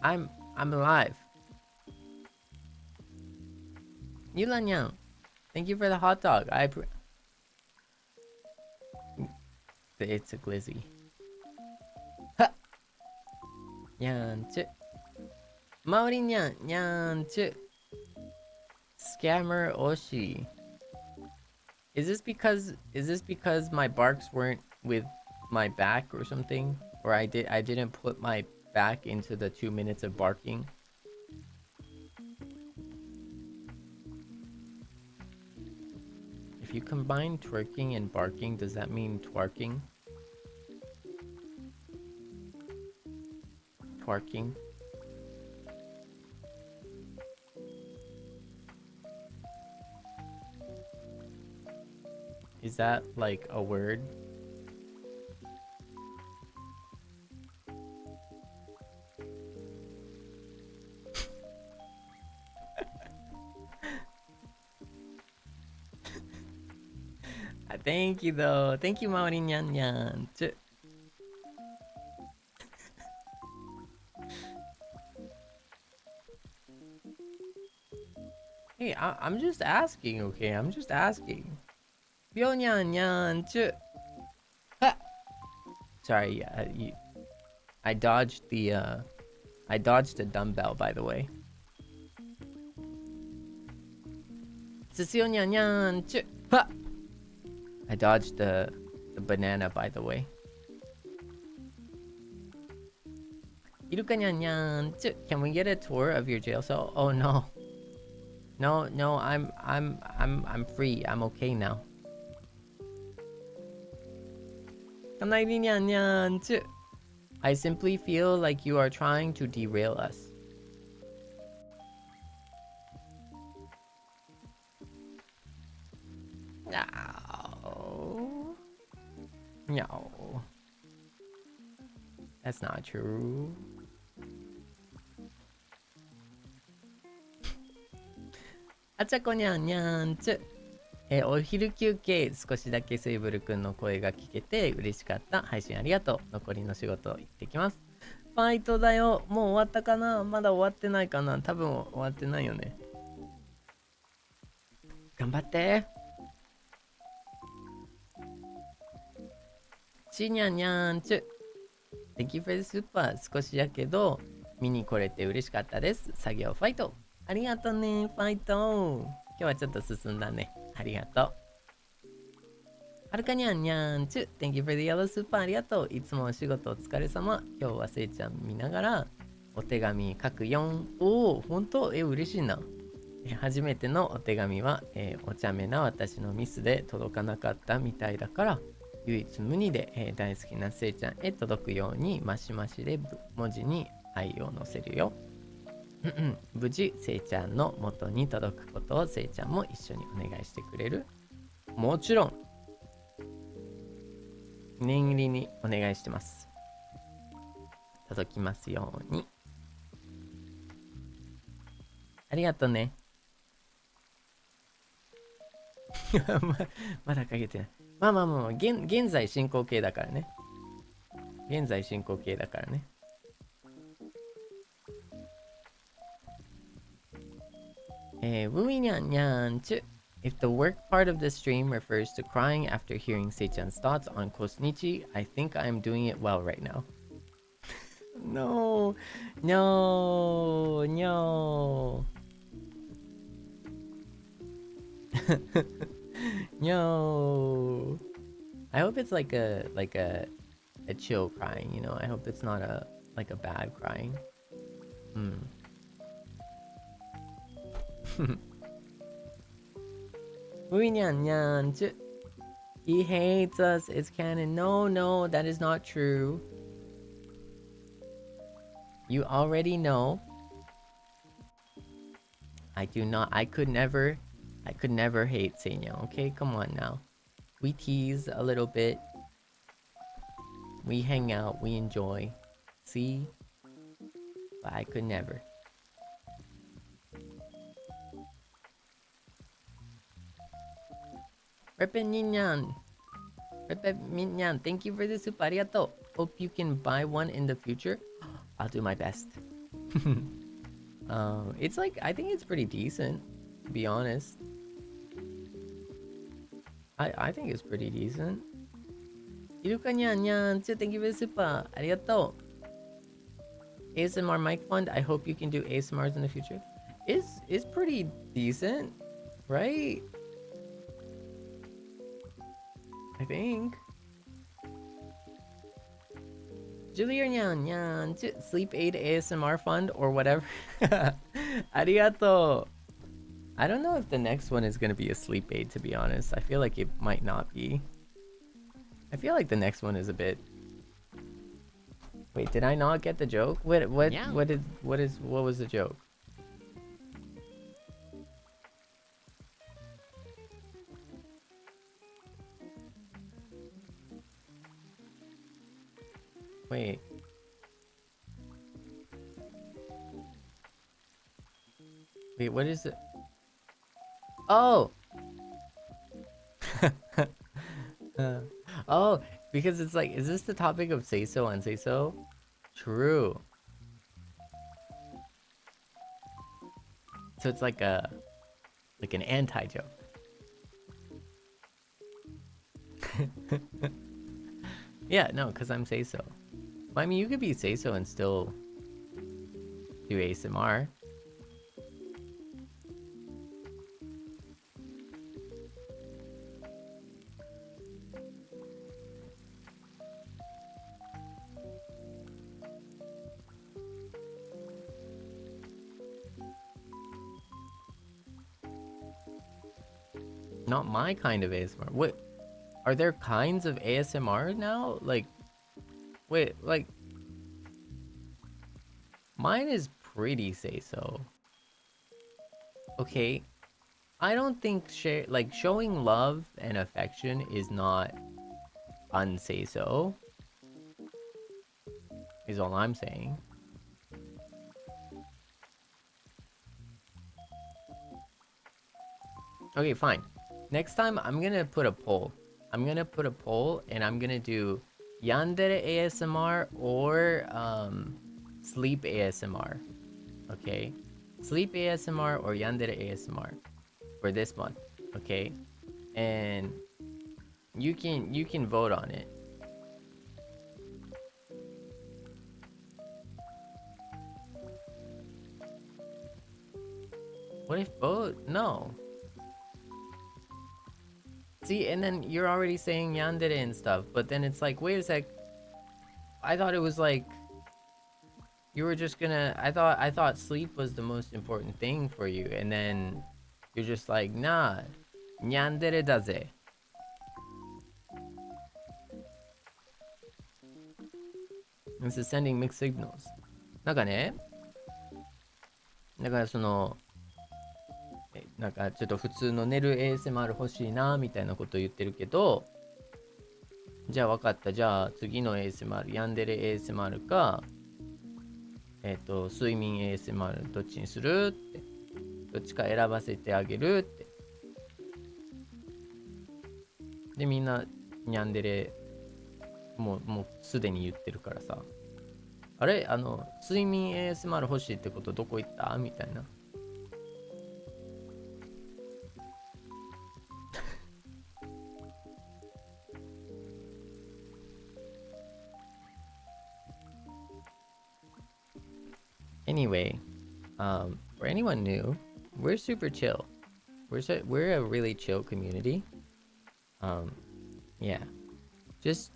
I'm alive. ゆらにゃん。Thank you for the hot dog. It's a glizzy. Ha! Nyanchu. Maori nyan. Nyanchu. Scammer Oshi. Is this because my barks weren't with my back or something? Or I didn't put my back into the 2 minutes of barking? If you combine twerking and barking, does that mean twerking? Twerking. Is that like a word? Thank you though. Thank you, Maori Nyan Nyan. Hey, I'm just asking, okay? I'm just asking. Byo Nyan Nyan. Sorry, I dodged the dumbbell, by the way. Sisio Nyan Nyan. I dodged the banana, by the way. Iruka Nyan Nyan. Can we get a tour of your jail cell? Oh no. No, I'm free. I'm okay now. Kanairi Nyan Nyan. I simply feel like you are trying to derail us. No. No. That's not true. あちゃこにゃんにゃんちゅ。お昼休憩、少しだけセイブルくんの声が聞けて嬉しかった。配信ありがとう。残りの仕事行ってきます。バイトだよ。もう終わったかな？まだ終わってないかな？多分終わってないよね。頑張って。ちにゃんにゃんちゅ。Thank you for the super。少しやけど、見に来れて嬉しかったです。作業ファイト。ありがとうね、ファイト。今日はちょっと進んだね。ありがとう。はるかにゃんにゃんちゅ。Thank you for the yellow super。ありがとう。いつもお仕事お疲れ様。今日はせいちゃん見ながらお手紙書くよん。おお、ほんと？嬉しいな。初めてのお手紙は、お茶目な私のミスで届かなかったみたいだから、唯一無二で、大好きなせいちゃんへ届くようにマシマシで文字に愛を乗せるよ。無事せいちゃんの元に届くことをせいちゃんも一緒にお願いしてくれる？もちろん。念入りにお願いしてます。届きますように。ありがとうね。まだかけてない。まあ、現在進行形だからね。現在進行形だからね。ウイニャンニャンチュ。If the work part of the stream refers to crying after hearing Seichan's thoughts on Kosnichi, I think I'm doing it well right now. No. No. I hope it's like a chill crying, you know. I hope it's not a bad crying. He hates us. It's canon. No, that is not true. You already know. I do not. I could never hate Seinyan. Okay, come on now. We tease a little bit. We hang out. We enjoy. See? But I could never. Minyan, thank you for the super. Arigato. Hope you can buy one in the future. I'll do my best. It's like, I think it's pretty decent, to be honest. I think it's pretty decent. Iruka nyan, thank you for the super. Arigato. ASMR mic fund. I hope you can do ASMRs in the future. It's pretty decent, right? I think. Julia Nyan, sleep aid ASMR fund or whatever. Arigato. I don't know if the next one is going to be a sleep aid, to be honest. I feel like it might not be. I feel like the next one is a bit. Wait, did I not get the joke? What was the joke? Wait. Wait, what is it? Oh! Oh, because it's like, is this the topic of say so and say so? True. So it's like an anti-joke. Yeah, no, because I'm say so. Well, I mean, you could be say so and still do ASMR. Not my kind of ASMR. What? Are there kinds of ASMR now? Like, wait, like, Mine is pretty say so. Okay. I don't think showing love and affection is not unsay so. Is all I'm saying. Okay, fine. Next time I'm gonna put a poll. I'm gonna put a poll and I'm gonna do Yandere ASMR or sleep ASMR. Okay? Sleep ASMR or Yandere ASMR for this month. Okay? And you can vote on it. What if both? No. See, and then you're already saying yandere and stuff, but then it's like, wait a sec. I thought it was like you were just gonna. I thought sleep was the most important thing for you, and then you're just like, nah, yandere daze. This is sending mixed signals. なんかね、だからその。なんかちょっと普通の寝る ASMR 欲しいなみたいなこと言ってるけど、じゃあ分かった。じゃあ次の ASMR ヤンデレ ASMR か睡眠 ASMR どっちにするって、どっちか選ばせてあげるって。でみんなヤンデレもうすでに言ってるからさ、あれ睡眠 ASMR 欲しいってことどこ行ったみたいな。Anyway, for anyone new, we're super chill. We're a really chill community. Yeah, just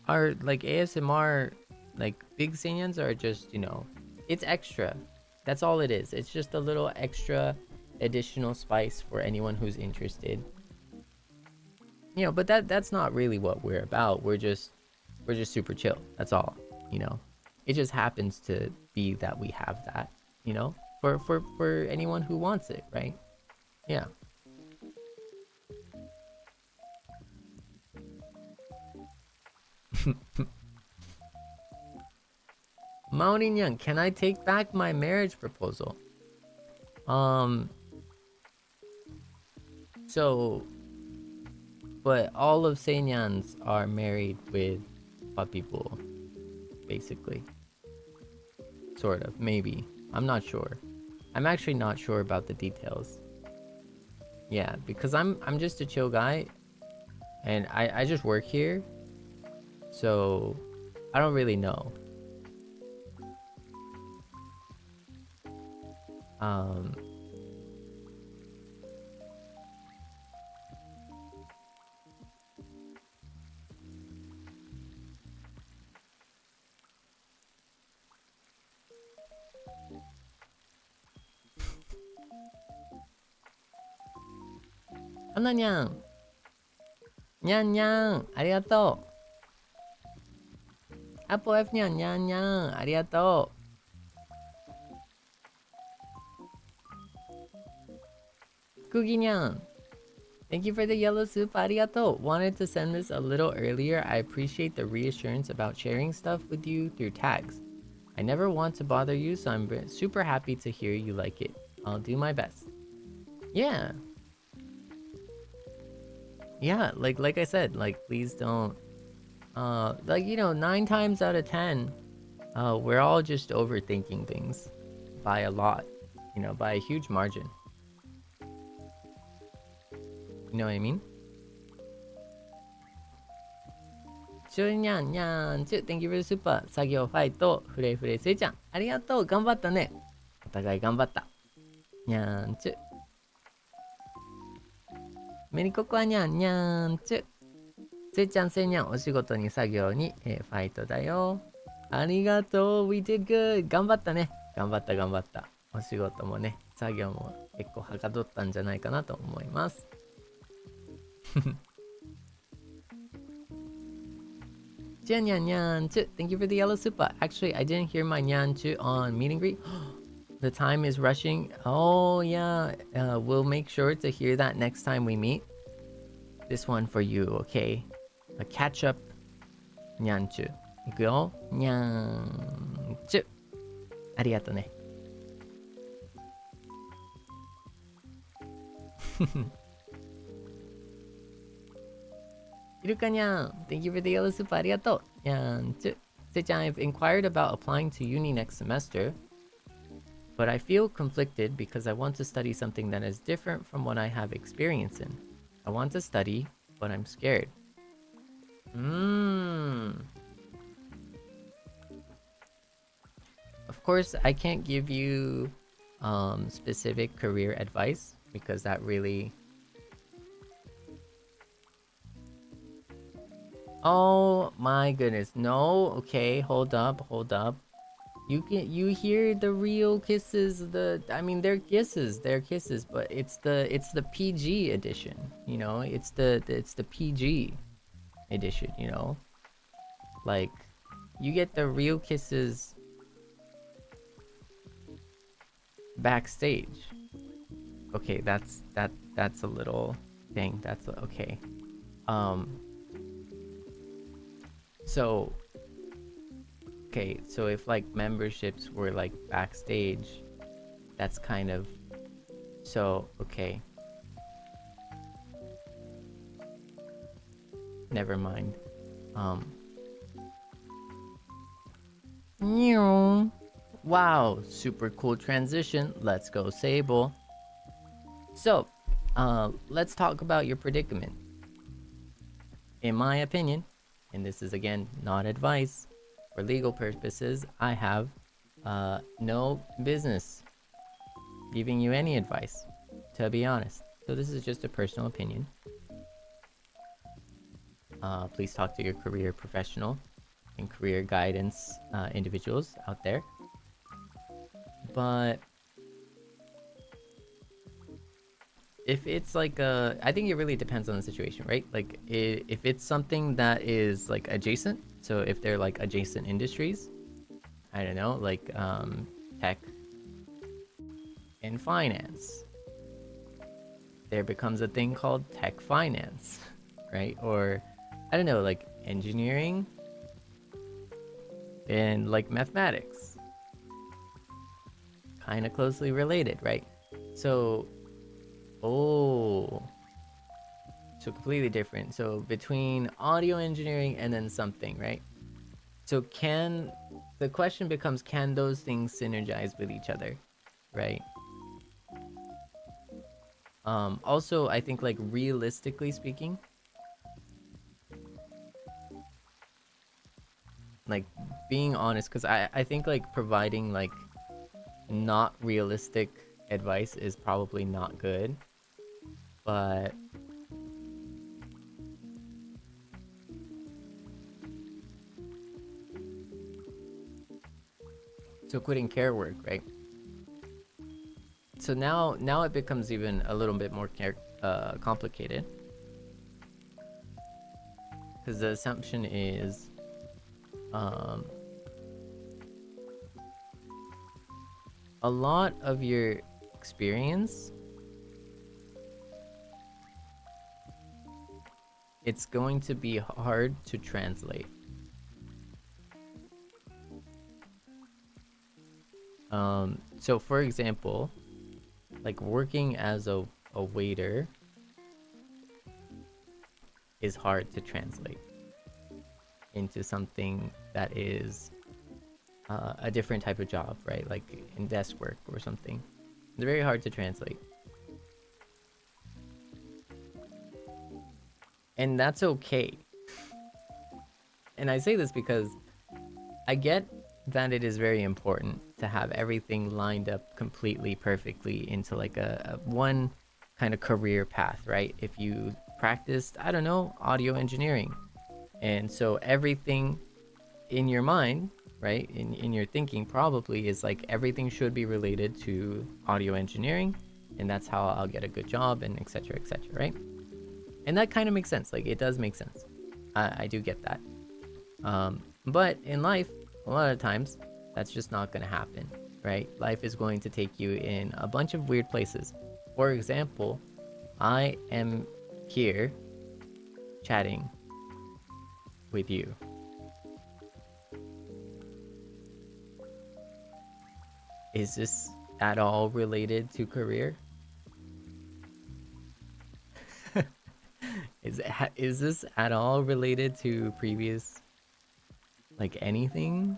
our like ASMR, like big Seinyans are just it's extra. That's all it is. It's just a little extra additional spice for anyone who's interested. But that's not really what we're about. We're just super chill. That's all. It just happens to be that we have that, for anyone who wants it, right? Yeah. Maorinyan, can I take back my marriage proposal? So, but all of Seinyans are married with people, basically. Sort of, maybe. I'm not sure. I'm actually not sure about the details. Yeah, because I'm just a chill guy, and I just work here, so I don't really know. Anna にゃん、にゃんにゃん、ありがとう。アポ F にゃんにゃんにゃん、ありがとう。クギにゃん、Thank you for the yellow soup, ありがとう。Wanted to send this a little earlier. I appreciate the reassurance about sharing stuff with you through tags. I never want to bother you, so I'm super happy to hear you like it. I'll do my best. Yeah. Yeah, like I said, please don't 9 times out of 10 we're all just overthinking things by a lot, by a huge margin. You know what I mean? しゅうにゃんにゃんちゅ Thank you for the super 作業ファイトフレフレスイちゃんありがとう。頑張ったね。お互い頑張った。にゃんちゅメリココはにゃんにゃんちゅ。せいちゃんせいにゃんお仕事に作業に、ファイトだよ。ありがとう。We did good. 頑張ったね。頑張った。お仕事もね、作業も結構はかどったんじゃないかなと思います。Nyan, thank you for the yellow super. Actually, I didn't hear my nyan on meet and greet. The time is rushing. Oh yeah, we'll make sure to hear that next time we meet. This one for you, okay? A catch up nyanchu. いくよ。にゃんちゅ。ありがとね。いるかにゃん。Thank you for the yellow super. ありがとう。にゃんちゅ。せいちゃん、I've inquired about applying to uni next semester, but I feel conflicted because I want to study something that is different from what I have experience in. I want to study, but I'm scared. Of course, I can't give you specific career advice because that really... Oh my goodness, no, okay, hold up. You hear the real kisses, I mean they're kisses, but it's the PG edition, you know, it's the PG edition, you know? Like, you get the real kisses backstage. Okay, that's a little thing. That's okay. So okay, so if like memberships were like backstage, that's kind of so okay. Never mind. Wow, super cool transition. Let's go, Sable. So, let's talk about your predicament. In my opinion, and this is again not advice, for legal purposes, I have no business giving you any advice, to be honest. So this is just a personal opinion. Please talk to your career professional and career guidance individuals out there. But if it's like I think it really depends on the situation, right? Like if it's something that is like adjacent, so if they're like adjacent industries, I don't know, like tech and finance, there becomes a thing called tech finance, right? Or I don't know, like engineering and like mathematics, kind of closely related, right? So so completely different. So between audio engineering and then something, right? So the question becomes, can those things synergize with each other, right? Also, I think like realistically speaking, like being honest, because I think like providing like not realistic advice is probably not good, but so quitting care work, right? So now it becomes even a little bit more complicated, because the assumption is a lot of your experience, it's going to be hard to translate. So for example, like working as a waiter is hard to translate into something that is a different type of job, right? Like in desk work or something. It's very hard to translate. And that's okay. And I say this because I get that it is very important to have everything lined up completely perfectly into like a one kind of career path, right? If you practiced, I don't know, audio engineering, and so everything in your mind, right, in your thinking probably is like everything should be related to audio engineering, and that's how I'll get a good job, and etc, right? And that kind of makes sense. Like it does make sense. I do get that. But in life, a lot of times, that's just not going to happen, right? Life is going to take you in a bunch of weird places. For example, I am here chatting with you. Is this at all related to career? Is this at all related to previous, like, anything?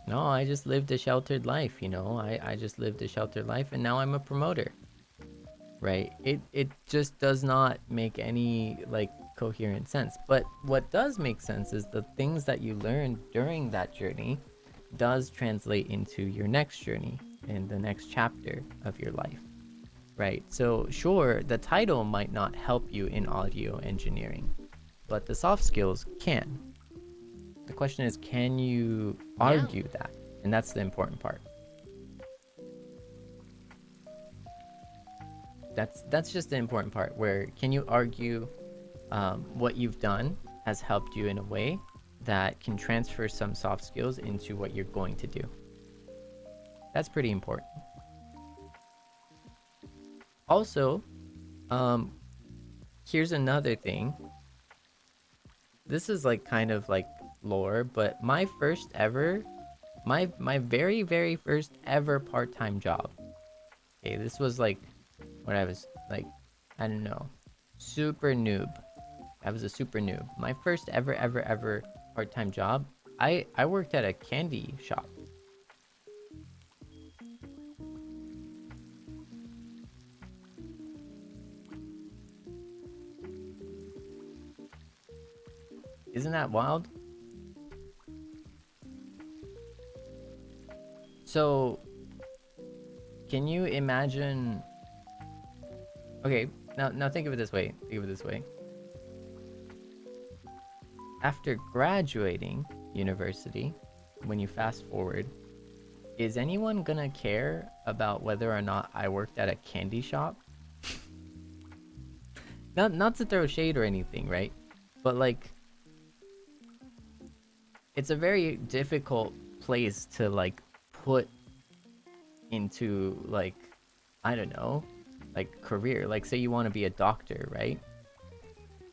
No, I just lived a sheltered life, you know? I just lived a sheltered life and now I'm a promoter. Right? It just does not make any, like, coherent sense. But what does make sense is the things that you learned during that journey does translate into your next journey and the next chapter of your life. Right? So sure, the title might not help you in audio engineering, but the soft skills can. The question is, can you argue that? And that's the important part. That's just the important part, where can you argue what you've done has helped you in a way that can transfer some soft skills into what you're going to do. That's pretty important. Also, here's another thing. This is like kind of like lore, but my first ever, my very, very first ever part-time job. Okay, this was like when I was like, I don't know, super noob. I was a super noob. My first ever part-time job, I worked at a candy shop. Isn't that wild? So, can you imagine? Okay, now think of it this way. After graduating university, when you fast forward, is anyone gonna care about whether or not I worked at a candy shop? Not to throw shade or anything, right? But like, it's a very difficult place to like put into, like, I don't know, like career. Like, say you want to be a doctor, right?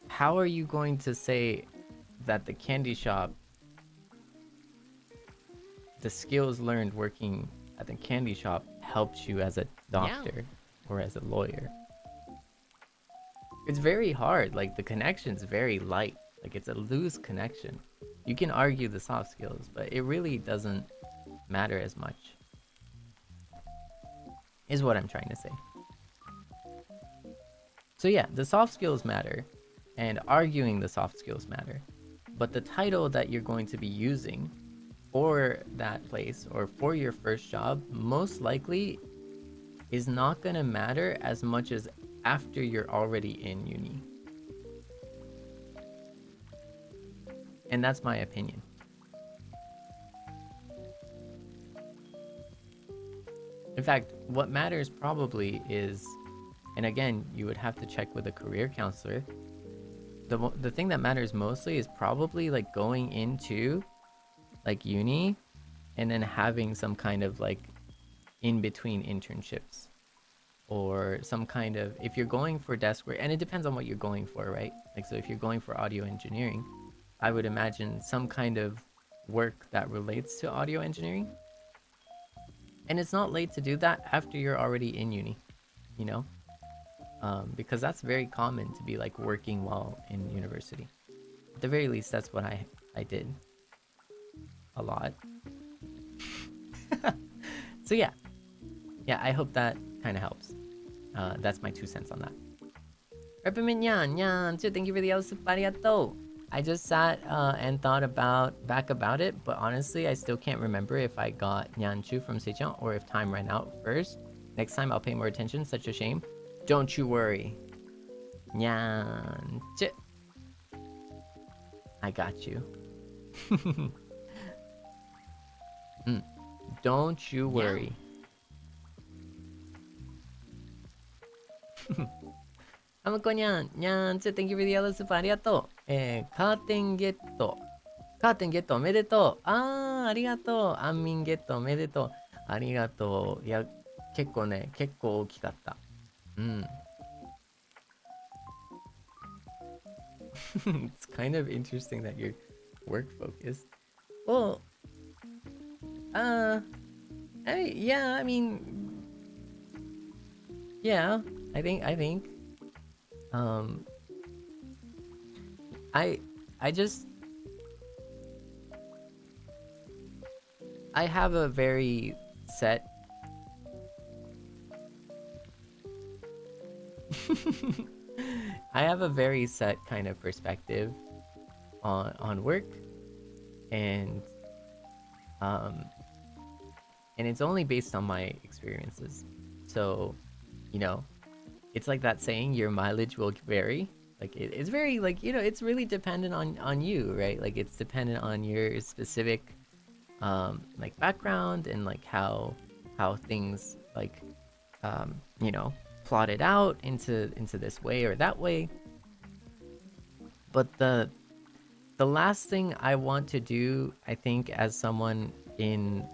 How are you going to say that the candy shop, the skills learned working at the candy shop helped you as a doctor or as a lawyer? It's very hard. Like, the connection's very light. Like, it's a loose connection. You can argue the soft skills, but it really doesn't matter as much, is what I'm trying to say. So yeah, the soft skills matter, and arguing the soft skills matter. But the title that you're going to be using for that place or for your first job most likely is not going to matter as much as after you're already in uni. And that's my opinion. In fact, what matters probably is, and again, you would have to check with a career counselor, the thing that matters mostly is probably like going into like uni and then having some kind of like in-between internships, or some kind of, if you're going for desk work, and it depends on what you're going for, right? Like, so if you're going for audio engineering, I would imagine some kind of work that relates to audio engineering. And it's not late to do that after you're already in uni, you know? Because that's very common to be like working while in university. At the very least, that's what I did a lot. So yeah, I hope that kind of helps. That's my 2 cents on that. Reprimand Nyan, Nyan, too, thank you for the yellow super arigato. I just sat and thought back about it, but honestly, I still can't remember if I got Nyanchu from Seiyan or if time ran out first. Next time, I'll pay more attention. Such a shame. Don't you worry. Nyanchu. I got you. Don't you worry. Amako Nyan, Nyanchu, thank you for the yellow super arigato. カーテンゲット。カーテンゲットおめでとう。ありがとう。アンミンゲットおめでとう。ありがとう。いや、結構大きかった。うん。It's kind of interesting that you're work focused. Well, yeah, I mean, yeah, I think, um, I just, I have a very set I have a very set kind of perspective on work, and um and it's only based on my experiences. So, you know, it's like that saying, your mileage will vary. Like it's very like, it's really dependent on you, right? Like it's dependent on your specific like background, and like how things like plotted out into this way or that way. But the last thing I want to do, I think, as someone in,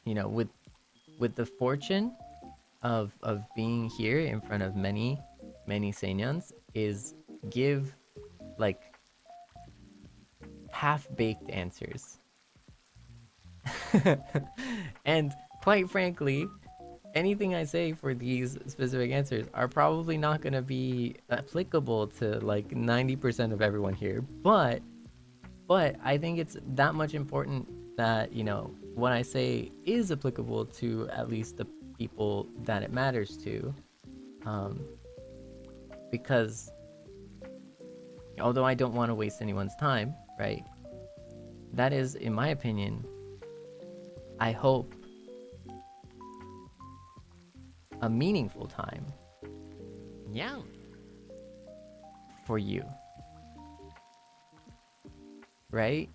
with the fortune of being here in front of many Seinyans, is give like half-baked answers. And quite frankly, anything I say for these specific answers are probably not going to be applicable to like 90% of everyone here, but I think it's that much important that, what I say is applicable to at least the people that it matters to, because although I don't want to waste anyone's time, right, that is, in my opinion, I hope, a meaningful time for you, right?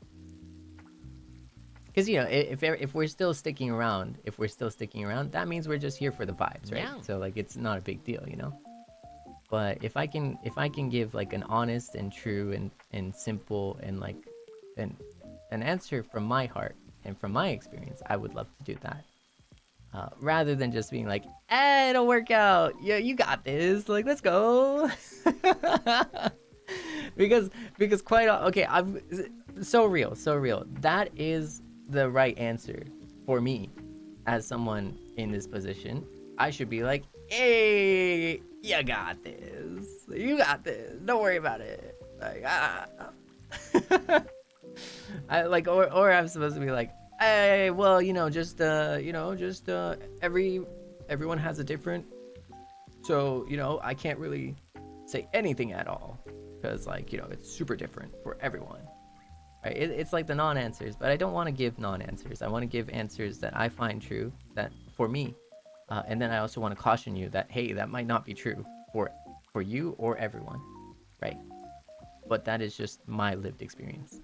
Because if we're still sticking around, that means we're just here for the vibes, right? So like it's not a big deal, but if I can give like an honest and true and simple and like an answer from my heart and from my experience, I would love to do that. Rather than just being like, it'll work out. Yeah, you got this. Like, let's go. because I'm so real. That is the right answer for me as someone in this position. I should be like, hey, you got this. Don't worry about it. Like, I like, or I'm supposed to be like, hey, well, everyone has a different, so, I can't really say anything at all, because like, it's super different for everyone, right? It's like the non-answers, but I don't want to give non-answers. I want to give answers that I find true, that for me, and then I also want to caution you that, hey, that might not be true for you or everyone, right? But that is just my lived experience.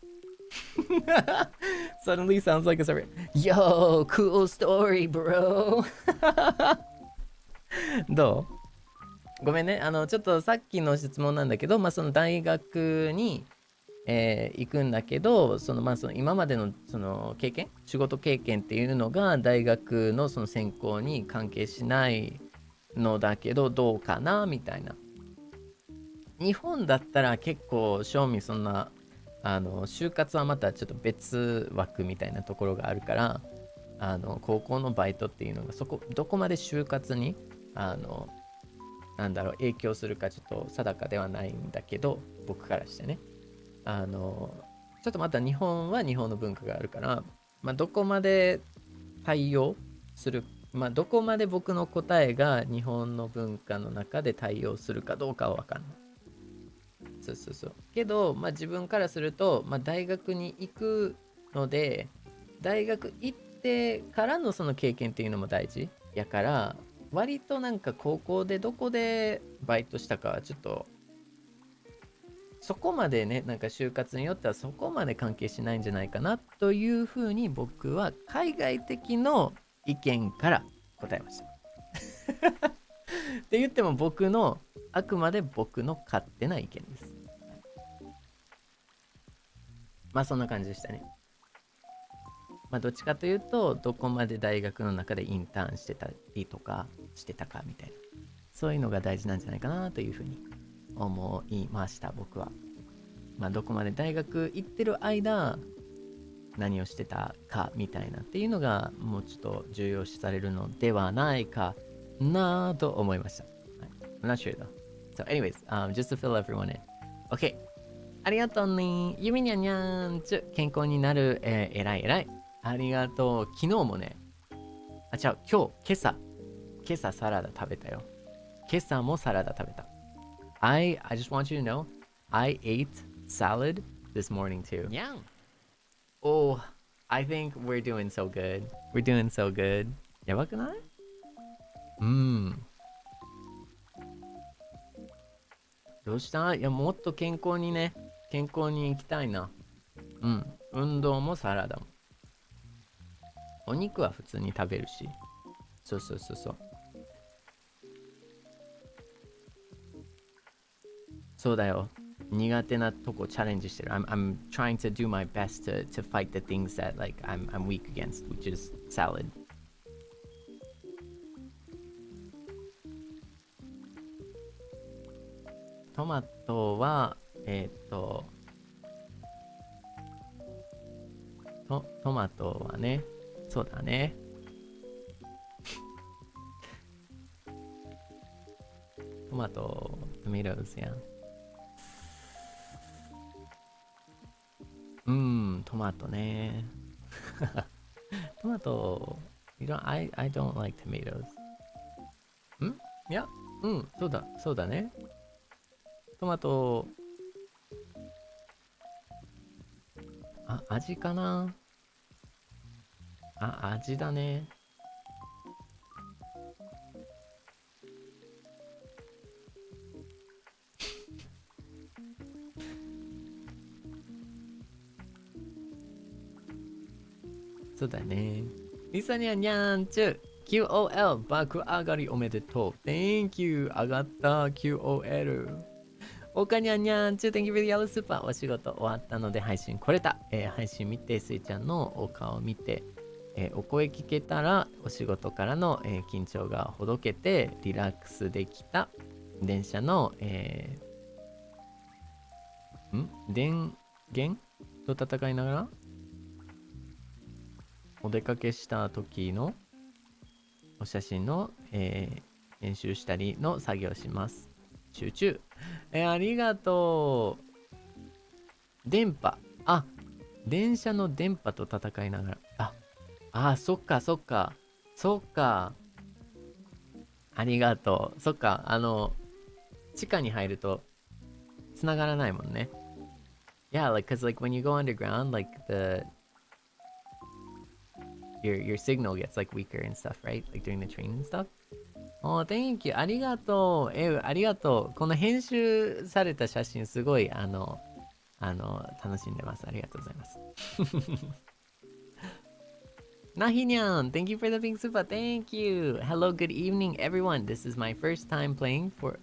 Suddenly sounds like a story. Yo, cool story, bro. どう？ごめんね。ちょっとさっきの質問なんだけど、その大学に、行くんだけど、その今までのその経験、仕事経験っていうのが大学のその専攻に関係しないのだけど、どうかなみたいな。日本だったら結構正味そんな就活はまたちょっと別枠みたいなところがあるから、高校のバイトっていうのがどこまで就活に影響するかちょっと定かではないんだけど、僕からしてね、ちょっとまた日本は日本の文化があるから、どこまで対応する、どこまで僕の答えが日本の文化の中で対応するかどうかは分かんない。そうけど、自分からすると、大学に行くので、大学行ってからのその経験っていうのも大事やから、割となんか高校でどこでバイトしたかはちょっとそこまでね、なんか就活によってはそこまで関係しないんじゃないかなというふうに、僕は海外的の意見から答えましたって言ってもあくまで僕の勝手な意見です。まあそんな感じでしたね。まあどっちかというと、どこまで大学の中でインターンしてたりとかしてたかみたいな。そういうのが大事なんじゃないかなというふうに思いました、僕は。まあどこまで大学行ってる間、何をしてたかみたいなっていうのがもうちょっと重要視されるのではないかなと思いました。I'm not sure though. So anyways, just to fill everyone in. Okay. ありがとうね。ゆみにゃんにゃんちゅ。健康になる。えらいえらい。ありがとう。昨日もね。あ、違う。今朝サラダ食べたよ。今朝もサラダ食べた。I just want you to know, I ate salad this morning too. にゃん Oh, I think we're doing so good. We're doing so good. やばくない？どうした？いや、もっと健康に行きたいな。運動もサラダも。お肉は普通に食べるし。そう。そうだよ。苦手なとこチャレンジしてる。I'm trying to do my best to fight the things that like I'm weak against, which is salad. トマトはトマトはね、そうだね。トマト、tomatoes や。トマトね。トマト、I don't like tomatoes. いや、そうだね。トマト、味かな。味だね。そうだね。リサニャンニャンチュ QOL 爆上がりおめでとう。Thank you 上がった QOL。おかにゃんにゃんチュ Thank you for the yellow super。お仕事終わったので配信来れた。配信見て、スイちゃんのお顔見て、お声聞けたらお仕事からの、緊張がほどけてリラックスできた。電車の、電源と戦いながらお出かけした時のお写真の、編集したりの作業します。集中。ありがとう。電波。電車の電波と戦いながら。そっか。ありがとう。そっか。地下に入ると繋がらないもんね。Yeah, like, cause like when you go underground, like your signal gets like weaker and stuff, right? Like during the train and stuff. Oh, thank you. ありがとう。ありがとう。この編集された写真すごい楽しんでます。ありがとうございます。Nahinyan, thank you for the pink super. Thank you. Hello, good evening, everyone. This is my first time paying for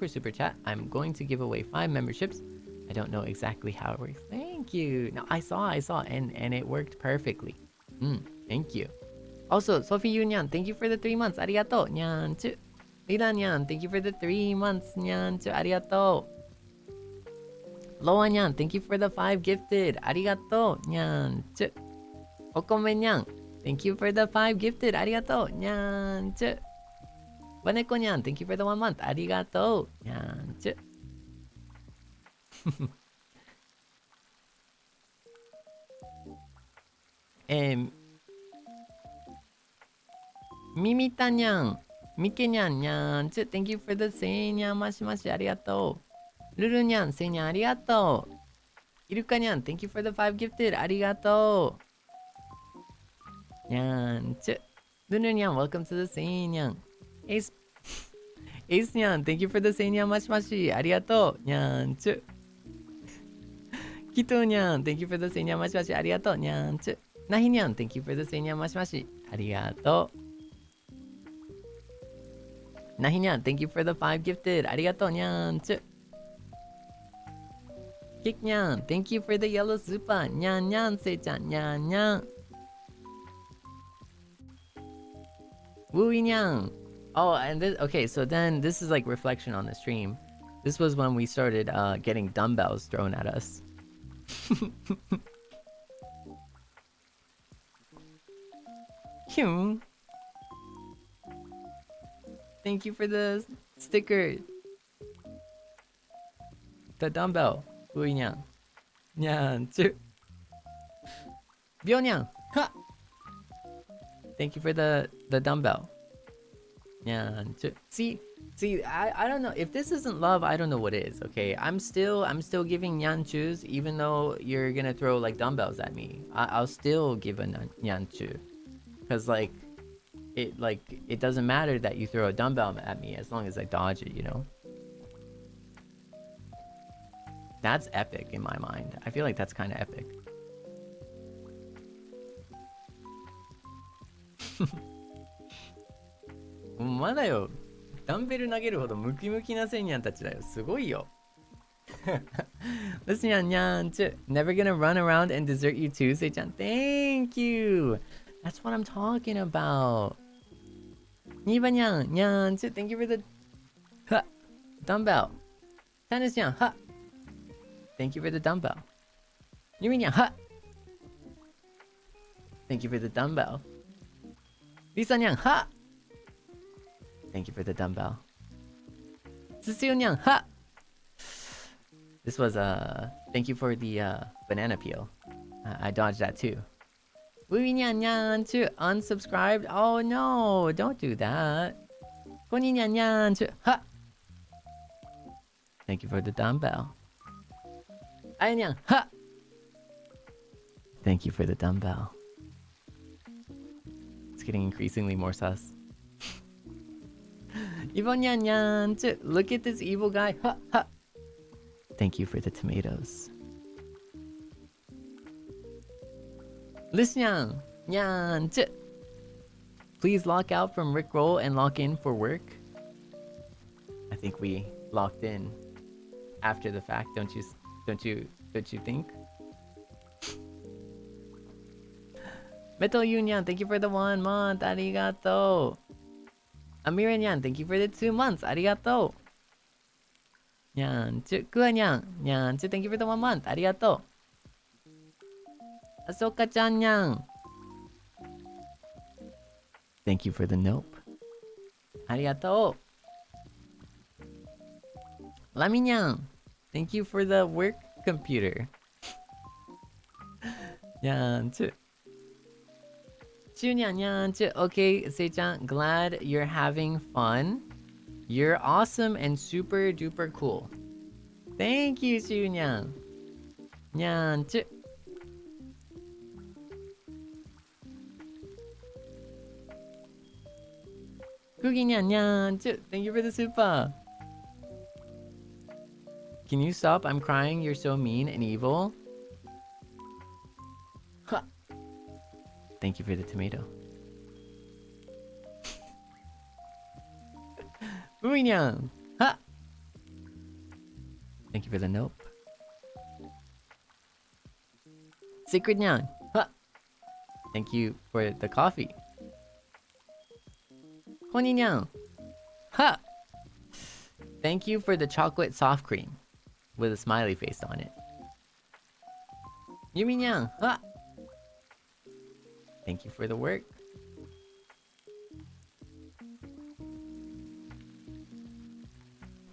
super chat. I'm going to give away 5 memberships. I don't know exactly how it works. Thank you. No, I saw, and it worked perfectly. Thank you. Also, Sophie Yunyan, thank you for the 3 months. Arigato. Nyanchu. Lila Nyan, thank you for the 3 months. Nyanchu. Arigato. Loa Nyan, thank you for the 5 gifted. Arigato. Nyanchu. Okome Nyan, thank you for the 5 gifted. Arigato. Nyanchu. Waneko Nyan, thank you for the 1 month. Arigato. Nyanchu. Mimita Nyan, Mike Nyan Nyan, thank you for the Seinyan Mashimashi, arigato. Lulu Nyan, Seinyan, arigato. Iruka Nyan, thank you for the 5 gifted, arigato. Nyan, Lulu Nyan, welcome to the Seinyan. Ace Nyan, thank you for the Seinyan Mashimashi, arigato. Nyan, Kito Nyan, thank you for the Seinyan Mashimashi, arigato. Nyan, Nahi Nyan, thank you for the Seinyan Mashimashi, arigato. Nahi Nyan, thank you for the 5 gifted. Arigato Nyan. Kick Nyan, thank you for the yellow super. Nyan Nyan, Sei-chan, Nyan Nyan. Wooey Nyan. Oh, and this, okay, so then this is like reflection on the stream. This was when we started getting dumbbells thrown at us. Thank you for the sticker. The dumbbell. Wooey Nyan. Nyan, too. Byonyang. Ha! Thank you for the dumbbell. Nyan, too. See, I don't know if this isn't love. I don't know what is. Okay, I'm still giving nyanchus even though you're gonna throw like dumbbells at me. I'll still give a nyanchu, because like it doesn't matter that you throw a dumbbell at me as long as I dodge it, you know. That's epic in my mind. I feel like that's kind of epic. まだよ。ダンベル投げるほどムキムキなセイニャンたちだよ。すごいよ。Listen, Nyan, never gonna run around and desert you too, Sei-chan. Thank you. That's what I'm talking about. Niba Nyan, Nyan, thank you for the dumbbell. Tennis Nyan, ha. Thank you for the dumbbell. Yumi Nyan, ha. Thank you for the dumbbell. Lisa Nyan, ha. Thank you for the dumbbell. Cecile Nyang, ha! This was, thank you for the, banana peel. I dodged that too. Wui Nyan Nyan too, unsubscribed? Oh no, don't do that. Koni Nyan Nyan too, ha! Thank you for the dumbbell. Ai Nyan, ha! Thank you for the dumbbell. It's getting increasingly more sus. Yvonne Nyan Nyan, look at this evil guy. Ha ha. Thank you for the tomatoes. Listen, Nyan, please lock out from Rickroll and lock in for work. I think we locked in after the fact, don't you think? Metal Union, thank you for the 1 month. Arigato. Amira Nyan, thank you for the 2 months. Arigato. Nyan, Kua Nyan, Nyan, thank you for the 1 month. Arigato. Asoka-chan Nyan. Thank you for the nope. Arigato. Lami Nyan, thank you for the work computer. Nyan, okay, Sei-chan, glad you're having fun. You're awesome and super duper cool. Thank you, Chunyan. Nyan, Cookie Nyan, Nyan, thank you for the super. Can you stop? I'm crying. You're so mean and evil. Ha. Thank you for the tomato. Uinyang! Ha! Thank you for the nope. Secret Nyang! Ha! Thank you for the coffee. Honi Nyang! Ha! Thank you for the chocolate soft cream with a smiley face on it. Yumi Nyang! Ha! Thank you for the work.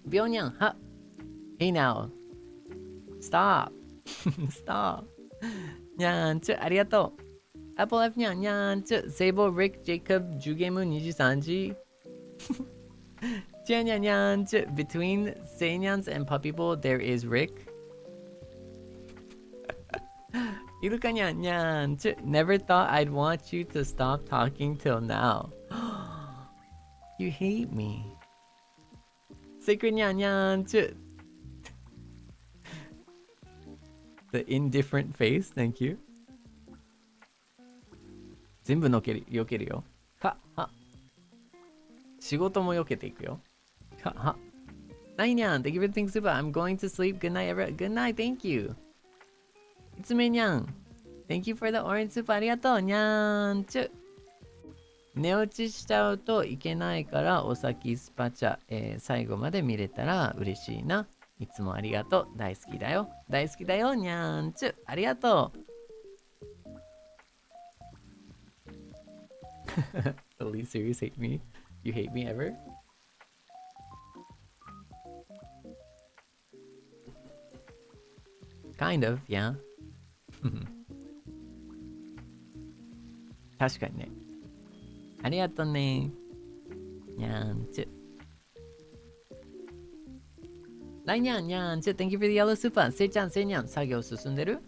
Byonyang, ha! Hey now. Stop. Stop. Nyan, arigato. Apple F Nyan, Nyan, Sable, Rick, Jacob, Jugemu, NIJISANJI. Nyan, Nyan, between Seinyans and Puppy Bowl, there is Rick. Iruka Nyan, Nyan, never thought I'd want you to stop talking till now. You hate me. Sacred Nyan, Nyan, the indifferent face, thank you. 全部のける、避けるよ。は、は。仕事も避けていくよ。は、は。Seinyan, thank you for the pink super. I'm going to sleep. Good night, everyone. Good night, thank you. Itsumenyan, thank you for the orange super. ありがとう。にゃーんちゅ。寝落ちしちゃうといけないからお先スパチャ、最後まで見れたら嬉しいな。いつもありがとう。大好きだよ。大好きだよ。にゃーんちゅ。ありがとう。At least serious hate me. You hate me ever? Kind of, yeah. 確かにね。ありがとうね。にゃーんちゅ。ライニャンにゃーんちゅ。Thank you for the yellow super. せいちゃん、せいにゃん、作業進んでる？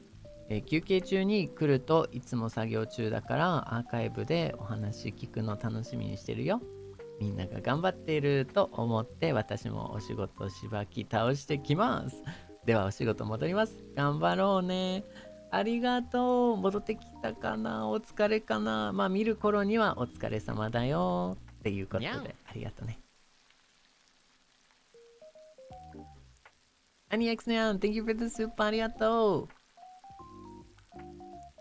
休憩中に来るといつも作業中だからアーカイブでお話聞くの楽しみにしてるよ。みんなが頑張っていると思って私もお仕事しばき倒してきます。ではお仕事戻ります。頑張ろうね。ありがとう。戻ってきたかな？お疲れかな？まあ見る頃にはお疲れ様だよっていうことでありがとうね。アニエクスニャン、Thank you for the super ありがとう。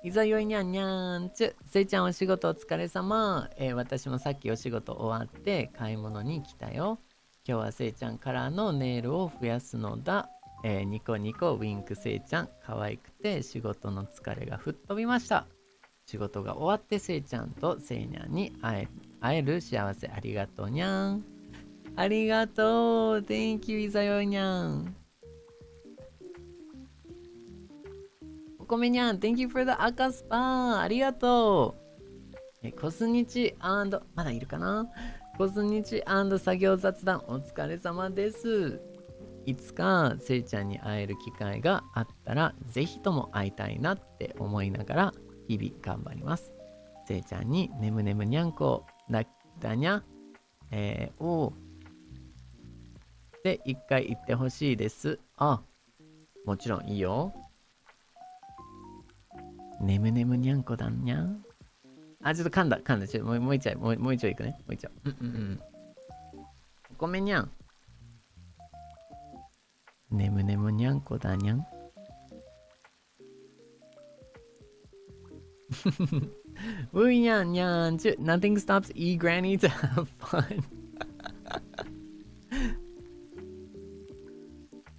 いざよいにゃんにゃんちゅ。せいちゃんお仕事お疲れ様。私もさっきお仕事終わって買い物に来たよ。今日はせいちゃんからのネイルを増やすのだ。ニコニコウィンクせいちゃん。可愛くて仕事の疲れが吹っ飛びました。仕事が終わってせいちゃんとせいにゃんに会える幸せありがとうにゃん。ありがとう。Thank you いざよいにゃん。お米にゃん、Thank you for the 赤スパン。ありがとう。コスニチ&まだいるかな？コスニチ&作業雑談お疲れ様です。いつかせいちゃんに会える機会があったらぜひとも会いたいなって思いながら日々頑張ります。せいちゃんにねむねむにゃんこだにゃおで一回言ってほしいです。あ、もちろんいいよ。ねむねむにゃんこだにゃん。あ、ちょっと噛んだ。ちょっともう一丁、もう一丁いくね。もう一丁。お米にゃん。ねむねむにゃんこだにゃん。ういにゃんにゃんちゅ。Nothing stops E Granny to have fun.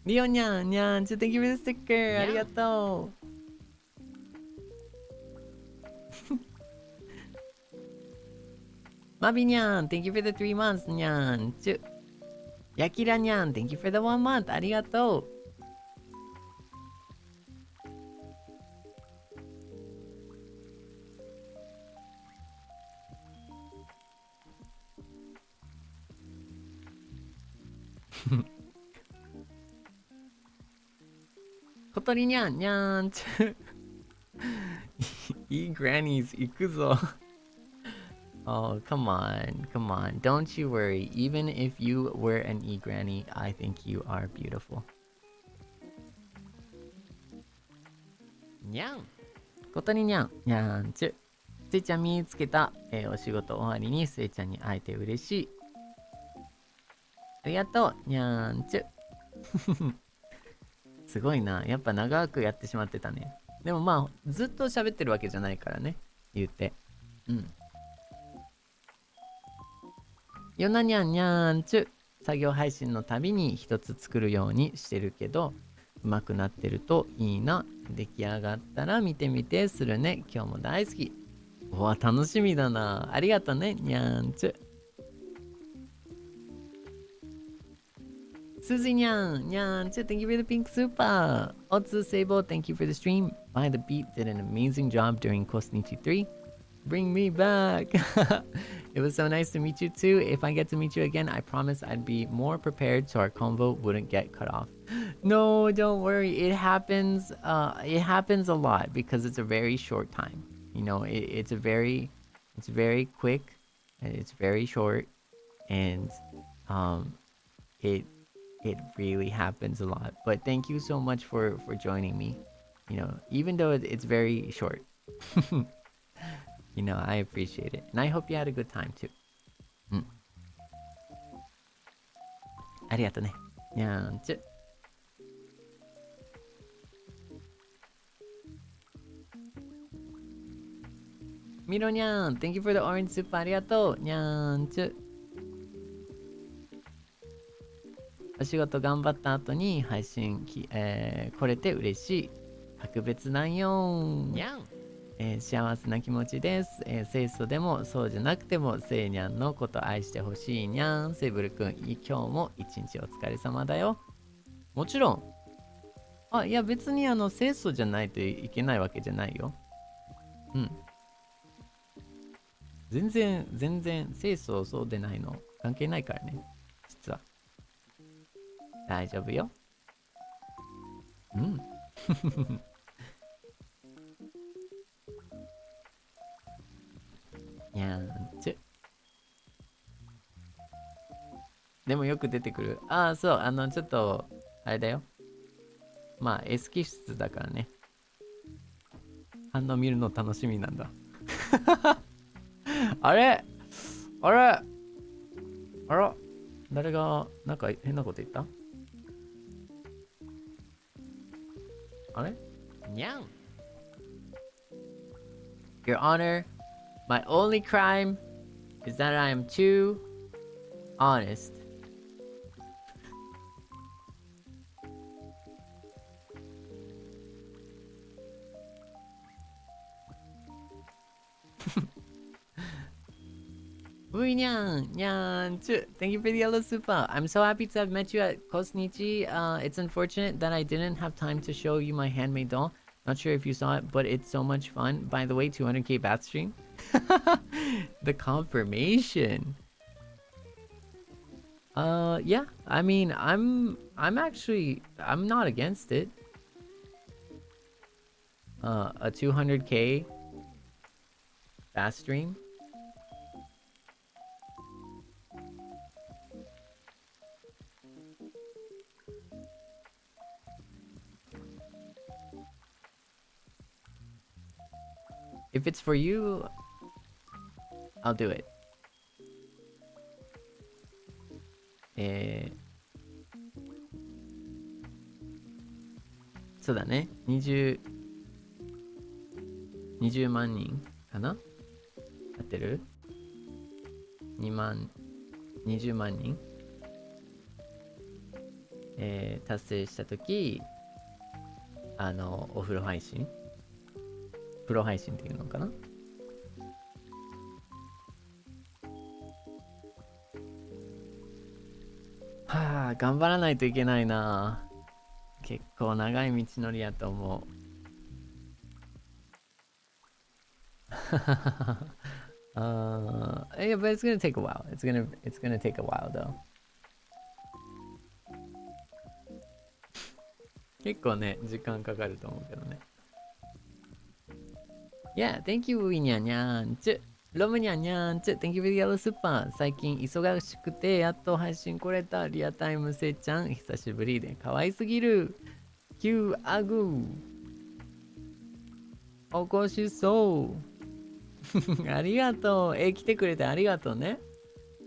リオにゃんにゃんちゅ。Thank you for the sticker. ありがとう。マビにゃん Thank you for the 3 months にゃんちゅ。ヤキラにゃん Thank you for the 1 month ありがとう。小鳥にゃんにゃんちゅ。いいグラニーズ行くぞ。Oh, come on. Don't you worry. Even if you were an e-granny, I think you are beautiful. にゃん。ことににゃん、にゃんちゅ。せいちゃん見つけた。お仕事終わりにせいちゃんに会えて嬉しい。ありがとう、にゃんちゅ。すごいな。やっぱ長くやってしまってたね。でもまあ、ずっと喋ってるわけじゃないからね。言って。うん。よなにゃんにゃんちゅ。作業配信のたびに一つ作るようにしてるけど、上手くなってるといいな。出来上がったら見てみてするね。今日も大好き。うわ、楽しみだな。ありがとうね、にゃんちゅ。すずにゃん、にゃんちゅ。Thank you for the pink super. Also, Sable, thank you for the stream. BYTHEBEAT did an amazing job during Kosnichi 3. Bring me back. It was so nice to meet you too. If I get to meet you again, I promise I'd be more prepared so our convo wouldn't get cut off. No, don't worry. It happens. It happens a lot because it's a very short time. You know, it's very quick, and it's very short, and it really happens a lot. But thank you so much for joining me. You know, even though it's very short. You know, I appreciate it. And I hope you had a good time too. ありがとね。にゃんちゅ。ミロにゃん Thank you for the orange soup ありがとうにゃんちゅ。お仕事頑張った後に配信来れて嬉しい。格別なんよにゃん。幸せな気持ちです。清楚でもそうじゃなくてもせいにゃんのこと愛してほしいにゃん。セイブルくん、今日も一日お疲れ様だよ。もちろん。あ、いや別に清楚じゃないといけないわけじゃないよ。うん。全然清楚そうでないの関係ないからね。実は。大丈夫よ。うん。にゃんちゅ。でもよく出てくる。ああ、そう、ちょっと、あれだよ。まあ、S 気質だからね。反応見るの楽しみなんだ。あれあれあら誰が、なんか変なこと言った？あれ？にゃん。 Your Honor, my only crime is that I am too honest. Uy, Nyan, thank you for the yellow super. I'm so happy to have met you at Kosnichi. It's unfortunate that I didn't have time to show you my handmade doll. Not sure if you saw it, but it's so much fun. By the way, 200k bat stream. The confirmation. Yeah. I mean, I'm not against it. A 200k bat stream. If it's for you, I'll do it. そうだね。20万人かな？合ってる？ 20万人達成したとき、お風呂配信？プロ配信っていうのかな？はあ、頑張らないといけないな。結構長い道のりやと思う。Yeah, but it's gonna take a while. It's gonna take a while though. 結構ね、時間かかると思うけどね。Yeah, thank you, ウィニャニャンチュ。ロムニャニャンチュ。Thank you for the yellow super. 最近忙しくて、やっと配信来れた。リアタイムせいちゃん、久しぶりで可愛すぎる。キューアグー。おこしそう。ありがとう。来てくれてありがとうね。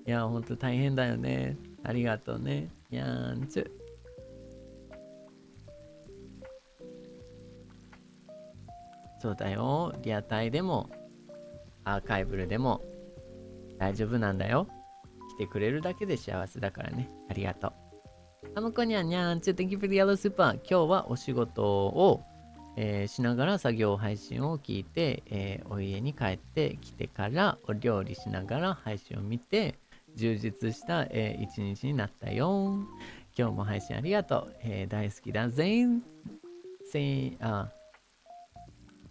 いや、ほんと大変だよね。ありがとうね。ニャンチュ。そうだよ。リアタイでも、アーカイブルでも、大丈夫なんだよ。来てくれるだけで幸せだからね。ありがとう。あの子にゃんにゃんちゅ。Thank you for the yellow super. 今日はお仕事を、しながら作業配信を聞いて、お家に帰ってきてからお料理しながら配信を見て充実した、一日になったよ。今日も配信ありがとう。大好きだぜん。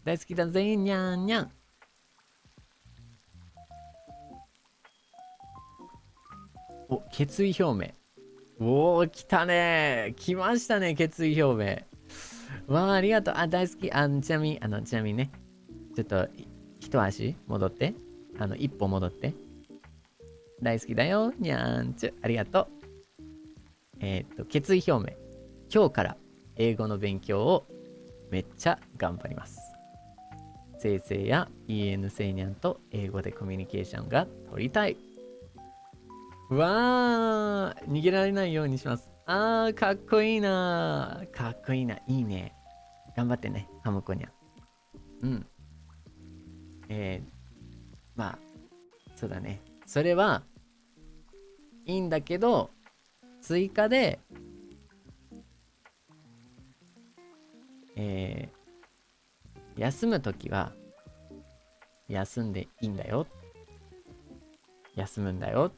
大好きだぜんにゃんにゃん。お、決意表明。おー、来たね。来ましたね、決意表明。わあ、ありがとう。あ、大好き。ちなみにね、ちょっと、一足戻って。一歩戻って。大好きだよ。にゃーんちゅ。ありがとう。決意表明。今日から英語の勉強をめっちゃ頑張ります。せいせいや EN せいにゃんと英語でコミュニケーションが取りたい。わー、逃げられないようにします。あー、かっこいいな。かっこいいな。いいね。頑張ってね、ハムコニャン。うん。まあ、そうだね。それはいいんだけど、追加で、休むときは、休んでいいんだよ。休むんだよ。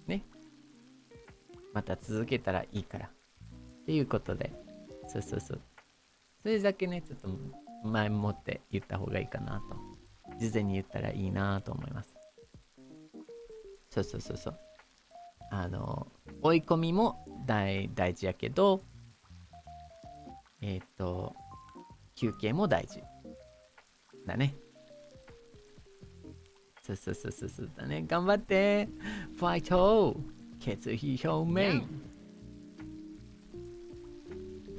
ね。また続けたらいいから。っていうことで。そうそうそう。それだけね、ちょっと前もって言った方がいいかなと。事前に言ったらいいなと思います。そうそうそうそう。追い込みも大事やけど、休憩も大事。だね。そうそうそうそうだね。頑張って。ファイト決意表明。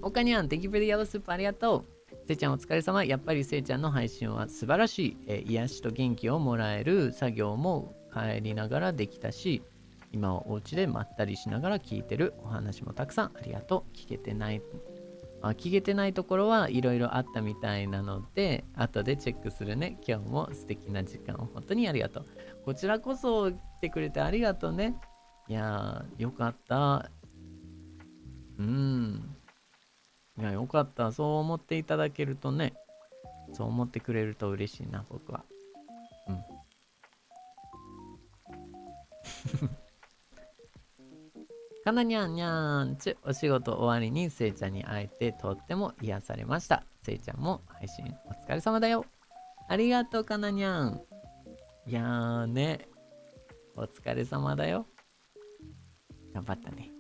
おかにゃん、Thank you for the yellow soup ありがとう。せいちゃんお疲れ様。やっぱりせいちゃんの配信は素晴らしい。癒しと元気をもらえる作業も帰りながらできたし、今はお家でまったりしながら聞いてる。お話もたくさんありがとう。聞けてないところはいろいろあったみたいなので、後でチェックするね。今日も素敵な時間を本当にありがとう。こちらこそ来てくれてありがとうね。いやー、よかった。いや、よかった。そう思っていただけるとね。そう思ってくれると嬉しいな、僕は。かなにゃんにゃんちゅ、お仕事終わりにせいちゃんに会えてとっても癒されました。せいちゃんも配信お疲れ様だよ。ありがとうかなにゃん。いやーね、お疲れ様だよ。頑張ったね。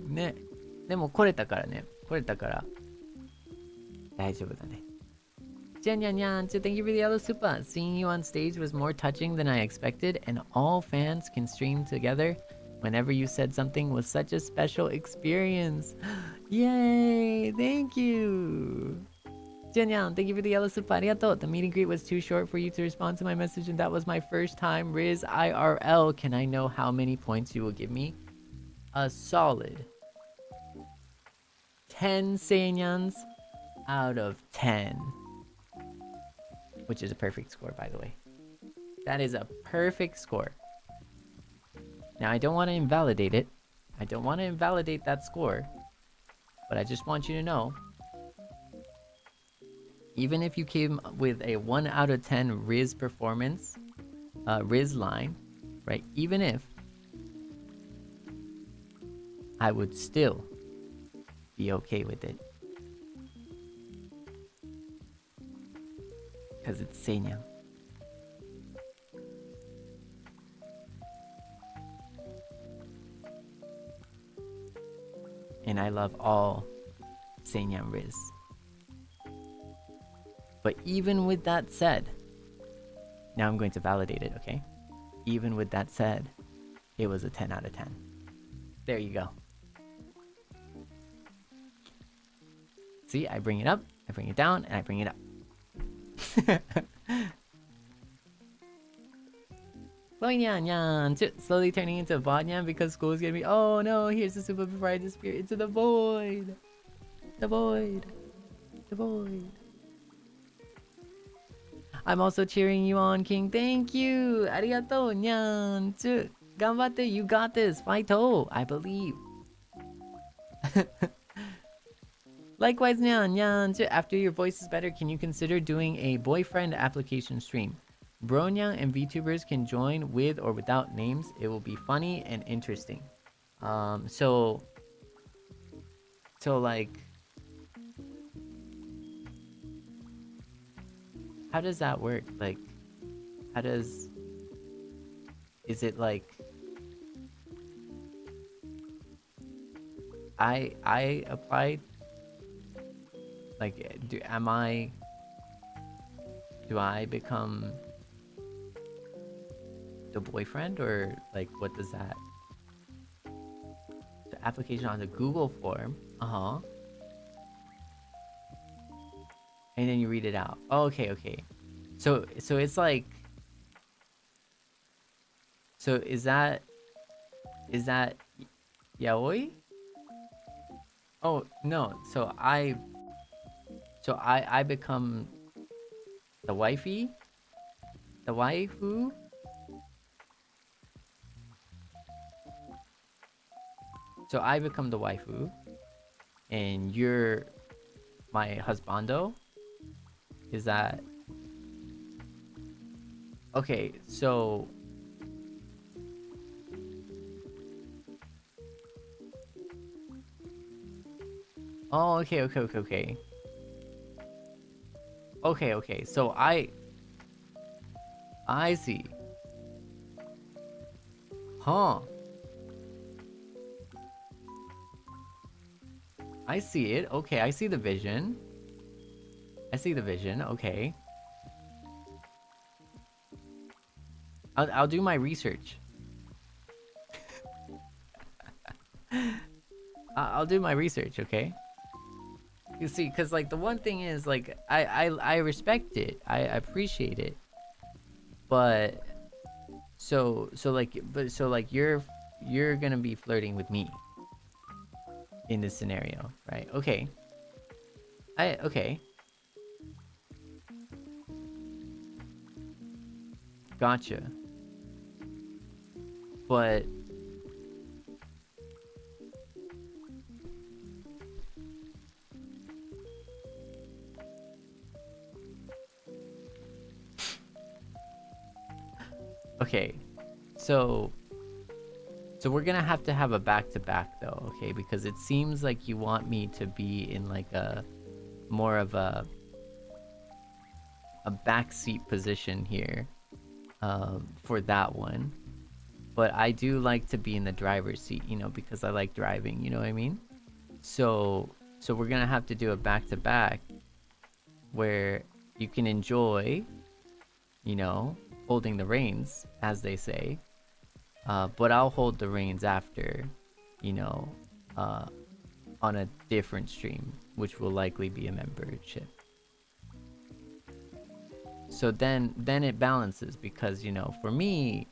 ね、でも来れたからね。来れたから大丈夫だね。Seinyan, thank you for the yellow super. Seeing you on stage was more touching than I expected, and all fans can stream together. Whenever you said something was such a special experience. Yay! Thank you! Seinyan, thank you for the yellow super. Arigato. The meet and greet was too short for you to respond to my message, and that was my first time. Riz IRL. Can I know how many points you will give me? A solid 10 Seinyans out of 10. Which is a perfect score, by the way. That is a perfect score. Now, I don't want to invalidate it. I don't want to invalidate that score. But I just want you to know, even if you came with a 1 out of 10 Riz performance, Riz line, right? Even if, I would still be okay with it. Because it's Seinyan. And I love all Seinyan Riz. But even with that said, now I'm going to validate it, okay? Even with that said, it was a 10 out of 10. There you go. See, I bring it up, I bring it down, and I bring it up. Slowly turning into Vodnyan because school is gonna be. Oh no, here's the super before I disappear into the void. The void. The void. I'm also cheering you on, King. Thank you. Arigato, nyan. Ganbatte, you got this. Fighto, I believe. Likewise, nyan. After your voice is better, can you consider doing a boyfriend application stream? Bronyang and VTubers can join with or without names. It will be funny and interesting. So like, how does that work? Like, is it like I applied? Like, do I become the boyfriend, or like what does that? The application on the Google form, and then you read it out. Oh, okay. So it's like So is that yaoi? Oh no, so I become the wifey? The waifu? So I become the waifu and you're my husbando? Is that okay? So oh, okay. Okay. So I see. Huh. I see it. Okay, I see the vision. Okay. I'll do my research. I'll do my research, okay? You see, because like the one thing is like I respect it, I appreciate it, but so like you're gonna be flirting with me in this scenario, right? Okay. Okay. Gotcha. But okay, so we're gonna have to have a back-to-back though, okay? Because it seems like you want me to be in like a more of a backseat position here for that one. But I do like to be in the driver's seat, you know, because I like driving, you know what I mean? So we're gonna have to do a back-to-back where you can enjoy, you know, holding the reins, as they say, but I'll hold the reins after, you know, on a different stream, which will likely be a membership. So then it balances, because, you know, for me,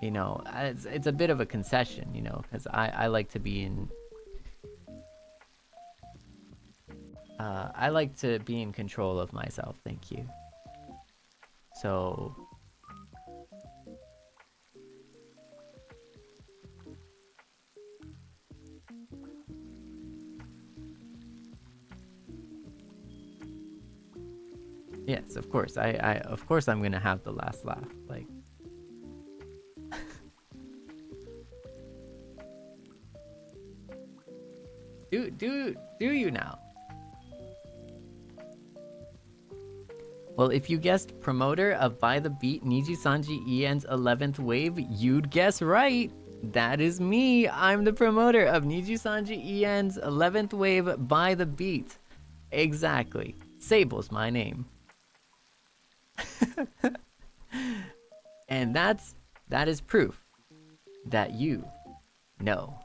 you know, it's a bit of a concession, you know, because I like to be in I like to be in control of myself. Thank you. So yes, of course. Of course I'm gonna have the last laugh. Like do you now? Well, if you guessed promoter of By the Beat NIJISANJI EN's 11th wave, you'd guess right. That is me. I'm the promoter of NIJISANJI EN's 11th wave By the Beat. Exactly. Sable's my name. And that is proof that you know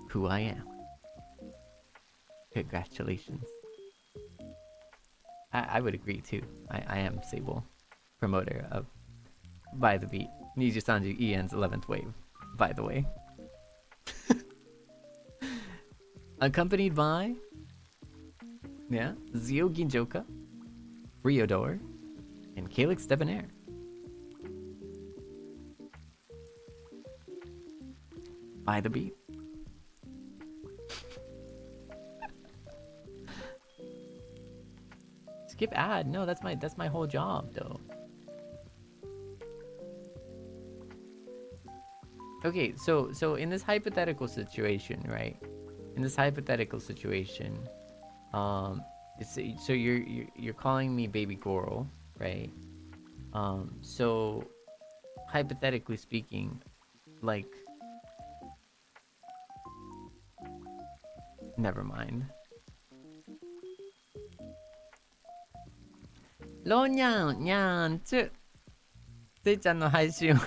who I am. Congratulations. I would agree too. I am Sable, promoter of By the Beat, NIJISANJI EN's 11th wave, by the way. Accompanied by, yeah, Zio Ginjoka, Ryodor, and Calyx Debonair. By the Beat. Skip ad. No, that's my whole job though. Okay, so in this hypothetical situation, right? In this hypothetical situation, so you're calling me baby girl, right? So hypothetically speaking, like, never mind. ローニャンニャンチュせいちゃんの配信を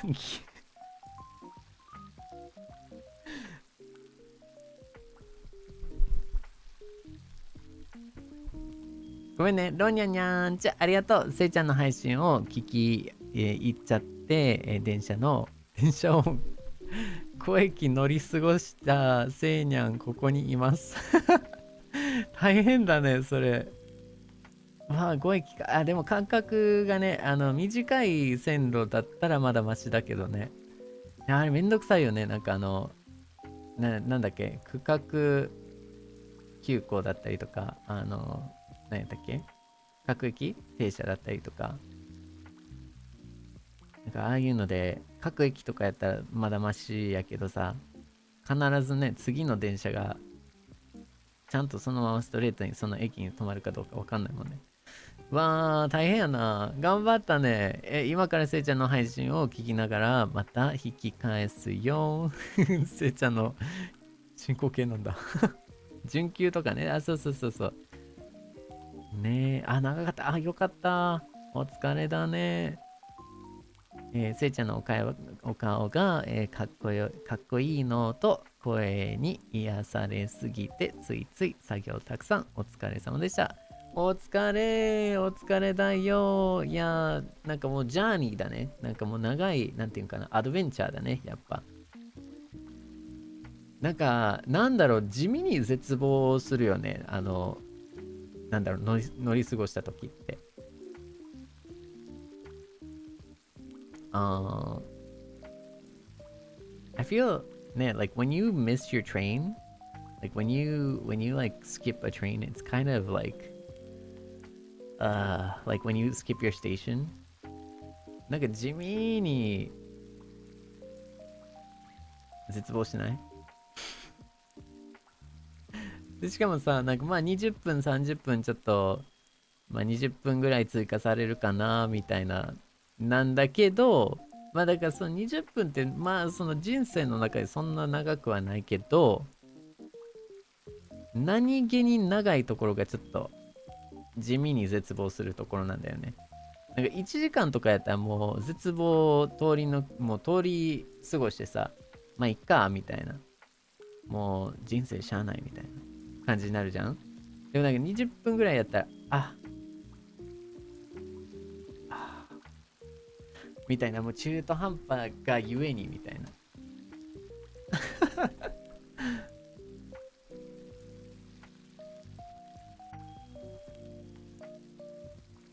ごめんね、ローニャンニャンチュありがとう。せいちゃんの配信を聞き、行っちゃって、電車の電車音。小駅乗り過ごしたせいにゃん、ここにいます。大変だね、それ。まあ、5駅か。あ、でも間隔がね、短い線路だったらまだマシだけどね。あれめんどくさいよね。なんかなんだっけ、区画急行だったりとか、何やったっけ、各駅停車だったりとか、なんかああいうので、各駅とかやったらまだマシやけどさ、必ずね、次の電車が、ちゃんとそのままストレートにその駅に止まるかどうかわかんないもんね。わあ、大変やな。頑張ったね。今からせいちゃんの配信を聞きながら、また引き返すよ。せいちゃんの進行形なんだ。準急とかね。あ、そうそうそうそう。ねえ、あ、長かった。あ、よかった。お疲れだね。せいちゃんのお顔が、かっこいいのと声に癒されすぎてついつい作業たくさんお疲れ様でした。お疲れだよ。いやー、なんかもうジャーニーだね。なんかもう長い、なんていうかな、アドベンチャーだね、やっぱ。なんか、なんだろう、地味に絶望するよね。なんだろう、乗り過ごした時って。I feel, ね、like when you miss your train, like when you like skip a train, it's kind of like when you skip your station, なんか地味に絶望しない？で、しかもさ、なんかまあ20分、30分ちょっと、まあ20分ぐらい追加されるかな、みたいな、なんだけど、まあだからその20分って、まあその人生の中でそんな長くはないけど、何気に長いところがちょっと地味に絶望するところなんだよね。なんか1時間とかやったらもう絶望もう通り過ごしてさ、まあいっか、みたいな。もう人生しゃあないみたいな感じになるじゃん。でもなんか20分ぐらいやったら、みたいな、もう中途半端がゆえにみたいな。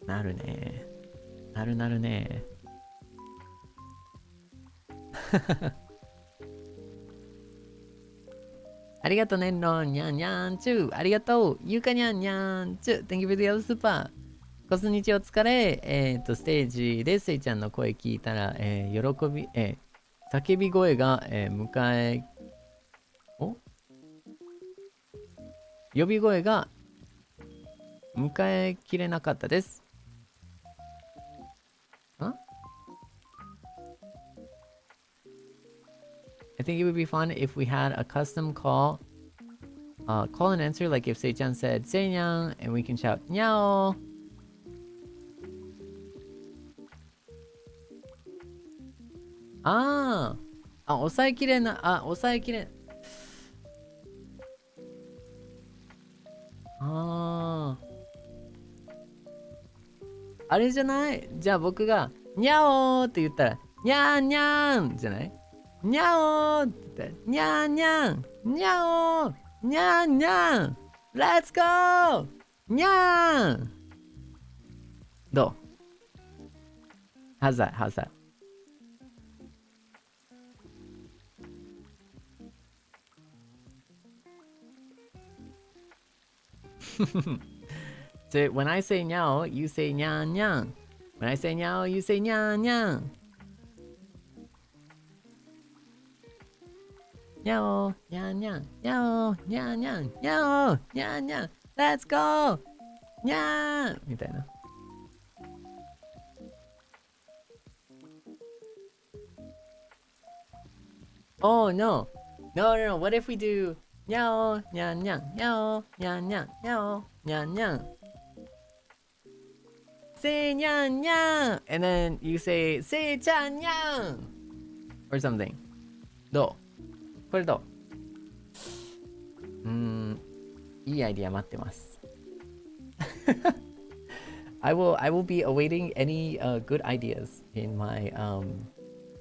なるね。なるね。ありがとうねんろん、にゃんにゃんちゅう。ありがとう。ゆうかにゃんにゃんちゅう。Thank you for the other super。こすにちお疲れ。ステージでせいちゃんの声聞いたら、喜び、叫び声が、呼び声が迎えきれなかったです。I think it would be fun if we had a custom call and answer, like if Seichan said Seinyan and we can shout Nyao. Ah, 抑えきれな、抑えきれ、あれじゃない？じゃあ僕がにゃおーって言ったらにゃーにゃーんじゃない？にゃおーって言ってにゃーにゃーんにゃおーにゃーにゃーん Let's go! にゃーん。どう？ How's that? How's that? So when I say nyao, you say nyan nyan. When I say nyao, you say nyan nyan. Nyao, nyan nyan, nyao, nyan nyan, nyao, nyan nyan. Let's go! Nyan! みたいな。Oh no! No, no, no. What if we do nyao, nyan nyan, nyao, nyan nyan, nyao, nyan nyan. Say nyan nyan! And then you say, say chan nyan! Or something. どう？これどう？いいアイディア待ってます。I will be awaiting any good ideas in my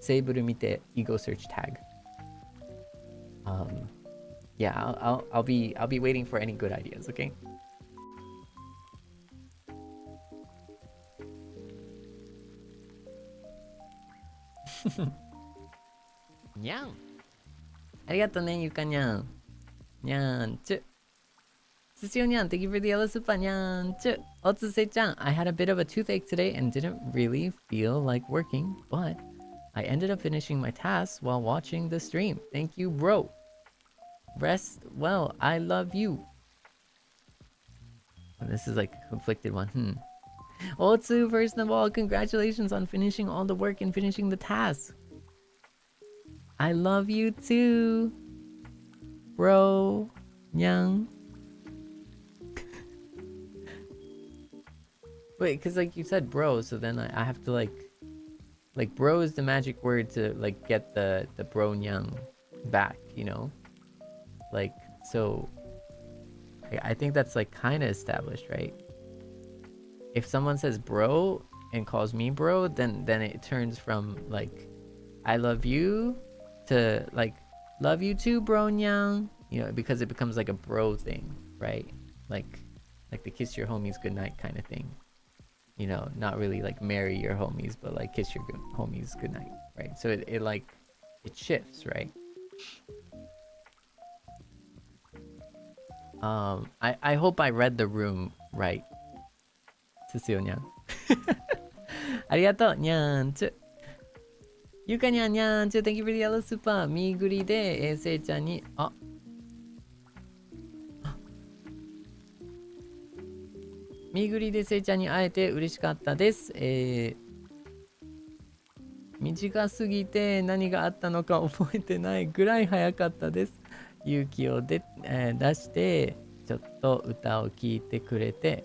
Seible 見て ego search tag. Yeah, I'll be waiting for any good ideas, okay? にゃん。ありがとうね、ゆかにゃん。にゃんちゅ。すしおにゃん、thank you for the yellow super にゃんちゅ。おつせちゃん、I had a bit of a toothache today and didn't really feel like working, but I ended up finishing my tasks while watching the stream. Thank you, bro. Rest well. I love you. This is like a conflicted one. Otsu, first of all, congratulations on finishing all the work and finishing the tasks. I love you too, bro. Nyang. Wait, because like you said bro, so then I have to like bro is the magic word to like get the bro nyang back, you know? Like, so I think that's like kind of established, right? If someone says bro and calls me bro, then it turns from like I love you to like love you too, bro nyang, you know, because it becomes like a bro thing, right? Like the kiss your homies goodnight kind of thing, you know, not really like marry your homies, but like kiss your homies goodnight, right? So it like it shifts, right? I hope I read the room right. ですよにゃん。ありがとう、にゃんちゅ。ゆかにゃんにゃんちゅ、Thank you for the yellow super。みぐりで、せいちゃんに、みぐりでせいちゃんに会えて嬉しかったです。短すぎて何があったのか覚えてないぐらい早かったです。勇気を出して、ちょっと歌を聴いてくれて、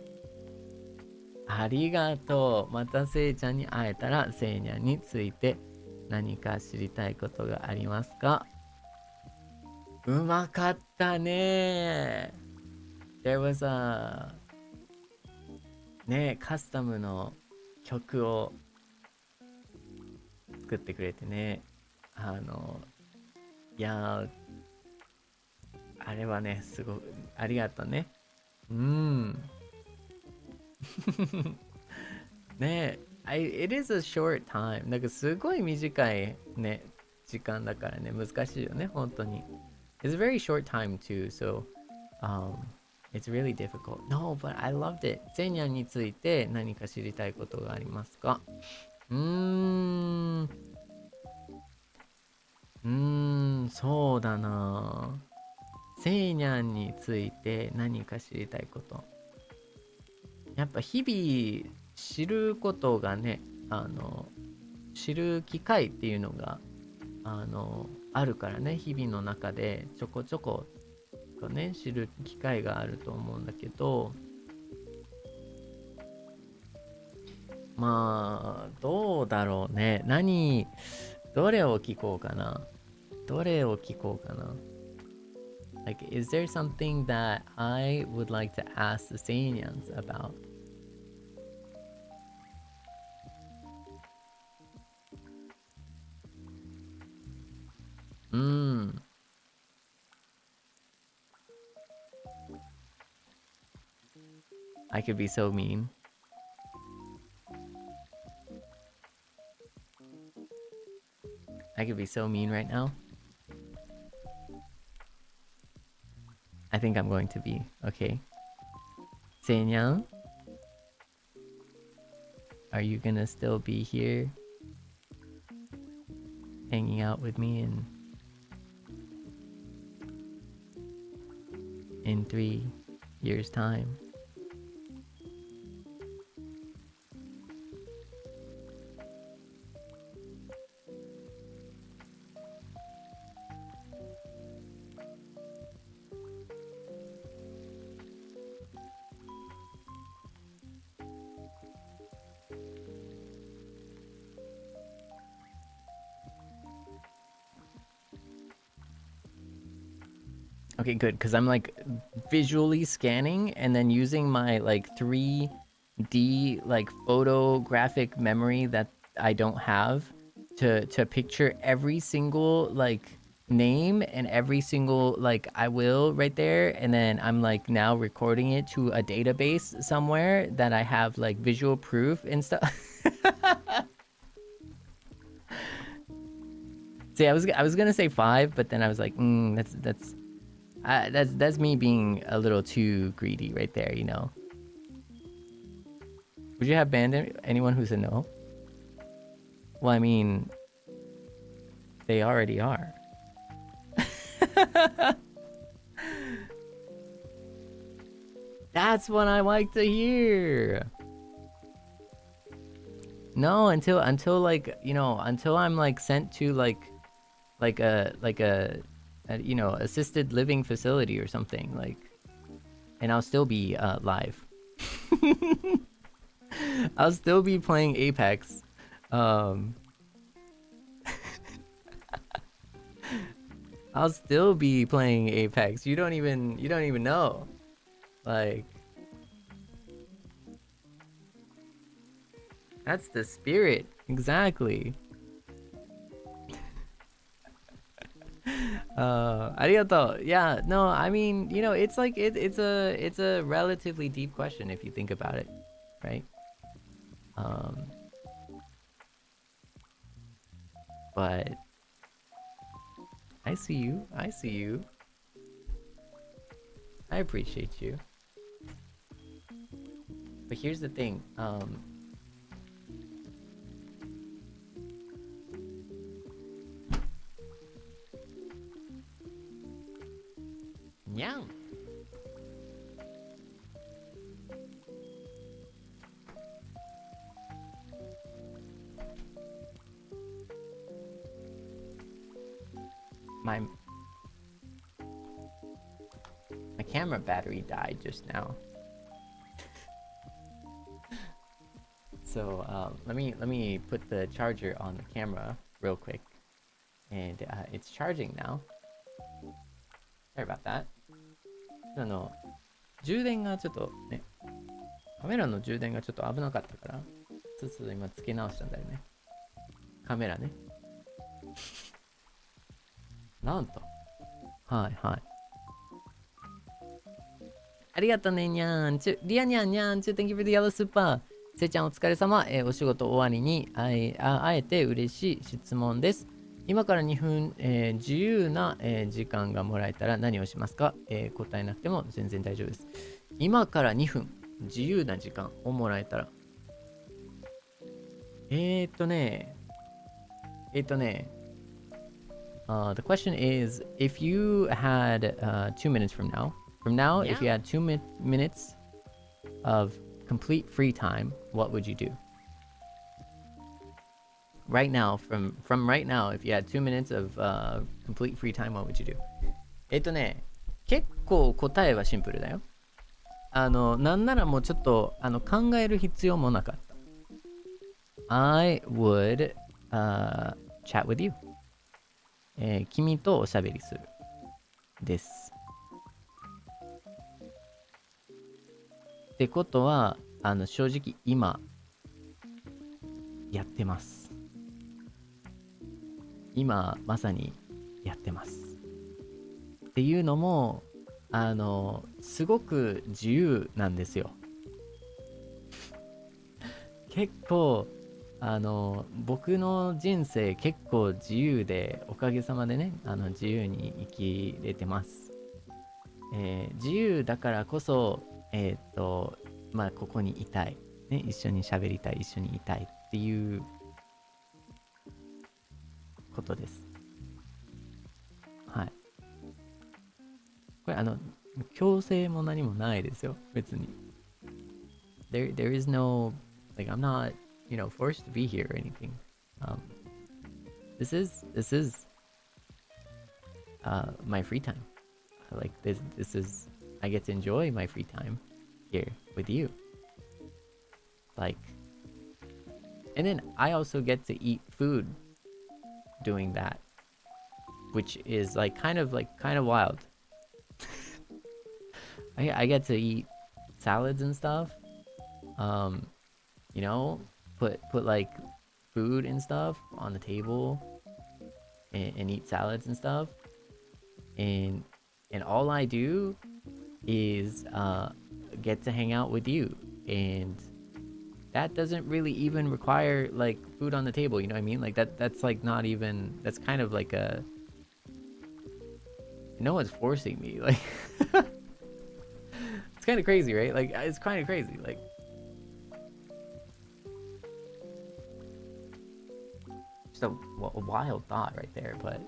ありがとう。またせいちゃんに会えたら、せいにゃんについて何か知りたいことがありますか？うまかったね。There was a ね、カスタムの曲を作ってくれてね。いやあれはね、すごいありがとうね。ねえ、it is a short time。なんかすごい短いね、時間だからね、難しいよね、本当に。It's a very short time too, so it's really difficult. No, but I loved it. セニャンについて何か知りたいことがありますか？そうだな。セイニャンについて何か知りたいこと。やっぱ日々知ることがね、知る機会っていうのが、あるからね、日々の中でちょこちょことね、知る機会があると思うんだけど、まあ、どうだろうね。どれを聞こうかな。Like, is there something that I would like to ask the Seinyans about? I could be so mean. I could be so mean right now. I think I'm going to be. Okay. Seinyan? Are you gonna still be here? Hanging out with me in 3 years' time? Okay, good, because I'm like visually scanning and then using my like 3D like photographic memory that I don't have to picture every single like name and every single like I will right there, and then I'm like now recording it to a database somewhere that I have like visual proof and stuff. See, I was gonna say 5, but then I was like, that's me being a little too greedy right there, you know. Would you have banned anyone who said no? Well, I mean, they already are. That's what I like to hear. No, until like, you know, until I'm like sent to like a you know, assisted living facility or something, like, and I'll still be live. I'll still be playing Apex. I'll still be playing Apex. You don't even know. Like, that's the spirit. Exactly. Arigato. Yeah, no, I mean, you know, it's like it's a relatively deep question if you think about it, right? But I see you. I see you. I appreciate you. But here's the thing. Nyang. My camera battery died just now. So let me put the charger on the camera real quick, and it's charging now. Sorry about that. 充電がちょっとね、カメラの充電がちょっと危なかったから、ちょっと今つけ直したんだよね。カメラね。なんと。はいはい。ありがとうねにゃーん。リアにゃんにゃん。Thank you for the yellow super。せいちゃんお疲れ様。お仕事終わりにあえて嬉しい質問です。今から2分、自由な、時間がもらえたら何をしますか？答えなくても全然大丈夫です。今から2分、自由な時間をもらえたら。the question is, if you had 2 minutes from now, Yeah. if you had 2 minutes of complete free time, what would you do? Right now, from right now, if you had 2 minutes of complete free time, what would you do? 結構答えはシンプルだよ。なんならもうちょっと考える必要もなかった。I would chat with you. 君とおしゃべりする。です。ってことは、正直今、やってます。今、まさにやってます。っていうのも、すごく自由なんですよ。結構、僕の人生結構自由で、おかげさまでね、自由に生きれてます。自由だからこそ、まあ、ここにいたい。ね、一緒に喋りたい、一緒にいたいっていうことです。はい。これ、強制も何もないですよ、別に。There is no, like, I'm not, you know, forced to be here or anything. This is my free time. Like, this is, I get to enjoy my free time here with you. Like, and then I also get to eat food doing that, which is like kind of wild. I get to eat salads and stuff. You know, put like food and stuff on the table and eat salads and stuff, and all I do is get to hang out with you, and that doesn't really even require like food on the table, you know what I mean? Like that's like not even, that's kind of like a, no one's forcing me, like it's kind of crazy, right? Like it's kind of crazy, like just a wild thought right there, but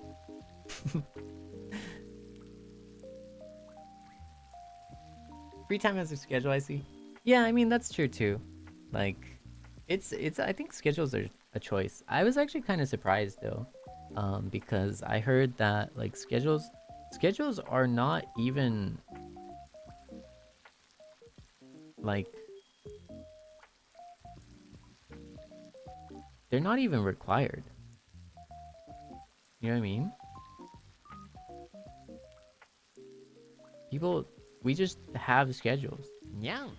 free time has a schedule, I see. Yeah, I mean that's true too. Like it's I think schedules are a choice. I was actually kind of surprised though, because I heard that like schedules are not even like, they're not even required. You know what I mean? People, we just have schedules. Nyang.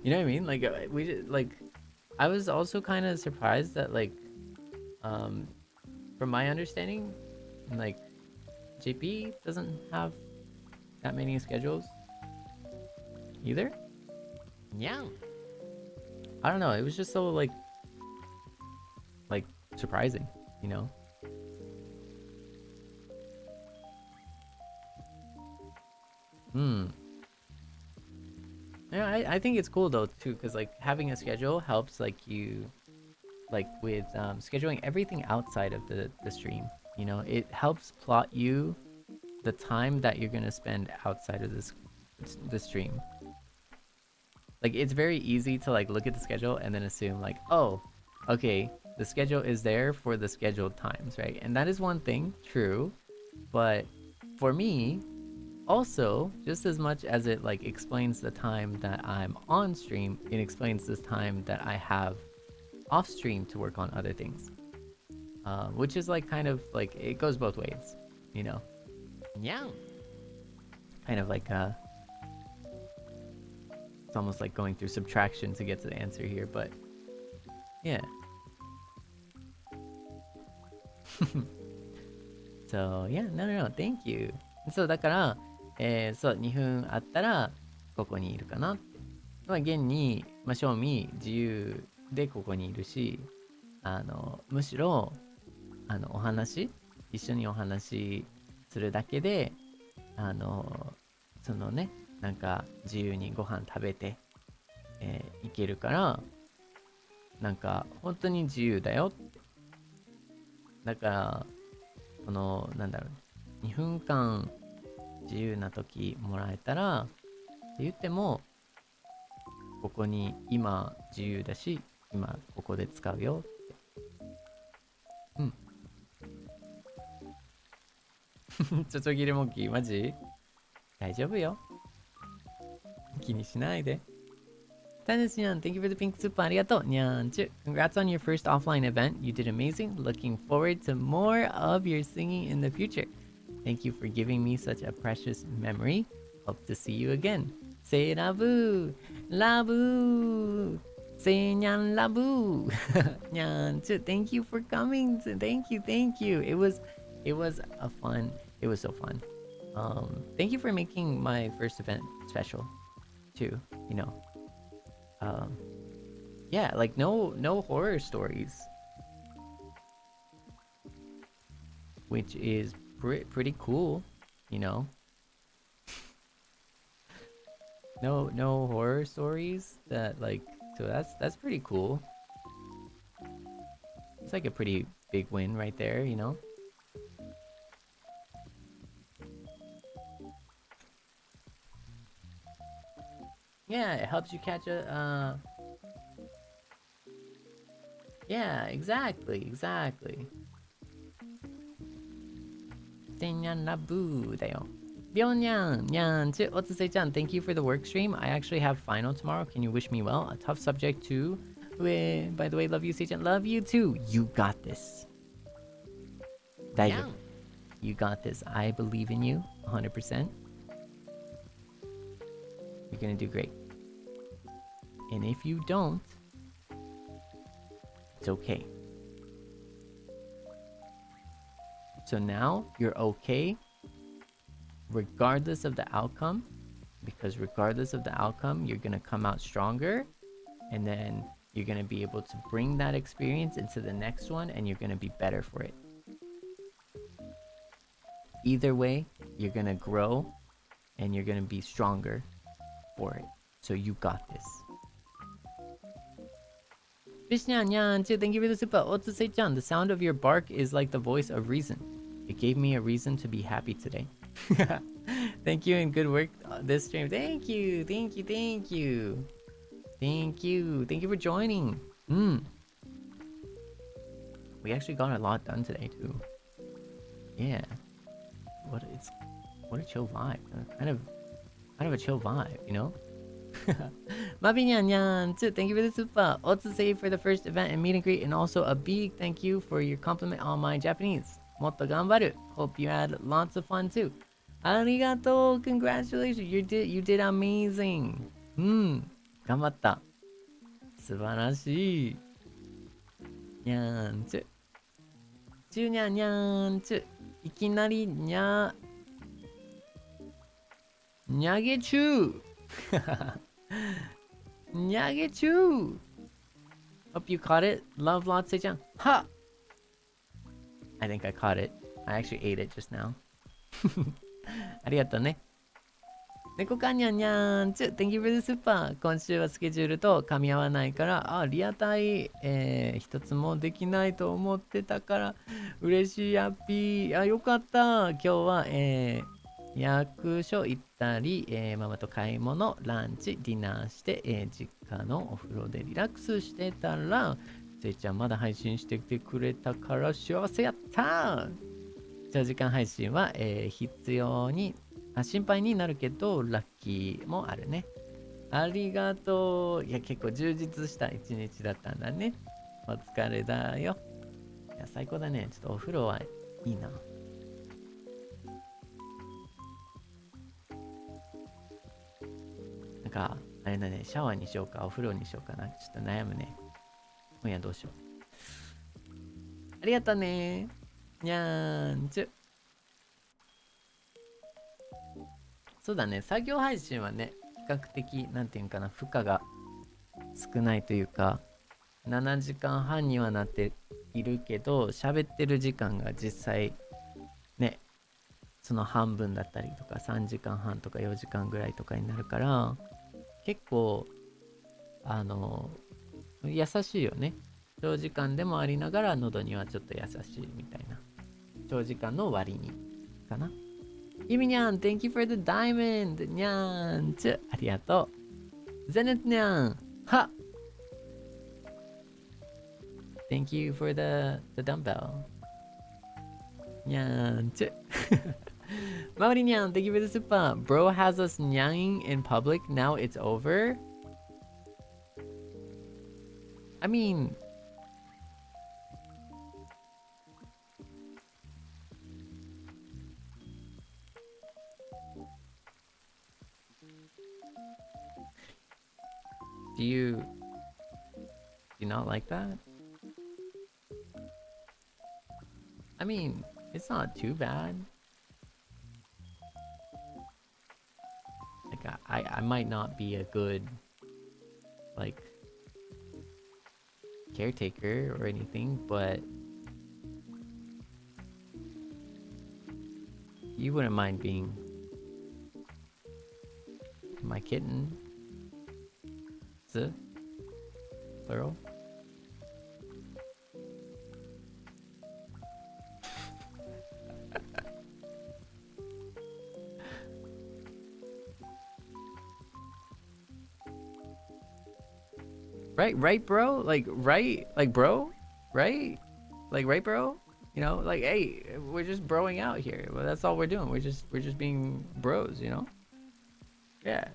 You know what I mean? Like we just, like, I was also kind of surprised that like, from my understanding, like JP doesn't have that many schedules either. Nyang. I don't know. It was just so like surprising, you know? Yeah, I think it's cool though too, because like having a schedule helps like you, like with scheduling everything outside of the stream, you know? It helps plot you the time that you're gonna spend outside of the stream. Like it's very easy to like look at the schedule and then assume like, oh, okay, the schedule is there for the scheduled times, right? And that is one thing, true. But for me, also, just as much as it like explains the time that I'm on stream, it explains this time that I have off stream to work on other things. Which is like kind of like, it goes both ways, you know? Nyang. Kind of like it's almost like going through subtraction to get to the answer here, but yeah. So yeah, no, thank you. そうだから、そう2分あったらここにいるかなって。まあ現に、まあ、正味自由でここにいるし、むしろお話、一緒にお話するだけで、そのね、なんか自由にご飯食べて、いけるから、なんか本当に自由だよって。だからこのなんだろう、2分間自由な時もらえたらって言っても、ここに今自由だし、今ここで使うよって。うん。ちょちょぎれモンキーマジ大丈夫よ。気にしないで。Seinyan, thank you for the pink soup. Arigato. Nyanchu. Congrats on your first offline event. You did amazing. Looking forward to more of your singing in the future. Thank you for giving me such a precious memory. Hope to see you again. Say labu. Labu. Seinyan labu. Nyanchu. Thank you for coming. Thank you. It was so fun. Thank you for making my first event special too, you know. Yeah, like no horror stories, which is pretty cool, you know. no horror stories that like, so that's pretty cool. It's like a pretty big win right there, you know. Yeah, it helps you catch a yeah, exactly. Seinyan labu だよ。Byonyan, Nyan, Otsuse-chan, thank you for the work stream. I actually have final tomorrow. Can you wish me well? A tough subject too. By the way, love you, Sei-chan. Love you too. You got this. Daijoubu. You got this. I believe in you 100%. You're gonna do great. And if you don't, it's okay. So now you're okay regardless of the outcome, because regardless of the outcome, you're going to come out stronger, and then you're going to be able to bring that experience into the next one, and you're going to be better for it. Either way, you're going to grow and you're going to be stronger for it. So you got this. Bishnyan, thank you for the super. Otsuse-chan, the sound of your bark is like the voice of reason. It gave me a reason to be happy today. Thank you and good work this stream. Thank you, thank you, thank you. Thank you. Thank you for joining. We actually got a lot done today too. Yeah. What a chill vibe. Kind of a chill vibe, you know? Mabinyan too. Thank you for the super. Otsuse for the first event and meet and greet, and also a big thank you for your compliment on my Japanese. Motto ganbaru. Hope you had lots of fun too. Arigato. Congratulations. You did amazing. 頑張った。素晴らしい。にゃーんちゅ。ちゅにゃにゃーんちゅ。いきなりにゃげちゅう。にゃげちゅう。Hope you caught it. Love lots, Sei-chan. Ha! I think I caught it. I actually ate it just now. ありがとうね。猫かにゃんにゃんちゅ Thank you for the super. 今週はスケジュールと噛み合わないから、リアタイ、一つもできないと思ってたから嬉しい。ハッピー。よかった。今日は、役所行ったり、ママと買い物、ランチ、ディナーして、実家のお風呂でリラックスしてたら、せいちゃんまだ配信してきてくれたから幸せやった。長時間配信は、必要に心配になるけどラッキーもあるね。ありがとう。いや結構充実した一日だったんだね。お疲れだよ。いや最高だね。ちょっとお風呂はいいな。なんかあれだね、シャワーにしようかお風呂にしようかな。ちょっと悩むね。今夜どうしよう。ありがとうね。にゃーんちゅ。そうだね、作業配信はね、比較的、なんていうかな、負荷が少ないというか、7時間半にはなっているけど、喋ってる時間が実際、ね、その半分だったりとか、3時間半とか4時間ぐらいとかになるから、結構、優しいよね。長時間でもありながら、喉にはちょっと優しいみたいな。長時間の割に、かな。ゆみにゃん、Thank you for the diamond! にゃーんちゅ、ありがとう。ゼネットにゃん、は Thank you for the dumbbell. にゃーんちゅ。マウリにゃん、Thank you for the super. Bro has us nyang in public, now it's over? I mean... Do you not like that? I mean, it's not too bad. Like I might not be a good like caretaker or anything, but you wouldn't mind being my kitten. Plural. right bro, like bro, right, bro, you know, like hey, we're just broing out here. Well, that's all we're doing. We're just being bros, you know. Yeah,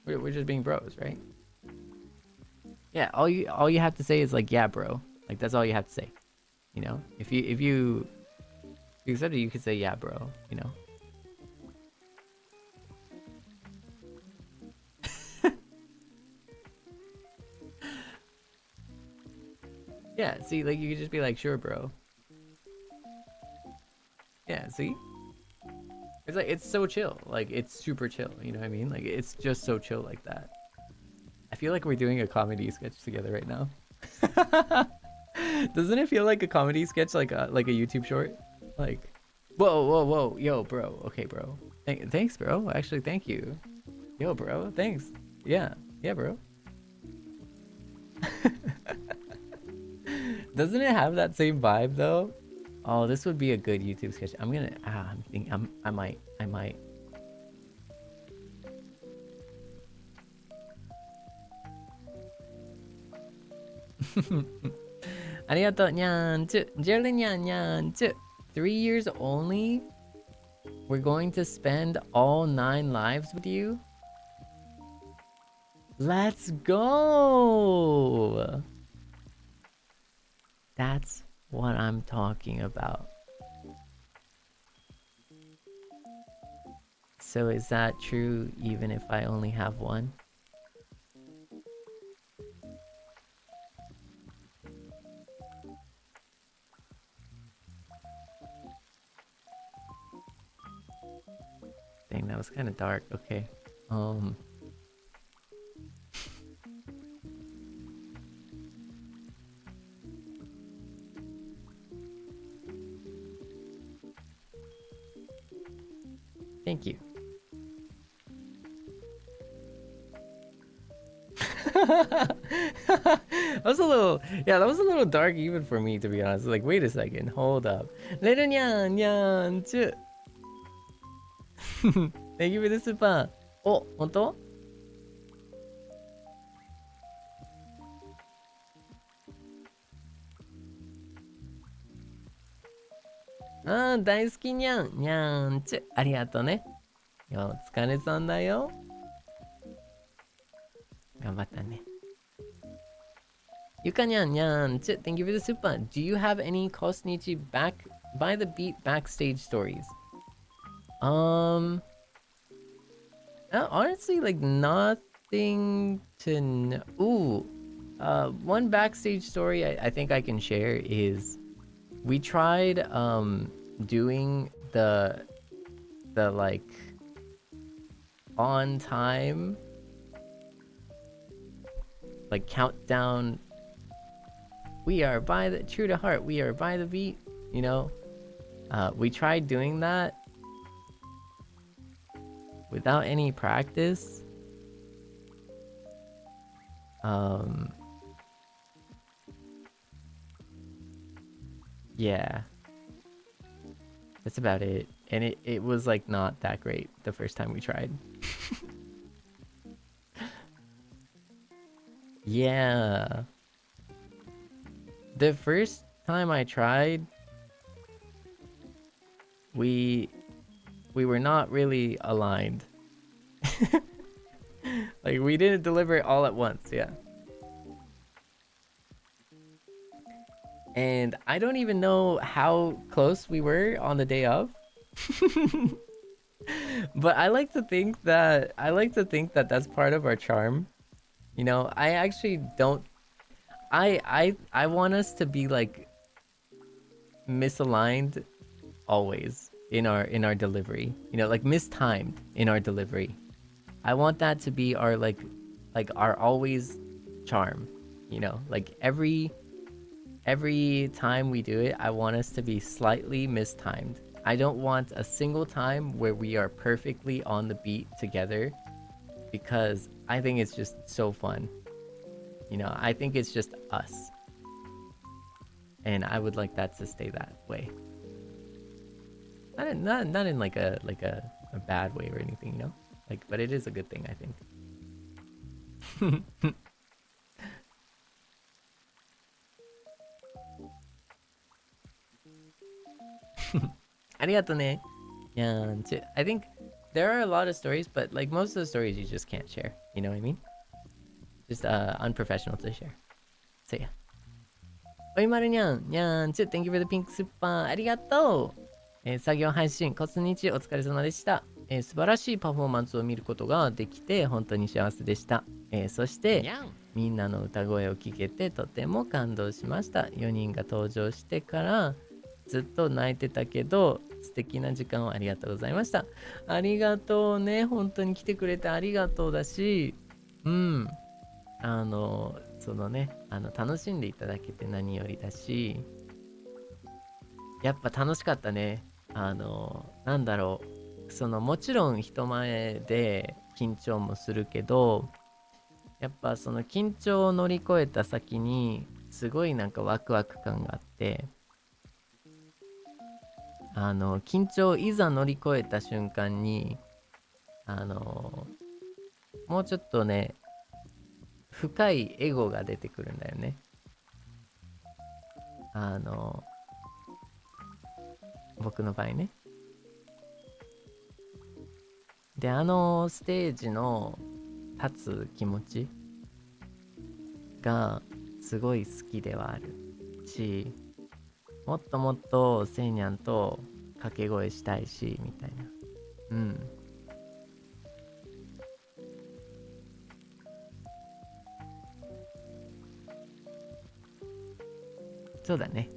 we're just being bros, right? Yeah, all you have to say is like, yeah, bro. Like that's all you have to say. You know, if you accept it, you could say, yeah, bro. You know. Yeah, see, like you could just be like, sure, bro. Yeah, see? It's like, it's so chill. Like, it's super chill. You know what I mean? Like, it's just so chill like that. I feel like we're doing a comedy sketch together right now. Doesn't it feel like a comedy sketch, like a YouTube short? Like, whoa, yo, bro. Okay, bro. Thanks, bro. Actually, thank you. Yo, bro. Thanks. Yeah, bro. Doesn't it have that same vibe though? Oh, this would be a good YouTube sketch. I'm gonna. I'm thinking. I might. ありがとう、にゃんちゅ。ジェルにゃんにゃんちゅ。3 years only? We're going to spend all 9 lives with you? Let's go! That's what I'm talking about. So is that true even if I only have one? Dang, that was kind of dark. Okay. Thank you. That was a little, yeah, that was a little dark even for me, to be honest. Like, wait a second, hold up. Little nyan nyan chu. Thank you for the super. Oh, honto? Ah, 大好きにゃんにゃんちゅ。ありがとうね。よ、お疲れさんだよ。頑張ったね。ゆかにゃんにゃんちゅ。Thank you for the super. Do you have any Kosnichi back by the beat backstage stories? Honestly, like nothing to know. Ooh, one backstage story I think I can share is we tried doing the like on time like countdown. We are by the true to heart. We are by the beat. You know, we tried doing that without any practice. Yeah, that's about it. And it was like not that great the first time we tried. Yeah, the first time I tried, we were not really aligned. Like, we didn't deliver it all at once. Yeah, and I don't even know how close we were on the day of. But I like to think that that's part of our charm. You know, I actually don't. I want us to be like misaligned always in our delivery. You know, like mistimed in our delivery. I want that to be our like our always charm. You know, like every time we do it, I want us to be slightly mistimed. I don't want a single time where we are perfectly on the beat together, because I think it's just so fun. You know, I think it's just us. And I would like that to stay that way. Not in like a bad way or anything, you know? Like, but it is a good thing, I think. ありがとね。Yeah, I think there are a lot of stories, but like most of the stories you just can't share. You know what I mean? Just unprofessional to share. So yeah. おいまるにゃん、にゃんちゅ、Thank you for the pink super. ありがとう。作業配信、コツ日お疲れ様でした。素晴らしいパフォーマンスを見ることができて本当に幸せでした。そして、みんなの歌声を聞けてとても感動しました。4人が登場してからずっと泣いてたけど素敵な時間をありがとうございました。ありがとうね。本当に来てくれてありがとうだし、そのね、楽しんでいただけて何よりだし、やっぱ楽しかったね。なんだろう。もちろん人前で緊張もするけど、やっぱその緊張を乗り越えた先に、すごいなんかワクワク感があって、緊張をいざ乗り越えた瞬間に、もうちょっとね、深いエゴが出てくるんだよね。僕の場合ね。で、ステージの立つ気持ちがすごい好きではあるし、もっともっとセイニャンと掛け声したいし、みたいな。そうだね。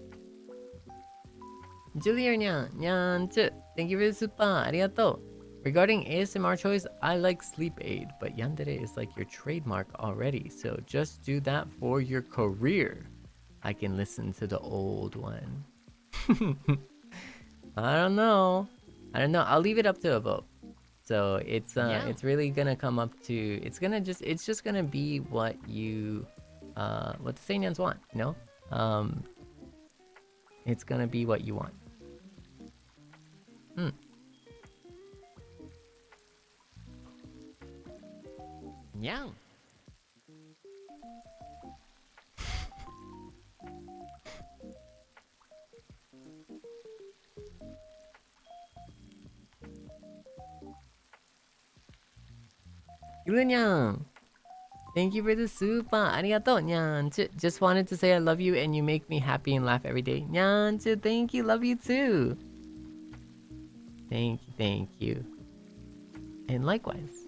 ジュリアニャン、ニャンチュ、Thank you for the super, ありがとう。Regarding ASMR choice, I like sleep aid, but yandere is like your trademark already, so just do that for your career. I can listen to the old one. I don't know. I'll leave it up to a vote. So it's really gonna come up to it's just gonna be what what the Seinyans want, you know? It's gonna be what you want. Nyan. Nyan, thank you for the super. Arigato, Nyanchu. Just wanted to say I love you and you make me happy and laugh every day. Nyanchu, thank you. Love you too. Thank you. And likewise.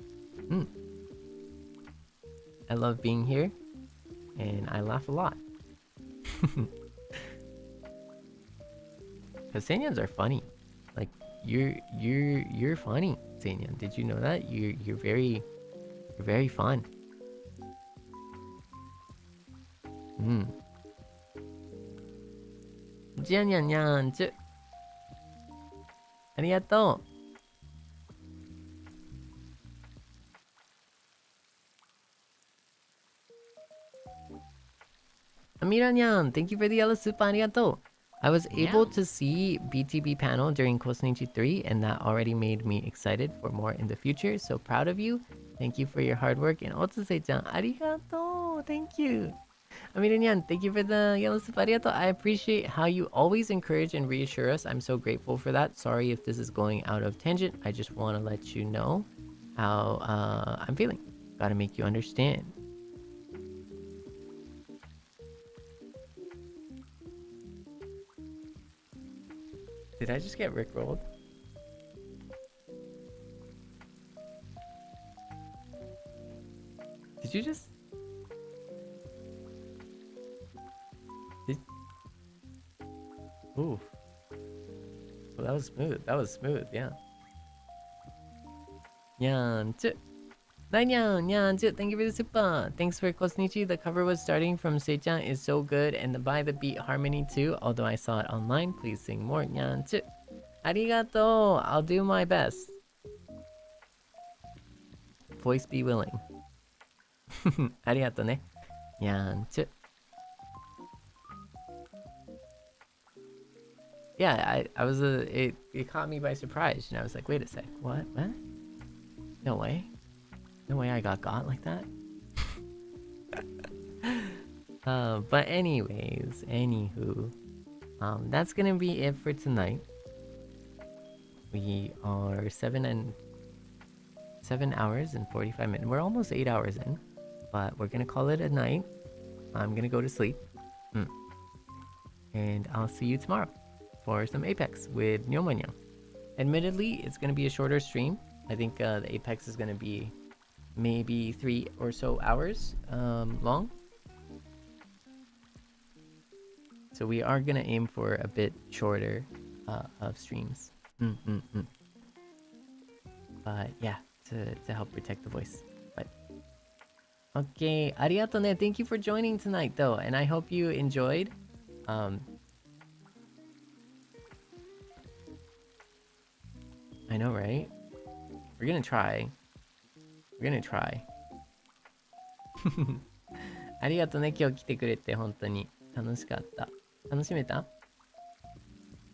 I love being here and I laugh a lot. Because Seinyans are funny. Like you're funny, Seinyan. Did you know that? You're very fun. Jianyanyanchu. Arigatou. Amiranyan, thank you for the yellow soup. Arigatou. I was able to see BTB panel during Kosnichi 3 and that already made me excited for more in the future. So proud of you. Thank you for your hard work. And Otsuse-chan, arigato. Thank you. Amiranyan, thank you for the yellow soup. Arigato. I appreciate how you always encourage and reassure us. I'm so grateful for that. Sorry if this is going out of tangent. I just want to let you know how I'm feeling. Gotta make you understand. Did I just get rickrolled? Did you just... Ooh. Well, that was smooth. That was smooth, yeah. Nyanchu. Nyanchu, thank you for the super. Thanks for Kosnichi. The cover was starting from Seichan is so good and the by the beat harmony too. Although I saw it online, please sing more. Nyanchu. Arigato. I'll do my best. Voice be willing. Arigato ne. Nyanchu. Yeah, I was it caught me by surprise and I was like, wait a sec, what? No way. No way I got like that. But anyways, anywho, that's gonna be it for tonight. We are 7 hours and 45 minutes. We're almost 8 hours in, but we're gonna call it a night. I'm gonna go to sleep. And I'll see you tomorrow for some Apex with Nyomanya. Admittedly, it's gonna be a shorter stream. I think the Apex is gonna be maybe 3 or so hours long. So we are gonna aim for a bit shorter of streams. But yeah, to help protect the voice. But okay, arigato ne. Thank you for joining tonight though, and I hope you enjoyed. I know, right? We're gonna try. We're gonna try. ありがとね、今日来てくれて本当に楽しかった。楽しめた？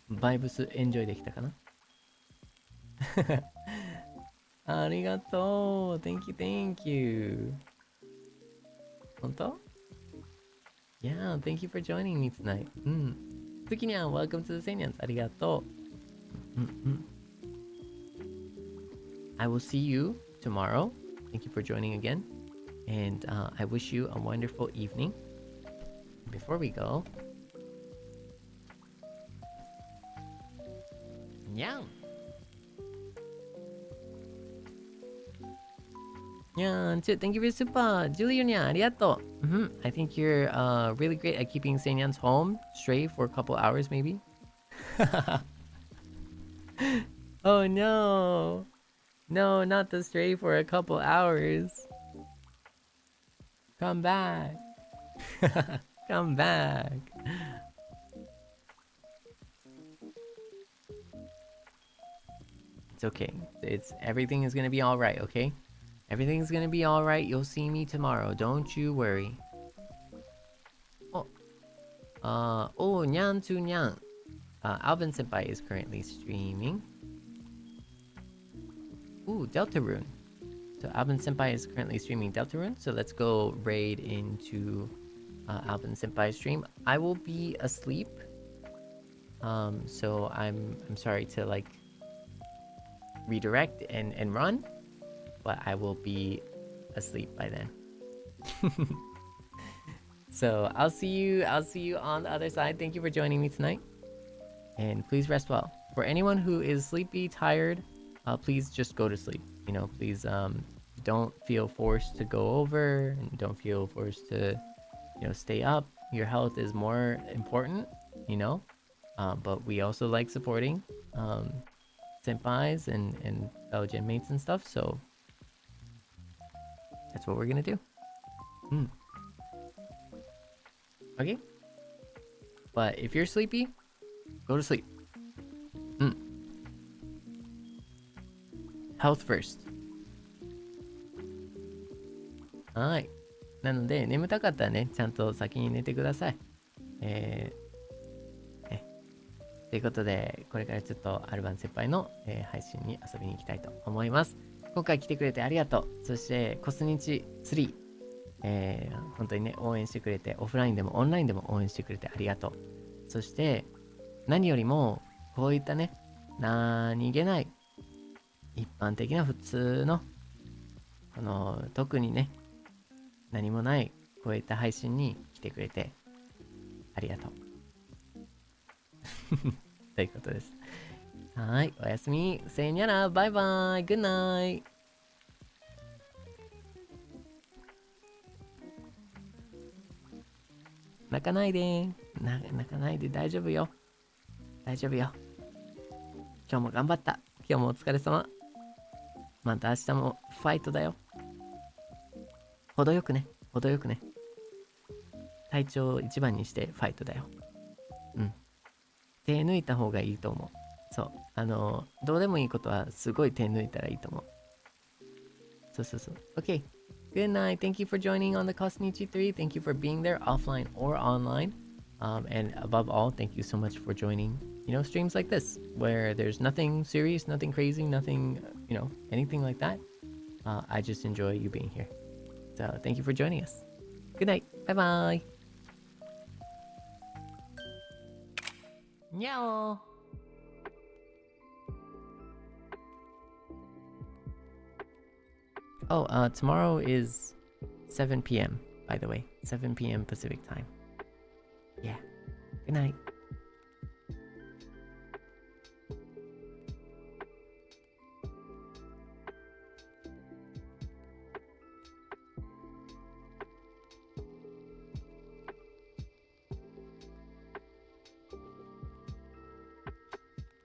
バイブスエンジョイできたかな？ありがとう。Thank you, thank you. 本当？ Yeah, thank you for joining me tonight. 次にゃん、welcome to the Seinyans. ありがとう。I will see you tomorrow. Thank you for joining again. And I wish you a wonderful evening. Before we go, にゃん Nyan, thank you for super. Julia Nyan, arigato. I think you're really great at keeping Seinyan's home straight for a couple hours, maybe. Oh no. No, not the stray for a couple hours. Come back. Come back. It's okay. Everything is gonna be alright, okay? Everything's gonna be alright. You'll see me tomorrow. Don't you worry. Oh, Nyan to Nyan. Alvin Senpai is currently streaming. Ooh, Deltarune. So Alvin Senpai is currently streaming Deltarune. So let's go raid into Alvin Senpai's stream. I will be asleep. So I'm sorry to like redirect and run, but I will be asleep by then. So I'll see you on the other side. Thank you for joining me tonight. And please rest well. For anyone who is sleepy, tired, please just go to sleep. You know, please don't feel forced to go over and don't feel forced to, you know, stay up. Your health is more important, you know. But we also like supporting senpais and fellow gym mates and stuff, so that's what we're gonna do. Okay? But if you're sleepy, go to sleep. Health first. はい。なので、眠たかったらね、ちゃんと先に寝てください。ということで、これからちょっとアルバン先輩の、配信に遊びに行きたいと思います。今回来てくれてありがとう。そして、コスニチ3、本当にね、応援してくれて、オフラインでもオンラインでも応援してくれてありがとう。そして、何よりも、こういったね、何気ない、一般的な普通の、特にね、何もない、こういった配信に来てくれてありがとう。ということです。はい、おやすみ。せいにゃら、バイバイ、グッナイ。泣かないで。泣かないで、大丈夫よ。大丈夫よ。今日も頑張った。今日もお疲れ様。また明日もファイトだよ。程よくね、程よくね。体調を一番にしてファイトだよ。手抜いた方がいいと思う。そう。どうでもいいことはすごい手抜いたらいいと思う。そうそうそう。Okay. Good night. Thank you for joining on the Kosnichi 3. Thank you for being there offline or online. And above all, thank you so much for joining, you know, streams like this where there's nothing serious, nothing crazy, nothing, you know, anything like that. I just enjoy you being here. So thank you for joining us. Good night. Bye bye. にゃお Oh, tomorrow is 7 p.m. by the way. 7 p.m. Pacific time. Yeah. Good night.